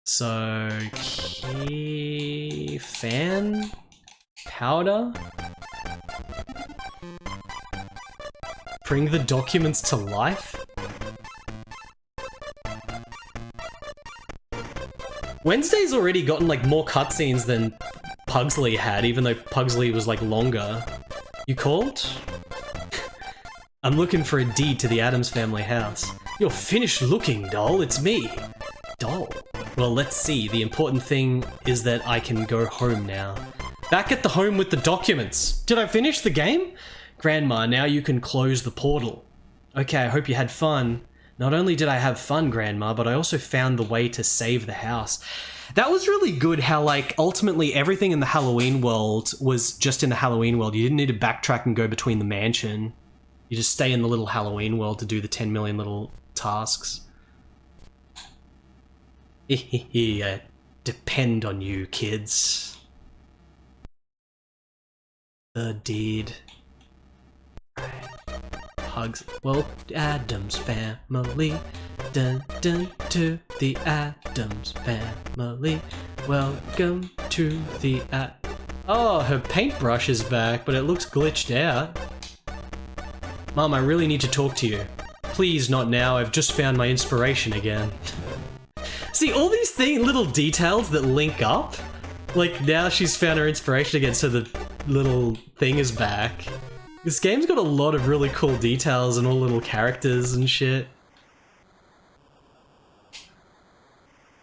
So... key... fan? Powder? Bring the documents to life? Wednesday's already gotten like more cutscenes than Pugsley had, even though Pugsley was like longer. You called? I'm looking for a deed to the Addams family house. You're finished looking, doll. It's me. Doll? Well, let's see. The important thing is that I can go home now. Back at the home with the documents. Did I finish the game? Grandma, now you can close the portal. Okay, I hope you had fun. Not only did I have fun, Grandma, but I also found the way to save the house. That was really good how, like, ultimately everything in the Halloween world was just in the Halloween world. You didn't need to backtrack and go between the mansion. You just stay in the little Halloween world to do the 10 million little tasks. I depend on you, kids. The deed. Hugs. Well, Addams family. Dun dun to the Addams family. Welcome to the Oh, her paintbrush is back, but it looks glitched out. Mom, I really need to talk to you. Please, not now. I've just found my inspiration again. See, all these little details that link up. Like, now she's found her inspiration again, so the little thing is back. This game's got a lot of really cool details and all little characters and shit.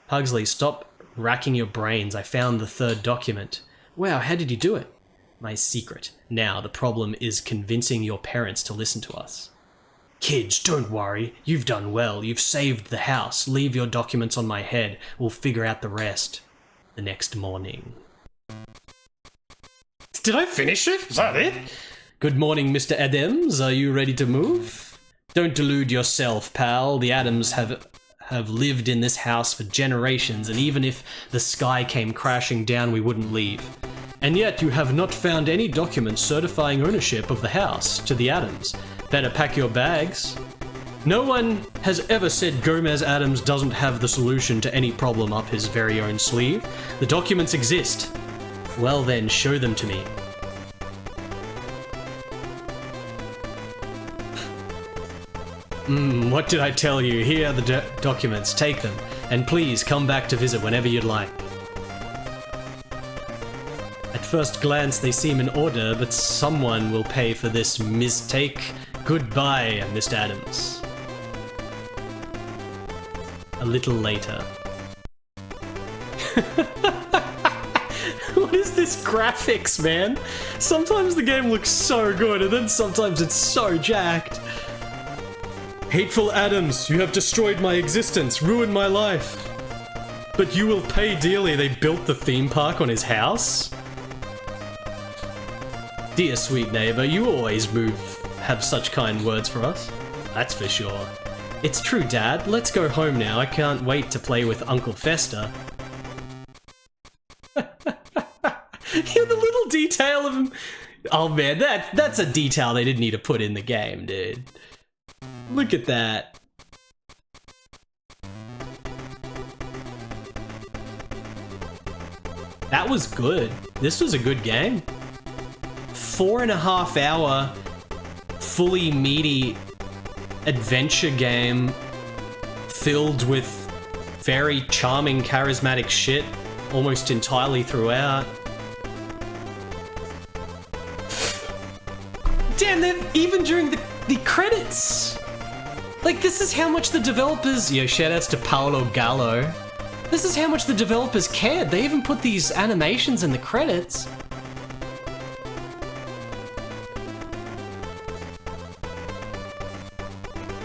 Pugsley, stop racking your brains. I found the third document. Wow, how did you do it? My secret. Now, the problem is convincing your parents to listen to us. Kids, don't worry. You've done well. You've saved the house. Leave your documents on my head. We'll figure out the rest. The next morning. Did I finish it? Is that it? Good morning, Mr. Addams. Are you ready to move? Don't delude yourself, pal. The Addams have lived in this house for generations, and even if the sky came crashing down, we wouldn't leave. And yet you have not found any documents certifying ownership of the house to the Addams. Better pack your bags. No one has ever said Gomez Addams doesn't have the solution to any problem up his very own sleeve. The documents exist. Well then, show them to me. What did I tell you? Here are the documents. Take them. And please come back to visit whenever you'd like. At first glance, they seem in order, but someone will pay for this mistake. Goodbye, Mr. Addams. A little later. What is this graphics, man? Sometimes the game looks so good, and then sometimes it's so jacked. Hateful Addams, you have destroyed my existence, ruined my life. But you will pay dearly. They built the theme park on his house? Dear sweet neighbor, you always have such kind words for us. That's for sure. It's true, Dad. Let's go home now. I can't wait to play with Uncle Fester. Yeah, the little detail of him. Oh man, that's a detail they didn't need to put in the game, dude. Look at that. That was good. This was a good game. 4.5 hour, fully meaty adventure game filled with very charming, charismatic shit almost entirely throughout. Damn, they've even during the credits. Like, this is how much the developers... Yo, shoutouts to Paolo Gallo. This is how much the developers cared. They even put these animations in the credits.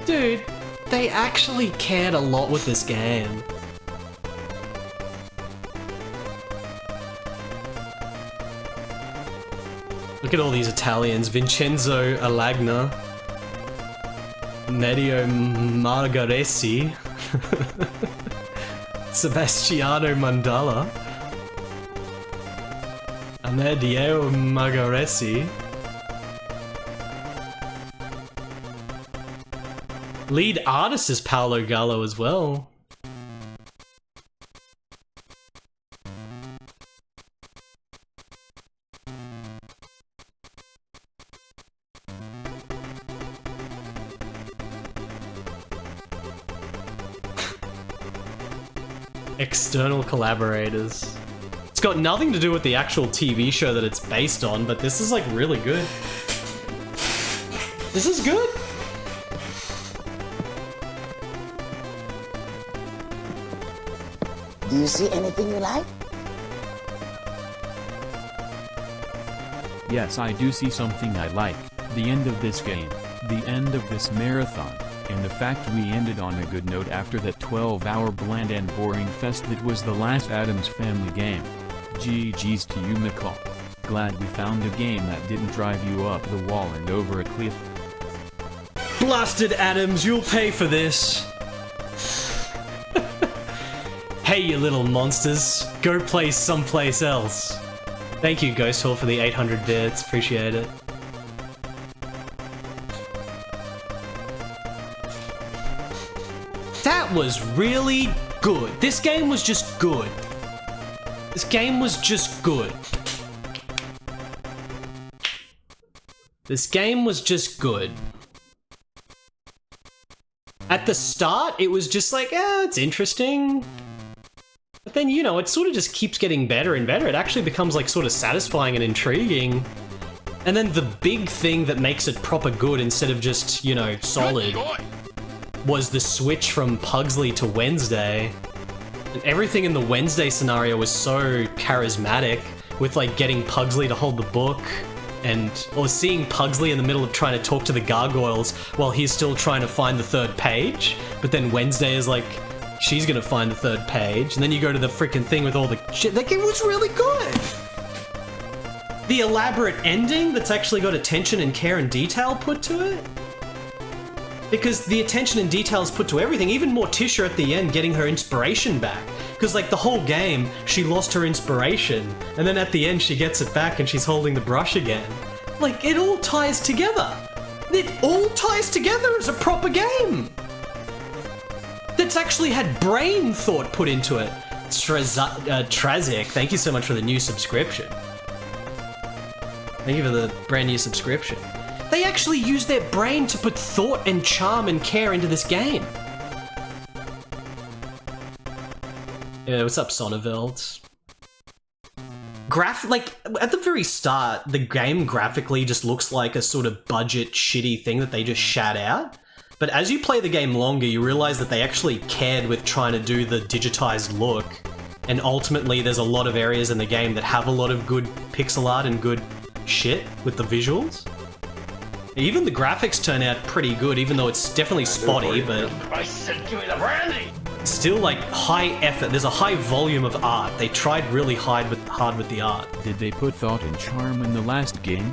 Dude, they actually cared a lot with this game. Look at all these Italians. Vincenzo Alagna. Mario Margaresi. Sebastiano Mandala. Amedeo Margaresi. Lead artist is Paolo Gallo as well. External collaborators. It's got nothing to do with the actual TV show that it's based on, but this is like really good. This is good. Do you see anything you like? Yes, I do see something I like. The end of this game. The end of this marathon. And the fact we ended on a good note after that 12-hour bland and boring fest that was the last Addams Family game. GG's to you, McCall. Glad we found a game that didn't drive you up the wall and over a cliff. Blasted Addams, you'll pay for this. Hey, you little monsters. Go play someplace else. Thank you, Ghost Hall, for the 800 bits. Appreciate it. That was really good. This game was just good. This game was just good. This game was just good. At the start, it was just like, it's interesting. But then, you know, it sort of just keeps getting better and better. It actually becomes like sort of satisfying and intriguing. And then the big thing that makes it proper good instead of just, you know, solid was the switch from Pugsley to Wednesday. And everything in the Wednesday scenario was so charismatic with like getting Pugsley to hold the book or seeing Pugsley in the middle of trying to talk to the gargoyles while he's still trying to find the third page. But then Wednesday is like, she's gonna find the third page. And then you go to the freaking thing with all the shit. Like, it was really good. The elaborate ending that's actually got attention and care and detail put to it. Because the attention and detail is put to everything, even Morticia at the end getting her inspiration back. Because like the whole game, she lost her inspiration, and then at the end she gets it back and she's holding the brush again. Like, it all ties together. It all ties together as a proper game. That's actually had brain thought put into it. Trazic, thank you so much for the new subscription. Thank you for the brand new subscription. They actually use their brain to put thought and charm and care into this game. Yeah, what's up, Sonneveld? like, at the very start, the game graphically just looks like a sort of budget shitty thing that they just shat out. But as you play the game longer, you realize that they actually cared with trying to do the digitized look. And ultimately, there's a lot of areas in the game that have a lot of good pixel art and good shit with the visuals. Even the graphics turn out pretty good, even though it's definitely spotty, but... I said give me the brandy! Still, like, high effort. There's a high volume of art. They tried really hard with the art. Did they put thought and charm in the last game?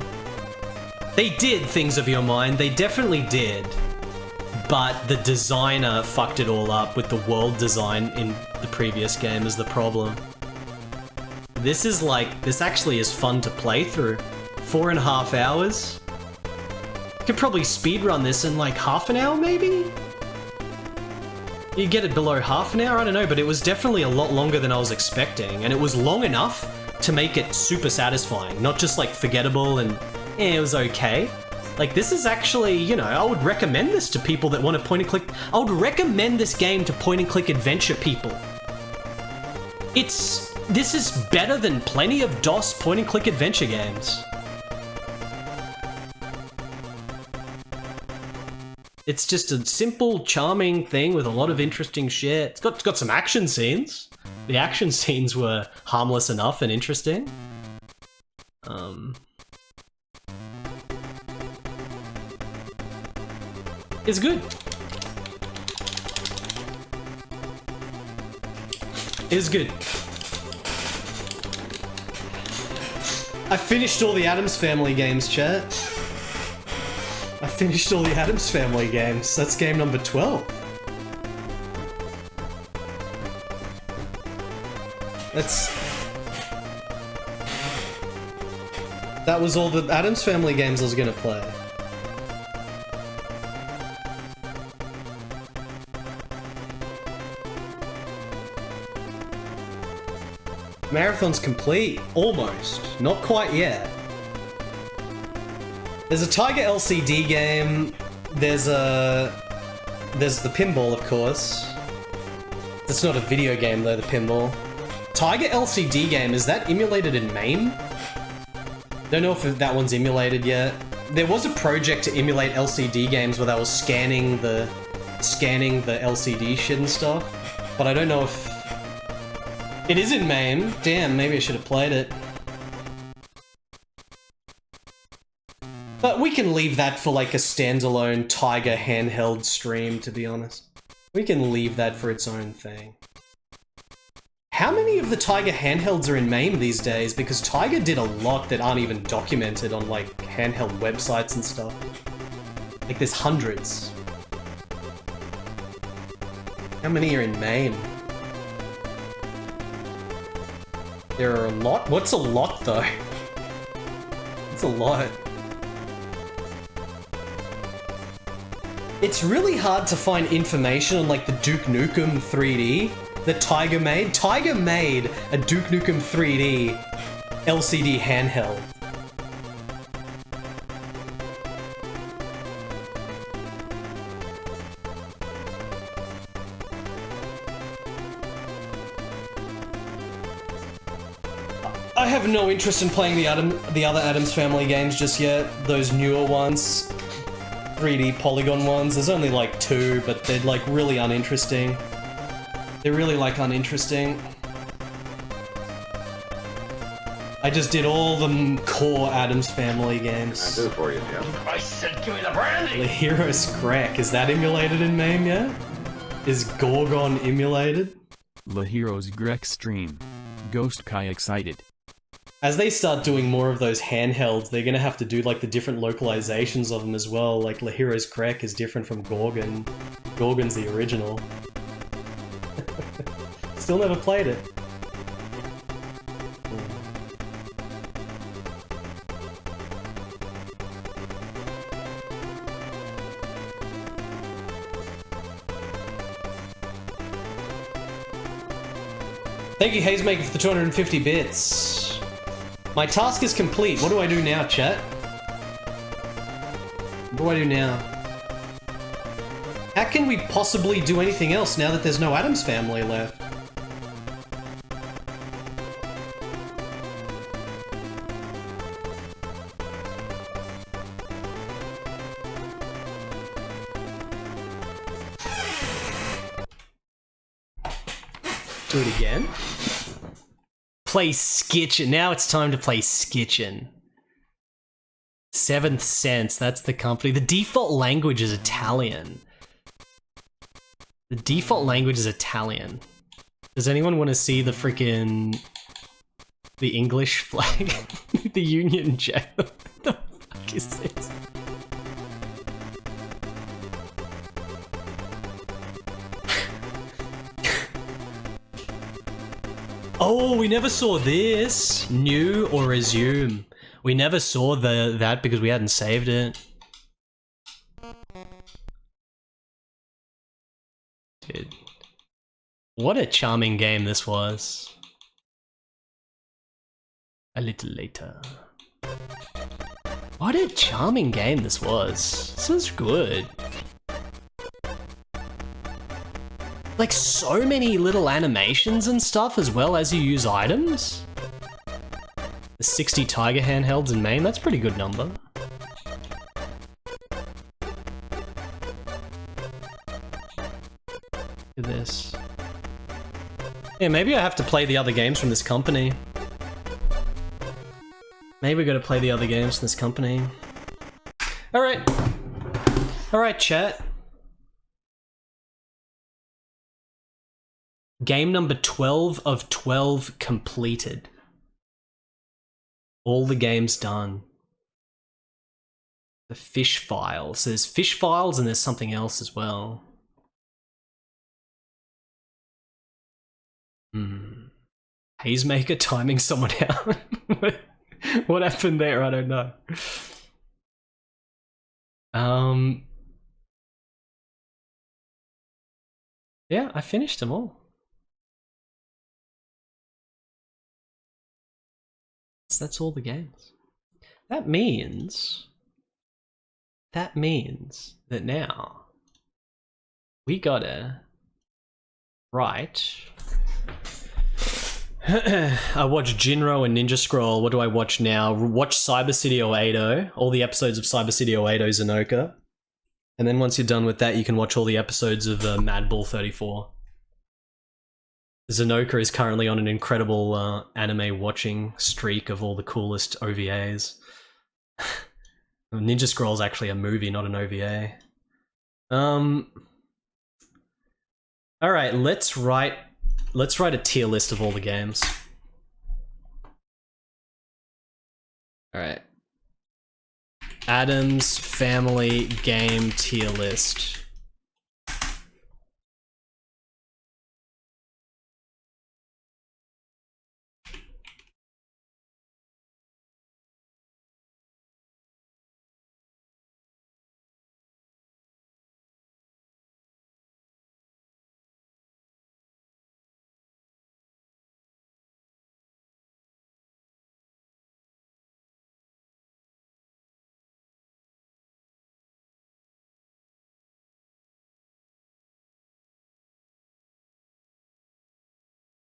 They did, Things of Your Mind. They definitely did. But the designer fucked it all up with the world design in the previous game is the problem. This actually is fun to play through. 4.5 hours. Could probably speedrun this in like half an hour, maybe? You get it below half an hour? I don't know, but it was definitely a lot longer than I was expecting, and it was long enough to make it super satisfying, not just like forgettable and it was okay. Like, this is actually, you know, I would recommend this to people that want to point and click. I would recommend this game to point and click adventure people. This is better than plenty of DOS point and click adventure games. It's just a simple, charming thing with a lot of interesting shit. It's got some action scenes. The action scenes were harmless enough and interesting. It's good. It's good. I finished all the Addams Family games, chat. I finished all the Addams Family games. That's game number 12. That was all the Addams Family games I was gonna play. Marathon's complete. Almost. Not quite yet. There's a Tiger LCD game. There's the pinball, of course. It's not a video game though, the pinball. Tiger LCD game, is that emulated in MAME? Don't know if that one's emulated yet. There was a project to emulate LCD games where they was scanning the LCD shit and stuff, but I don't know if it is in MAME. Damn, maybe I should have played it. But we can leave that for like a standalone Tiger handheld stream, to be honest. We can leave that for its own thing. How many of the Tiger handhelds are in MAME these days? Because Tiger did a lot that aren't even documented on like handheld websites and stuff. Like there's hundreds. How many are in MAME? There are a lot? What's a lot though? It's a lot. It's really hard to find information on like the Duke Nukem 3D that Tiger made. Tiger made a Duke Nukem 3D LCD handheld. I have no interest in playing the other Addams Family games just yet. Those newer ones. 3D polygon ones. There's only like 2, but they're like really uninteresting. They're really like uninteresting. I just did all the core Addams Family games. I do for you, Jim. I said give me the brandy! The Hero's Crack. Is that emulated in MAME yet? Is Gorgon emulated? The Hero's Grek stream. Ghost Kai excited. As they start doing more of those handhelds, they're gonna have to do like the different localizations of them as well. Like Lahiro's Crack is different from Gorgon. Gorgon's the original. Still never played it. Thank you, Hazemaker, for the 250 bits. My task is complete. What do I do now, chat? What do I do now? How can we possibly do anything else now that there's no Addams Family left? do it again. Play Skitchin. Now it's time to play Skitchin. Seventh Sense, that's the company. The default language is Italian. The default language is Italian. Does anyone want to see the freaking... the English flag? The Union Jack. What the fuck is this? Oh, we never saw this. New or resume. We never saw that because we hadn't saved it. Dude. What a charming game this was. A little later. What a charming game this was. This was good. Like so many little animations and stuff as well as you use items. The 60 Tiger handhelds in main, that's a pretty good number. Look at this. Yeah, maybe I have to play the other games from this company. Maybe we gotta play the other games from this company. Alright. Alright, chat. Game number 12 of 12 completed. All the games done. The fish files. There's fish files and there's something else as well. Hazemaker timing someone out. What happened there? I don't know. Yeah, I finished them all. So that's all the games. That means that now we gotta write. I watched Jinro and Ninja Scroll. What do I watch now? Watch Cyber City 080, all the episodes of Cyber City 080 Zanoka. And then once you're done with that, you can watch all the episodes of Mad Bull 34. Zanoka is currently on an incredible anime watching streak of all the coolest OVAs. Ninja Scroll is actually a movie, not an OVA. Alright, let's write a tier list of all the games. Alright. Addams Family Game Tier List.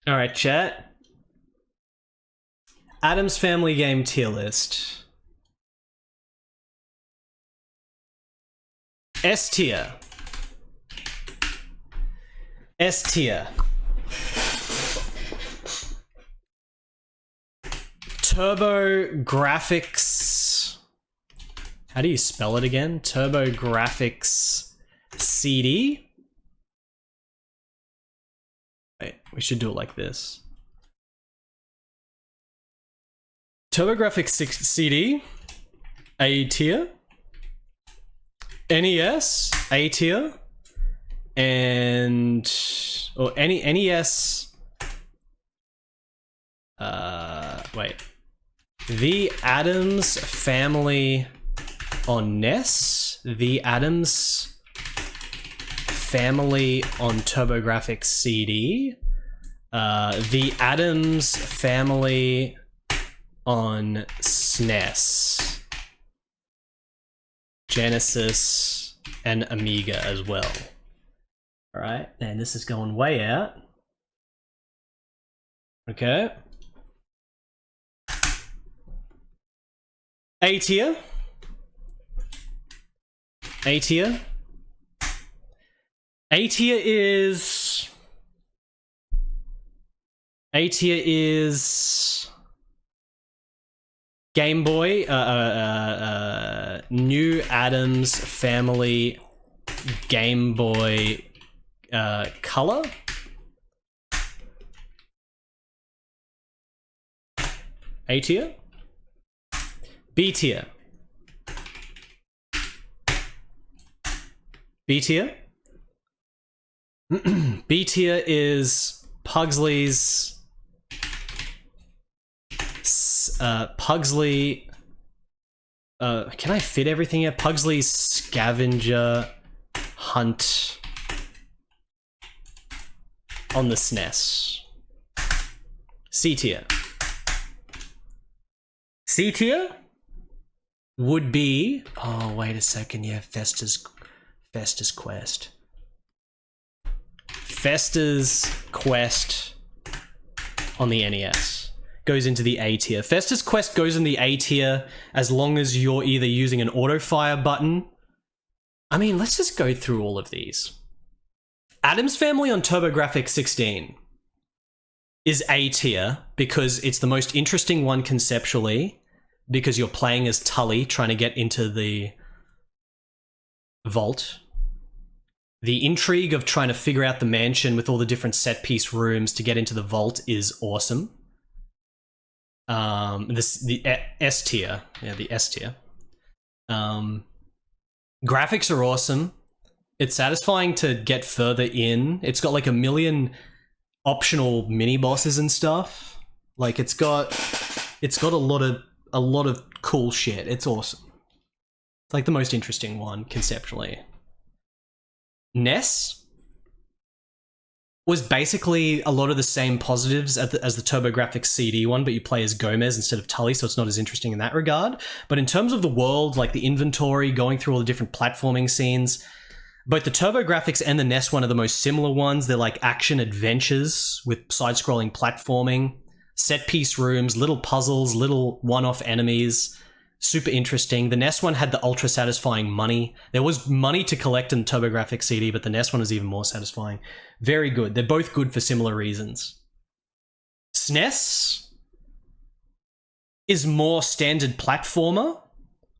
Alright, chat. Addams Family Game Tier List. S tier. S tier. Turbo Graphics. How do you spell it again? Turbo Graphics CD. Wait, we should do it like this. TurboGrafx 6 CD, A tier. NES, A tier. And or any NES. Wait. The Addams Family on NES. The Addams Family on TurboGrafx CD, the Addams Family on SNES, Genesis, and Amiga as well. Alright, and this is going way out. Okay. A tier. A tier. A tier is A tier is Game Boy, New Addams Family Game Boy Color. A tier. B tier. B tier. B tier is Pugsley's. Pugsley. Can I fit everything here? Pugsley's Scavenger Hunt on the SNES. C tier. C tier would be. Oh, wait a second. Yeah, Festa's Quest. Festa's Quest on the NES goes into the A tier. Festa's Quest goes in the A tier as long as you're either using an auto fire button. I mean, let's just go through all of these. Addams Family on TurboGrafx 16 is A tier because it's the most interesting one conceptually, because you're playing as Tully trying to get into the vault. The intrigue of trying to figure out the mansion with all the different set piece rooms to get into the vault is awesome. The S tier. Yeah, the S tier. Graphics are awesome. It's satisfying to get further in. It's got like a million optional mini bosses and stuff. Like it's got a lot of cool shit. It's awesome. It's like the most interesting one conceptually. NES was basically a lot of the same positives as the TurboGrafx CD one, but you play as Gomez instead of Tully, so it's not as interesting in that regard. But in terms of the world, like the inventory, going through all the different platforming scenes, both the TurboGrafx and the NES one are the most similar ones. They're like action adventures with side-scrolling platforming, set-piece rooms, little puzzles, little one-off enemies. Super interesting. The NES one had the ultra satisfying money. There was money to collect in TurboGrafx CD, but the NES one was even more satisfying. Very good. They're both good for similar reasons. SNES is more standard platformer,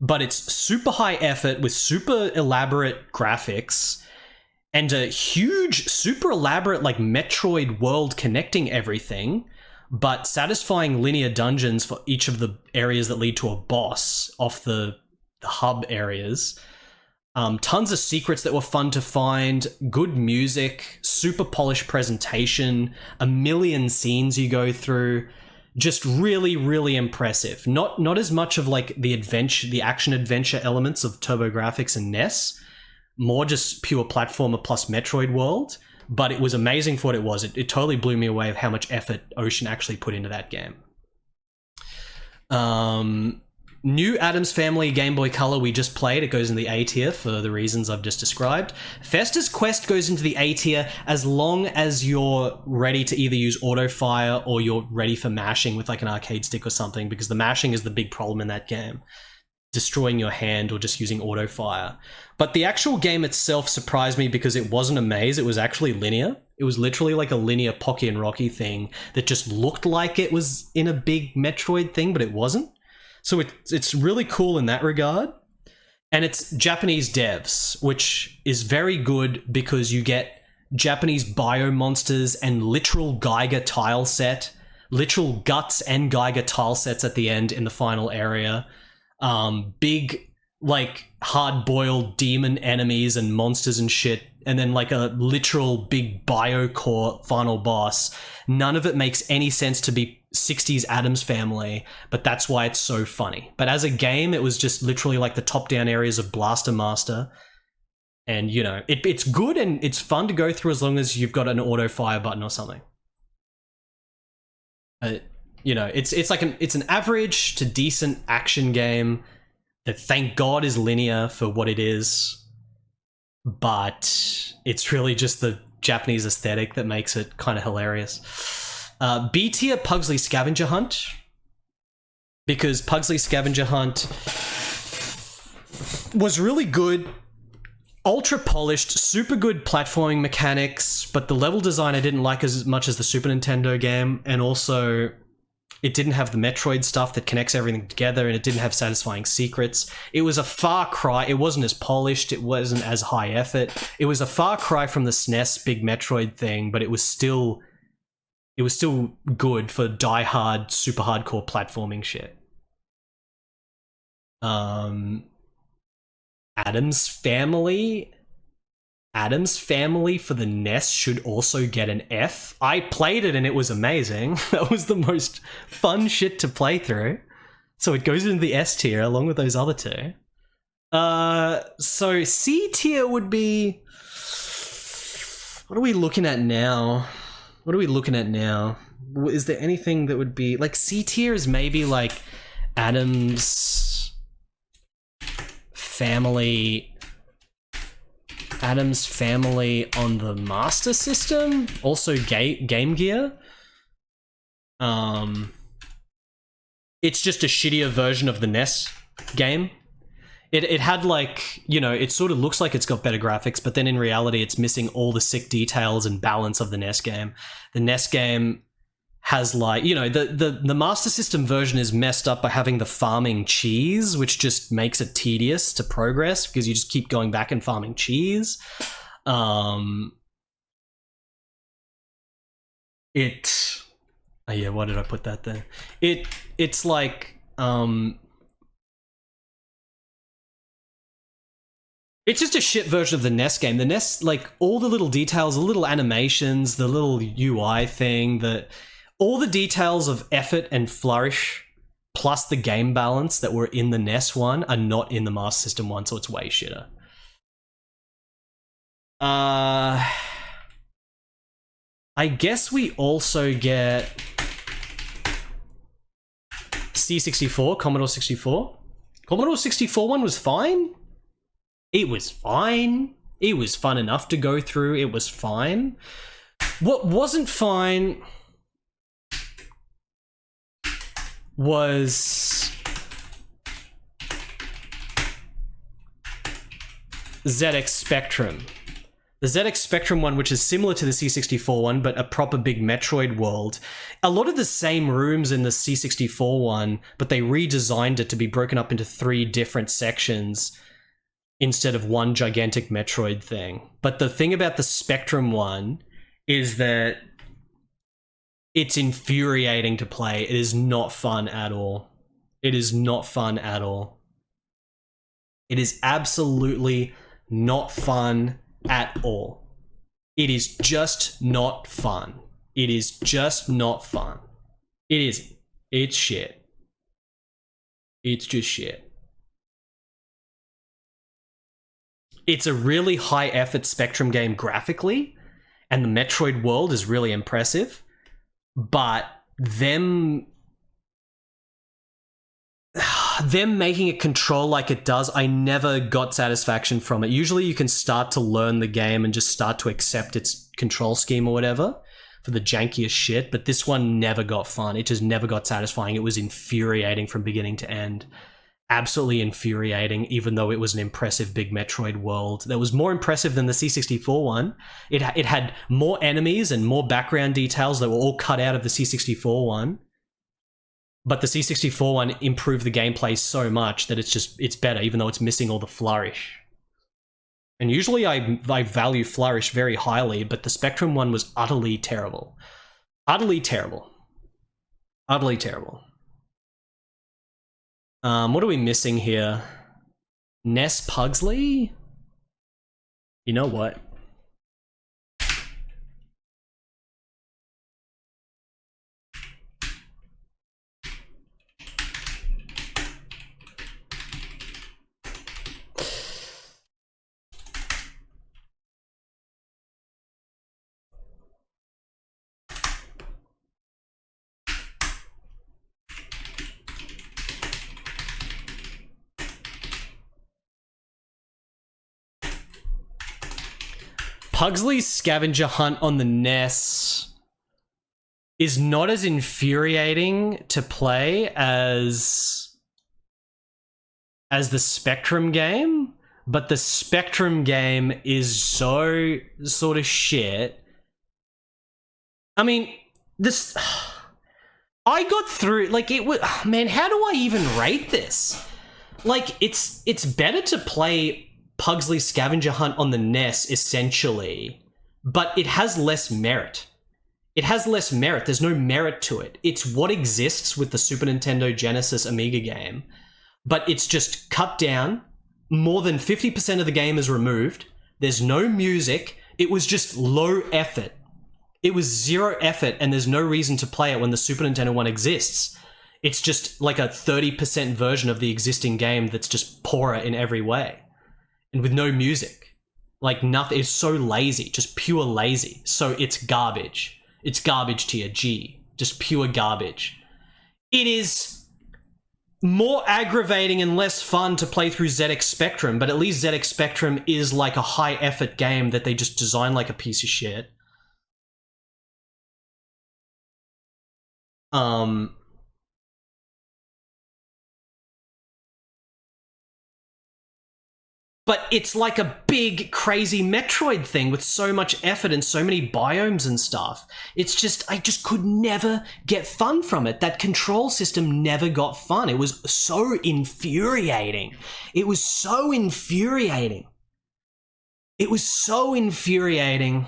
but it's super high effort with super elaborate graphics and a huge, super elaborate like Metroid world connecting everything, but satisfying linear dungeons for each of the areas that lead to a boss off the hub areas. Tons of secrets that were fun to find, good music, super polished presentation, a million scenes you go through. Just really, really impressive. Not as much of like the adventure, the action adventure elements of TurboGrafx and NES, more just pure platformer plus Metroid world. But it was amazing for what it was. It totally blew me away of how much effort Ocean actually put into that game. New Addams Family Game Boy Color we just played. It goes in the A tier for the reasons I've just described. Festa's Quest goes into the A tier as long as you're ready to either use auto fire or you're ready for mashing with like an arcade stick or something, because the mashing is the big problem in that game. Destroying your hand or just using auto fire. But the actual game itself surprised me because it wasn't a maze, it was actually linear. It was literally like a linear Pocky and Rocky thing that just looked like it was in a big Metroid thing, but it wasn't. So it's really cool in that regard. And it's Japanese devs, which is very good because you get Japanese bio monsters and literal Geiger tile set, literal guts and Geiger tile sets at the end in the final area. Big, like, hard-boiled demon enemies and monsters and shit, and then, like, a literal big biocore final boss. None of it makes any sense to be 60s Addams Family, but that's why it's so funny. But as a game, it was just literally, like, the top-down areas of Blaster Master. And, you know, it's good and it's fun to go through as long as you've got an auto-fire button or something. You know, it's an average to decent action game that, thank God, is linear for what it is, but it's really just the Japanese aesthetic that makes it kind of hilarious. B tier Pugsley Scavenger Hunt, because Pugsley Scavenger Hunt was really good ultra polished, super good platforming mechanics, but the level design I didn't like as much as the Super Nintendo game, and also it didn't have the Metroid stuff that connects everything together, and it didn't have satisfying secrets. It was a far cry. It wasn't as polished. It wasn't as high effort. It was a far cry from the SNES big Metroid thing, but it was still good for die-hard, super hardcore platforming shit. Addams Family for the NES should also get an F. I played it and it was amazing. That was the most fun shit to play through. So it goes into the S tier along with those other two. So C tier would be... What are we looking at now? Is there anything that would be... Like, C tier is maybe like Addams Family on the Master System, also Game Gear. It's just a shittier version of the NES game. It had, like, you know, it sort of looks like it's got better graphics, but then in reality it's missing all the sick details and balance of the NES game. The NES game has, like, you know, the Master System version is messed up by having the farming cheese, which just makes it tedious to progress because you just keep going back and farming cheese. Oh yeah, why did I put that there? It's like it's just a shit version of the NES game. The NES, like, all the little details, the little animations, the little UI thing, all the details of effort and flourish, plus the game balance that were in the NES one, are not in the Master System one, so it's way shitter. I guess we also get C64, Commodore 64. Commodore 64 one was fine. It was fine. It was fun enough to go through. It was fine. What wasn't fine was ZX Spectrum. The ZX Spectrum one, which is similar to the C64 one, but a proper big Metroid world. A lot of the same rooms in the C64 one, but they redesigned it to be broken up into 3 different sections instead of one gigantic Metroid thing. But the thing about the Spectrum one is that it's infuriating to play. It is not fun at all. It is not fun at all. It is absolutely not fun at all. It is just not fun. It is just not fun. It isn't. It's shit. It's just shit. It's a really high effort Spectrum game graphically, and the Metroid world is really impressive, but them making it control like it does, I never got satisfaction from it. Usually you can start to learn the game and just start to accept its control scheme or whatever for the jankiest shit, but this one never got fun. It just never got satisfying. It was infuriating from beginning to end. Absolutely infuriating, even though it was an impressive big Metroid world. That was more impressive than the C64 one. It had more enemies and more background details that were all cut out of the C64 one. But the C64 one improved the gameplay so much that it's better, even though it's missing all the flourish. And usually I value flourish very highly, but the Spectrum one was utterly terrible. Utterly terrible. Utterly terrible. What are we missing here? Ness Pugsley? You know what? Pugsley's scavenger hunt on the NES is not as infuriating to play as the Spectrum game, but the Spectrum game is so sort of shit. I mean, this... I got through, like, it was... Man, how do I even rate this? Like, it's better to play Pugsley Scavenger Hunt on the NES, essentially, but it has less merit. It has less merit. There's no merit to it. It's what exists with the Super Nintendo Genesis Amiga game, but it's just cut down. More than 50% of the game is removed. There's no music. It was just low effort. It was zero effort, and there's no reason to play it when the Super Nintendo one exists. It's just like a 30% version of the existing game that's just poorer in every way. And with no music. Like, nothing. It's so lazy. Just pure lazy. So it's garbage. It's garbage tier G. Just pure garbage. It is more aggravating and less fun to play through ZX Spectrum, but at least ZX Spectrum is like a high-effort game that they just design like a piece of shit. But it's like a big, crazy Metroid thing with so much effort and so many biomes and stuff. It's just, I just could never get fun from it. That control system never got fun. It was so infuriating. It was so infuriating. It was so infuriating.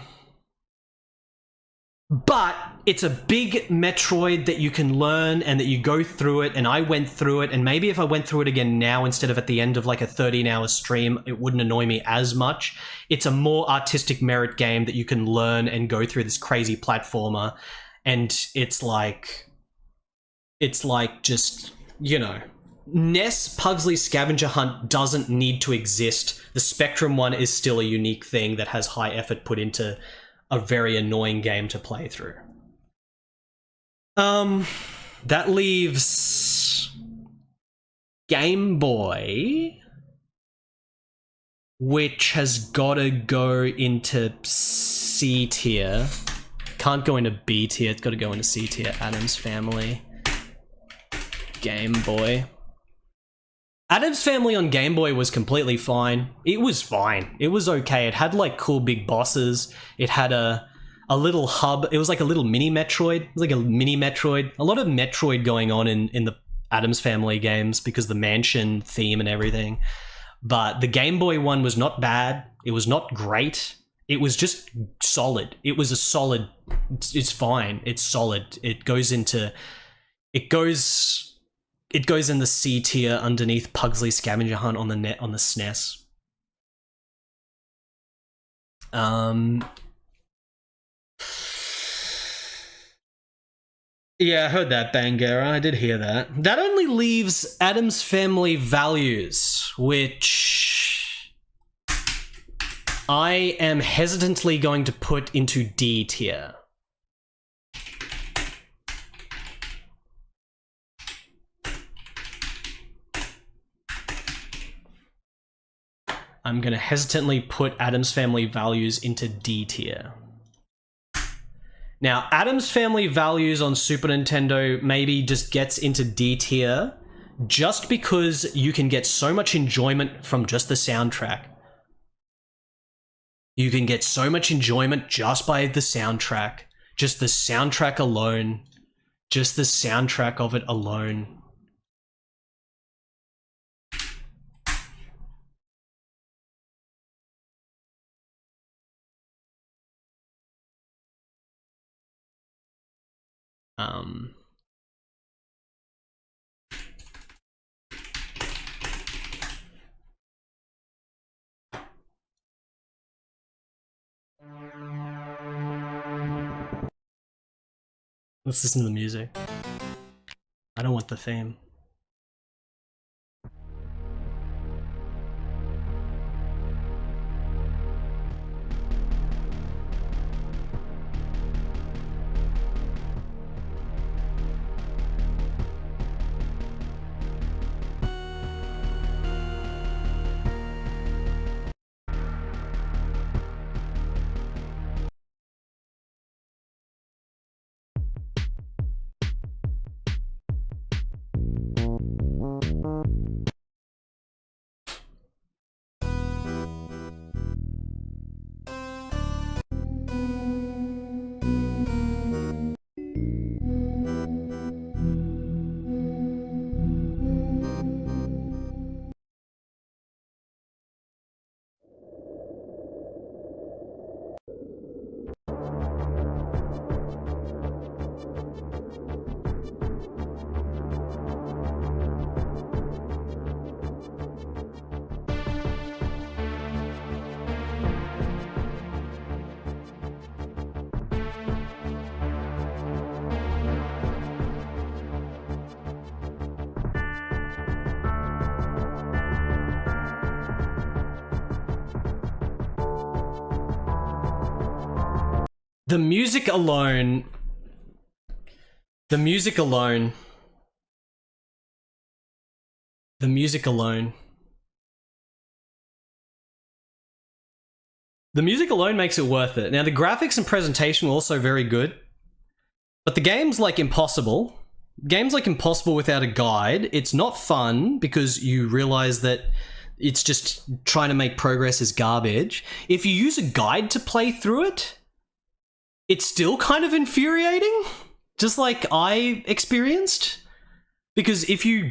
But it's a big Metroid that you can learn and that you go through it, and I went through it, and maybe if I went through it again now instead of at the end of like a 13-hour stream, it wouldn't annoy me as much. It's a more artistic merit game that you can learn and go through this crazy platformer, and it's like just, you know, NES Pugsley Scavenger Hunt doesn't need to exist. The Spectrum one is still a unique thing that has high effort put into a very annoying game to play through. That leaves Game Boy, which has got to go into C tier. Can't go into B tier, it's got to go into C tier. Addams Family. Game Boy. Addams Family on Game Boy was completely fine. It was fine. It was okay. It had like cool big bosses. It had a little hub. It was like a little mini Metroid. It was like a mini Metroid. A lot of Metroid going on in the Addams Family games because the mansion theme and everything. But the Game Boy one was not bad. It was not great. It was just solid. It was a solid... It's fine. It's solid. It goes in the C tier underneath Pugsley Scavenger Hunt on the SNES. Yeah, I heard that, Bangera. I did hear that. That only leaves Addams Family Values, which I am hesitantly going to put into D tier. I'm going to hesitantly put Addams Family Values into D tier. Now, Addams Family Values on Super Nintendo maybe just gets into D tier just because you can get so much enjoyment from just the soundtrack. You can get so much enjoyment just by the soundtrack. Just the soundtrack alone. Just the soundtrack of it alone. Let's listen to the music. I don't want the theme. The music alone... The music alone... The music alone... The music alone makes it worth it. Now, the graphics and presentation were also very good. But the game's like impossible. Game's like impossible without a guide. It's not fun because you realize that it's just trying to make progress is garbage. If you use a guide to play through it, it's still kind of infuriating, just like I experienced. Because if you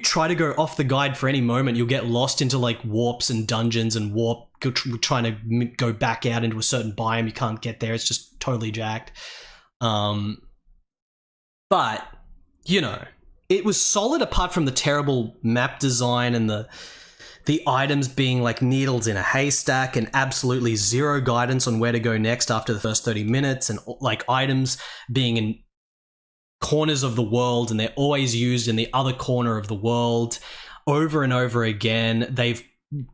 try to go off the guide for any moment, you'll get lost into like warps and dungeons and trying to go back out into a certain biome. You can't get there. It's just totally jacked. But you know, it was solid apart from the terrible map design and the items being like needles in a haystack and absolutely zero guidance on where to go next after the first 30 minutes, and like items being in corners of the world and they're always used in the other corner of the world over and over again. They've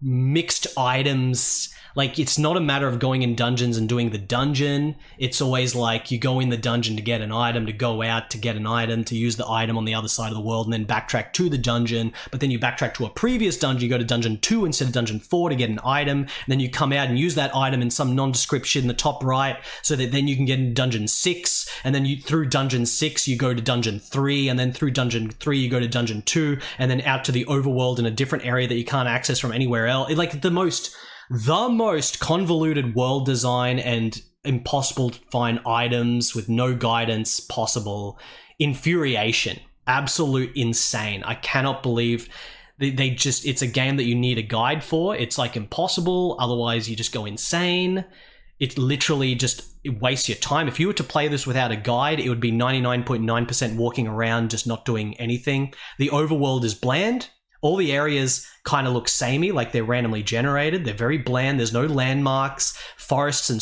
mixed items. Like, it's not a matter of going in dungeons and doing the dungeon. It's always like you go in the dungeon to get an item, to go out to get an item, to use the item on the other side of the world, and then backtrack to the dungeon. But then you backtrack to a previous dungeon. You go to dungeon 2 instead of dungeon 4 to get an item. And then you come out and use that item in some nondescript shit in the top right, so that then you can get into dungeon 6. And then through dungeon 6, you go to dungeon 3. And then through dungeon 3, you go to dungeon 2. And then out to the overworld in a different area that you can't access from anywhere else. Like, the most convoluted world design and impossible to find items with no guidance possible. Infuriation. Absolute insane. I cannot believe they just, it's a game that you need a guide for. It's like impossible. Otherwise you just go insane. It literally just, it wastes your time. If you were to play this without a guide, it would be 99.9% walking around just not doing anything. The overworld is bland. All the areas kind of look samey, like they're randomly generated. They're very bland. There's no landmarks, forests and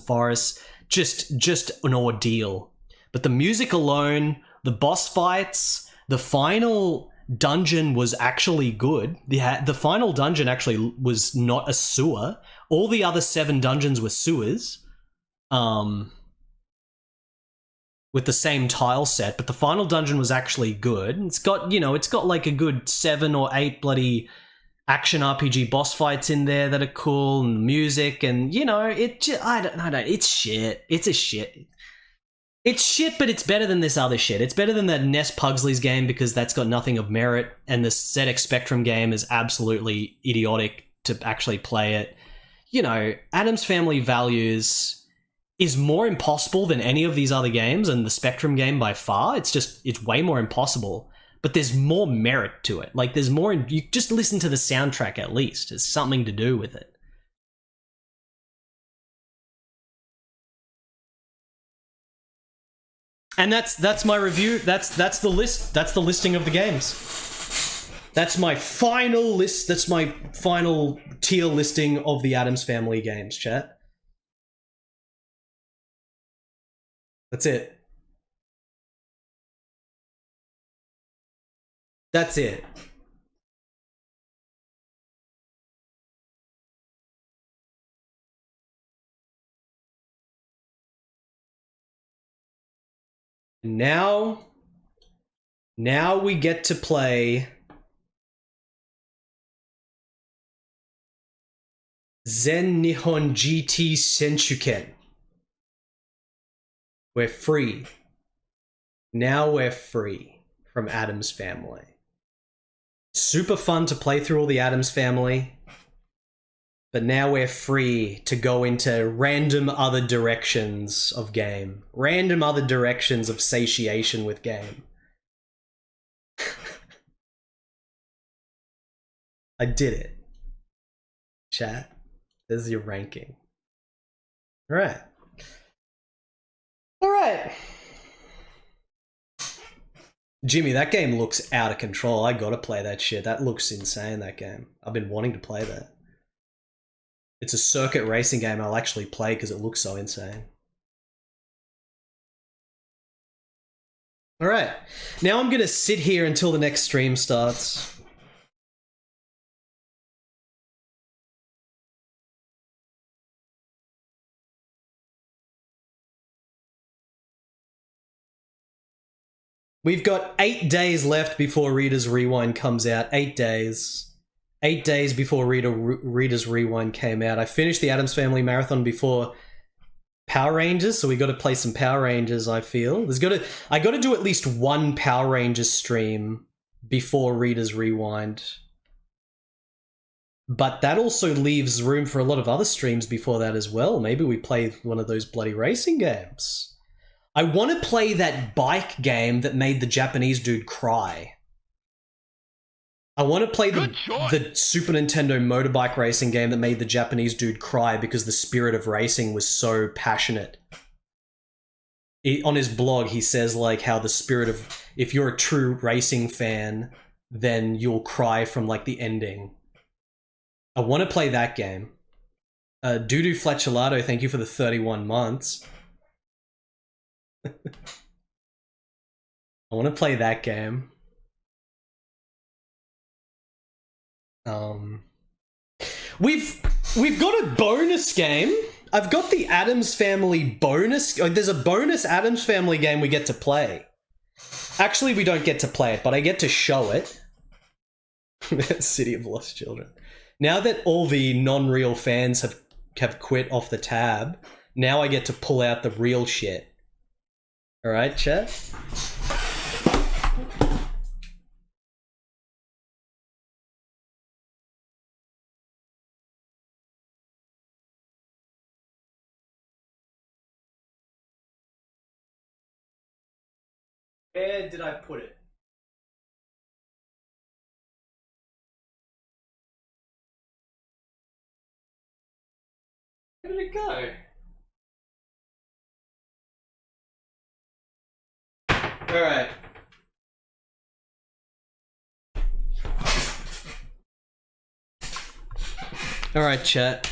forests. Just an ordeal. But the music alone, the boss fights, the final dungeon was actually good. The final dungeon actually was not a sewer. All the other 7 dungeons were sewers. With the same tile set, but the final dungeon was actually good. It's got, you know, it's got like a good 7 or 8 bloody action RPG boss fights in there that are cool, and music, and you know, I don't, it's shit. It's a shit. It's shit, but it's better than this other shit. It's better than that Ness Pugsley's game because that's got nothing of merit, and the ZX Spectrum game is absolutely idiotic to actually play it. You know, Addams Family Values is more impossible than any of these other games, and the Spectrum game by far. It's way more impossible, but there's more merit to it. Like, there's more, you just listen to the soundtrack at least. It's something to do with it. And that's my review. That's the list. That's the listing of the games. That's my final list. That's my final tier listing of the Addams Family games, chat. That's it. That's it. Now we get to play Zen Nihon GT Senshuken. We're free. Now we're free from Addams Family. Super fun to play through all the Addams Family. But now we're free to go into random other directions of game. Random other directions of satiation with game. I did it. Chat. This is your ranking. Alright. Alright. Jimmy, that game looks out of control. I gotta play that shit. That looks insane, that game. I've been wanting to play that. It's a circuit racing game I'll actually play because it looks so insane. Alright. Now I'm gonna sit here until the next stream starts. We've got 8 days left before Reader's Rewind comes out. 8 days. 8 days before Reader's Rewind came out. I finished the Addams Family Marathon before Power Rangers, so we got to play some Power Rangers, I feel. I got to do at least one Power Rangers stream before Reader's Rewind. But that also leaves room for a lot of other streams before that as well. Maybe we play one of those bloody racing games. I want to play that bike game that made the Japanese dude cry. I want to play the Super Nintendo motorbike racing game that made the Japanese dude cry because the spirit of racing was so passionate. On his blog, he says like how the spirit of, if you're a true racing fan, then you'll cry from like the ending. I want to play that game. Doodoo Fletchelato, thank you for the 31 months. I want to play that game. We've got a bonus game. I've got the Addams Family bonus. There's a bonus Addams Family game we get to play. Actually, we don't get to play it, but I get to show it. City of Lost Children. Now that all the non-real fans have quit off the tab, now I get to pull out the real shit. All right, chat? Where did I put it? Where did it go? All right. All right, chat.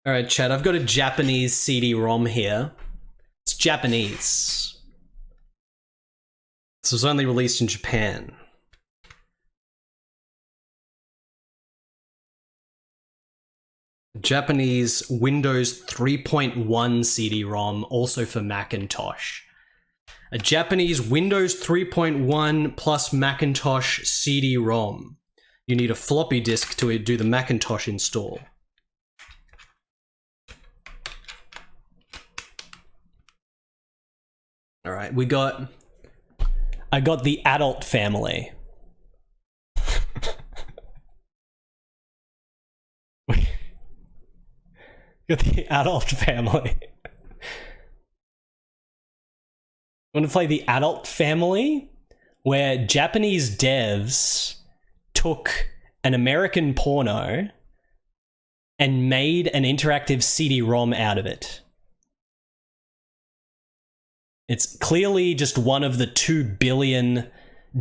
All right, chat. I've got a Japanese CD-ROM here. It's Japanese. This was only released in Japan. Japanese Windows 3.1 CD-ROM, also for Macintosh. A Japanese Windows 3.1 plus Macintosh CD-ROM. You need a floppy disk to do the Macintosh install. All right, I got the Adult Family. Got the Adult Family. Want to play the Adult Family? Where Japanese devs took an American porno and made an interactive CD-ROM out of it. It's clearly just one of the 2 billion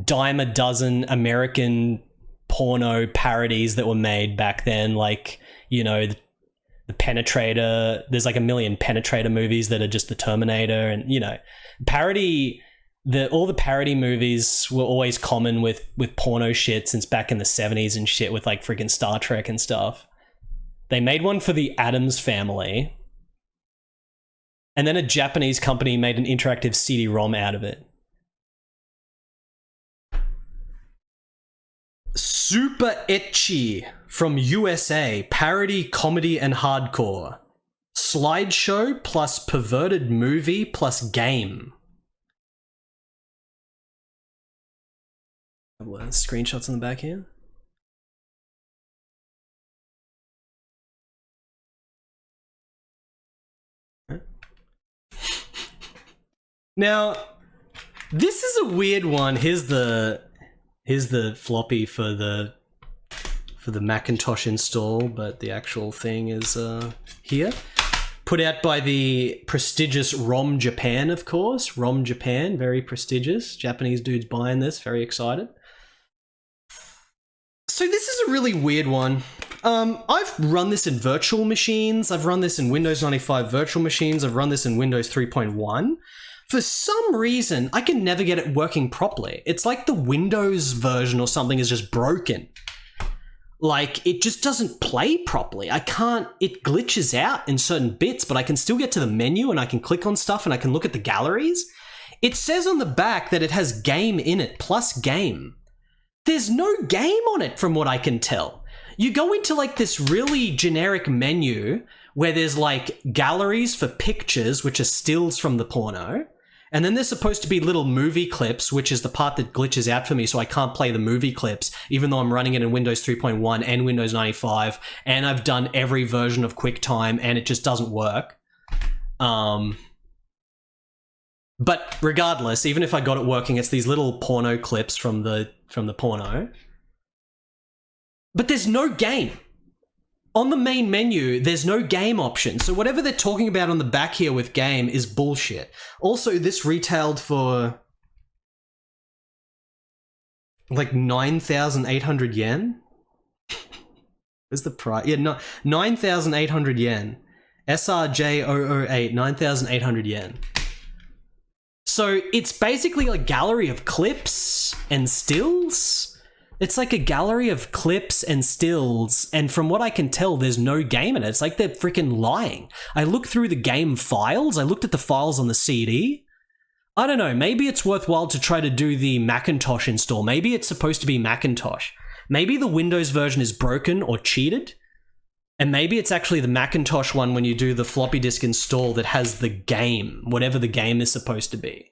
dime a dozen American porno parodies that were made back then. Like, you know, the Penetrator, there's like a million Penetrator movies that are just the Terminator, and, you know, all the parody movies were always common with porno shit since back in the 70s and shit, with like freaking Star Trek and stuff. They made one for the Addams Family, and then a Japanese company made an interactive CD-ROM out of it. Super Ecchi from USA, parody, comedy, and hardcore. Slideshow plus perverted movie plus game. Screenshots on the back here. Now, this is a weird one. Here's the floppy for the Macintosh install, but the actual thing is here. Put out by the prestigious ROM Japan, of course. ROM Japan, very prestigious. Japanese dudes buying this, very excited. So this is a really weird one. I've run this in virtual machines. I've run this in Windows 95 virtual machines. I've run this in Windows 3.1. For some reason, I can never get it working properly. It's like the Windows version or something is just broken. like, it just doesn't play properly. I can't, it glitches out in certain bits, but I can still get to the menu and I can click on stuff and I can look at the galleries. It says on the back that it has game in it, plus game. There's no game on it from what I can tell. You go into like this really generic menu where there's like galleries for pictures, which are stills from the porno. And then there's supposed to be little movie clips, which is the part that glitches out for me, so I can't play the movie clips, even though I'm running it in Windows 3.1 and Windows 95, and I've done every version of QuickTime, and it just doesn't work. But regardless, even if I got it working, it's these little porno clips from the porno. But there's no game. On the main menu, there's no game option, so whatever they're talking about on the back here with game is bullshit. Also, this retailed for like 9,800 yen? Where's the price? Yeah, no, 9,800 yen. SRJ008, 9,800 yen. So it's basically a gallery of clips and stills. It's like a gallery of clips and stills, and from what I can tell, there's no game in it. It's like they're freaking lying. I looked through the game files, I looked at the files on the CD. I don't know, maybe it's worthwhile to try to do the Macintosh install. Maybe it's supposed to be Macintosh. Maybe the Windows version is broken or cheated, and maybe it's actually the Macintosh one when you do the floppy disk install that has the game, whatever the game is supposed to be.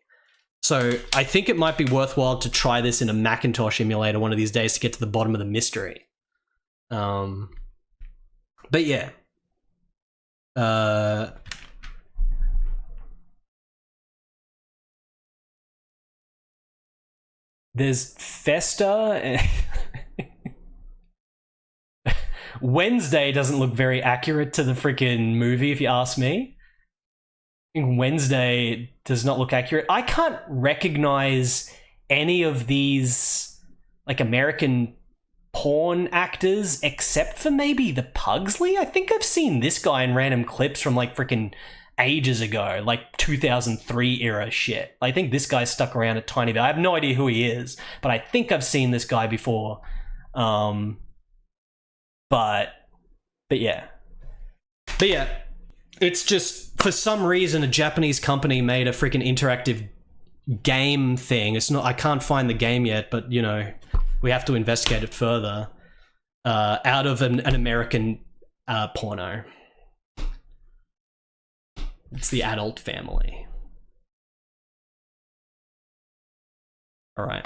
So I think it might be worthwhile to try this in a Macintosh emulator one of these days to get to the bottom of the mystery. But yeah. There's Festa. Wednesday doesn't look very accurate to the freaking movie, if you ask me. Wednesday does not look accurate. I can't recognize any of these like American porn actors except for maybe the Pugsley. I think I've seen this guy in random clips from like freaking ages ago, like 2003 era shit. I think this guy stuck around a tiny bit. I have no idea who he is, but I think I've seen this guy before. But yeah. It's just, for some reason, a Japanese company made a freaking interactive game thing. It's not, I can't find the game yet, but, you know, we have to investigate it further. Out of an American porno. It's the Adult Family. Alright.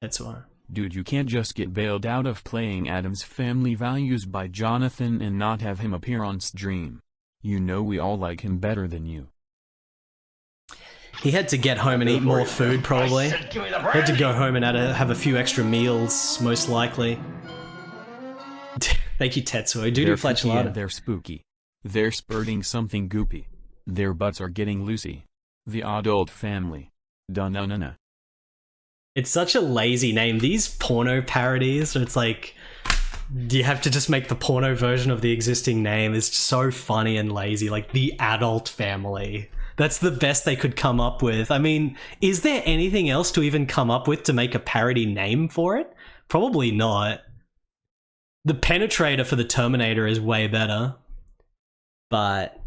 That's why. Dude, you can't just get bailed out of playing Addams Family Values by Jonathan and not have him appear on stream. You know we all like him better than you. He had to get home and eat more food, probably. He had to go home and have a few extra meals, most likely. Thank you, Tetsuo. They're freaky, they're spooky. They're spurting something goopy. Their butts are getting loosey. The Adult Family. Da-na-na-na. It's such a lazy name. These porno parodies, it's like, you have to just make the porno version of the existing name. It's so funny and lazy. Like, the Adult Family. That's the best they could come up with. I mean, is there anything else to even come up with to make a parody name for it? Probably not. The Penetrator for the Terminator is way better. But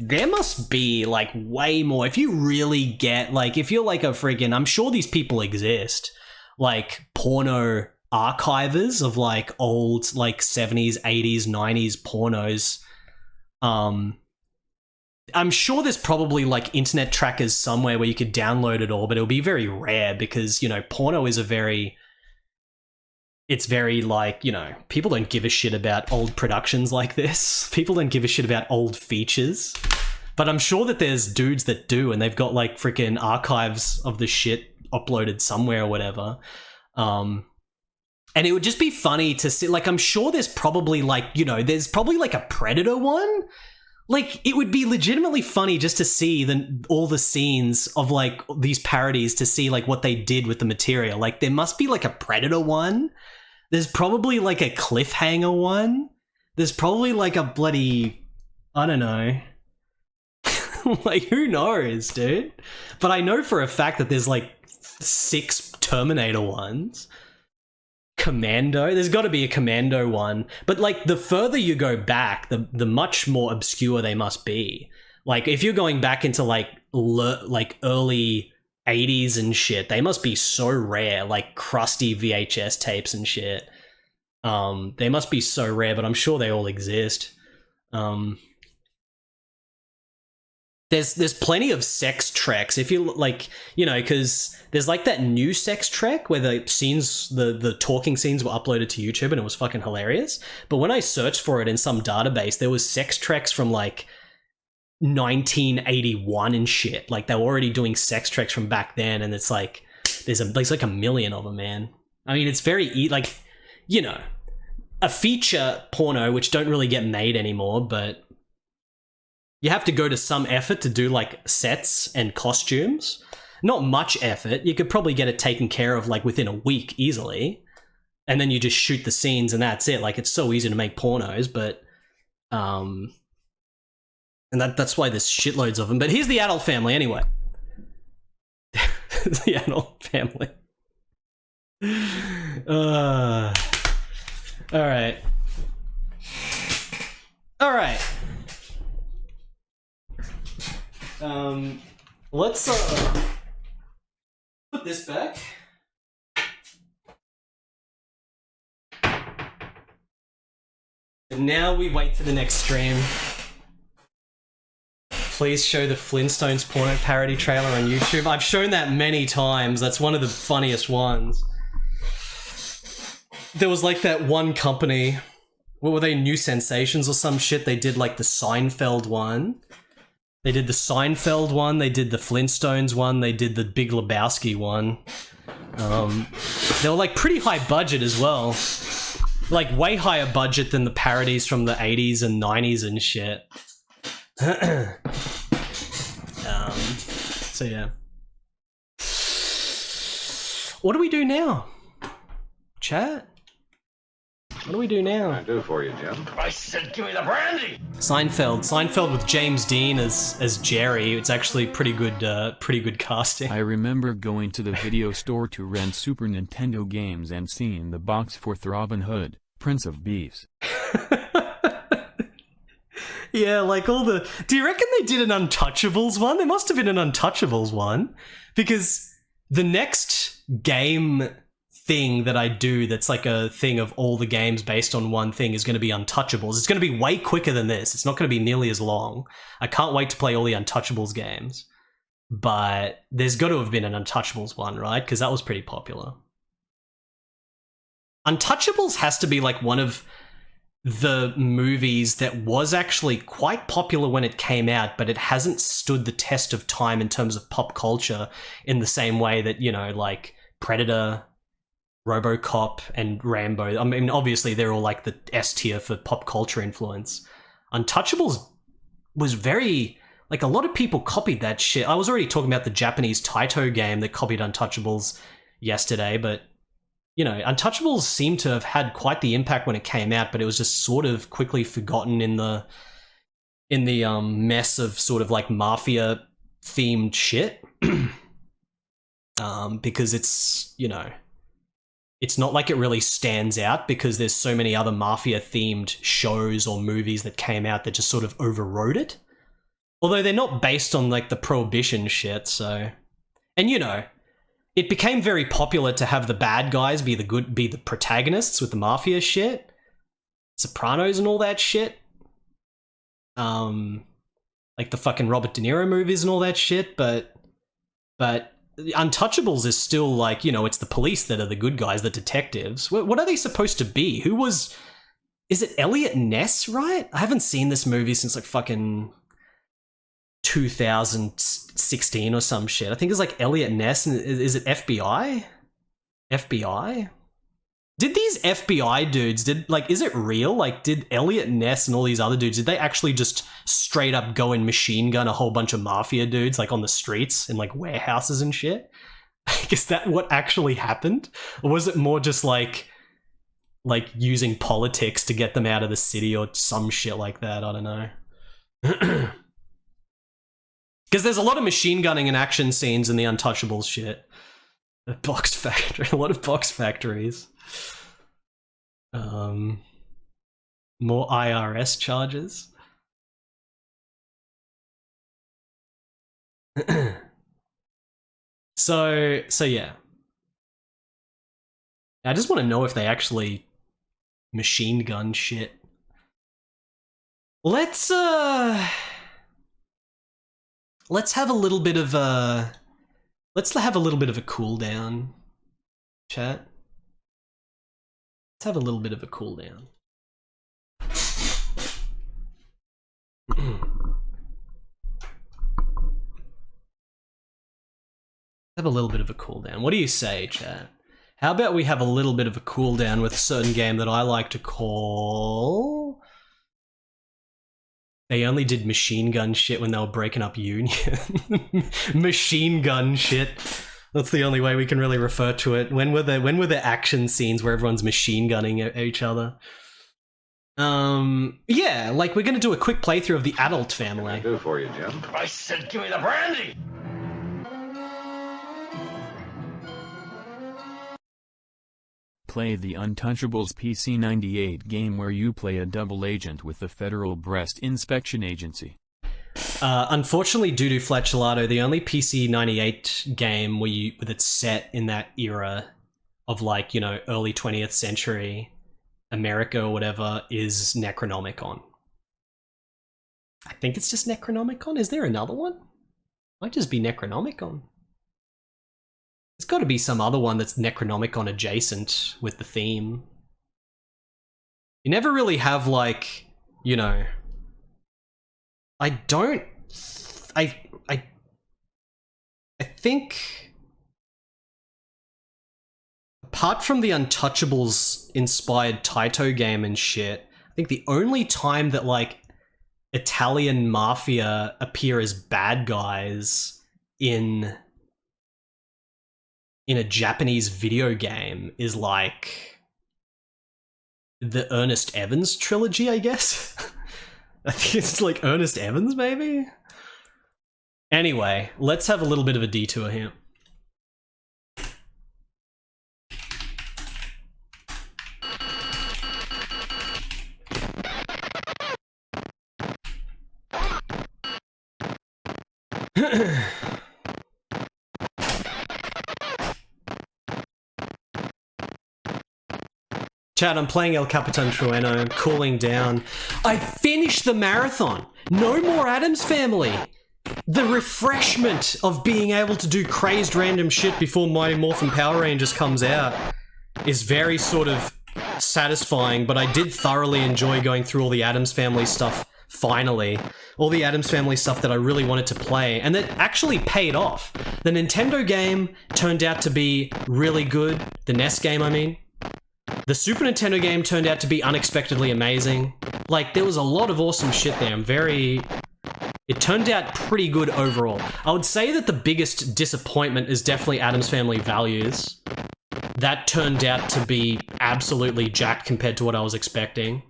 there must be, like, way more. If you really get, like, if you're like a friggin', I'm sure these people exist, like, porno archivers of, like, old, like, 70s, 80s, 90s pornos. I'm sure there's probably, like, internet trackers somewhere where you could download it all, but it'll be very rare because, you know, porno is it's very, like, you know, people don't give a shit about old productions like this. People don't give a shit about old features. But I'm sure that there's dudes that do, and they've got, like, freaking archives of the shit uploaded somewhere or whatever. And it would just be funny to see, like, I'm sure there's probably, like, you know, there's probably, like, a Predator one. Like, it would be legitimately funny just to see all the scenes of, like, these parodies, to see, like, what they did with the material. Like, there must be, like, a Predator one. There's probably, like, a Cliffhanger one. There's probably, like, a bloody, I don't know. Like, who knows, dude? But I know for a fact that there's like 6 Terminator ones. Commando, there's got to be a Commando one, but like the further you go back, the much more obscure they must be. Like if you're going back into like early 80s and shit, they must be so rare, like crusty VHS tapes and shit. They must be so rare, but I'm sure they all exist. There's plenty of sex treks if you like, you know, because there's like that new sex trek where the scenes, the talking scenes were uploaded to YouTube and it was fucking hilarious. But when I searched for it in some database, there was sex treks from like 1981 and shit. Like they were already doing sex treks from back then, and it's like there's like a million of them, man. I mean, it's very like, you know, a feature porno which don't really get made anymore, but you have to go to some effort to do like sets and costumes. Not much effort. You could probably get it taken care of like within a week easily. And then you just shoot the scenes and that's it. Like it's so easy to make pornos, but and that's why there's shitloads of them. But here's the adult family anyway. The adult family. All right. All right. Let's put this back. And now we wait for the next stream. Please show the Flintstones porno parody trailer on YouTube. I've shown that many times. That's one of the funniest ones. There was like that one company, what were they, New Sensations or some shit? They did like the Seinfeld one. They did the Seinfeld one, they did the Flintstones one, they did the Big Lebowski one. They were like pretty high budget as well. Like way higher budget than the parodies from the 80s and 90s and shit. So yeah. What do we do now? Chat? What do we do now? What can I do for you, Jim? I said give me the brandy! Seinfeld with James Dean as Jerry. It's actually pretty good casting. I remember going to the video store to rent Super Nintendo games and seeing the box for Robin Hood, Prince of Beefs. Yeah, like all the... Do you reckon they did an Untouchables one? There must have been an Untouchables one. Because the next game thing that I do that's like a thing of all the games based on one thing is going to be Untouchables. It's going to be way quicker than this. It's not going to be nearly as long. I can't wait to play all the Untouchables games. But there's got to have been an Untouchables one, right? Because that was pretty popular. Untouchables has to be like one of the movies that was actually quite popular when it came out, but it hasn't stood the test of time in terms of pop culture in the same way that, you know, like Predator, RoboCop, and Rambo. I mean, obviously they're all like the S tier for pop culture influence. Untouchables was very... Like, a lot of people copied that shit. I was already talking about the Japanese Taito game that copied Untouchables yesterday, but... You know, Untouchables seemed to have had quite the impact when it came out, but it was just sort of quickly forgotten in the mess of sort of like mafia themed shit. Because it's, you know, it's not like it really stands out because there's so many other mafia themed shows or movies that came out that just sort of overrode it. Although they're not based on like the prohibition shit, so... And you know, it became very popular to have the bad guys be the protagonists with the mafia shit. Sopranos and all that shit. Like the fucking Robert De Niro movies and all that shit, but Untouchables is still like, you know, it's the police that are the good guys, the detectives. What are they supposed to be? Is it Elliot Ness, right? I haven't seen this movie since like fucking 2016 or some shit. I think it's like Elliot Ness, and is it FBI? FBI? Did these FBI dudes, is it real? Like, did Elliot Ness and all these other dudes, did they actually just straight up go and machine gun a whole bunch of mafia dudes, like on the streets in like warehouses and shit? Is that what actually happened? Or was it more just like using politics to get them out of the city or some shit like that? I don't know. Because there's a lot of machine gunning and action scenes in the Untouchables shit. A box factory, a lot of box factories. More IRS charges. So yeah. I just want to know if they actually machine gun shit. Let's have a little bit of a cooldown, chat. Let's have a little bit of a cooldown. Have a little bit of a cooldown. What do you say, chat? How about we have a little bit of a cooldown with a certain game that I like to call... They only did machine gun shit when they were breaking up Union. Machine gun shit. That's the only way we can really refer to it. When were the action scenes where everyone's machine gunning at each other? Yeah, like we're gonna do a quick playthrough of the Adult Family. What can I do for you, Jim? I said, give me the brandy! Play the Untouchables PC-98 game where you play a double agent with the Federal Breast Inspection Agency. Unfortunately, due to Fletchelato, the only PC-98 game that's set in that era of, like, you know, early 20th century America or whatever is Necronomicon. I think it's just Necronomicon. Is there another one? Might just be Necronomicon. There's got to be some other one that's Necronomicon adjacent with the theme. You never really have, like, you know... I think... Apart from the Untouchables inspired Taito game and shit, I think the only time that, like, Italian mafia appear as bad guys in a Japanese video game is, like, the Ernest Evans trilogy, I guess? I think it's, like, Ernest Evans, maybe? Anyway, let's have a little bit of a detour here. Chat, I'm playing El Capitan Trueno, I'm cooling down. I finished the marathon! No more Addams Family! The refreshment of being able to do crazed random shit before Mighty Morphin Power Rangers comes out is very sort of satisfying, but I did thoroughly enjoy going through all the Addams Family stuff, finally. All the Addams Family stuff that I really wanted to play, and that actually paid off. The Nintendo game turned out to be really good. The NES game, I mean. The Super Nintendo game turned out to be unexpectedly amazing. Like, there was a lot of awesome shit there. It turned out pretty good overall. I would say that the biggest disappointment is definitely Addams Family Values. That turned out to be absolutely jacked compared to what I was expecting.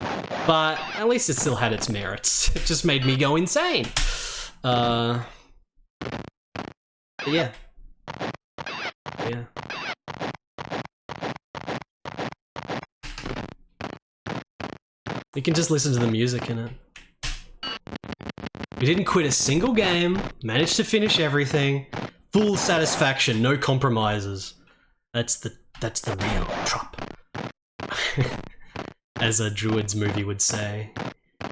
But at least it still had its merits. It just made me go insane. But yeah. Yeah. You can just listen to the music in it. We didn't quit a single game, managed to finish everything, full satisfaction, no compromises. That's the real trop. As a Druid's movie would say.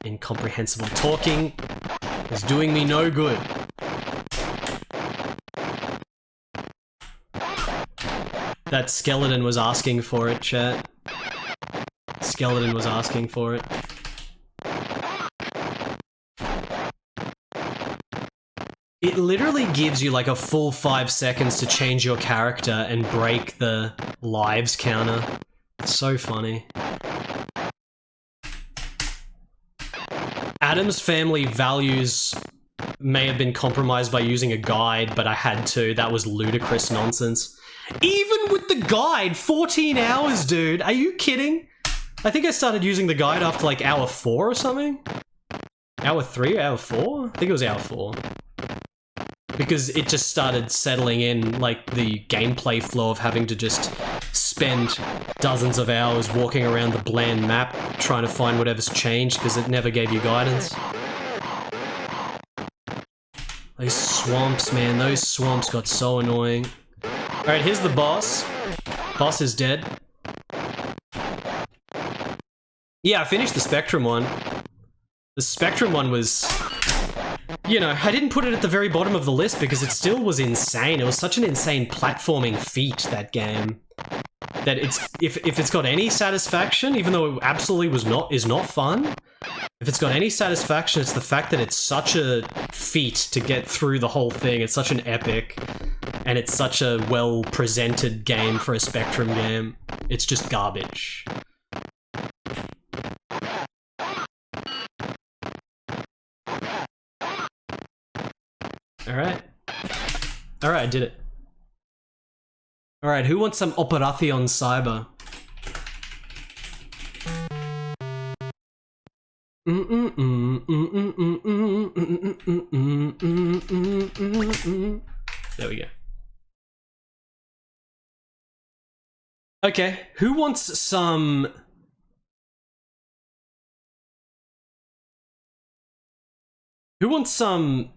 Incomprehensible talking is doing me no good. That skeleton was asking for it, chat. Skeleton was asking for it. It literally gives you like a full 5 seconds to change your character and break the lives counter. It's so funny. Addams Family Values may have been compromised by using a guide, but I had to. That was ludicrous nonsense. Even with the guide, 14 hours, dude. Are you kidding? I think I started using the guide after like hour 4 or something. Hour 3 or hour 4? I think it was hour 4. Because it just started settling in, like, the gameplay flow of having to just spend dozens of hours walking around the bland map trying to find whatever's changed because it never gave you guidance. Those swamps, man, those swamps got so annoying. Alright, here's the boss. Boss is dead. Yeah, I finished the Spectrum one. The Spectrum one was... You know, I didn't put it at the very bottom of the list because it still was insane. It was such an insane platforming feat, that game. That it's... If it's got any satisfaction, even though it absolutely is not fun, if it's got any satisfaction, it's the fact that it's such a feat to get through the whole thing. It's such an epic, and it's such a well-presented game for a Spectrum game. It's just garbage. Alright. Alright, I did it. Alright, who wants some Operation Cyber? There we go. Okay, who wants some... Who wants some...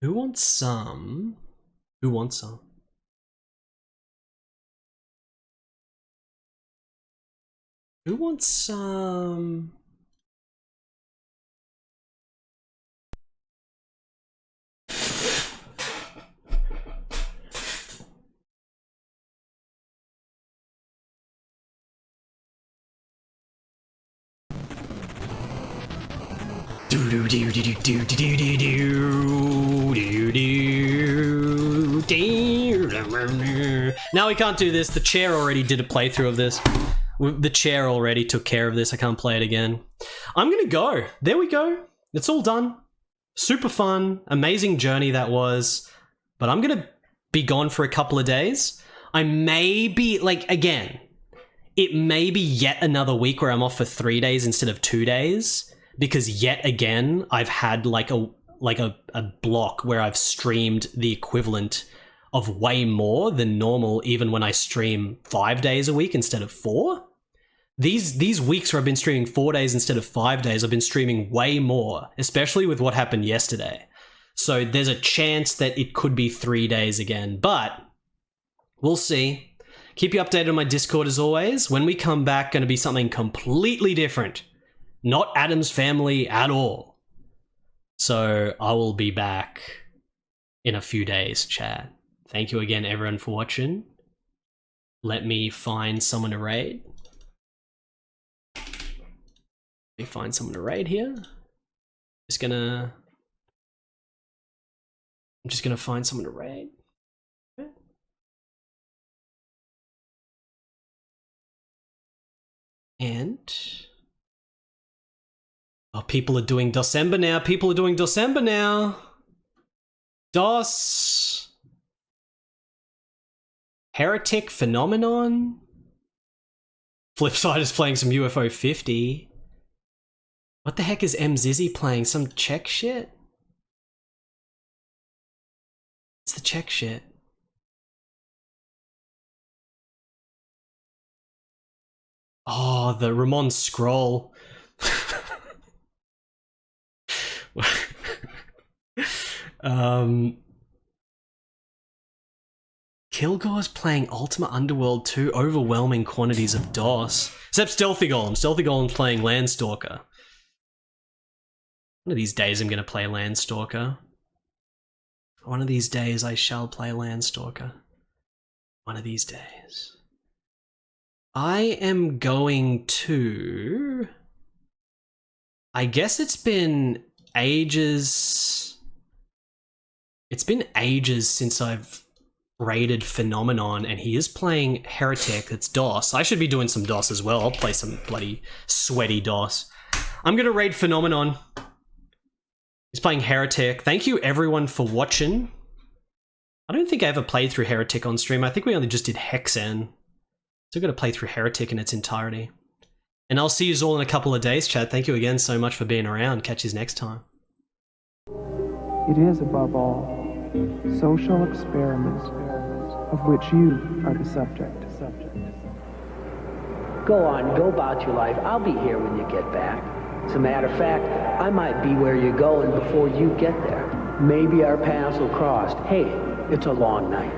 Who wants some? Who wants some? Who wants some? Now we can't do this. The chair already did a playthrough of this. The chair already took care of this. I can't play it again. I'm gonna go. There we go. It's all done. Super fun. Amazing journey that was. But I'm gonna be gone for a couple of days. I may be, like, again, it may be yet another week where I'm off for 3 days instead of 2 days. Because yet again, I've had like a block where I've streamed the equivalent of way more than normal, even when I stream 5 days a week instead of 4. These weeks where I've been streaming 4 days instead of 5 days, I've been streaming way more, especially with what happened yesterday. So there's a chance that it could be 3 days again, but we'll see. Keep you updated on my Discord as always. When we come back, going to be something completely different. Not Addams Family at all. So I will be back in a few days, chat. Thank you again, everyone, for watching. Let me find someone to raid. Let me find someone to raid here. I'm just gonna find someone to raid. And... oh, people are doing December now. People are doing December now. DOS. Heretic Phenomenon. Flipside is playing some UFO 50. What the heck is Mzizzy playing? Some Czech shit? It's the Czech shit. Oh, the Ramon Scroll. Kilgore's playing Ultima Underworld 2, overwhelming quantities of DOS. Except Stealthy Golem. Stealthy Golem's playing Landstalker. One of these days I'm gonna play Landstalker. One of these days I shall play Landstalker. One of these days. I am going to... I guess it's been ages... It's been ages since I've raided Phenomenon, and he is playing Heretic. That's DOS. I should be doing some DOS as well. I'll play some bloody sweaty DOS. I'm gonna raid Phenomenon. He's playing Heretic. Thank you everyone for watching. I don't think I ever played through Heretic on stream. I think we only just did Hexen. So I've got to play through Heretic in its entirety. And I'll see you all in a couple of days, Chad. Thank you again so much for being around. Catch you next time. It is, above all, social experiments of which you are the subject. Go on, go about your life. I'll be here when you get back. As a matter of fact, I might be where you're going before you get there. Maybe our paths will cross. Hey, it's a long night.